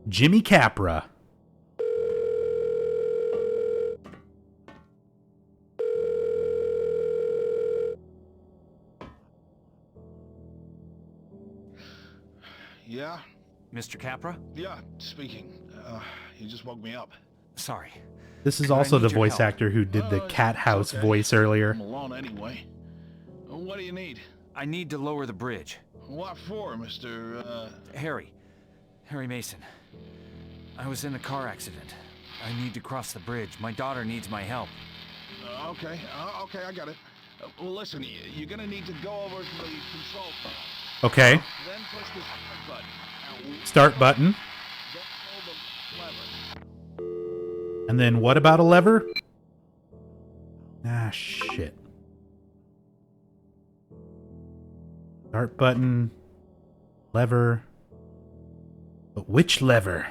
Jimmy Capra. Yeah? Mr. Capra? Yeah, speaking. You just woke me up. Sorry. This is I also need the your voice help. actor who did the Cat House okay. voice earlier. I'm alone anyway. What do you need? I need to lower the bridge. What for, Mr. Harry Mason. I was in a car accident. I need to cross the bridge. My daughter needs my help. Okay, I got it. Well, listen, you're gonna need to go over to the control panel. Okay. Then push the start button. Now, Start button. then pull the lever. And then what about a lever? Ah, shit. Start button. Lever. But which lever?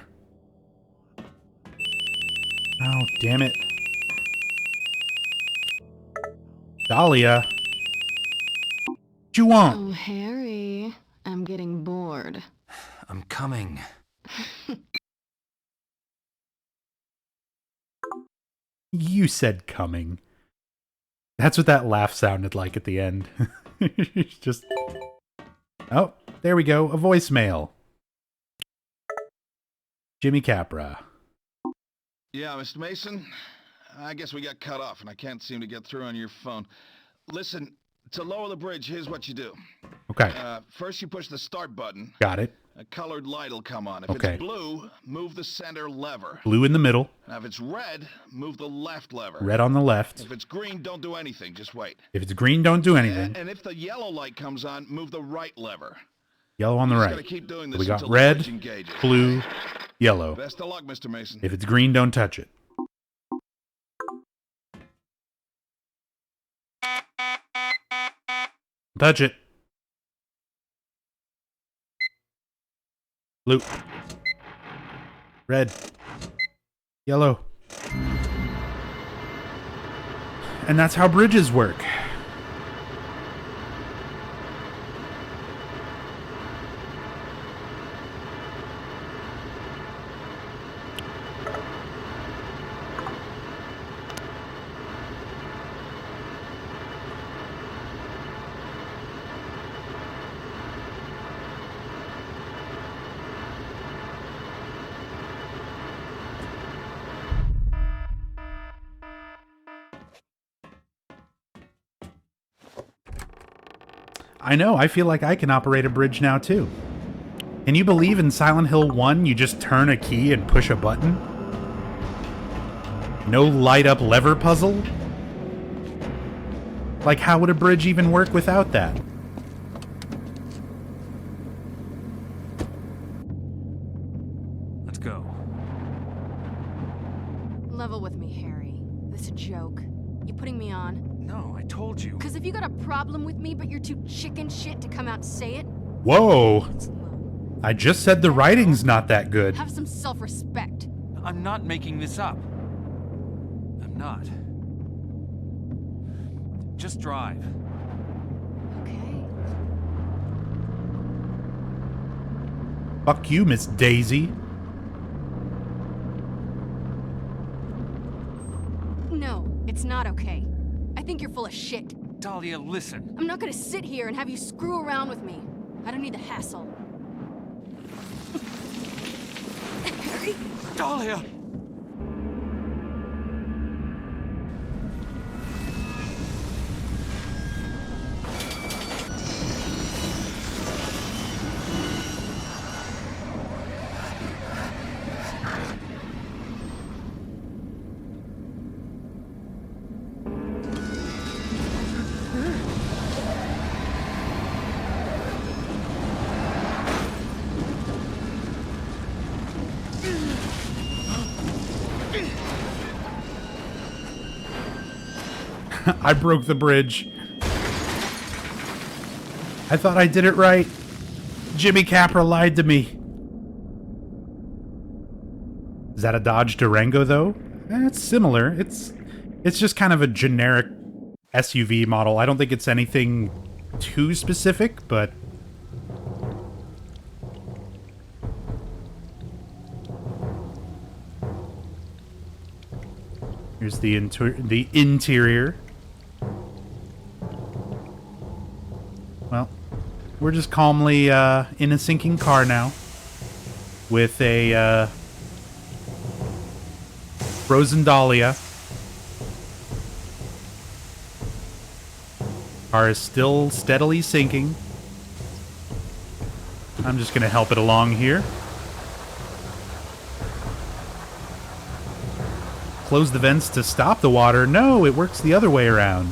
Oh, damn it. Dahlia. What you want? Oh, Harry. I'm getting bored. I'm coming. You said coming. That's what that laugh sounded like at the end. Just... Oh, there we go. A voicemail. Jimmy Capra. Yeah, Mr. Mason? I guess we got cut off and I can't seem to get through on your phone. Listen, to lower the bridge, here's what you do. Okay. First you push the start button. Got it. A colored light will come on. If Okay. it's blue, move the center lever. Blue in the middle. Now if it's red, move the left lever. Red on the left. If it's green, don't do anything, just wait. If it's green, don't do anything. And if the yellow light comes on, move the right lever. Yellow on the You just right. gotta keep doing So this we got until the red, bridge engages. blue, yellow. Best of luck, Mr. Mason. If it's green, don't touch it. Touch it. Blue. Red. Yellow. And that's how bridges work. I know, I feel like I can operate a bridge now too. Can you believe in Silent Hill 1 you just turn a key and push a button? No light up lever puzzle? Like how would a bridge even work without that? Let's go. Level with me, Harry. This a joke. You putting me on? No, I told you. Because if you got a problem with me, but you're too chicken shit to come out and say it, Whoa! I just said the writing's not that good. have some self-respect. I'm not making this up. I'm not. Just drive. Okay. Fuck you, Miss Daisy. No, it's not okay. I think you're full of shit. Dahlia, listen. I'm not gonna sit here and have you screw around with me. I don't need the hassle. Dahlia! I broke the bridge. I thought I did it right. Jimmy Capra lied to me. Is that a Dodge Durango, though? It's similar. It's just kind of a generic SUV model. I don't think it's anything too specific, but... Here's the interior. Well, we're just calmly in a sinking car now with a frozen Dahlia. Car is still steadily sinking. I'm just going to help it along here. Close the vents to stop the water. No, it works the other way around.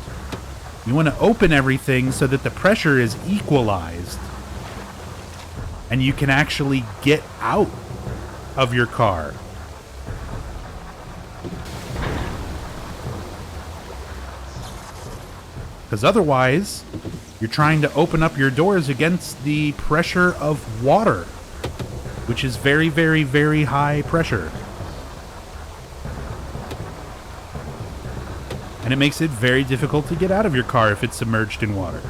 You want to open everything so that the pressure is equalized. And you can actually get out of your car. Because otherwise, you're trying to open up your doors against the pressure of water, which is very, very, very high pressure. And it makes it very difficult to get out of your car if it's submerged in water.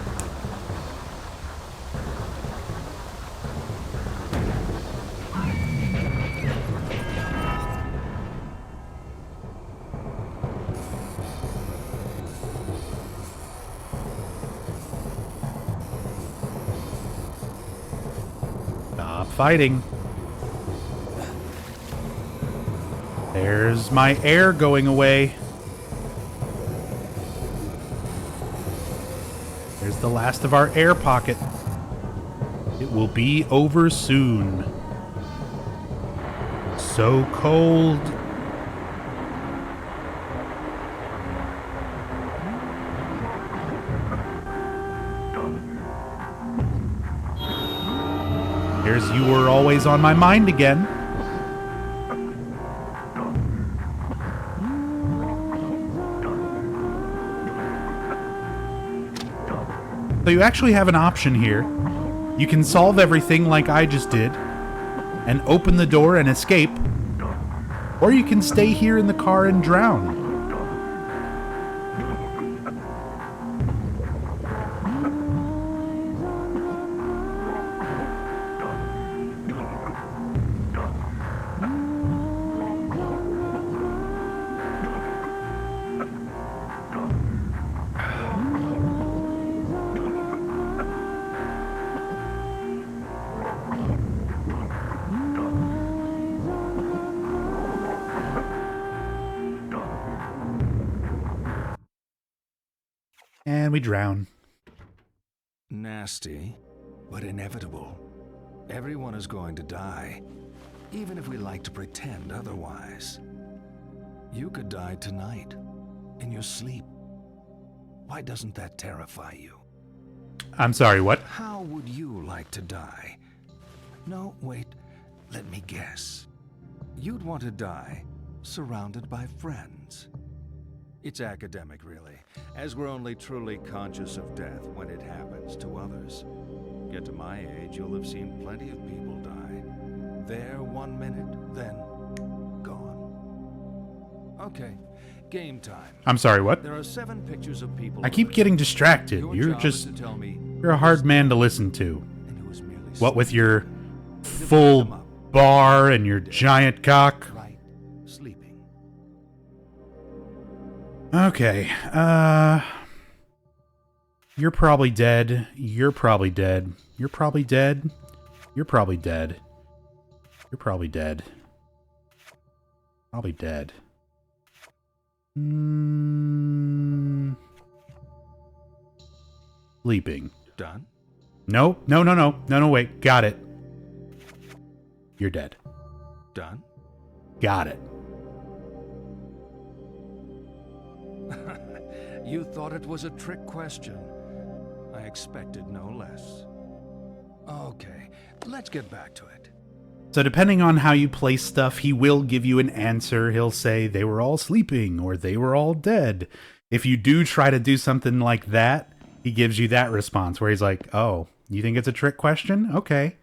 Stop fighting. There's my air going away. There's the last of our air pocket. It will be over soon. So cold. There's You Were Always on My Mind again. So you actually have an option here. You can solve everything like I just did and open the door and escape, or you can stay here in the car and drown. And we drown. Nasty, but inevitable. Everyone is going to die, even if we like to pretend otherwise. You could die tonight, in your sleep. Why doesn't that terrify you? I'm sorry, what? How would you like to die? No, wait, let me guess. You'd want to die surrounded by friends. It's academic, really, as we're only truly conscious of death when it happens to others. Get to my age, you'll have seen plenty of people die. There 1 minute, then gone. Okay, game time. I'm sorry, what? There are 7 pictures of people. I keep getting distracted. You're a hard man to listen to. What with your full bar and your giant cock? Sleeping. Okay, you're probably dead. You're probably dead. You're probably dead. You're probably dead. You're probably dead. Probably dead. Sleeping. Done? No, no, no, no. No, no, wait. Got it. You're dead. Done? Got it. You thought it was a trick question. I expected no less. Okay, let's get back to it. So depending on how you place stuff, he will give you an answer. He'll say they were all sleeping or they were all dead. If you do try to do something like that, he gives you that response where he's like, oh, you think it's a trick question? Okay.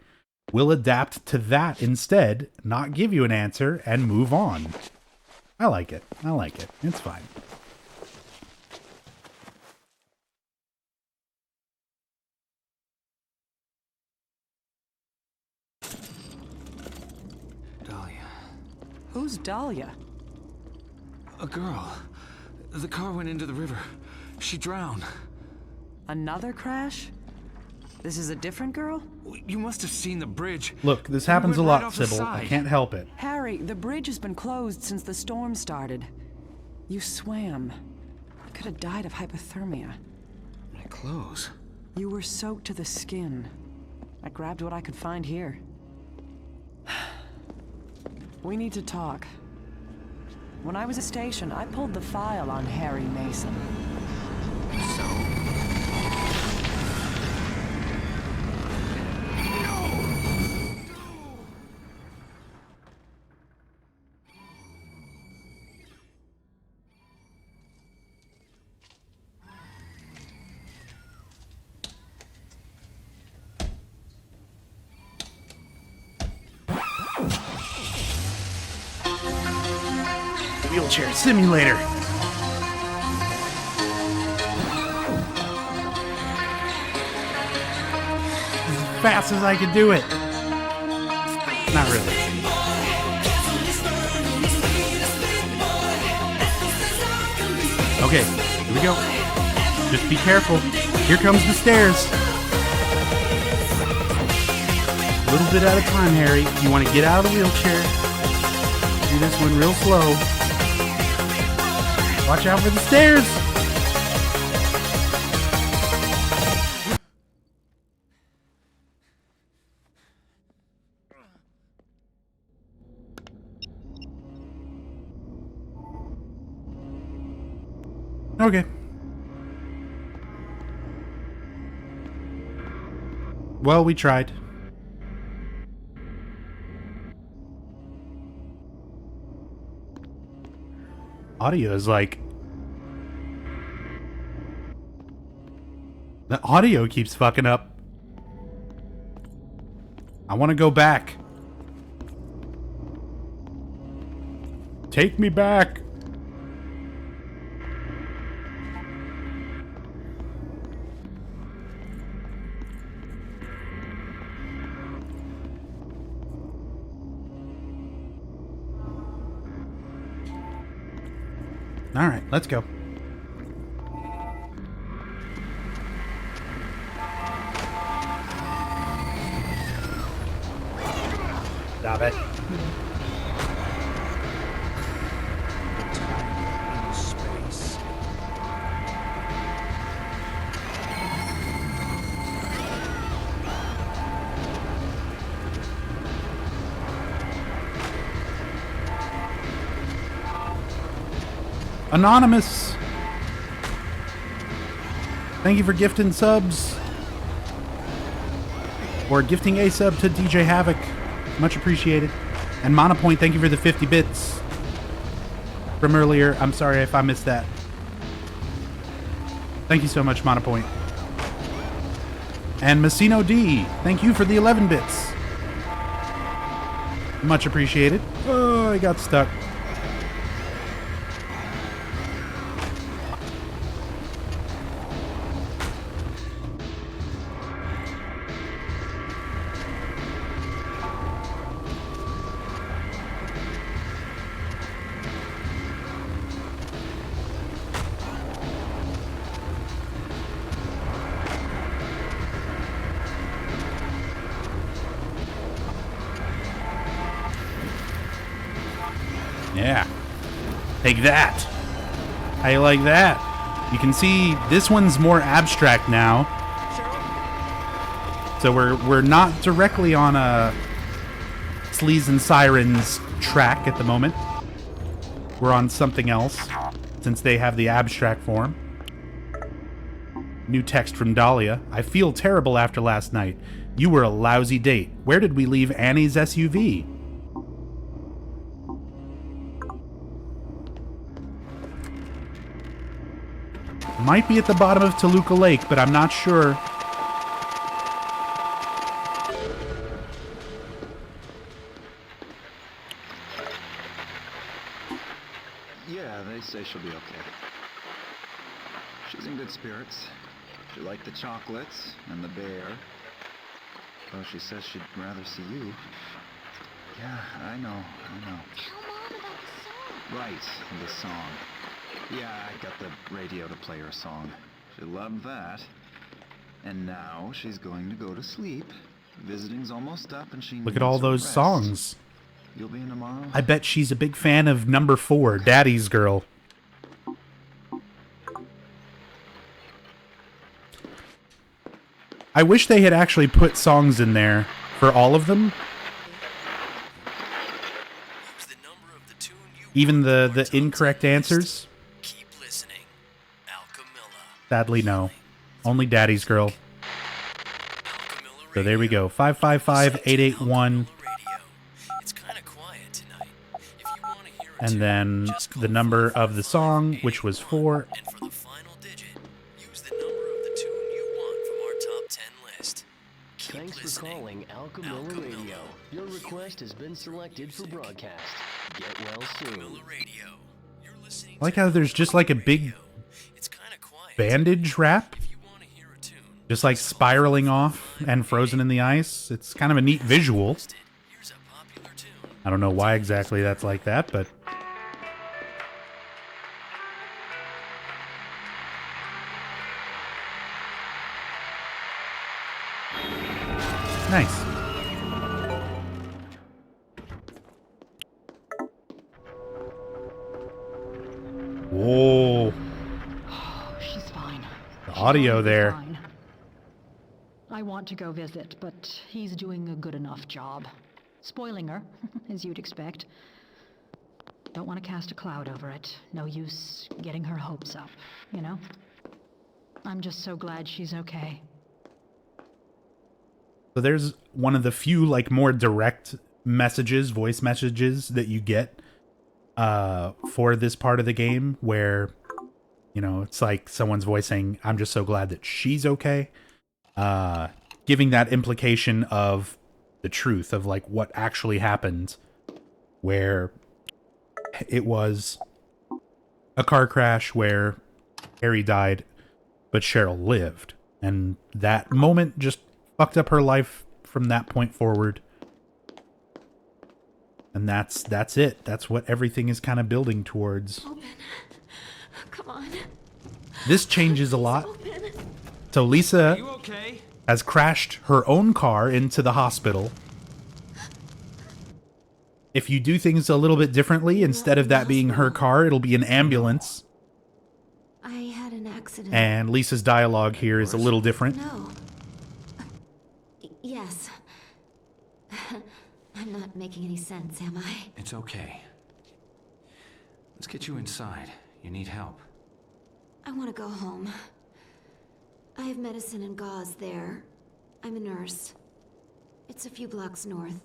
We'll adapt to that instead, not give you an answer, and move on. I like it. I like it. It's fine. Dahlia. Who's Dahlia? A girl. The car went into the river. She drowned. Another crash? This is a different girl? You must have seen the bridge. Look, this happens a We went right lot, off the Sybil. I side. can't help it. Harry, the bridge has been closed since the storm started. You swam. You could have died of hypothermia. My clothes. You were soaked to the skin. I grabbed what I could find here. We need to talk. When I was at station, I pulled the file on Harry Mason. Wheelchair simulator. As fast as I could do it. Not really. Okay, here we go. Just be careful. Here comes the stairs. A little bit at a time, Harry. You want to get out of the wheelchair. Do this one real slow. Watch out for the stairs. Okay. Well, we tried. Audio is like... The audio keeps fucking up. I want to go back. Take me back. All right, let's go. Stop it. Space. Anonymous. Thank you for gifting subs. Or gifting a sub to DJ Havoc. Much appreciated. And Monopoint, thank you for the 50 bits from earlier. I'm sorry if I missed that. Thank you so much, Monopoint. And Messino D, thank you for the 11 bits. Much appreciated. Oh, I got stuck. Yeah. Take that. How you like that? You can see this one's more abstract now. So we're not directly on a Sleaze and Sirens track at the moment. We're on something else, since they have the abstract form. New text from Dahlia. I feel terrible after last night. You were a lousy date. Where did we leave Annie's SUV? Might be at the bottom of Toluca Lake, but I'm not sure. Yeah, they say she'll be okay. She's in good spirits. She liked the chocolates and the bear. Though she says she'd rather see you. Yeah, I know. Tell Mom about the song. Right, the song. Yeah, I got the radio to play her song. She loved that. And now she's going to go to sleep. Visiting's almost up and she Look at all those songs. You'll be in tomorrow? I bet she's a big fan of number 4, Daddy's Girl. I wish they had actually put songs in there for all of them. Even the incorrect answers. Sadly, no. Only Daddy's Girl. So there we go. 555-881. And then the number of the song, which was 4. Thanks for calling Alchemilla Radio. Your request has been selected for broadcast. Get well soon. I like how there's just like a big bandage wrap. Just like spiraling off and frozen in the ice. It's kind of a neat visual. I don't know why exactly that's like that, but... Nice. Whoa. She's fine. The audio there. Fine. I want to go visit, but he's doing a good enough job. Spoiling her, as you'd expect. Don't want to cast a cloud over it. No use getting her hopes up, you know? I'm just so glad she's okay. So there's one of the few, like, more direct messages, voice messages that you get for this part of the game where, you know, it's like someone's voice saying, I'm just so glad that she's okay. Giving that implication of the truth of, like, what actually happened, where it was a car crash where Harry died, but Cheryl lived. And that moment just fucked up her life from that point forward. And that's it. That's what everything is kind of building towards. Open. Come on. This changes a lot. So Lisa has crashed her own car into the hospital. If you do things a little bit differently, instead of that being her car, it'll be an ambulance. I had an accident. And Lisa's dialogue here is a little different. No. Yes. I'm not making any sense, am I? It's okay. Let's get you inside. You need help. I want to go home. I have medicine and gauze there. I'm a nurse. It's a few blocks north.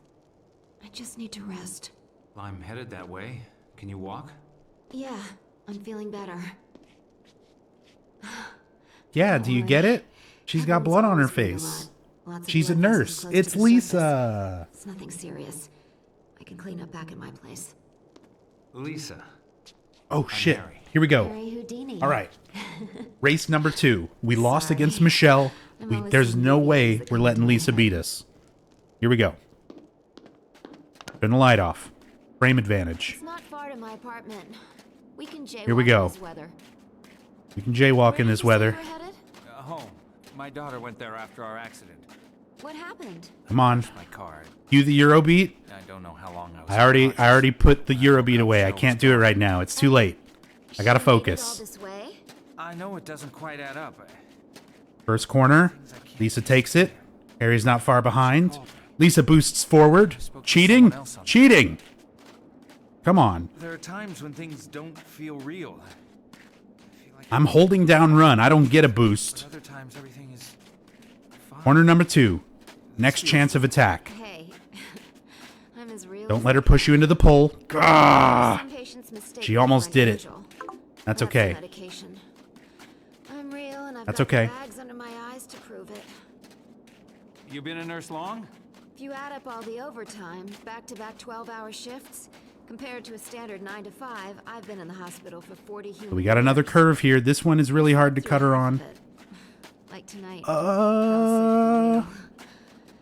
I just need to rest. Well, I'm headed that way. Can you walk? Yeah, I'm feeling better. Yeah, do you get it? She's got blood on her face. She's a nurse. It's Lisa. It's nothing serious. I can clean up back at my place. Lisa. Oh, shit. Here we go. Harry Houdini. All right. Race number 2. We lost against Michelle. There's no way we're letting Lisa beat us. Here we go. Turn the light off. Frame advantage. It's not far to my apartment. We can jaywalk Here we go. in this weather. We can jaywalk in this weather. Home. My daughter went there after our accident. What happened? Come on. My car. Do the Eurobeat. I don't know how long I was. I already put the Eurobeat away. I can't do it right now. It's too late. I gotta focus. I know it doesn't quite add up. First corner. Lisa takes it. Harry's not far behind. Lisa boosts forward. Cheating? Cheating! Come on. There are times when things don't feel real. I'm holding down run. I don't get a boost. Other times everything is Corner number 2. Next chance of attack. Hey, I'm as real. Don't let her push you into the pole. Ah! She almost did it. That's okay. I'm real and I've That's got okay. bags under my eyes to prove it. You been a nurse long? If you add up all the overtime, back-to-back 12-hour shifts, compared to a standard 9 to 5, I've been in the hospital for 40 human So we got another curve here. This one is really hard to cut her on. Like tonight.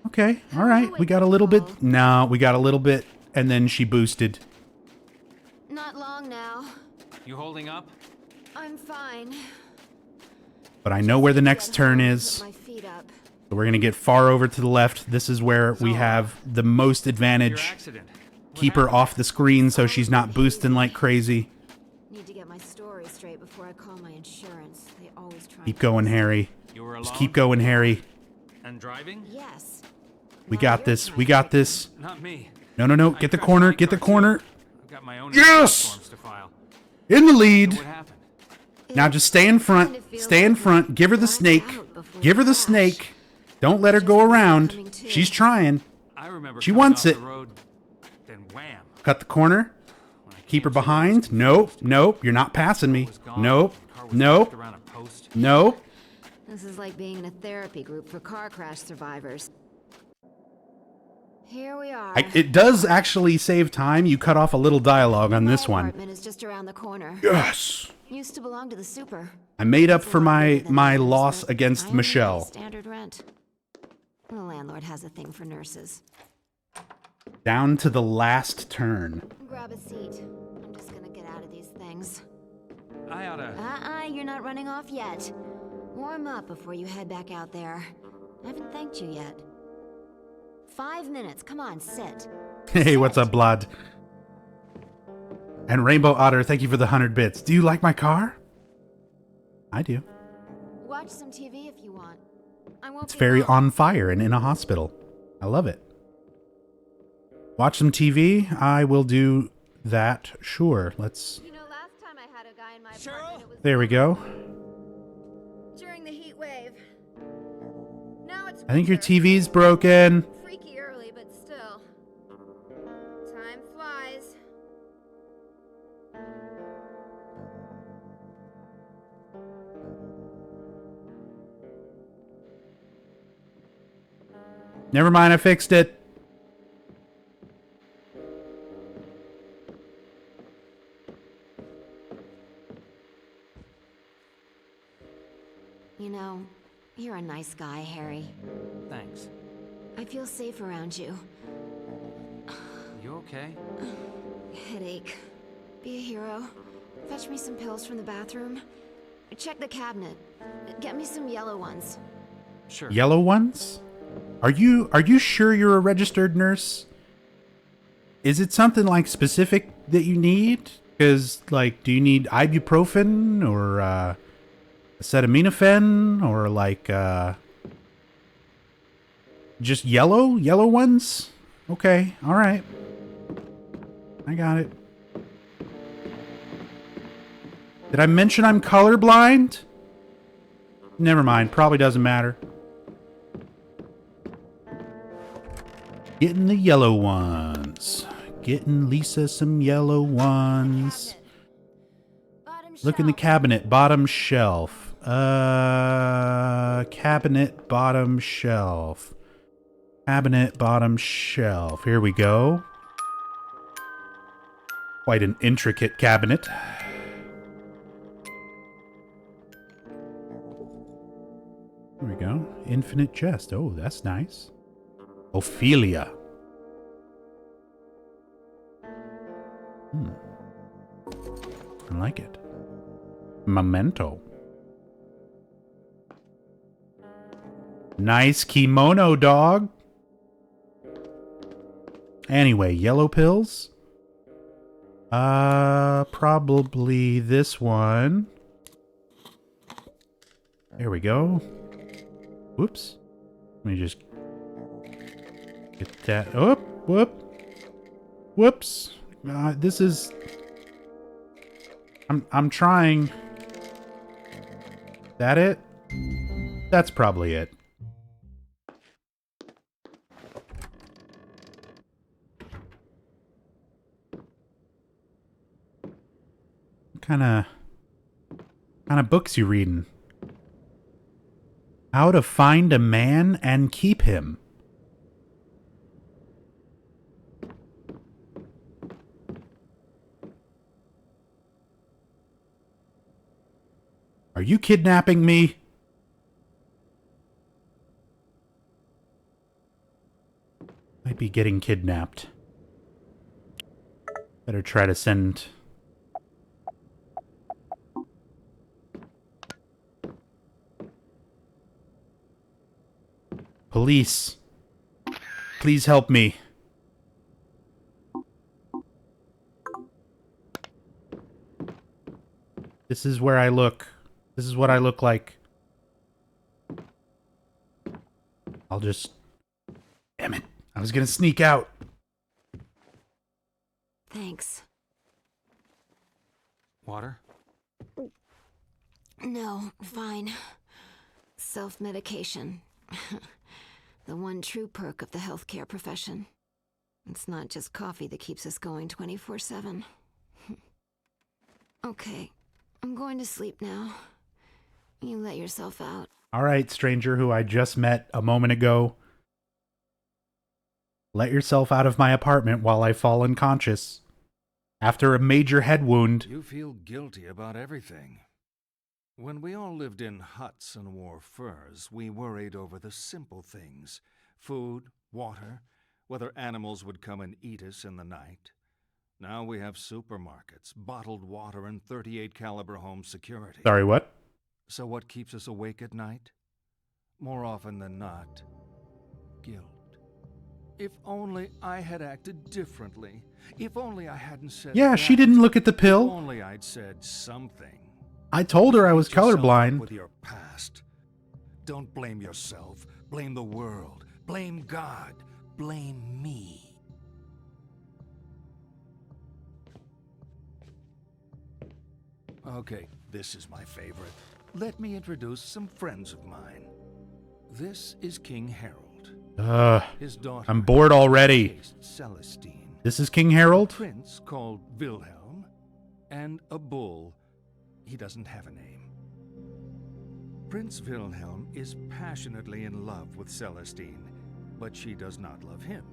Okay. All right. We got a little bit. No, we got a little bit, and then she boosted. Not long now. You holding up? I'm fine. But I know where the next turn is. My feet up. So we're going to get far over to the left. This is where we have the most advantage. Keep her off the screen so she's not boosting like crazy. Need to get my story straight before I call my insurance. They always try. Keep going, Harry. Just keep going, Harry. And driving? Yes. We got this. We got this. Not me. No. Get the corner. Get the corner. I've got my own Yes! forms to file. In the lead. So what happened? Now just stay in front. Stay in front. Give her the snake. Give her the snake. Don't let her go around. She's trying. I remember She coming wants off it. the road, then wham. Cut the corner. Keep her behind. Nope. You're not passing me. Nope. This is like being in a therapy group for car crash survivors. Here we are. It does actually save time. You cut off a little dialogue on this one. Apartment is just around the corner. Yes. Used to belong to the super. I made up for my loss against Michelle. Standard rent. The landlord has a thing for nurses. Down to the last turn. Grab a seat. I'm just gonna get out of these things. I oughta... You're not running off yet. Warm up before you head back out there. I haven't thanked you yet. 5 minutes. Come on, sit. Hey, what's up, Blood? And Rainbow Otter, thank you for the 100 bits. Do you like my car? I do. Watch some TV if you want. I won't It's be very long. on fire and in a hospital. I love it. Watch some TV. I will do that. Sure. Let's. You know, last time I had a guy in my apartment, it was There we go. during the heat wave. Now it's I think your TV's broken. freaky early, but still. Time flies. Never mind, I fixed it. You know, you're a nice guy, Harry. Thanks. I feel safe around you. You okay? Headache. Be a hero. Fetch me some pills from the bathroom. Check the cabinet. Get me some yellow ones. Sure. Yellow ones? Are you sure you're a registered nurse? Is it something like specific that you need? Because like, do you need ibuprofen or acetaminophen or like just yellow ones? Okay, all right. I got it. Did I mention I'm colorblind? Never mind, probably doesn't matter. Getting the yellow ones. Getting Lisa some yellow ones. Look in the cabinet, bottom shelf. Cabinet, bottom shelf. Cabinet, bottom shelf. Here we go. Quite an intricate cabinet. Here we go. Infinite chest. Oh, that's nice. Ophelia. I like it. Memento. Nice kimono, dog. Anyway, yellow pills? Probably this one. There we go. Whoops. Let me just get that. Oh, whoops. This is... I'm trying. That it? That's probably it. Kind of books you reading? How to find a man and keep him. Are you kidnapping me? Might be getting kidnapped. Better try to send... Police. Please help me. This is where I look. This is what I look like. I'll just... Damn it. I was gonna sneak out. Thanks. Water? No, fine. Self-medication. The one true perk of the healthcare profession. It's not just coffee that keeps us going 24/7. Okay, I'm going to sleep now. You let yourself out. All right, stranger who I just met a moment ago. Let yourself out of my apartment while I fall unconscious. After a major head wound. You feel guilty about everything. When we all lived in huts and wore furs, we worried over the simple things. Food, water, whether animals would come and eat us in the night. Now we have supermarkets, bottled water, and .38 caliber home security. Sorry, what? So what keeps us awake at night? More often than not, guilt. If only I had acted differently. If only I hadn't said Yeah, that. she didn't look at the If pill. only I'd said something. I told her I was Beat yourself up colorblind. with your past. Don't blame yourself. Blame the world. Blame God. Blame me. Okay, this is my favorite. Let me introduce some friends of mine. This is King Harold. His daughter, I'm bored already. Celestine. This is King Harold? A prince called Wilhelm, and a bull. He doesn't have a name. Prince Wilhelm is passionately in love with Celestine, but she does not love him.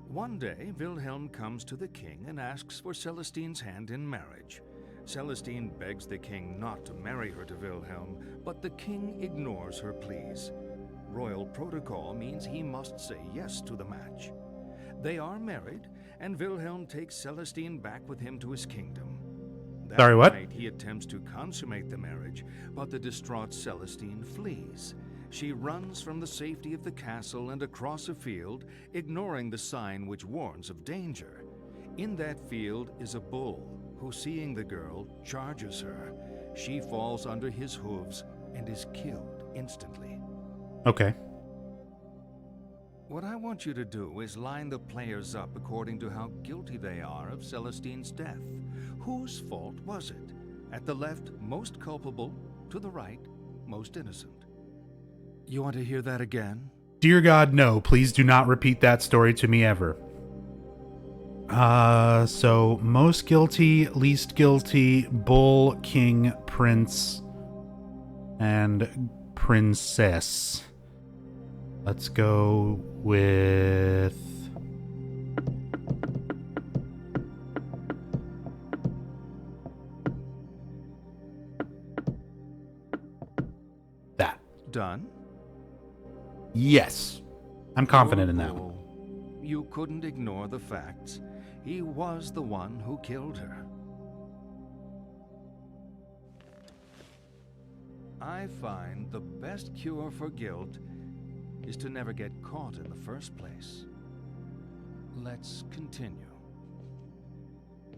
One day, Wilhelm comes to the king and asks for Celestine's hand in marriage. Celestine begs the king not to marry her to Wilhelm, but the king ignores her pleas. Royal protocol means he must say yes to the match. They are married, and Wilhelm takes Celestine back with him to his kingdom. That Sorry, what? night, he attempts to consummate the marriage, but the distraught Celestine flees. She runs from the safety of the castle and across a field, ignoring the sign which warns of danger. In that field is a bull, who, seeing the girl, charges her. She falls under his hooves and is killed instantly. Okay. What I want you to do is line the players up according to how guilty they are of Celestine's death. Whose fault was it? At the left, most culpable. To the right, most innocent. You want to hear that again? Dear God, no. Please do not repeat that story to me ever. So, most guilty, least guilty, bull, king, prince, and princess. Let's go with... that. Done? Yes. I'm confident in that one. Oh, you couldn't ignore the facts. He was the one who killed her. I find the best cure for guilt is to never get caught in the first place. Let's continue.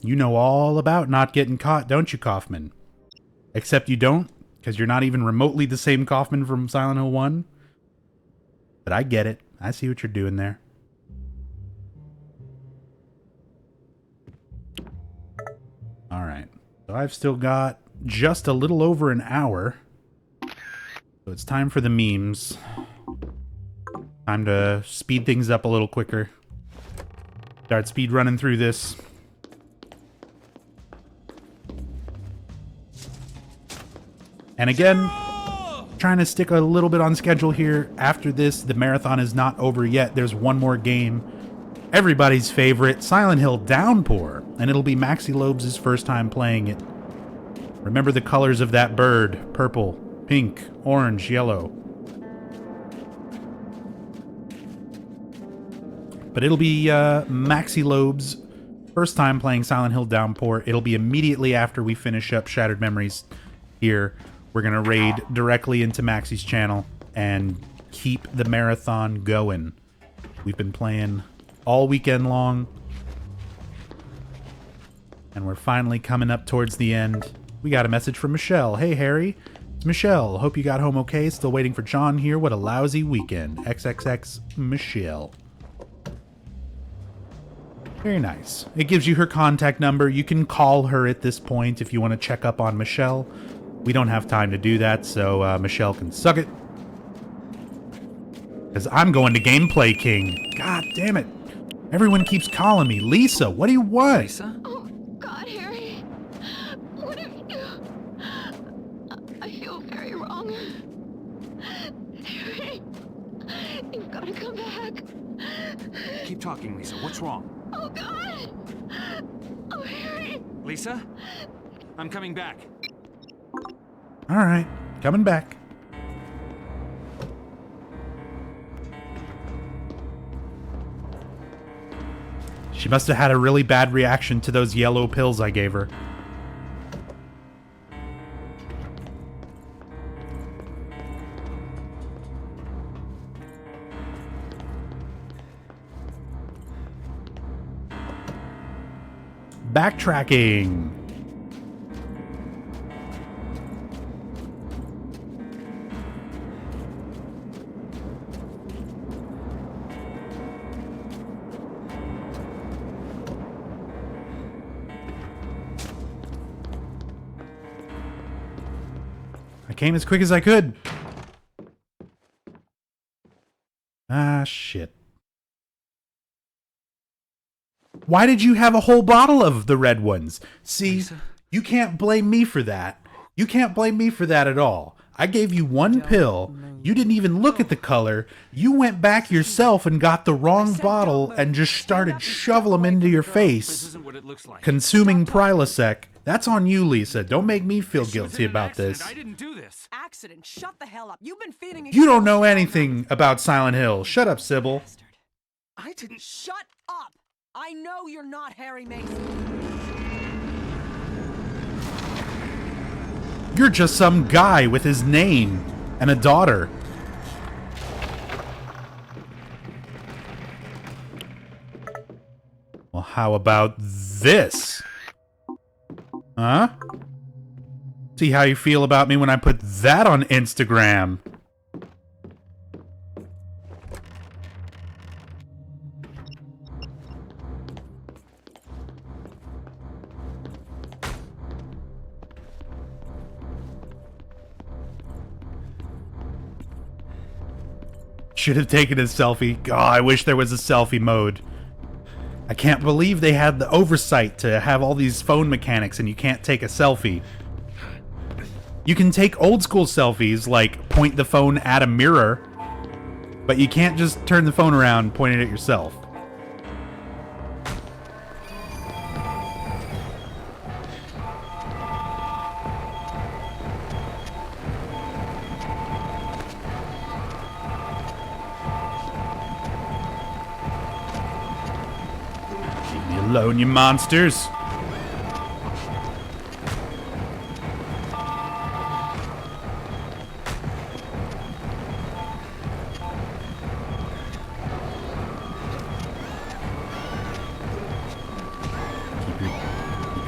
You know all about not getting caught, don't you, Kaufman? Except you don't, because you're not even remotely the same Kaufman from Silent Hill 1. But I get it. I see what you're doing there. Alright. So I've still got just a little over an hour. So it's time for the memes. Time to speed things up a little quicker. Start speed running through this. And again, trying to stick a little bit on schedule here. After this, the marathon is not over yet. There's one more game. Everybody's favorite, Silent Hill Downpour. And it'll be Maxi Lobes' first time playing it. Remember the colors of that bird. Purple, pink, orange, yellow. But it'll be Maxi Lobes' first time playing Silent Hill Downpour. It'll be immediately after we finish up Shattered Memories here. We're going to raid directly into Maxi's channel and keep the marathon going. We've been playing all weekend long. And we're finally coming up towards the end. We got a message from Michelle. Hey, Harry. It's Michelle. Hope you got home okay. Still waiting for John here. What a lousy weekend. XXX Michelle. Very nice. It gives you her contact number. You can call her at this point if you want to check up on Michelle. We don't have time to do that, so Michelle can suck it. Because I'm going to Gameplay King. God damn it. Everyone keeps calling me. Lisa, what do you want? Lisa? Oh, God, Harry. What have you... I feel very wrong. Harry, you've got to come back. Keep talking, Lisa. What's wrong? Oh, God. Oh, Harry. Lisa? I'm coming back. Alright, coming back. She must have had a really bad reaction to those yellow pills I gave her. Backtracking. I came as quick as I could. Ah, shit. Why did you have a whole bottle of the red ones? See, Lisa? You can't blame me for that. You can't blame me for that at all. I gave you one pill. You didn't even look at the color. You went back yourself and got the wrong bottle and just started shoveling them into your face. Consuming Prilosec. That's on you, Lisa. Don't make me feel guilty about this. I didn't do this. Accident. Shut the hell up. You've been feeding. You don't know anything about Silent Hill. Shut up, Sybil. I didn't. Shut up. I know you're not Harry Mason. You're just some guy with his name and a daughter. Well, how about this? Huh? See how you feel about me when I put that on Instagram. Should have taken a selfie. God, I wish there was a selfie mode. I can't believe they had the oversight to have all these phone mechanics and you can't take a selfie. You can take old school selfies, like point the phone at a mirror, but you can't just turn the phone around and point it at yourself. Alone, you monsters.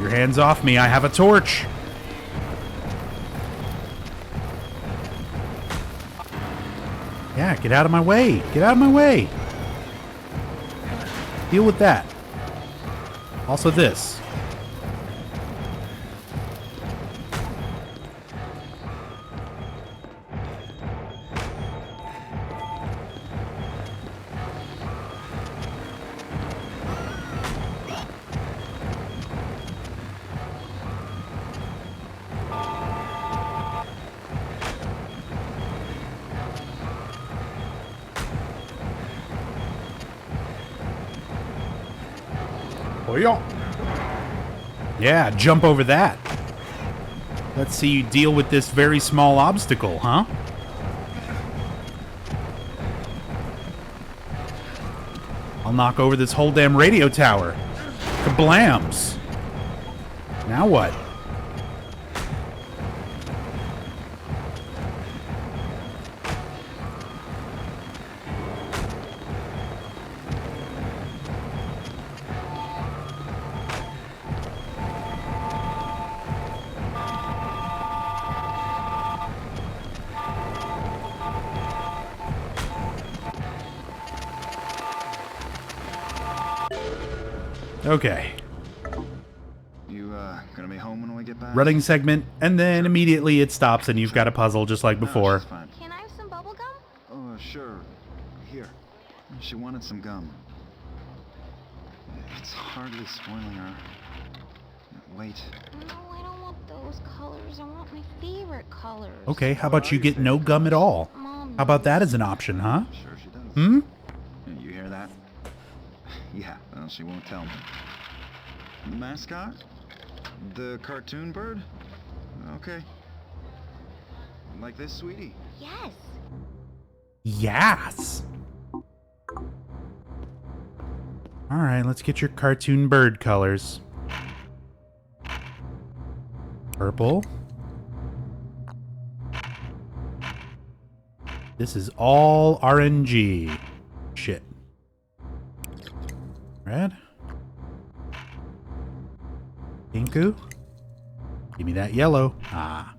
your hands off me. I have a torch. Yeah, get out of my way. Get out of my way. Deal with that. Also this. Yeah, jump over that. Let's see you deal with this very small obstacle, huh? I'll knock over this whole damn radio tower. Kablams. Now what? Okay. You, gonna be home when we get back? Running segment, and then immediately it stops and you've got a puzzle just like before. Can I have some bubble gum? Oh, sure. Here. She wanted some gum. It's hardly spoiling her. Wait. No, I don't want those colors. I want my favorite colors. Okay, how about you get no gum at all? How about that as an option, huh? Sure she does. Hmm? You hear that? Yeah, well, she won't tell me. The mascot? The cartoon bird? Okay. Like this, sweetie? Yes. Yes. All right, let's get your cartoon bird colors. Purple. This is all RNG. Shit. Red. Pinku. Give me that yellow. Ah.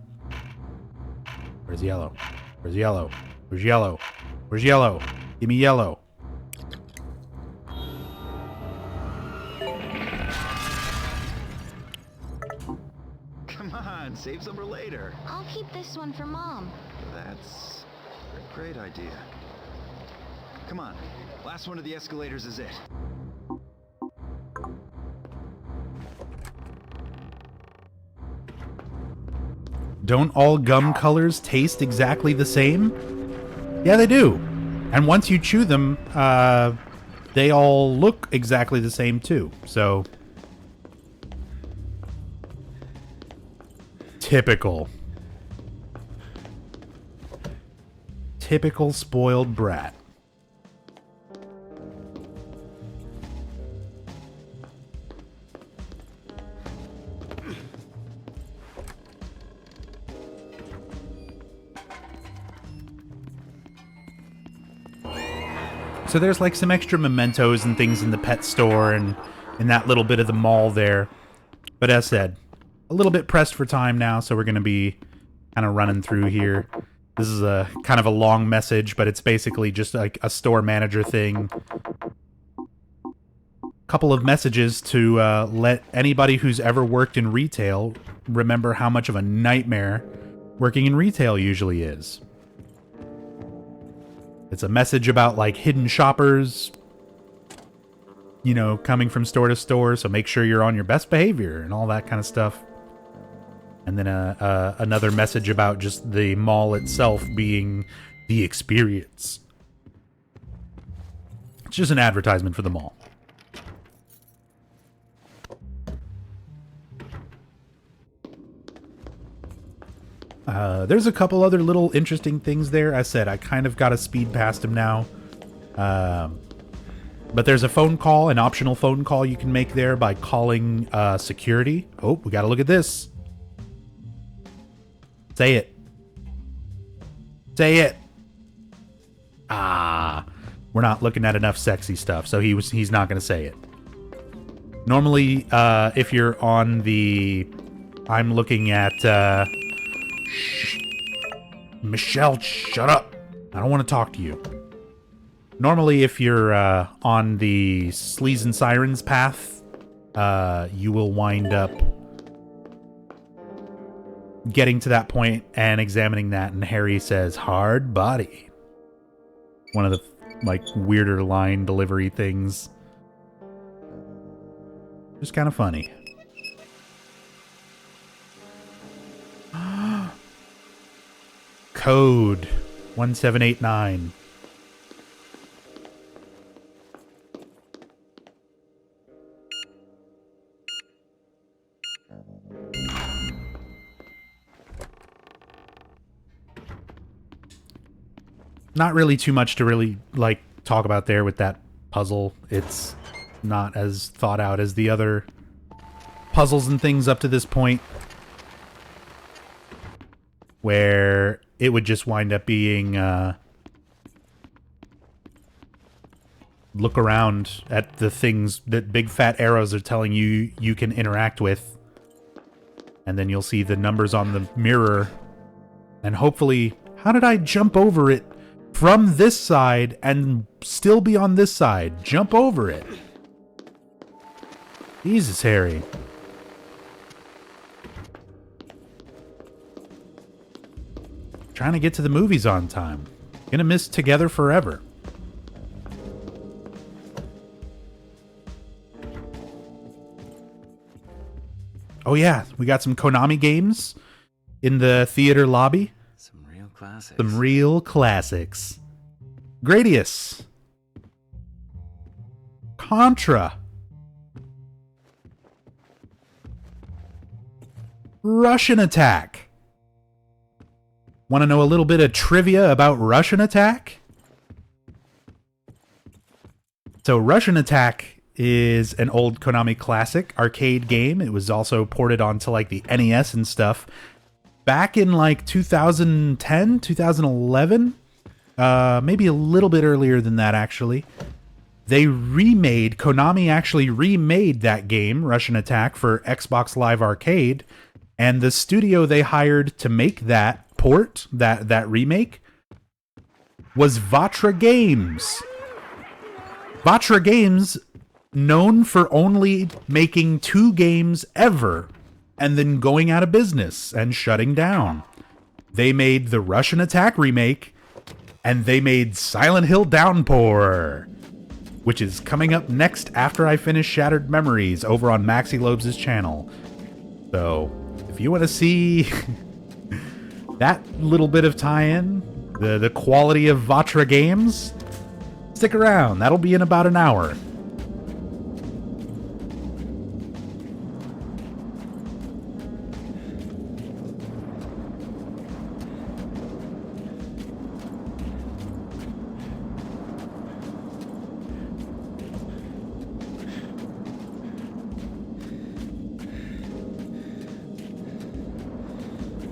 Where's yellow? Where's yellow? Where's yellow? Where's yellow? Give me yellow. Come on, save some for later. I'll keep this one for Mom. That's a great idea. Come on, last one of the escalators is it. Don't all gum colors taste exactly the same? Yeah, they do. And once you chew them, they all look exactly the same too. So, typical. Typical spoiled brat. So there's like some extra mementos and things in the pet store and in that little bit of the mall there. But as said, a little bit pressed for time now, so we're going to be kind of running through here. This is a kind of a long message, but it's basically just like a store manager thing. Couple of messages to let anybody who's ever worked in retail remember how much of a nightmare working in retail usually is. It's a message about like hidden shoppers, you know, coming from store to store, so make sure you're on your best behavior and all that kind of stuff. And then another message about just the mall itself being the experience. It's just an advertisement for the mall. There's a couple other little interesting things there. I said I kind of got to speed past them now. But there's a phone call, an optional phone call you can make there by calling security. Oh, we got to look at this. Say it. Say it. Ah, we're not looking at enough sexy stuff, so he's not going to say it. Normally, if you're on the... I'm looking at... Michelle, shut up. I don't want to talk to you. Normally, if you're on the Sleaze and Sirens path, you will wind up getting to that point and examining that, and Harry says, hard body. One of the, like, weirder line delivery things. Just kind of funny. Code 1789. Not really too much to really, like, talk about there with that puzzle. It's not as thought out as the other puzzles and things up to this point, where it would just wind up being, look around at the things that big fat arrows are telling you you can interact with, and then you'll see the numbers on the mirror, and hopefully, how did I jump over it from this side and still be on this side? Jump over it. Jesus, Harry. Trying to get to the movies on time. Gonna miss Together Forever. Oh yeah, we got some Konami games in the theater lobby. Some real classics. Some real classics. Gradius. Contra. Russian Attack. Want to know a little bit of trivia about Russian Attack? So Russian Attack is an old Konami classic arcade game. It was also ported onto like the NES and stuff. Back in like 2010, 2011, maybe a little bit earlier than that actually. Konami actually remade that game, Russian Attack, for Xbox Live Arcade. And the studio they hired to make that port, that remake, was Vatra Games. Vatra Games, known for only making 2 games ever, and then going out of business and shutting down. They made the Russian Attack remake, and they made Silent Hill Downpour, which is coming up next after I finish Shattered Memories over on Maxi Lobes' channel. So, if you want to see that little bit of tie-in, the quality of Vatra Games, stick around. That'll be in about an hour.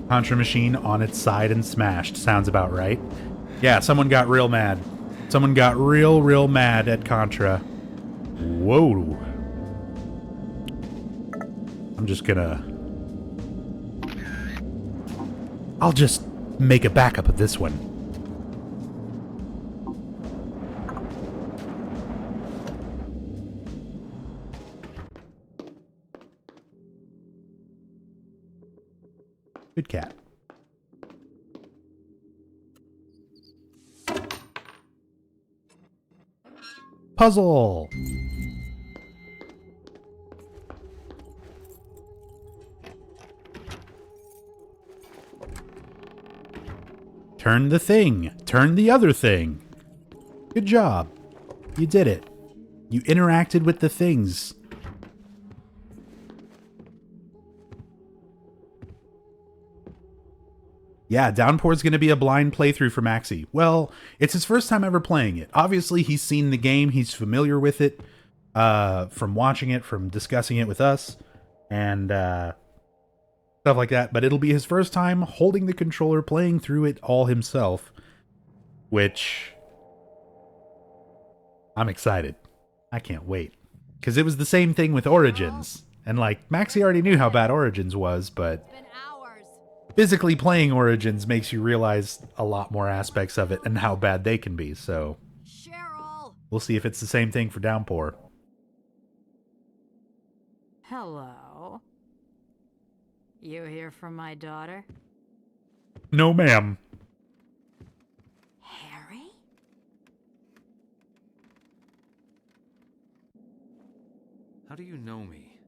Contra Machine on its side and smashed. Sounds about right. Yeah, someone got real mad. Someone got real mad at Contra. Whoa. I'm just gonna... I'll just make a backup of this one. Good cat. Puzzle. Turn the thing. Turn the other thing. Good job. You did it. You interacted with the things. Yeah, Downpour's going to be a blind playthrough for Maxi. Well, it's his first time ever playing it. Obviously, he's seen the game. He's familiar with it from watching it, from discussing it with us, and stuff like that. But it'll be his first time holding the controller, playing through it all himself, which I'm excited. I can't wait. Because it was the same thing with Origins. And like, Maxie already knew how bad Origins was, but physically playing Origins makes you realize a lot more aspects of it and how bad they can be, so we'll see if it's the same thing for Downpour. Hello. You here for my daughter? No, ma'am. Harry? How do you know me?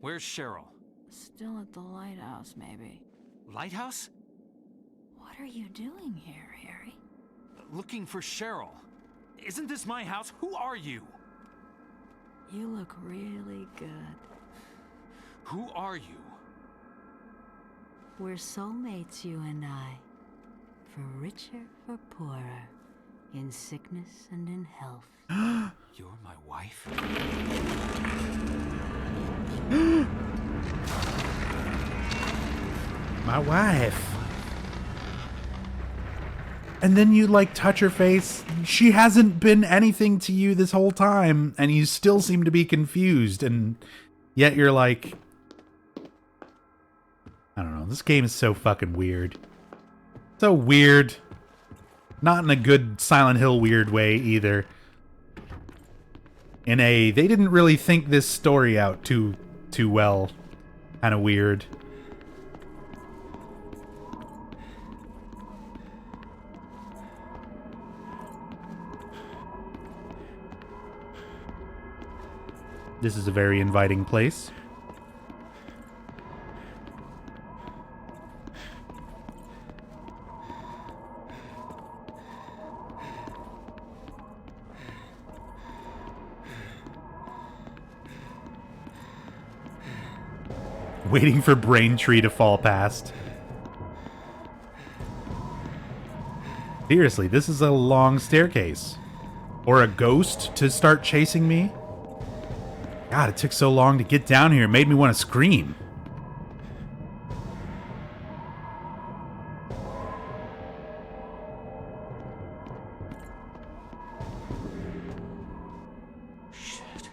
Where's Cheryl? Still at the lighthouse, maybe. Lighthouse? What are you doing here, Harry? Looking for Cheryl. Isn't this my house? Who are you? You look really good. Who are you? We're soulmates, you and I. For richer, for poorer. In sickness and in health. You're my wife? My wife. And then you like touch her face. She hasn't been anything to you this whole time, and you still seem to be confused, and yet you're like, I don't know, this game is so fucking weird. So weird. Not in a good Silent Hill weird way either. In a, they didn't really think this story out too well. Kind of weird. This is a very inviting place. Waiting for Braintree to fall past. Seriously, this is a long staircase. Or a ghost to start chasing me? God, it took so long to get down here. It made me want to scream. Shit.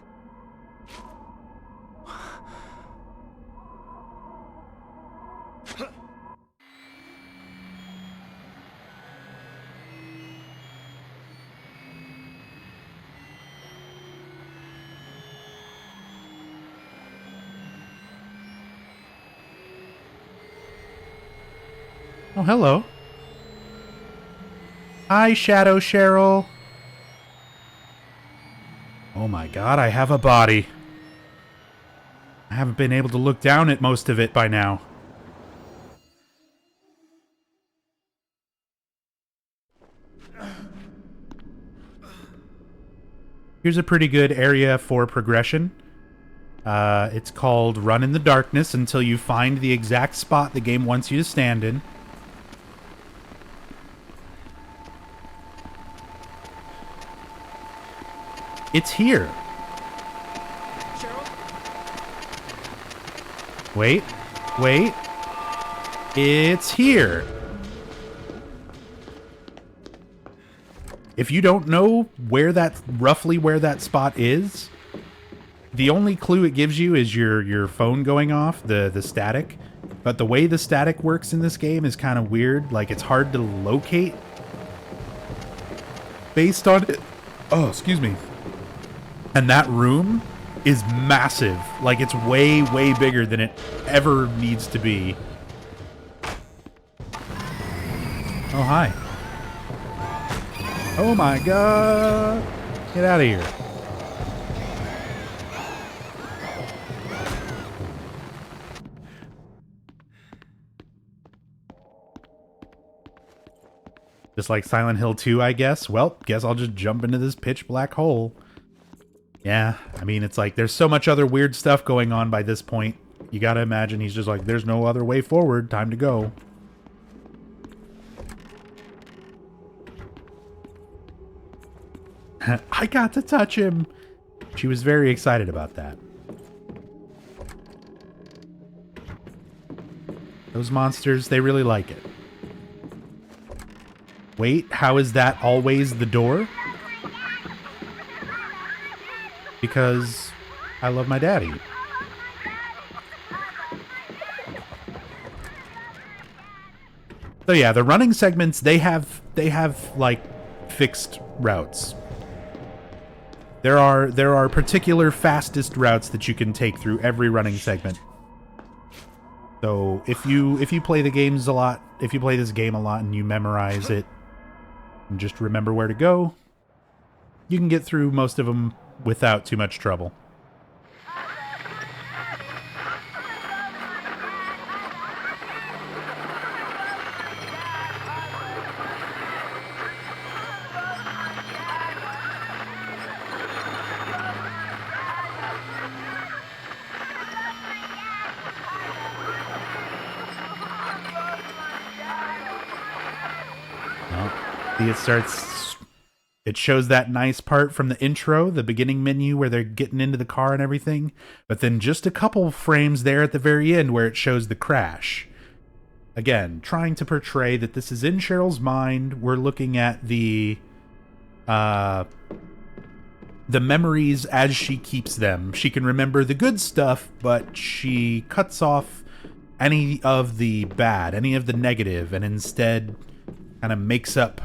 Oh, hello. Hi, Shadow Cheryl. Oh my god, I have a body. I haven't been able to look down at most of it by now. Here's a pretty good area for progression. It's called Run in the Darkness until you find the exact spot the game wants you to stand in. It's here. Cheryl? Wait. It's here. If you don't know roughly where that spot is, the only clue it gives you is your phone going off, the static. But the way the static works in this game is kind of weird. Like, it's hard to locate based on it. Oh, excuse me. And that room is massive. Like, it's way, way bigger than it ever needs to be. Oh, hi. Oh my god. Get out of here. Just like Silent Hill 2, I guess. Well, guess I'll just jump into this pitch black hole. Yeah, I mean, it's like there's so much other weird stuff going on by this point. You gotta imagine he's just like, there's no other way forward. Time to go. I got to touch him. She was very excited about that. Those monsters, they really like it. Wait, how is that always the door? because I love my daddy. So yeah, the running segments, they have like fixed routes. There are particular fastest routes that you can take through every running segment. So if you play the games a lot, if you play this game a lot and you memorize it and just remember where to go, you can get through most of them without too much trouble. It shows that nice part from the intro, the beginning menu where they're getting into the car and everything, but then just a couple frames there at the very end where it shows the crash. Again, trying to portray that this is in Cheryl's mind. We're looking at the memories as she keeps them. She can remember the good stuff, but she cuts off any of the bad, any of the negative, and instead kind of makes up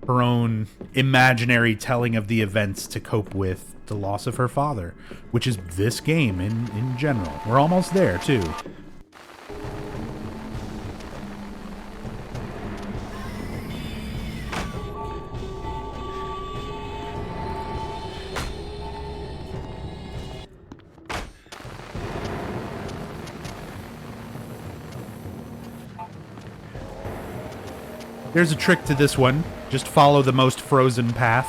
her own imaginary telling of the events to cope with the loss of her father, which is this game in general. We're almost there, too. There's a trick to this one. Just follow the most frozen path.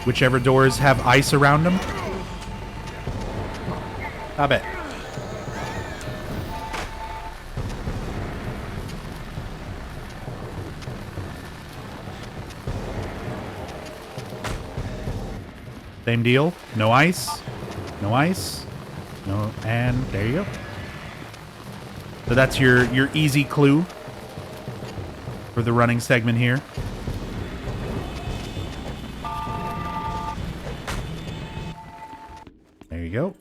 Whichever doors have ice around them. Stop it. Same deal. No ice. No ice. No, and there you go. So that's your easy clue for the running segment here. There you go.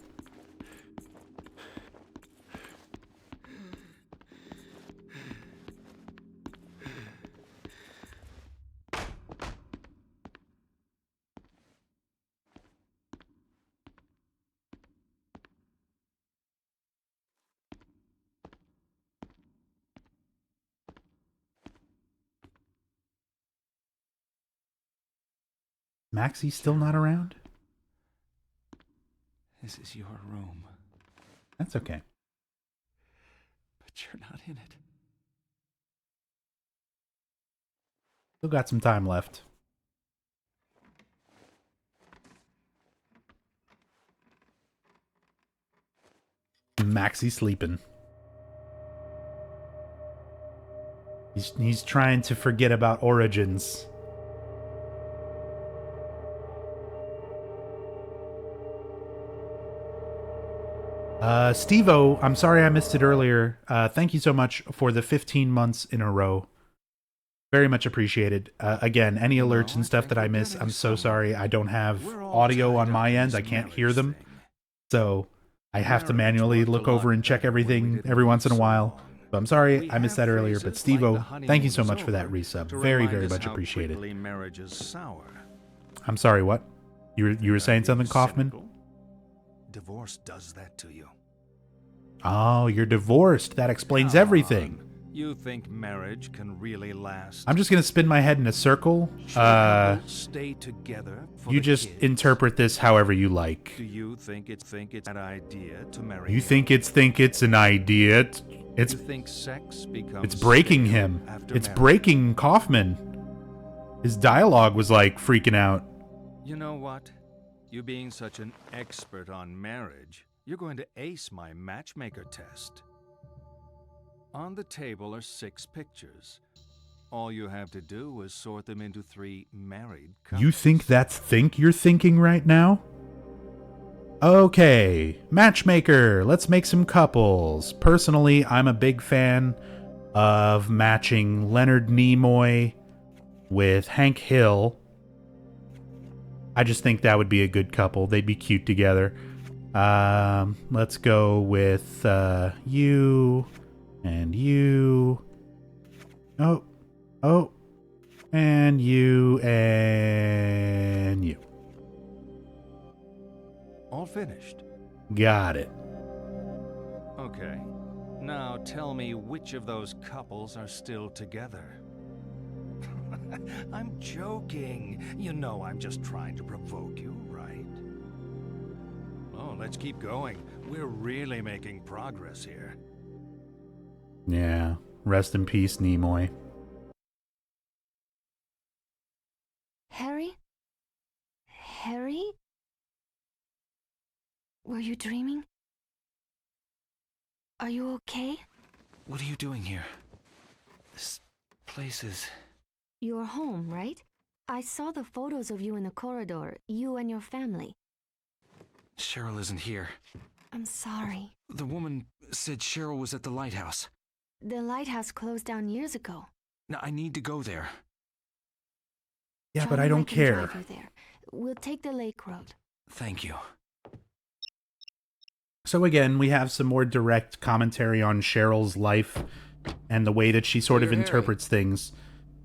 Maxie's still not around? This is your room. That's okay. But you're not in it. Still got some time left. Maxie's sleeping. He's trying to forget about Origins. Steve-O, I'm sorry I missed it earlier. Thank you so much for the 15 months in a row. Very much appreciated. Again, any alerts and stuff that I miss, I'm so sorry. I don't have audio on my end. I can't hear them. So I have to manually look over and check everything every once in a while. So I'm sorry I missed that earlier, but Steve-O, thank you so much for that resub. Very, very much appreciated. I'm sorry, what? You were saying something, Kaufman? Divorce does that to you. Oh, you're divorced. That explains everything. You think marriage can really last? I'm just going to spin my head in a circle. Stay together for you the just kids. interpret this however you like. Do you think it's an idea to marry? You think it's an idea? It's you think sex becomes it's breaking him. It's marriage? breaking Kaufman. His dialogue was like freaking out. You know what? You being such an expert on marriage, you're going to ace my matchmaker test. On the table are 6 pictures. All you have to do is sort them into 3 married couples. You think that's you're thinking right now? Okay, matchmaker, let's make some couples. Personally, I'm a big fan of matching Leonard Nimoy with Hank Hill. I just think that would be a good couple. They'd be cute together. Let's go with you and you. Oh, and you and you. All finished. Got it. Okay. Now tell me which of those couples are still together. I'm joking. You know I'm just trying to provoke you, right? Oh, let's keep going. We're really making progress here. Yeah. Rest in peace, Nimoy. Harry? Harry? Were you dreaming? Are you okay? What are you doing here? This place is... You're home, right? I saw the photos of you in the corridor, you and your family. Cheryl isn't here. I'm sorry. The woman said Cheryl was at the lighthouse. The lighthouse closed down years ago. Now, I need to go there. Yeah, John but I and don't can care. drive you there. We'll take the lake road. Thank you. So again, we have some more direct commentary on Cheryl's life and the way that she sort of Dear Harry. interprets things.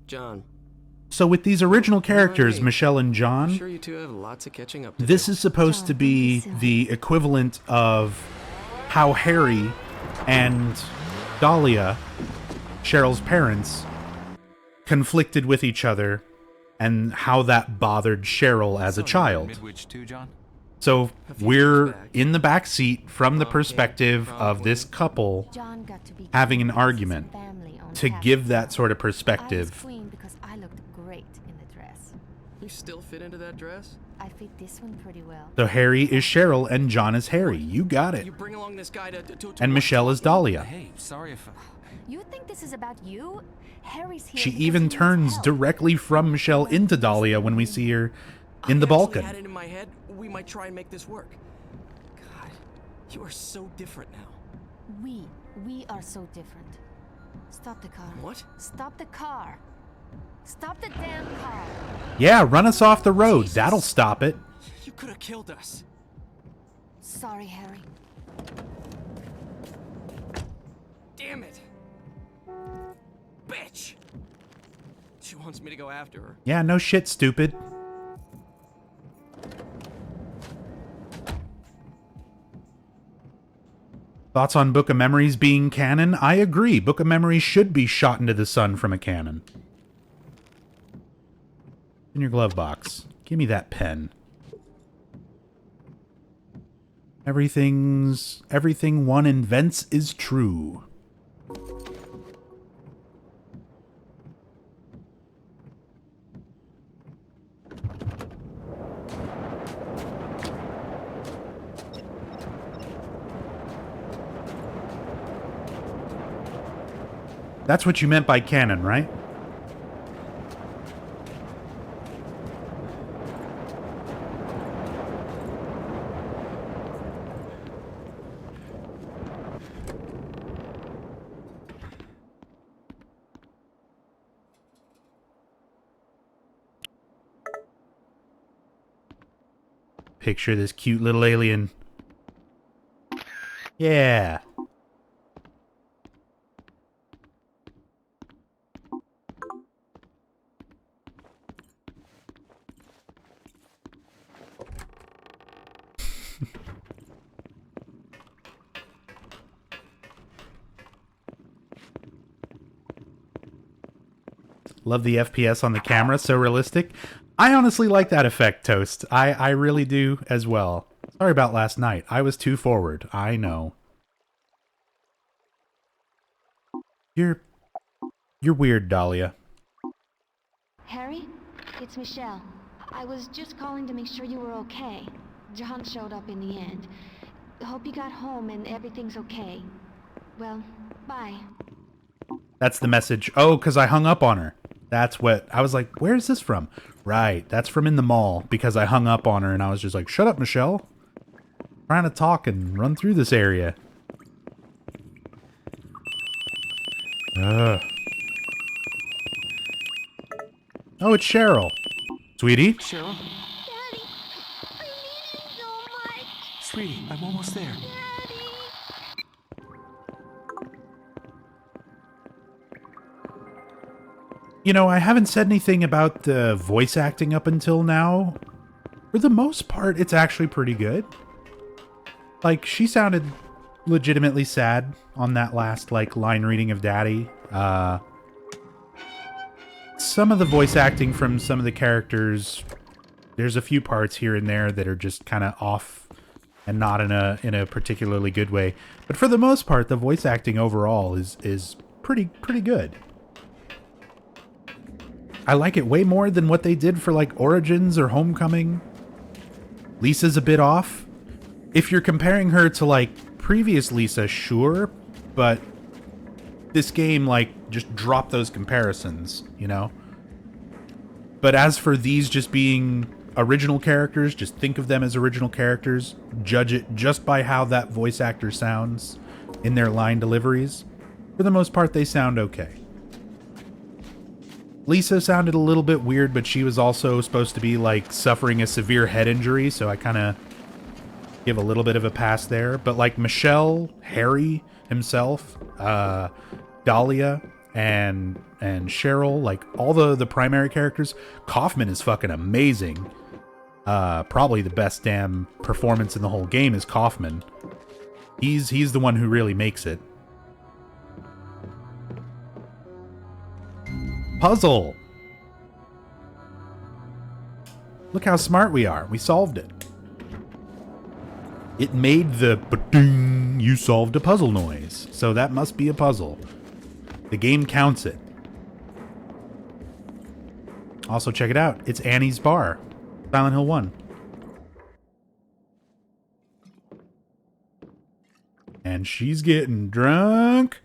John. So with these original characters, Michelle and John, I'm sure you two have lots of catching up to this do. is supposed to be the equivalent of how Harry and Dahlia, Cheryl's parents, conflicted with each other and how that bothered Cheryl as a child. Midwich too, John? So we're in the back seat from the perspective of this couple John got to be having an king of argument some family on to Castle give that Rock. sort of I was perspective. queen because I looked great in the dress. You still fit into that dress? I fit this one pretty well. So Harry is Cheryl and John is Harry. You got it. You bring along this guy to And Michelle is Dahlia. Hey, sorry if... You think this is about you? Harry's here. She because even he needs turns help. directly from Michelle into Dahlia when we see her in the I Balkan. had it in my head we might try and make this work. God, you are so different now. We are so different. Stop the car. What? Stop the car. Stop the damn car. Yeah, run us off the road. That'll stop it. You could have killed us. Sorry, Harry. Damn it. Bitch. She wants me to go after her. Yeah, no shit, stupid. Thoughts on Book of Memories being canon? I agree. Book of Memories should be shot into the sun from a cannon. In your glove box. Give me that pen. Everything one invents is true. That's what you meant by canon, right? Picture this cute little alien. Yeah. Love the FPS on the camera, so realistic. I honestly like that effect, Toast. I really do as well. Sorry about last night. I was too forward. I know. You're weird, Dahlia. Harry, it's Michelle. I was just calling to make sure you were okay. John showed up in the end. Hope you got home and everything's okay. Well, bye. That's the message. Oh, because I hung up on her. That's what... I was like, where's this from? Right, that's from in the mall, because I hung up on her and I was just like, shut up, Michelle. I'm trying to talk and run through this area. Ugh. Oh, it's Cheryl. Sweetie? Cheryl? Sweetie, I'm almost there. You know, I haven't said anything about the voice acting up until now. For the most part, it's actually pretty good. Like, she sounded legitimately sad on that last, like, line reading of Daddy. Some of the voice acting from some of the characters, there's a few parts here and there that are just kind of off and not in a particularly good way. But for the most part, the voice acting overall is pretty good. I like it way more than what they did for like Origins or Homecoming. Lisa's a bit off. If you're comparing her to like previous Lisa, sure, but this game like just dropped those comparisons, you know? But as for these just being original characters, just think of them as original characters, judge it just by how that voice actor sounds in their line deliveries. For the most part, they sound okay. Lisa sounded a little bit weird, but she was also supposed to be like suffering a severe head injury, so I kind of give a little bit of a pass there. But like Michelle, Harry himself, Dahlia, and Cheryl, like all the primary characters, Kaufman is fucking amazing. Probably the best damn performance in the whole game is Kaufman. He's the one who really makes it. Puzzle! Look how smart we are. We solved it. It made the ba-ding, you solved a puzzle noise. So that must be a puzzle. The game counts it. Also, check it out. It's Annie's Bar. Silent Hill 1. And she's getting drunk.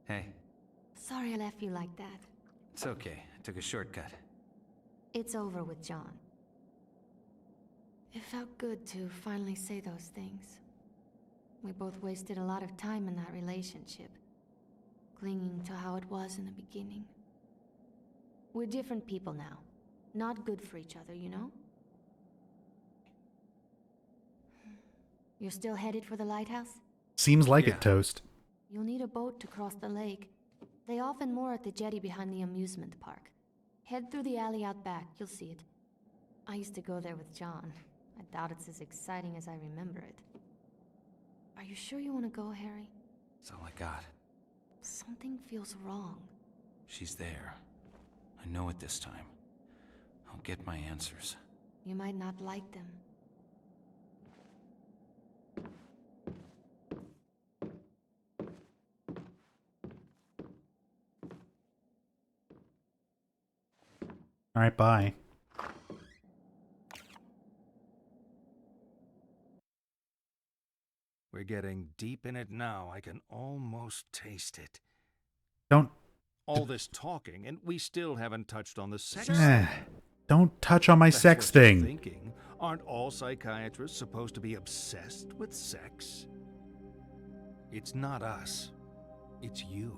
Hey, Sorry I left you like that. it's okay. I took a shortcut. It's over with John. It felt good to finally say those things. We both wasted a lot of time in that relationship, clinging to how it was in the beginning. We're different people now. Not good for each other, you know? You're still headed for the lighthouse? Seems like it, Toast. You'll need a boat to cross the lake. They often moor at the jetty behind the amusement park. Head through the alley out back, you'll see it. I used to go there with John. I doubt it's as exciting as I remember it. Are you sure you want to go, Harry? That's all I got. Something feels wrong. She's there. I know it this time. I'll get my answers. You might not like them. All right, bye. We're getting deep in it now. I can almost taste it. Don't. All this talking, and we still haven't touched on the sex. Don't touch on my That's sex what you're thing. Thinking. Aren't all psychiatrists supposed to be obsessed with sex? It's not us. It's you.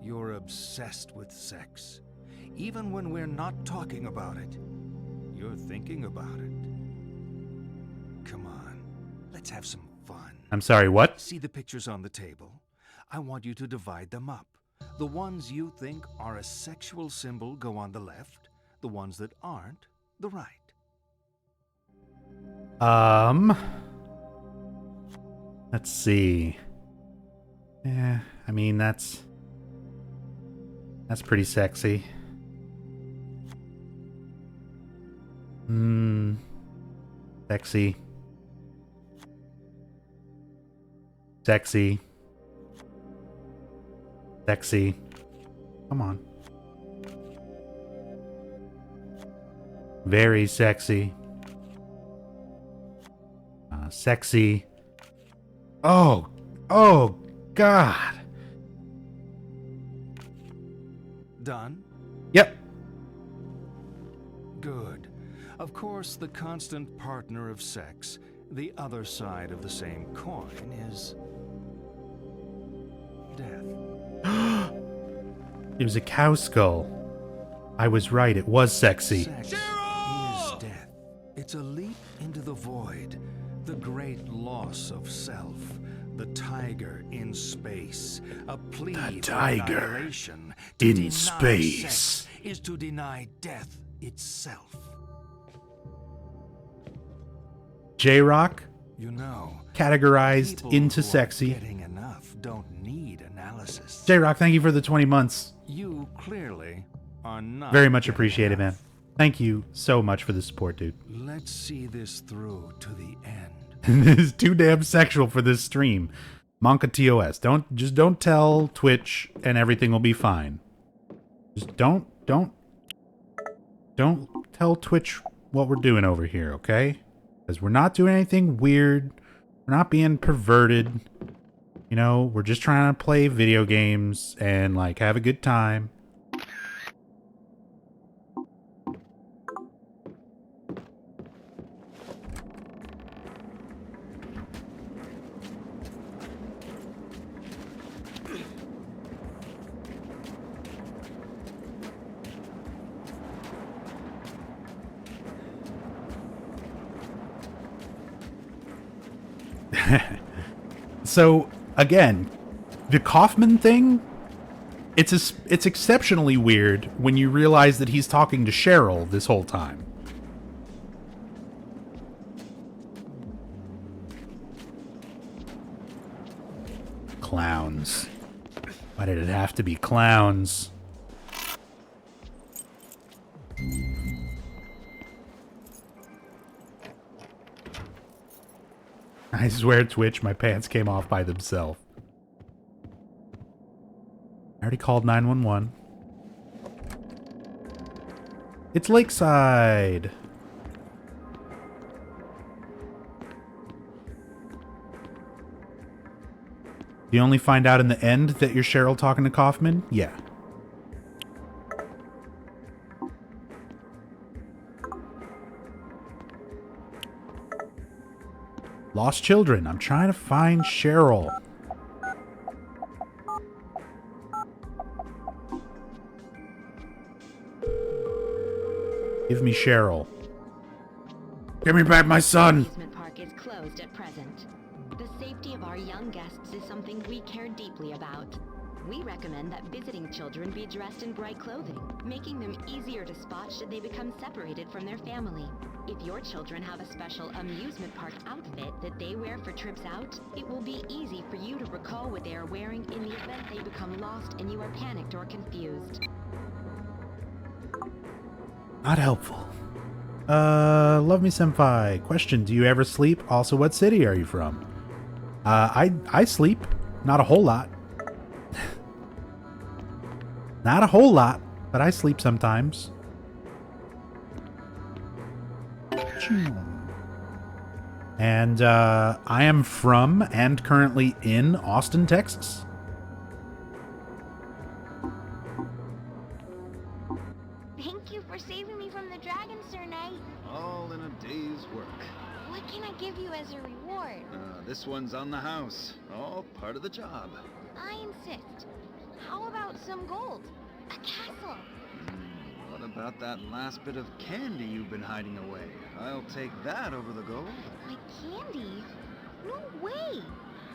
You're obsessed with sex. Even when we're not talking about it, you're thinking about it. Come on, let's have some fun. I'm sorry, what? See the pictures on the table? I want you to divide them up. The ones you think are a sexual symbol go on the left. The ones that aren't, the right. Let's see. Yeah, I mean, that's pretty sexy. Sexy. Sexy. Sexy. Come on. Very sexy. Sexy. Oh God. Done? Yep. Good. Of course, the constant partner of sex, the other side of the same coin, is death. It was a cow skull. I was right, it was sexy. Sex is death. It's a leap into the void, the great loss of self, the tiger in space, a plea for annihilation. To in deny space. sex is to deny death itself. J-Rock, You know, categorized people into who are sexy. getting enough don't need analysis. J-Rock, thank you for the 20 months. You clearly are not Very much getting appreciated, man. enough. Thank you so much for the support, dude. Let's see this through to the end. This is too damn sexual for this stream. Monka TOS. Don't tell Twitch and everything will be fine. Just don't tell Twitch what we're doing over here, okay? Because we're not doing anything weird. We're not being perverted. You know, we're just trying to play video games and like have a good time. So again, the Kaufman thing, it's exceptionally weird when you realize that he's talking to Cheryl this whole time. Clowns. Why did it have to be clowns? I swear, Twitch, my pants came off by themselves. I already called 911. It's Lakeside. You only find out in the end that you're Cheryl talking to Kaufman? Yeah. Lost children. I'm trying to find Cheryl. Give me Cheryl. Give me back my son. The amusement park is closed at present. The safety of our young guests is something we care deeply about. We recommend that visiting children be dressed in bright clothing, making them easier to spot should they become separated from their family. If your children have a special amusement park outfit that they wear for trips out, it will be easy for you to recall what they are wearing in the event they become lost and you are panicked or confused. Not helpful. Love me senpai. Question, do you ever sleep? Also, what city are you from? I sleep. Not a whole lot. Not a whole lot, but I sleep sometimes. And I am from and currently in Austin, Texas. Thank you for saving me from the dragon, Sir Knight. All in a day's work. What can I give you as a reward? This one's on the house. All part of the job. I insist. How about some gold? A castle. What about that last bit of candy you've been hiding away? I'll take that over the gold. My candy? No way!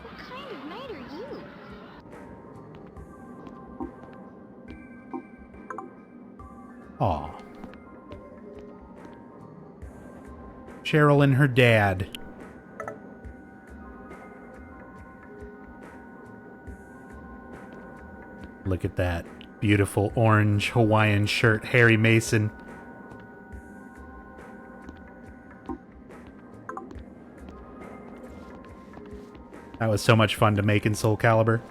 What kind of knight are you? Aw. Cheryl and her dad. Look at that beautiful orange Hawaiian shirt, Harry Mason. That was so much fun to make in Soul Calibur.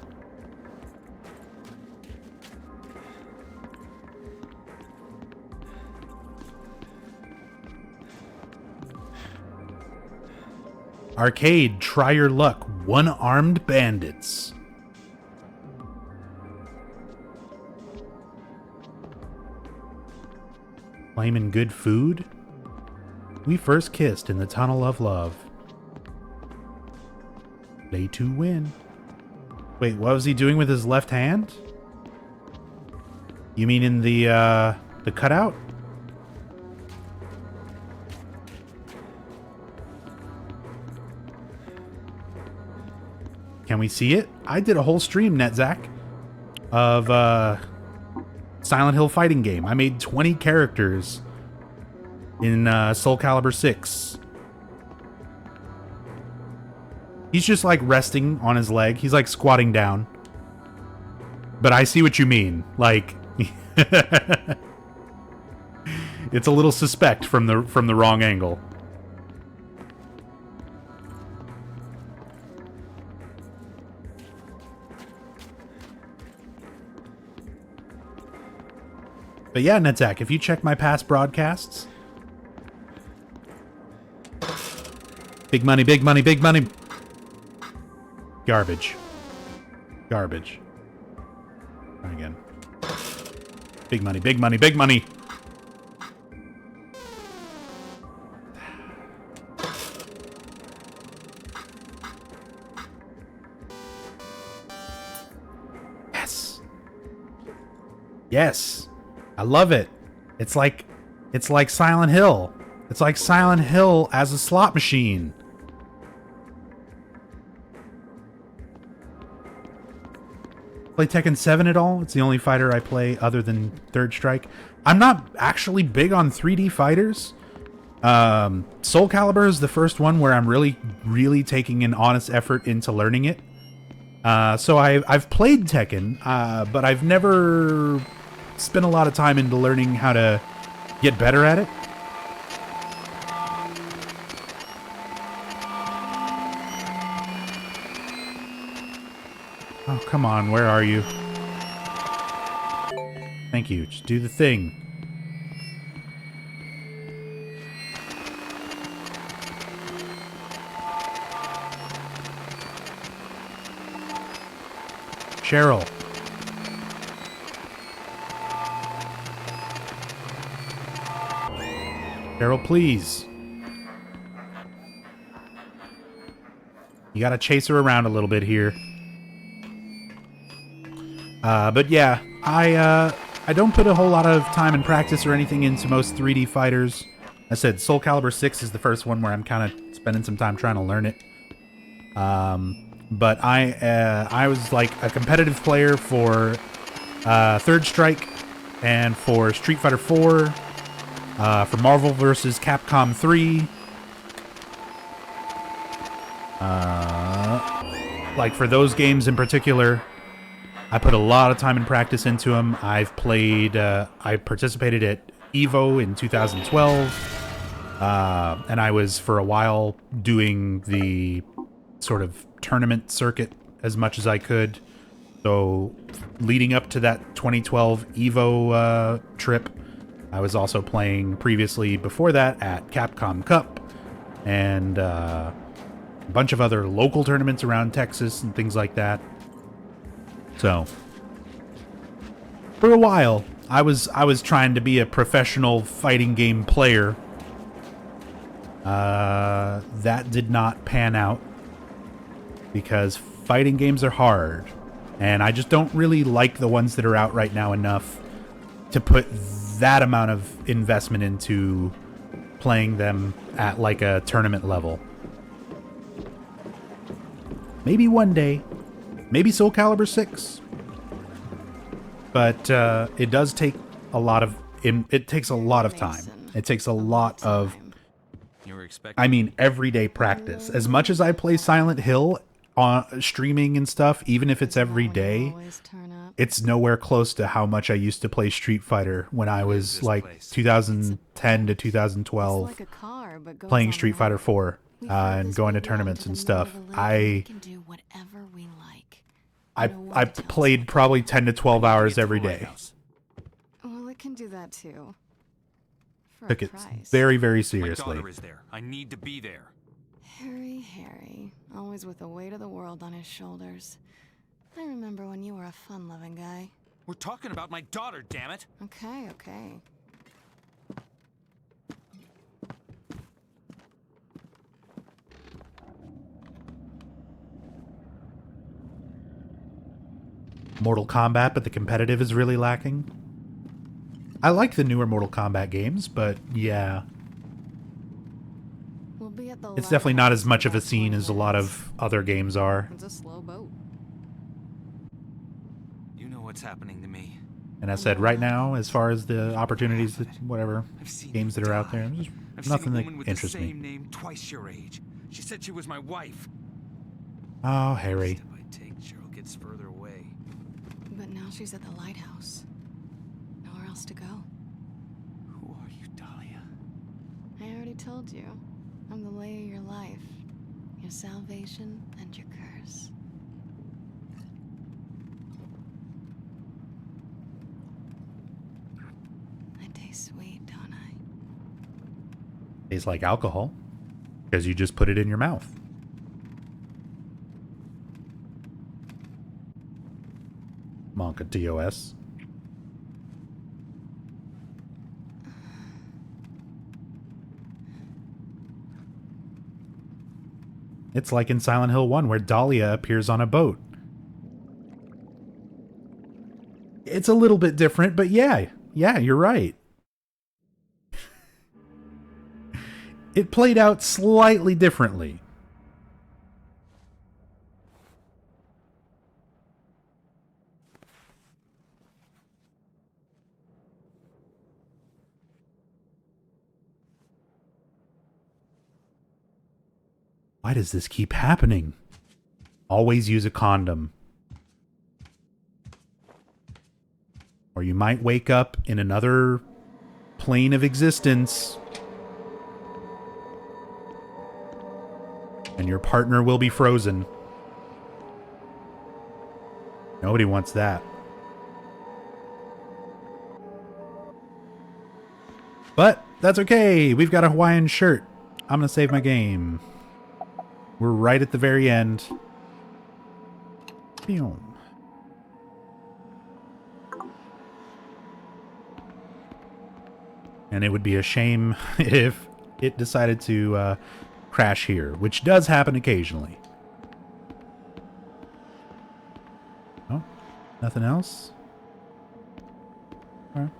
Arcade, try your luck. One-armed bandits. Claiming good food? We first kissed in the tunnel of love. Play to win. Wait, what was he doing with his left hand? You mean in the The cutout? Can we see it? I did a whole stream, NetZach, of Silent Hill fighting game. I made 20 characters in Soul Calibur 6. He's just like resting on his leg. He's like squatting down. But I see what you mean. Like it's a little suspect from the wrong angle. But yeah, NetZach, if you check my past broadcasts, big money, big money, big money. Garbage. Garbage. Try again. Big money, big money, big money. Yes. Yes. I love it. It's like Silent Hill. It's like Silent Hill as a slot machine. Play Tekken 7 at all? It's the only fighter I play other than Third Strike. I'm not actually big on 3D fighters. Soul Calibur is the first one where I'm really taking an honest effort into learning it. So I've played Tekken, but I've never spent a lot of time into learning how to get better at it. Oh, come on, where are you? Thank you, just do the thing. Cheryl. Cheryl, please. You gotta chase her around a little bit here. But yeah, I don't put a whole lot of time and practice or anything into most 3D fighters. I said Soul Calibur 6 is the first one where I'm kind of spending some time trying to learn it. But I was like a competitive player for Third Strike and for Street Fighter 4, for Marvel vs. Capcom 3. Like for those games in particular, I put a lot of time and practice into them. I've played, I participated at EVO in 2012, and I was for a while doing the sort of tournament circuit as much as I could. So leading up to that 2012 EVO trip, I was also playing previously before that at Capcom Cup and a bunch of other local tournaments around Texas and things like that. So for a while, I was trying to be a professional fighting game player. That did not pan out because fighting games are hard, and I just don't really like the ones that are out right now enough to put that amount of investment into playing them at like a tournament level. Maybe one day. Maybe Soul Calibur 6. But it does take a lot of... It takes a lot of time. It takes a lot of... I mean, everyday practice. As much as I play Silent Hill on streaming and stuff, even if it's every day, it's nowhere close to how much I used to play Street Fighter when I was like 2010 to 2012, playing Street Fighter 4 and going to tournaments and stuff. I played probably 10 to 12 hours every day. Well, it can do that too. Took it very, very seriously. My daughter is there. I need to be there. Harry, always with the weight of the world on his shoulders. I remember when you were a fun-loving guy. We're talking about my daughter, damn it. Okay. Mortal Kombat, but the competitive is really lacking. I like the newer Mortal Kombat games, but yeah. We'll be at the It's definitely not as much of a lighthouse in scene about as a 20 lot minutes. of other games are. It's a slow boat. You know what's happening to me. And I said right now, as far as the opportunities, that, whatever games that are out there, just I've nothing seen a that woman with interests the me. same name twice your age. She said she was my wife. Oh, Harry. Step I take, Cheryl gets further away. But now she's at the lighthouse. Nowhere else to go. Who are you, Dahlia? I already told you. I'm the lay of your life. Your salvation and your curse. I taste sweet, don't I? Tastes like alcohol, because you just put it in your mouth. Monka TOS. It's like in Silent Hill 1 where Dahlia appears on a boat. It's a little bit different, but yeah, you're right. It played out slightly differently. Why does this keep happening? Always use a condom. Or you might wake up in another plane of existence and your partner will be frozen. Nobody wants that. But that's okay. We've got a Hawaiian shirt. I'm going to save my game. We're right at the very end. Boom. And it would be a shame if it decided to crash here, which does happen occasionally. Oh, nothing else? All right.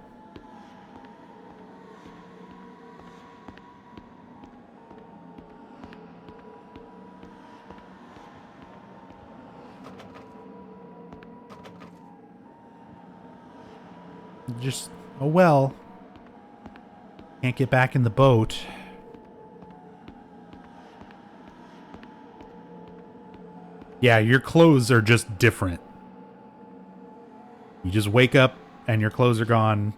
Just, oh well. Can't get back in the boat. Yeah, your clothes are just different. You just wake up and your clothes are gone.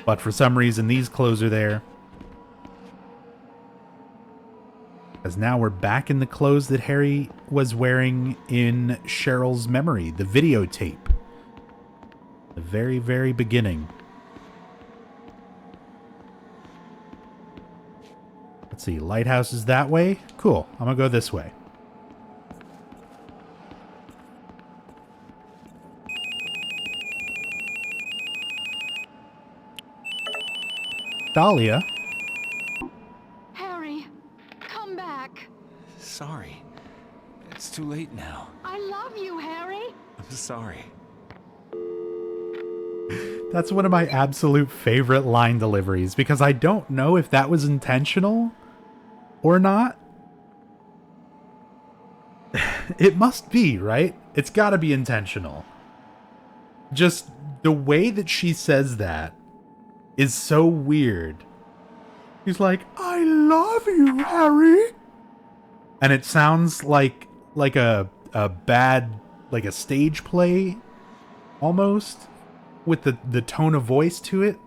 But for some reason, these clothes are there. Because now we're back in the clothes that Harry was wearing in Cheryl's memory, the videotape. The very, very beginning. Let's see, lighthouse is that way? Cool, I'm gonna go this way. Dahlia? Harry, come back. Sorry. It's too late now. I love you, Harry. I'm sorry. That's one of my absolute favorite line deliveries because I don't know if that was intentional or not. It must be, right? It's gotta be intentional. Just the way that she says that is so weird. He's like, I love you, Harry. And it sounds like a bad, like a stage play almost, with the tone of voice to it.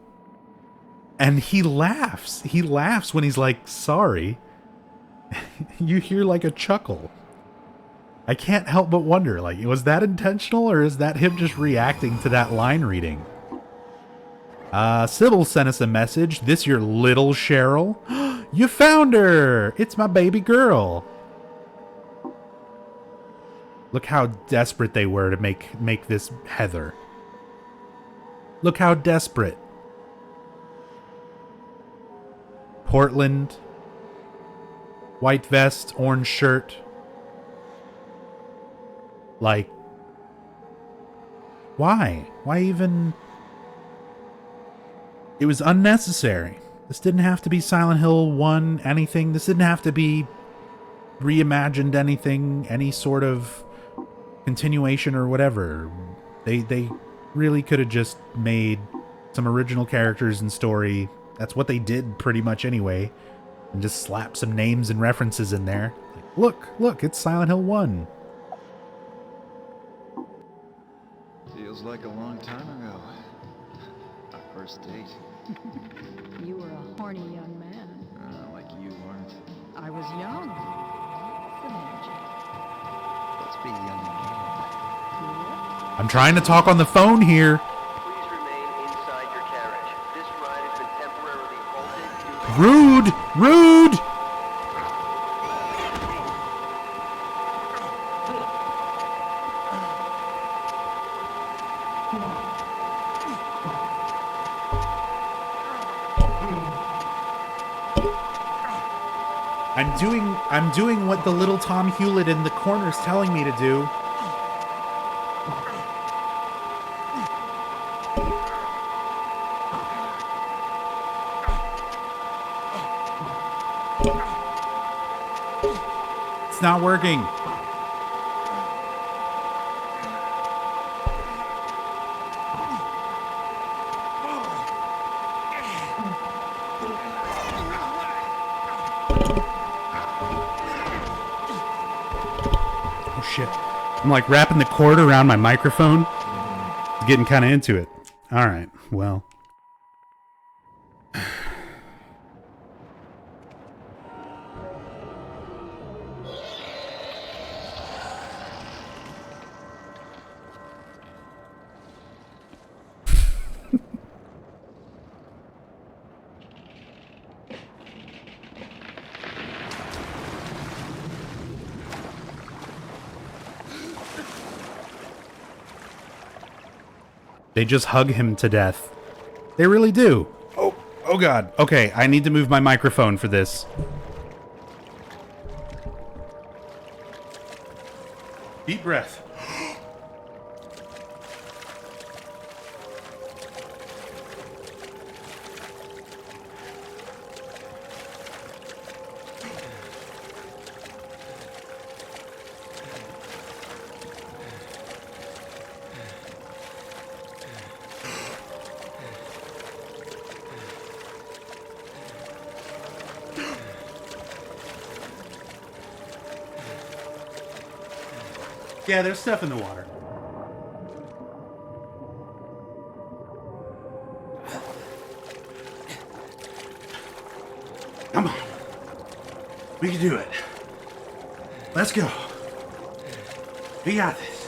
And he laughs. He laughs when he's like, sorry. You hear like a chuckle. I can't help but wonder, like, was that intentional or is that him just reacting to that line reading? Sybil sent us a message. This your little Cheryl? You found her! It's my baby girl. Look how desperate they were to make this Heather. Look how desperate. Portland. White vest, orange shirt. Like, why? Why even It was unnecessary. This didn't have to be Silent Hill 1 anything. This didn't have to be reimagined anything, any sort of continuation or whatever. They really could have just made some original characters and story. That's what they did pretty much anyway. And just slap some names and references in there. Like, look, it's Silent Hill 1. Feels like a long time ago. Our first date. You were a horny young man. Like you weren't. I was young. The magic. Let's be young again. I'm trying to talk on the phone here. Please remain inside your carriage. This ride has been temporarily halted due to... Rude! I'm doing what the little Tom Hewlett in the corner is telling me to do. It's not working. Shit. I'm like wrapping the cord around my microphone. Getting kind of into it. All right. Well. They just hug him to death. They really do. Oh God. Okay, I need to move my microphone for this. Deep breath. Yeah, there's stuff in the water. Come on. We can do it. Let's go. We got this.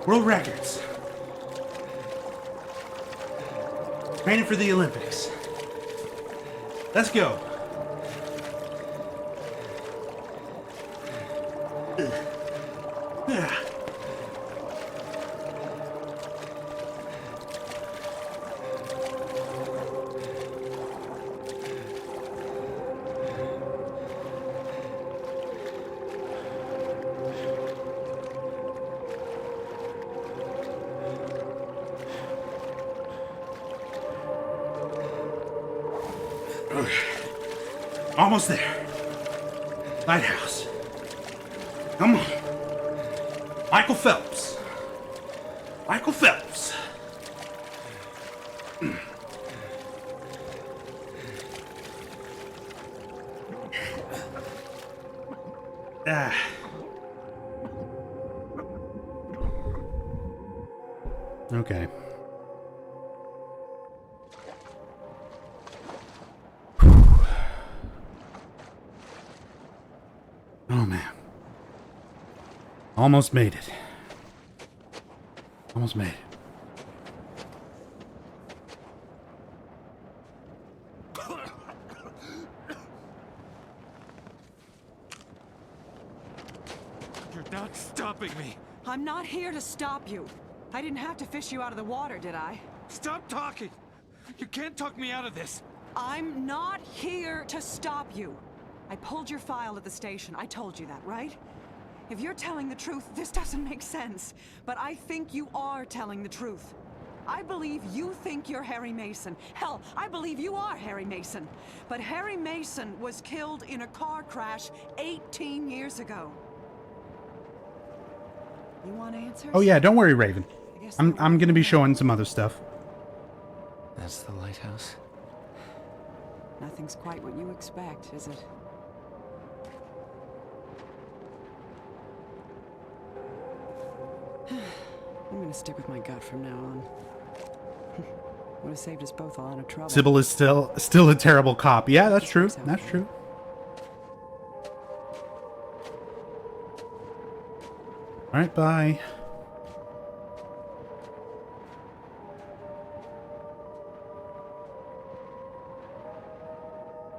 World records. Training for the Olympics. Let's go. Yeah. Okay. Almost there. Lighthouse. Come on. Michael Phelps. Michael Phelps. Okay. Oh man. Almost made it. Almost made it. You're not stopping me. I'm not here to stop you. I didn't have to fish you out of the water, did I? Stop talking. You can't talk me out of this. I'm not here to stop you. I pulled your file at the station. I told you that, right? If you're telling the truth, this doesn't make sense. But I think you are telling the truth. I believe you think you're Harry Mason. Hell, I believe you are Harry Mason. But Harry Mason was killed in a car crash 18 years ago. You want answers? Oh yeah, don't worry, Raven. I'm gonna be showing some other stuff. That's the lighthouse? Nothing's quite what you expect, is it? I'm gonna stick with my gut from now on. Would have saved us both a lot of trouble. Sybil is still a terrible cop. Yeah, that's true. That's true. All right, bye.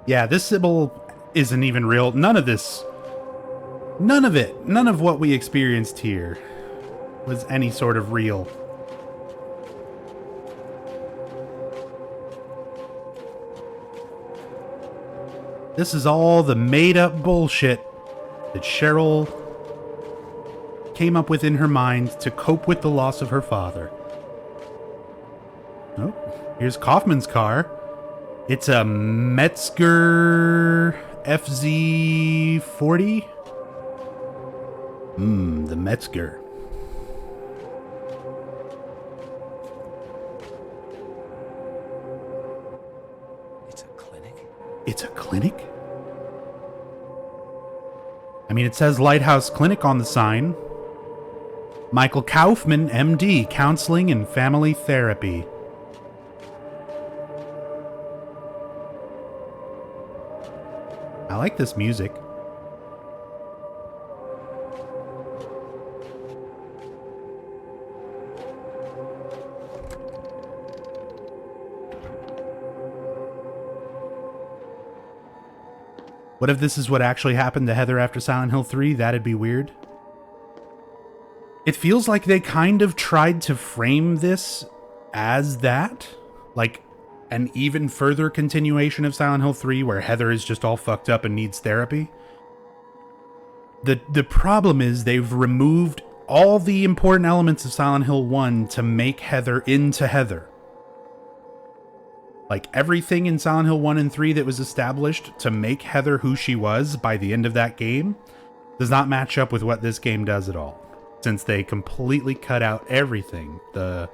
Yeah, this Sybil isn't even real. None of this. None of it. None of what we experienced here was any sort of real. This is all the made-up bullshit that Cheryl came up with in her mind to cope with the loss of her father. Oh, here's Kaufman's car. It's a Metzger FZ40. The Metzger. It's a clinic? It's a clinic? I mean, it says Lighthouse Clinic on the sign. Michael Kaufman, MD, Counseling and Family Therapy. I like this music. What if this is what actually happened to Heather after Silent Hill 3? That'd be weird. It feels like they kind of tried to frame this as that. Like an even further continuation of Silent Hill 3 where Heather is just all fucked up and needs therapy. The problem is they've removed all the important elements of Silent Hill 1 to make Heather into Heather. Like everything in Silent Hill 1 and 3 that was established to make Heather who she was by the end of that game does not match up with what this game does at all. Since they completely cut out everything. The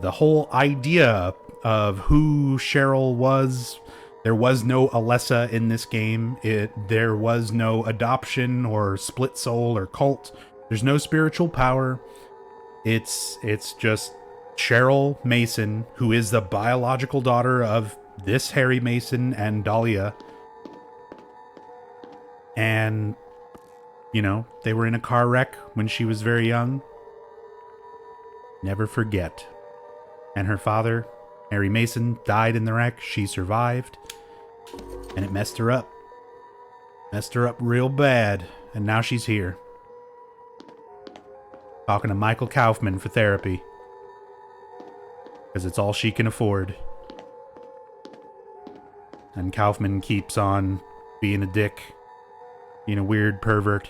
whole idea of who Cheryl was. There was no Alessa in this game. There was no adoption or split soul or cult. There's no spiritual power. It's just Cheryl Mason, who is the biological daughter of this Harry Mason and Dahlia. And, you know, they were in a car wreck when she was very young. Never forget. And her father, Harry Mason, died in the wreck. She survived. And it messed her up. Messed her up real bad. And now she's here. Talking to Michael Kaufman for therapy. Because it's all she can afford. And Kaufman keeps on being a dick. Being a weird pervert.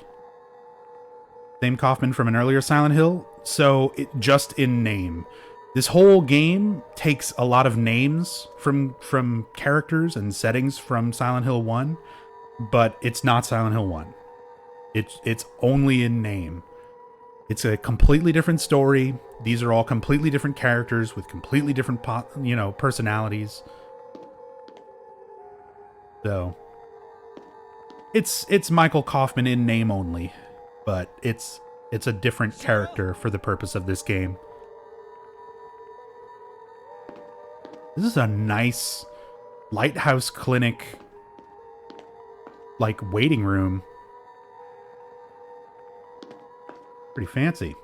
Same Kaufman from an earlier Silent Hill. So, just in name. This whole game takes a lot of names from characters and settings from Silent Hill 1. But it's not Silent Hill 1. It's only in name. It's a completely different story. These are all completely different characters with completely different, personalities. So, it's Michael Kaufman in name only, but it's a different character for the purpose of this game. This is a nice Lighthouse Clinic, like, waiting room. Pretty fancy.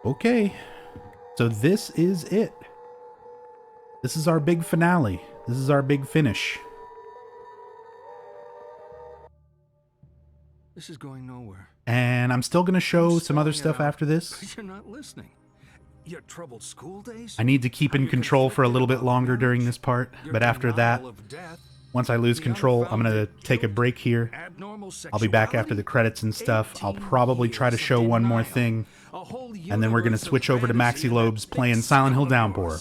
Okay. So this is it. This is our big finale. This is our big finish. This is going nowhere. And I'm still going to show some other stuff after this. Because you're not listening. Your troubled school days? I need to keep in control for a little bit longer during this part, but after that, once I lose control, I'm going to take a break here. I'll be back after the credits and stuff. I'll probably try to show one more thing, and then we're going to switch over to Maxi Lobes playing Silent Hill Downpour.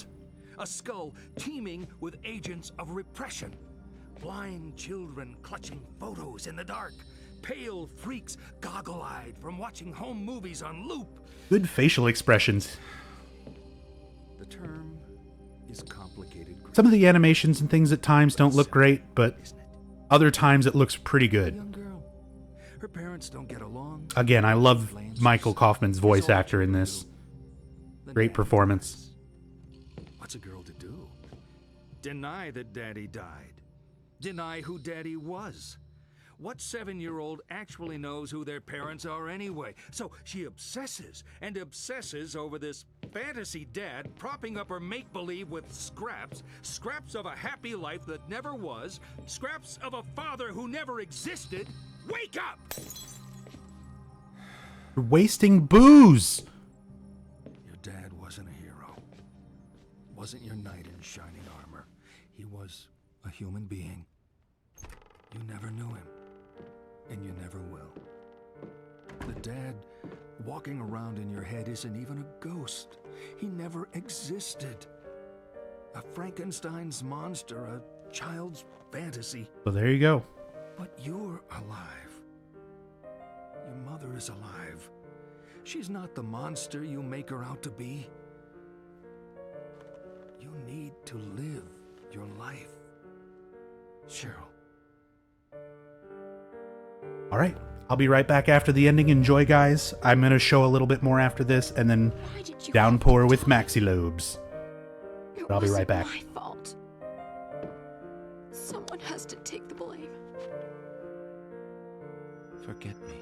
A skull teeming with agents of repression. Blind children clutching photos in the dark. Pale freaks goggle-eyed from watching home movies on loop. Good facial expressions. The term is complicated. Some of the animations and things at times don't look great, but other times it looks pretty good. Her parents don't get along. Again, I love Michael Kaufman's voice actor in this. Great performance. What's a girl to do? Deny that Daddy died. Deny who Daddy was. What 7-year-old actually knows who their parents are anyway? So she obsesses and obsesses over this fantasy dad propping up her make-believe with scraps of a happy life that never was, scraps of a father who never existed. Wake up! You're wasting booze! Your dad wasn't a hero. Wasn't your knight in shining armor. He was a human being. You never knew him. And you never will. The dad walking around in your head isn't even a ghost. He never existed. A Frankenstein's monster, a child's fantasy. So there you go. But you're alive. Your mother is alive. She's not the monster you make her out to be. You need to live your life. Cheryl. All right, I'll be right back after the ending. Enjoy, guys. I'm going to show a little bit more after this, and then Downpour with Maxi Lobes. But I'll be right back. My fault. Someone has to take the blame. Forget me.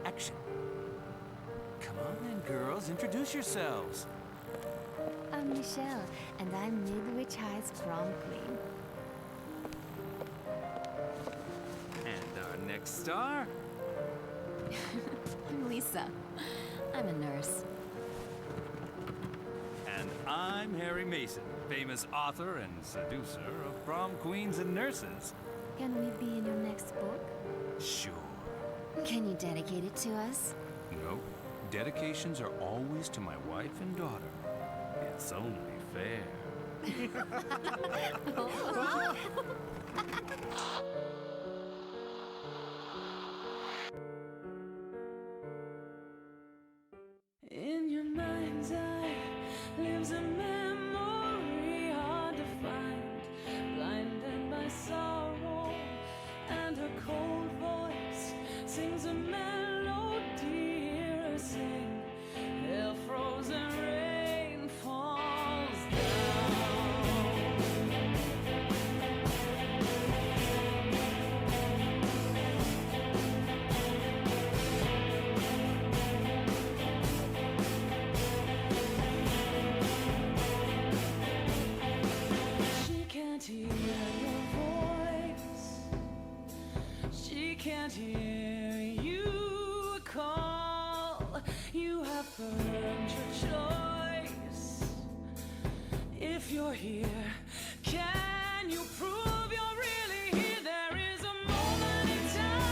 Action. Come on, girls, introduce yourselves. I'm Michelle, and I'm Midwich High's prom queen. And our next star? I'm Lisa. I'm a nurse. And I'm Harry Mason, famous author and seducer of prom queens and nurses. Can we be in your next book? Sure. Can you dedicate it to us? No, dedications are always to my wife and daughter. It's only fair. In your mind's eye lives a memory hard to find, blinded by sorrow, and her cold voice sings a melody, hear her sing, till frozen rain falls She can't hear your voice. She can't hear you call. You have earned your choice. If you're here, can you prove you're really here? There is a moment in time.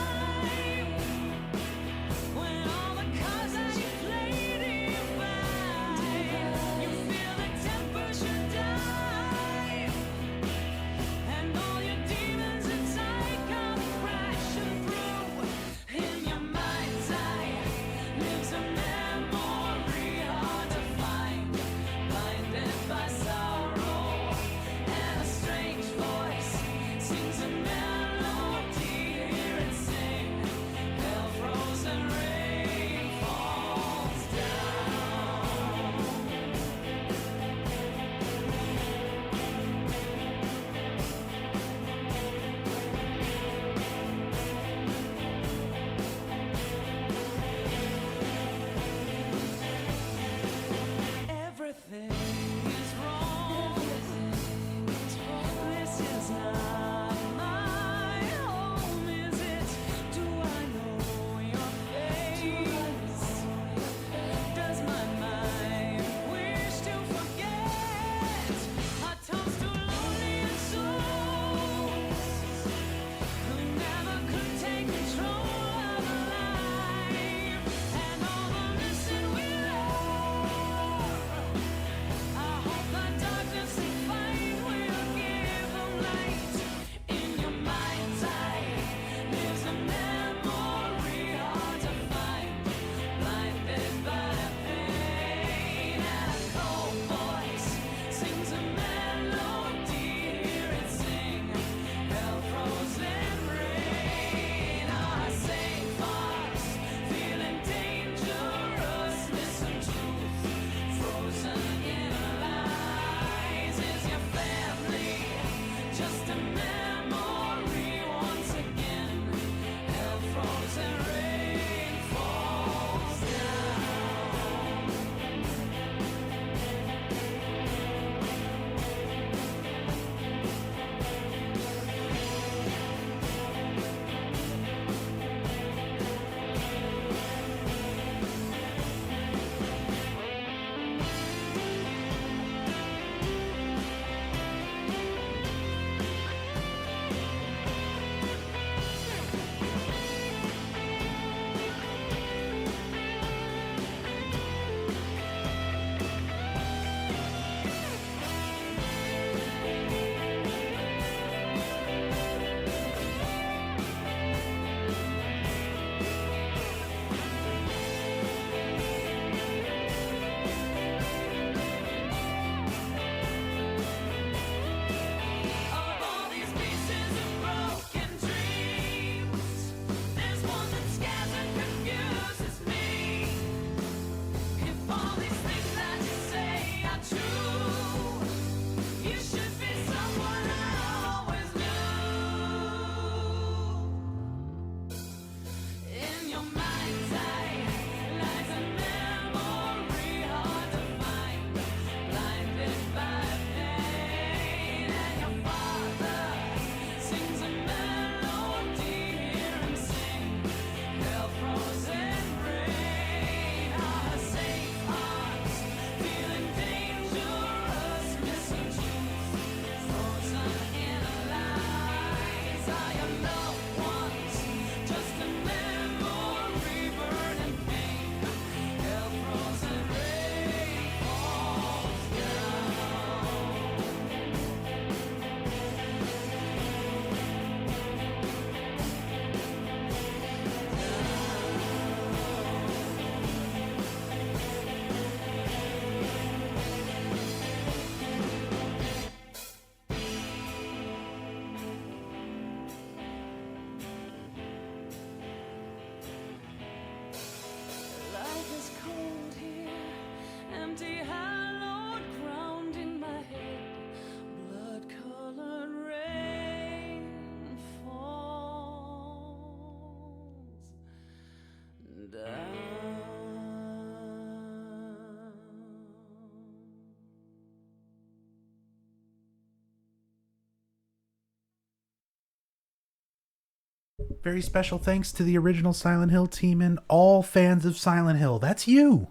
Very special thanks to the original Silent Hill team and all fans of Silent Hill. That's you!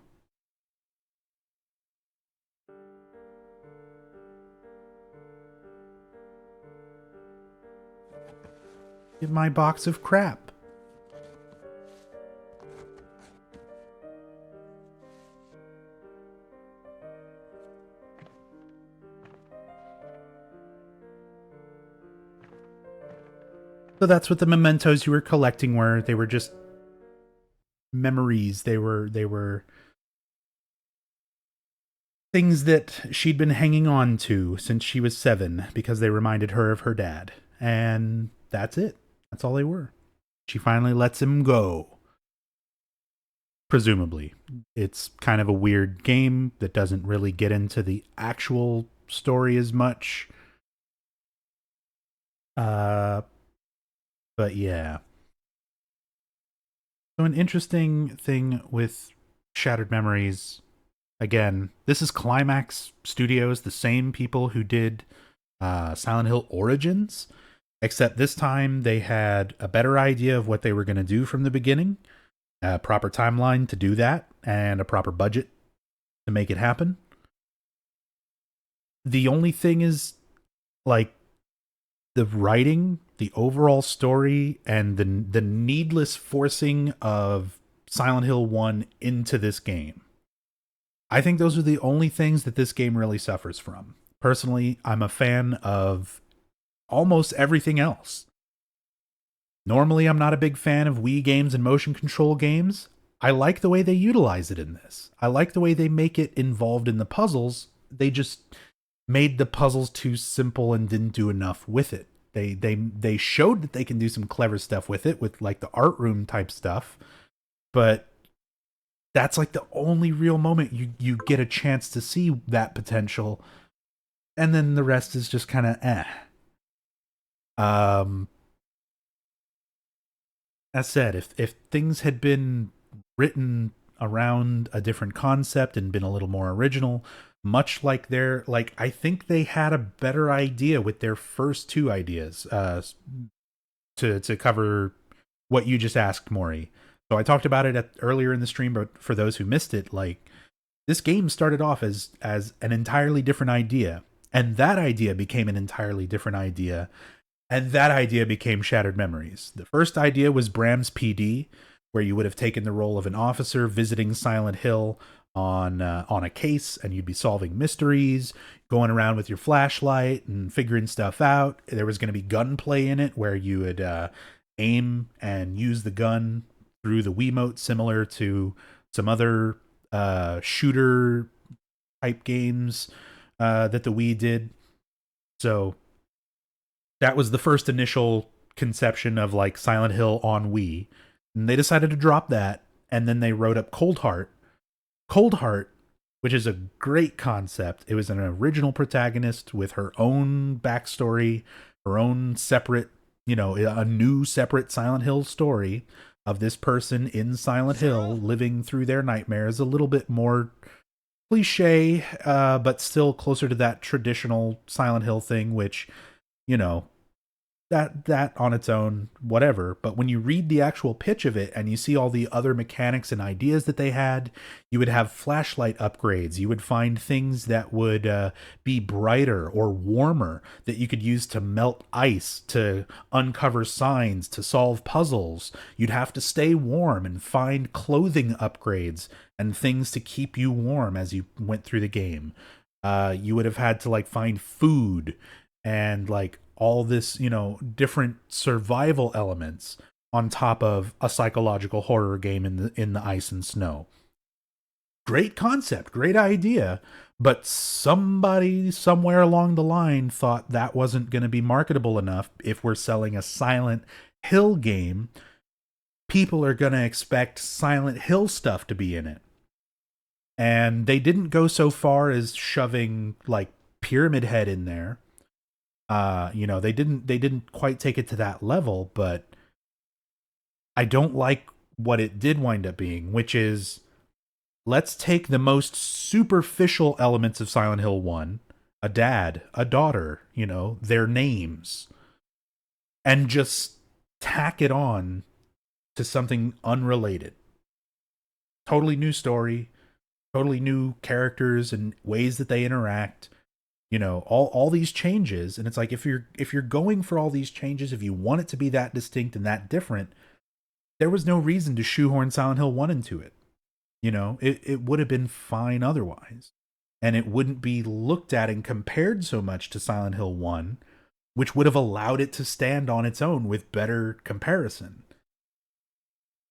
Get my box of crap. So that's what the mementos you were collecting were. They were just memories. They were things that she'd been hanging on to since she was 7 because they reminded her of her dad. And that's it. That's all they were. She finally lets him go. Presumably. It's kind of a weird game that doesn't really get into the actual story as much. But yeah. So an interesting thing with Shattered Memories, again, this is Climax Studios, the same people who did Silent Hill Origins, except this time they had a better idea of what they were going to do from the beginning, a proper timeline to do that, and a proper budget to make it happen. The only thing is, like, the writing, the overall story, and the needless forcing of Silent Hill 1 into this game. I think those are the only things that this game really suffers from. Personally, I'm a fan of almost everything else. Normally, I'm not a big fan of Wii games and motion control games. I like the way they utilize it in this. I like the way they make it involved in the puzzles. They just made the puzzles too simple and didn't do enough with it. They showed that they can do some clever stuff with it, with like the art room type stuff, but that's like the only real moment you get a chance to see that potential, and then the rest is just kind of As said, if things had been written around a different concept and been a little more original, much like I think they had a better idea with their first 2 ideas, to cover what you just asked, Maury. So I talked about it earlier in the stream, but for those who missed it, like, this game started off as an entirely different idea, and that idea became an entirely different idea, and that idea became Shattered Memories. The first idea was Bram's PD, where you would have taken the role of an officer visiting Silent Hill on a case, and you'd be solving mysteries, going around with your flashlight and figuring stuff out. There was going to be gunplay in it, where you would aim and use the gun through the Wiimote, similar to some other shooter type games that the Wii did. So that was the first initial conception of like Silent Hill on Wii. And they decided to drop that, and then they wrote up Cold Heart. Cold Heart, which is a great concept. It was an original protagonist with her own backstory, her own separate, a new separate Silent Hill story of this person in Silent Hill living through their nightmares. A little bit more cliche, but still closer to that traditional Silent Hill thing, which, that on its own, whatever. But when you read the actual pitch of it and you see all the other mechanics and ideas that they had, you would have flashlight upgrades. You would find things that would be brighter or warmer that you could use to melt ice, to uncover signs, to solve puzzles. You'd have to stay warm and find clothing upgrades and things to keep you warm as you went through the game. You would have had to find food and all this, different survival elements on top of a psychological horror game in the ice and snow. Great concept, great idea, but somebody somewhere along the line thought that wasn't going to be marketable enough. If we're selling a Silent Hill game, people are going to expect Silent Hill stuff to be in it. And they didn't go so far as shoving Pyramid Head in there. They didn't quite take it to that level, but I don't like what it did wind up being, which is, let's take the most superficial elements of Silent Hill 1, a dad, a daughter, their names, and just tack it on to something unrelated. Totally new story, totally new characters and ways that they interact. You know, all these changes, and it's like if you're going for all these changes, if you want it to be that distinct and that different, there was no reason to shoehorn Silent Hill 1 into it. You know, it would have been fine otherwise. And it wouldn't be looked at and compared so much to Silent Hill 1, which would have allowed it to stand on its own with better comparison.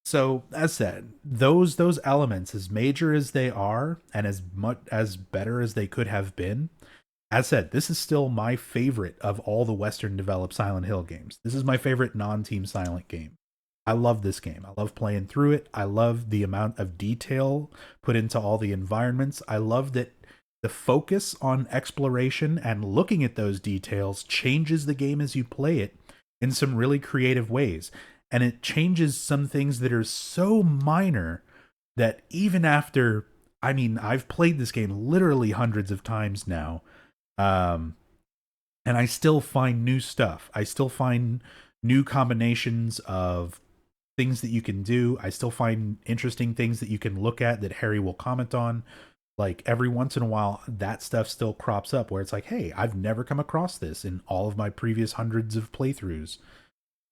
So, as said, those elements, as major as they are, and as much as better as they could have been, as said, this is still my favorite of all the Western-developed Silent Hill games. This is my favorite non-Team Silent game. I love this game. I love playing through it. I love the amount of detail put into all the environments. I love that the focus on exploration and looking at those details changes the game as you play it in some really creative ways. And it changes some things that are so minor that even after, I mean, I've played this game literally hundreds of times now, and I still find new stuff. I still find new combinations of things that you can do. I still find interesting things that you can look at that Harry will comment on. Like every once in a while, that stuff still crops up where it's like, hey, I've never come across this in all of my previous hundreds of playthroughs.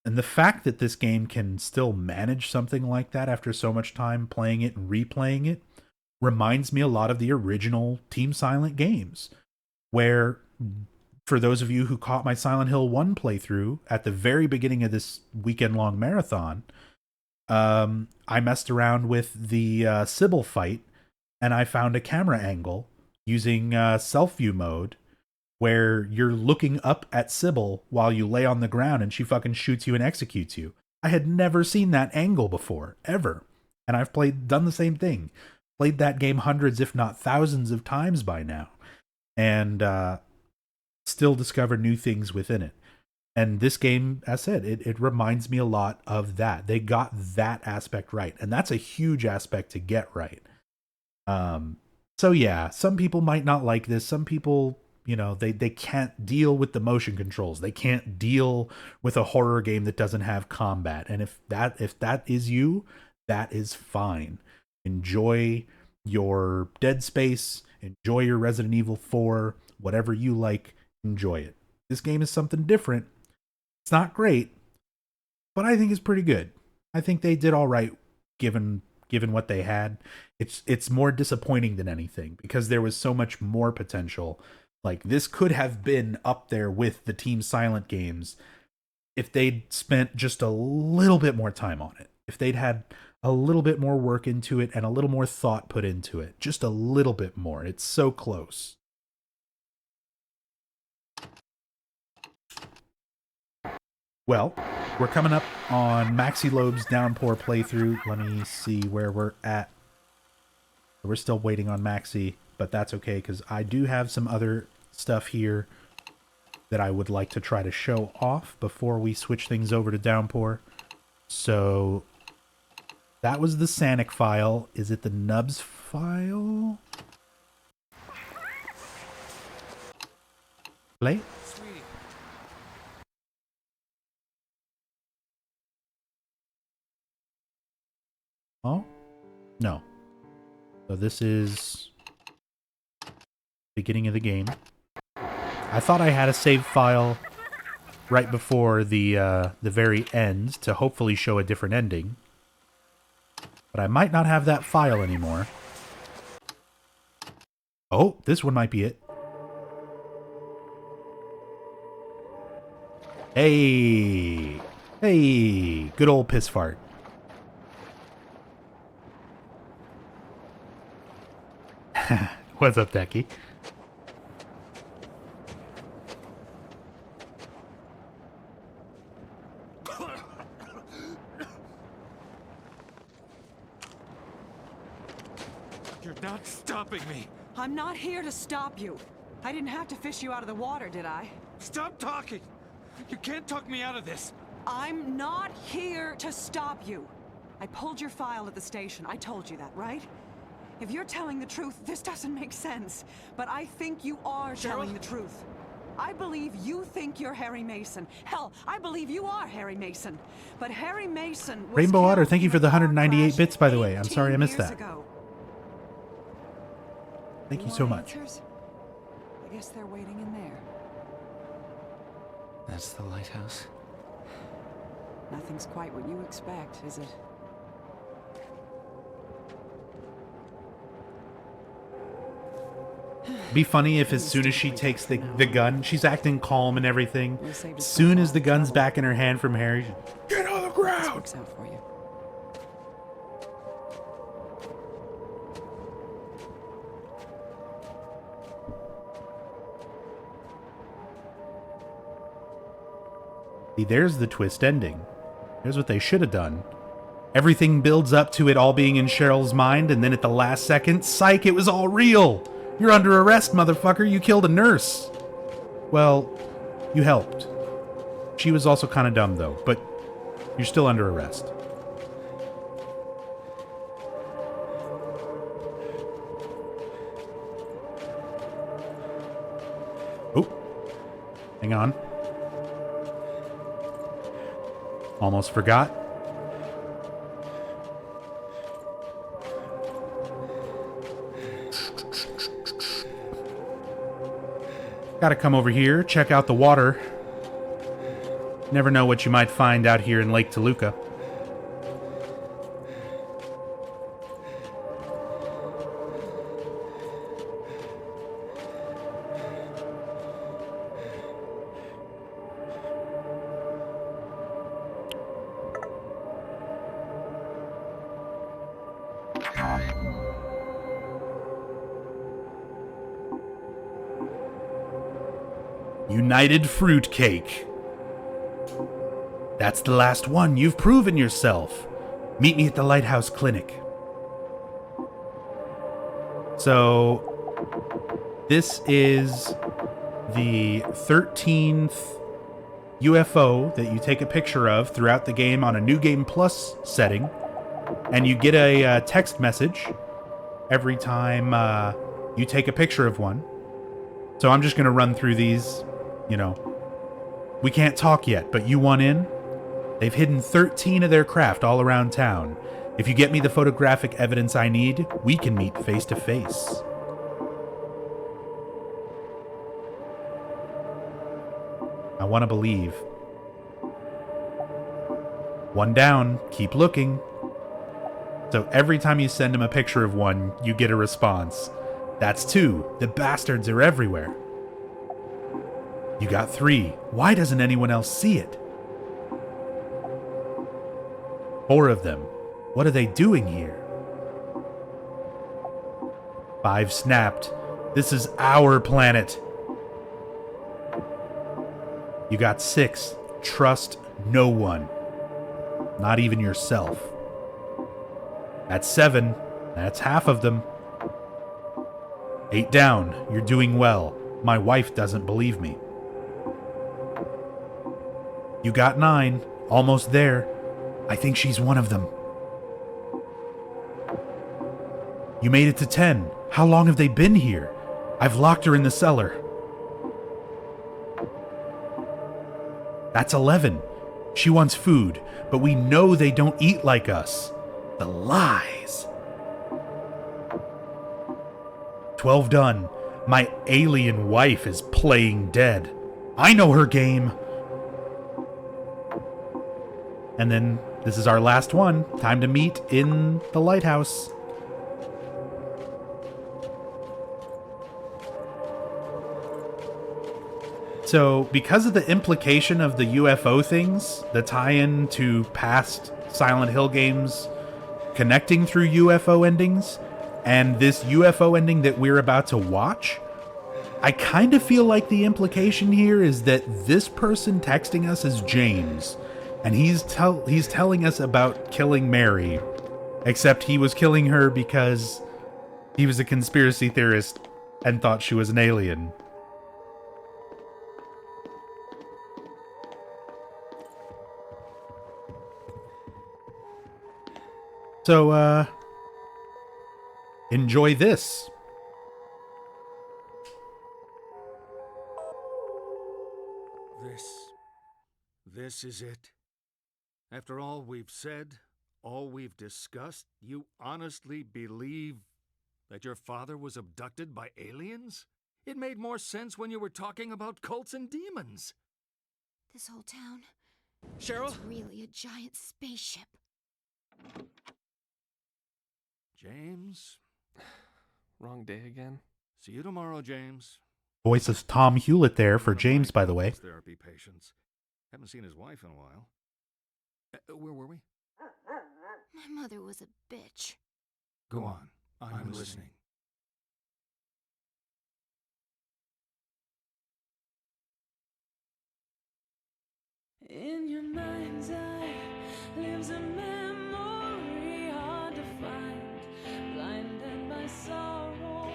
And the fact that this game can still manage something like that after so much time playing it and replaying it reminds me a lot of the original Team Silent games, where for those of you who caught my Silent Hill 1 playthrough at the very beginning of this weekend-long marathon, I messed around with the Sybil fight, and I found a camera angle using self-view mode where you're looking up at Sybil while you lay on the ground and she fucking shoots you and executes you. I had never seen that angle before, ever. And I've done the same thing. Played that game hundreds, if not thousands of times by now. And still discover new things within it. And this game, as I said, it reminds me a lot of that. They got that aspect right. And that's a huge aspect to get right. So yeah, some people might not like this. Some people, you know, they can't deal with the motion controls. They can't deal with a horror game that doesn't have combat. And if that is you, that is fine. Enjoy your Dead Space, enjoy your Resident Evil 4, whatever you like, enjoy it. This game is something different. It's not great, but I think it's pretty good. I think they did all right given what they had. It's more disappointing than anything because there was so much more potential. Like, this could have been up there with the Team Silent games if they'd spent just a little bit more time on it. If they'd had a little bit more work into it and a little more thought put into it. Just a little bit more. It's so close. Well, we're coming up on Maxi Loeb's Downpour playthrough. Let me see where we're at. We're still waiting on Maxi, but that's okay because I do have some other stuff here that I would like to try to show off before we switch things over to Downpour. So that was the Sanic file. Is it the Nubs file? Play? Oh? No. So this is beginning of the game. I thought I had a save file right before the very end to hopefully show a different ending. But I might not have that file anymore. Oh, this one might be it. Hey! Hey! Good old piss fart. What's up, Decky? You're not stopping me. I'm not here to stop you. I didn't have to fish you out of the water, did I? Stop talking. You can't talk me out of this. I'm not here to stop you. I pulled your file at the station. I told you that, right? If you're telling the truth, this doesn't make sense. But I think you are telling the truth. I believe you think you're Harry Mason. Hell, I believe you are Harry Mason. But Harry Mason was Rainbow Otter, killed thank you for the 198 bits, by the way. I'm 18 sorry I missed years that. ago. Thank you so much. Answers? I guess they're waiting in there. That's the lighthouse? Nothing's quite what you expect, is it? Be funny if as soon as she takes the gun, she's acting calm and everything. As soon as the gun's back in her hand from Harry, get on the ground! Works out for you. See, there's the twist ending. Here's what they should have done. Everything builds up to it all being in Cheryl's mind, and then at the last second, psych, it was all real! You're under arrest, motherfucker. You killed a nurse. Well, you helped. She was also kind of dumb, though, but you're still under arrest. Oh, hang on. Almost forgot. Gotta come over here, check out the water. Never know what you might find out here in Lake Toluca. United Fruitcake. That's the last one. You've proven yourself. Meet me at the Lighthouse Clinic. So, this is the 13th UFO that you take a picture of throughout the game on a New Game Plus setting. And you get a text message every time you take a picture of one. So I'm just going to run through these. You know, we can't talk yet, but you want in? They've hidden 13 of their craft all around town. If you get me the photographic evidence I need, we can meet face to face. I want to believe. One down, keep looking. So every time you send them a picture of one, you get a response. That's 2. The bastards are everywhere. You got 3. Why doesn't anyone else see it? 4 of them. What are they doing here? 5 snapped. This is our planet. You got 6. Trust no one. Not even yourself. That's 7. That's half of them. 8 down. You're doing well. My wife doesn't believe me. You got 9. Almost there. I think she's one of them. You made it to 10. How long have they been here? I've locked her in the cellar. That's 11. She wants food, but we know they don't eat like us. The lies. 12 done. My alien wife is playing dead. I know her game. And then this is our last one. Time to meet in the lighthouse. So, because of the implication of the UFO things, the tie-in to past Silent Hill games connecting through UFO endings, and this UFO ending that we're about to watch, I kind of feel like the implication here is that this person texting us is James. And he's telling us about killing Mary, except he was killing her because he was a conspiracy theorist and thought she was an alien. So, enjoy this. This is it? After all we've said, all we've discussed, you honestly believe that your father was abducted by aliens? It made more sense when you were talking about cults and demons. This whole town... Cheryl? It's really a giant spaceship. James? Wrong day again. See you tomorrow, James. Voice of Tom Hewlett there for James, by the way. Therapy patients. Haven't seen his wife in a while. Where were we? My mother was a bitch. Go on. I'm listening. In your mind's eye lives a memory hard to find, blinded by sorrow,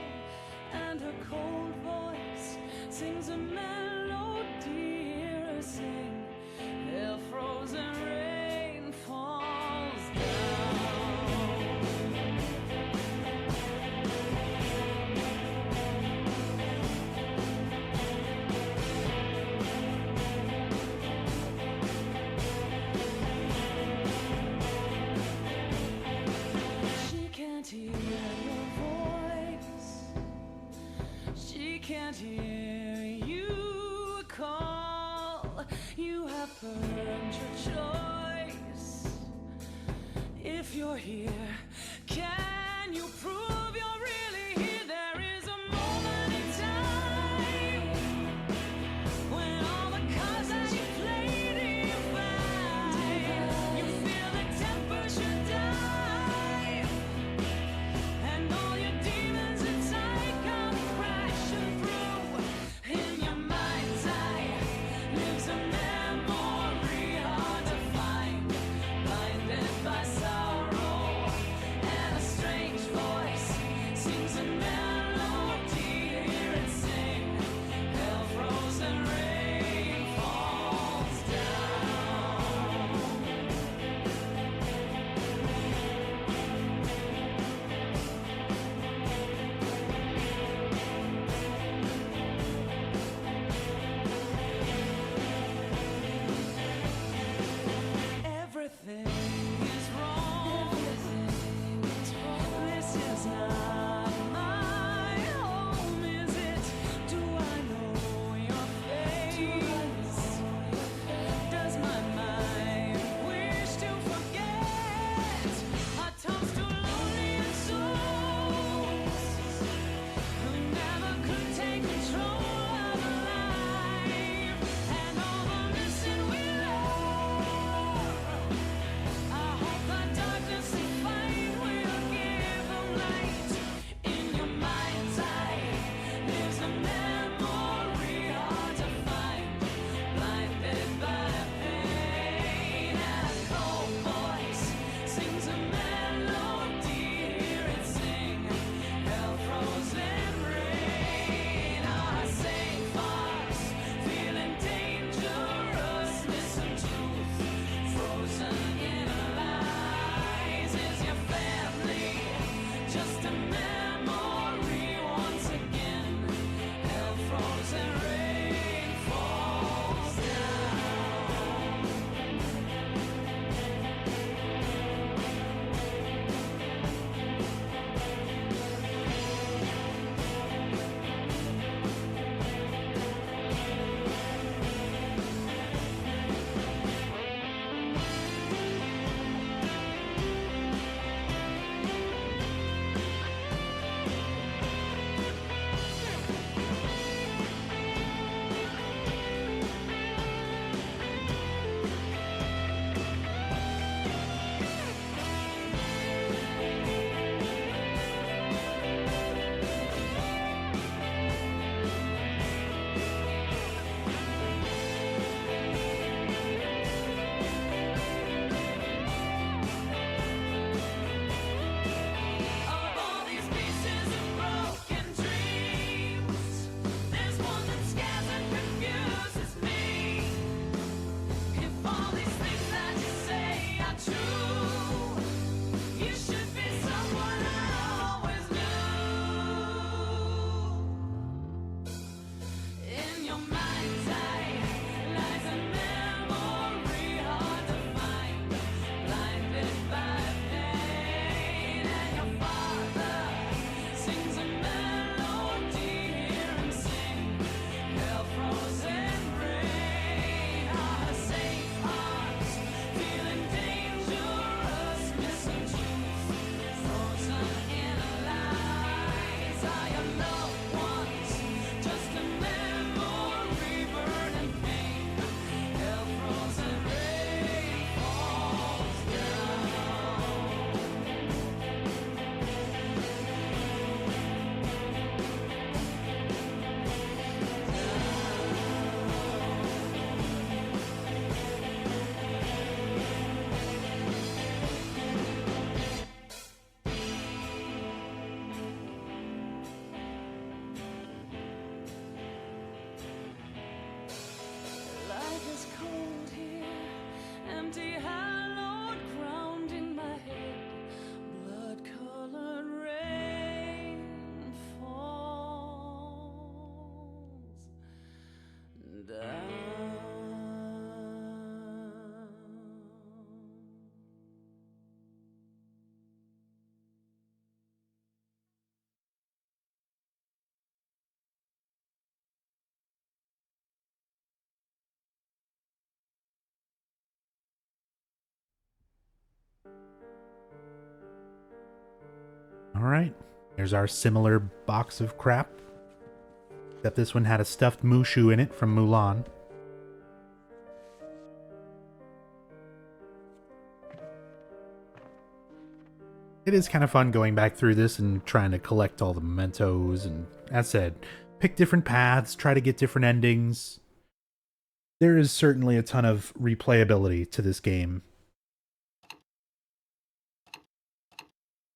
and her cold voice sings a melody. Hear her sing, their frozen rain falls hear your voice. She can't hear you call. You have earned your choice. If you're here, can you prove you're really here? There is a moment in time when all the cards that you played in fight. You feel the temperature die. And all your demons inside come crashing through. In your mind's eye lives a memory hard to find, blinded by sorrow, and a strange voice Alright, here's our similar box of crap. Except this one had a stuffed Mushu in it from Mulan. It is kind of fun going back through this and trying to collect all the mementos and, as said, pick different paths, try to get different endings. There is certainly a ton of replayability to this game.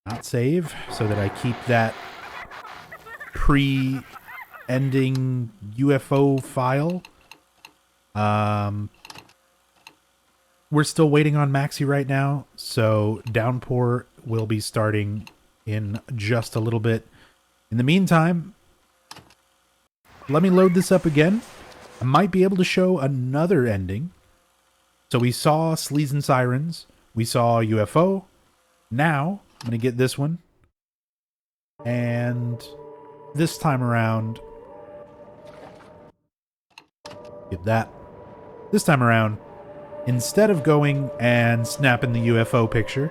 Not save, so that I keep that pre-ending UFO file. We're still waiting on Maxie right now, so Downpour will be starting in just a little bit. In the meantime, let me load this up again. I might be able to show another ending. So we saw Sleaze and Sirens. We saw UFO. Now, I'm going to get this one. And this time around, get that. This time around, instead of going and snapping the UFO picture,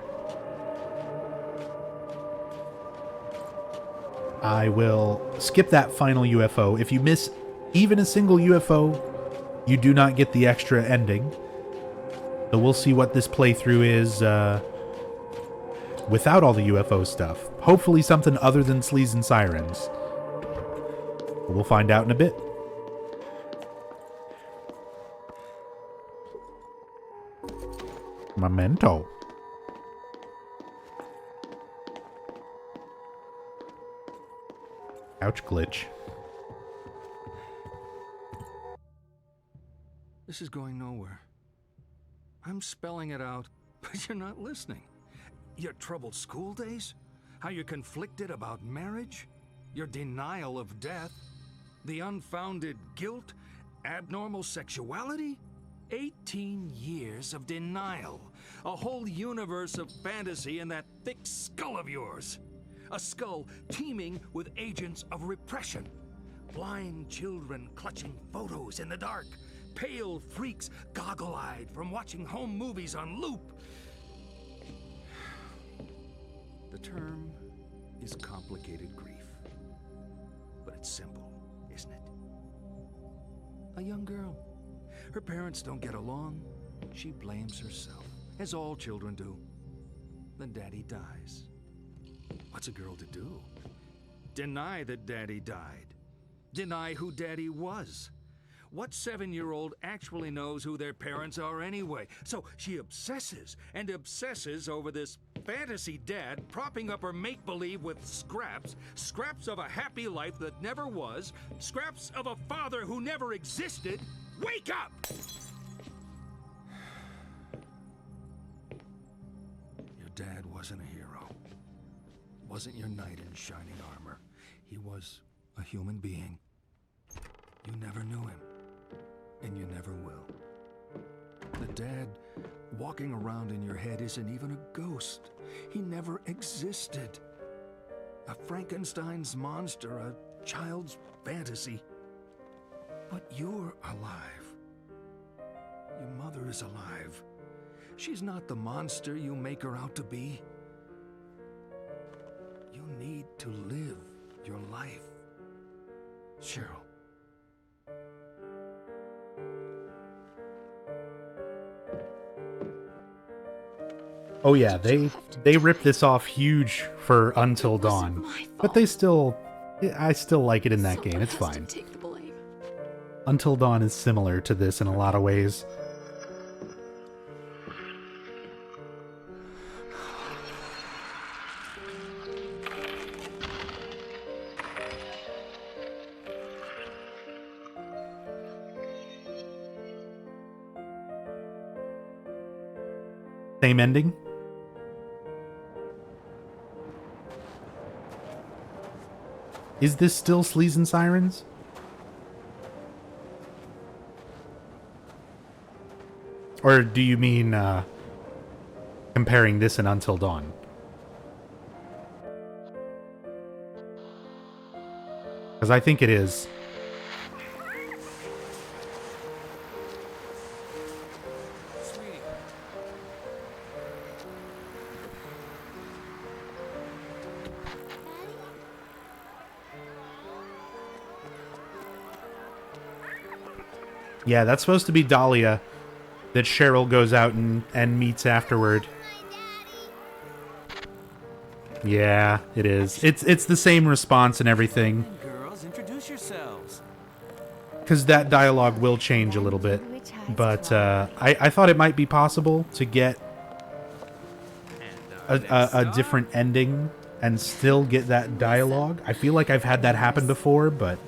I will skip that final UFO. If you miss even a single UFO, you do not get the extra ending. So we'll see what this playthrough is without all the UFO stuff. Hopefully something other than Sleaze and Sirens. But we'll find out in a bit. Memento. Couch glitch. This is going nowhere. I'm spelling it out, but you're not listening. Your troubled school days? How you're conflicted about marriage? Your denial of death? The unfounded guilt? Abnormal sexuality? 18 years of denial. A whole universe of fantasy in that thick skull of yours. A skull teeming with agents of repression. Blind children clutching photos in the dark. Pale freaks goggle-eyed from watching home movies on loop. The term is complicated grief. But it's simple, isn't it? A young girl. Her parents don't get along. She blames herself, as all children do. Then Daddy dies. What's a girl to do? Deny that Daddy died. Deny who Daddy was. What 7-year-old actually knows who their parents are anyway? So she obsesses and obsesses over this fantasy dad propping up her make-believe with scraps of a happy life that never was, scraps of a father who never existed. Wake up! Your dad wasn't a hero. Wasn't your knight in shining armor. He was a human being. You never knew him. And you never will. The dad walking around in your head isn't even a ghost. He never existed. A Frankenstein's monster, a child's fantasy. But you're alive. Your mother is alive. She's not the monster you make her out to be. You need to live your life, Cheryl. Oh yeah, they ripped this off huge for Until Dawn, but I still like it in that game. It's fine. Until Dawn is similar to this in a lot of ways. Same ending? Is this still Sleaze and Sirens? Or do you mean comparing this and Until Dawn? Because I think it is. Yeah, that's supposed to be Dahlia that Cheryl goes out and meets afterward. Yeah, it is. It's the same response and everything. Girls, introduce yourselves. Because that dialogue will change a little bit. But I thought it might be possible to get a different ending and still get that dialogue. I feel like I've had that happen before, but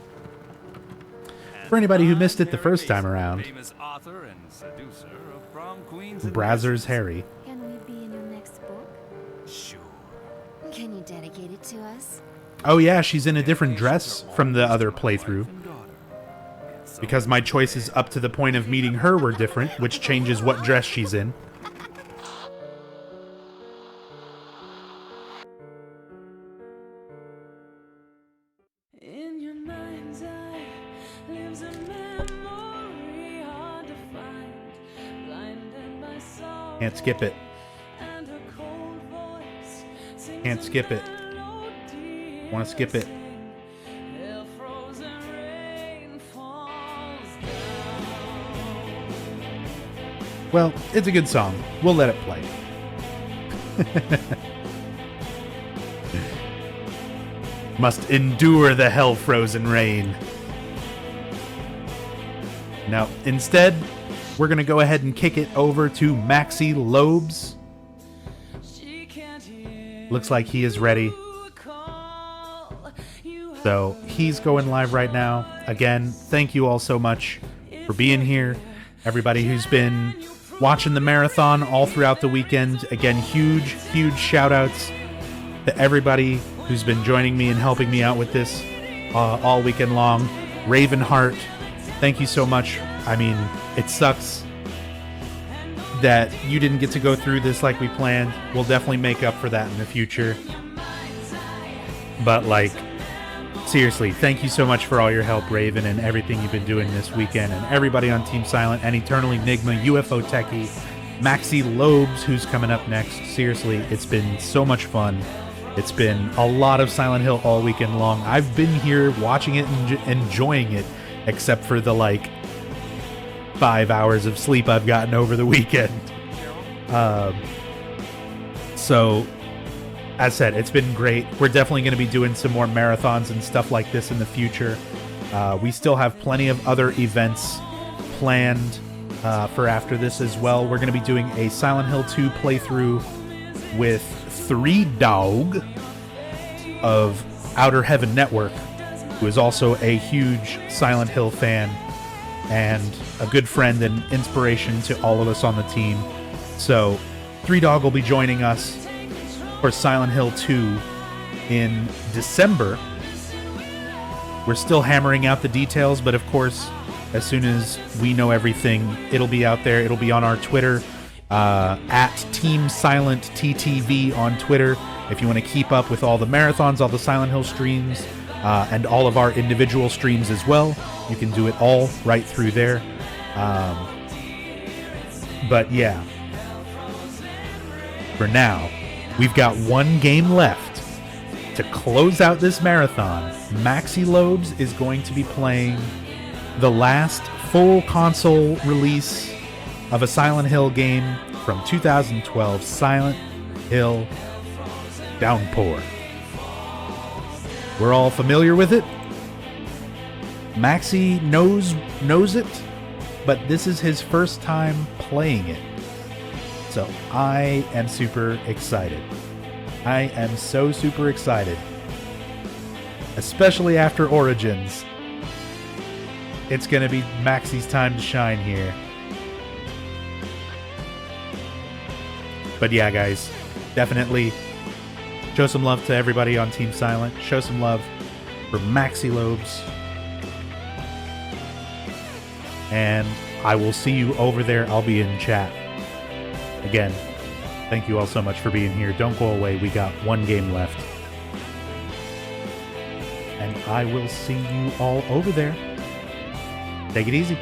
for anybody who missed it the first time around, Famous author and seducer of prom queens. Brazzers Harry. Can we be in your next book? Sure. Can you dedicate it to us? Oh yeah, she's in a different dress from the other playthrough. Because my choices up to the point of meeting her were different, which changes what dress she's in. In your mind's eye lives a memory hard to find, blinded by sorrow Can't skip it. and her cold voice sings Can't skip it. Want to skip it. till frozen rain falls Well, it's a good song. We'll let it play. Must endure the hell-frozen rain. Now, instead, we're going to go ahead and kick it over to Maxi Lobes. Looks like he is ready. So, he's going live right now. Again, thank you all so much for being here. Everybody who's been watching the marathon all throughout the weekend. Again, huge, huge shout-outs to everybody who's been joining me and helping me out with this all weekend long. Ravenheart, thank you so much. I mean, it sucks that you didn't get to go through this like we planned. We'll definitely make up for that in the future. But, like, seriously, thank you so much for all your help, Raven, and everything you've been doing this weekend. And everybody on Team Silent, and Eternal Enigma, UFO Techie, Maxi Lobes, who's coming up next. Seriously, it's been so much fun. It's been a lot of Silent Hill all weekend long. I've been here watching it and enjoying it, except for the, like, 5 hours of sleep I've gotten over the weekend. So, as said, it's been great. We're definitely going to be doing some more marathons and stuff like this in the future. We still have plenty of other events planned for after this as well. We're going to be doing a Silent Hill 2 playthrough with 3 Dog of Outer Heaven Network, who is also a huge Silent Hill fan and a good friend and inspiration to all of us on the team. So 3 Dog will be joining us for Silent Hill 2 in December. We're still hammering out the details, but of course, as soon as we know everything, it'll be out there. It'll be on our Twitter, at Team Silent TTV on Twitter. If you want to keep up with all the marathons, all the Silent Hill streams, and all of our individual streams as well, you can do it all right through there. But yeah, for now, we've got 1 game left to close out this marathon. Maxi Lobes is going to be playing the last full console release of a Silent Hill game from 2012, Silent Hill Downpour. We're all familiar with it. Maxi knows it, but this is his first time playing it. So I am super excited. I am so super excited. Especially after Origins. It's going to be Maxi's time to shine here. But yeah, guys, definitely show some love to everybody on Team Silent. Show some love for Maxi Lobes. And I will see you over there. I'll be in chat. Again, thank you all so much for being here. Don't go away. We got 1 game left. And I will see you all over there. Take it easy.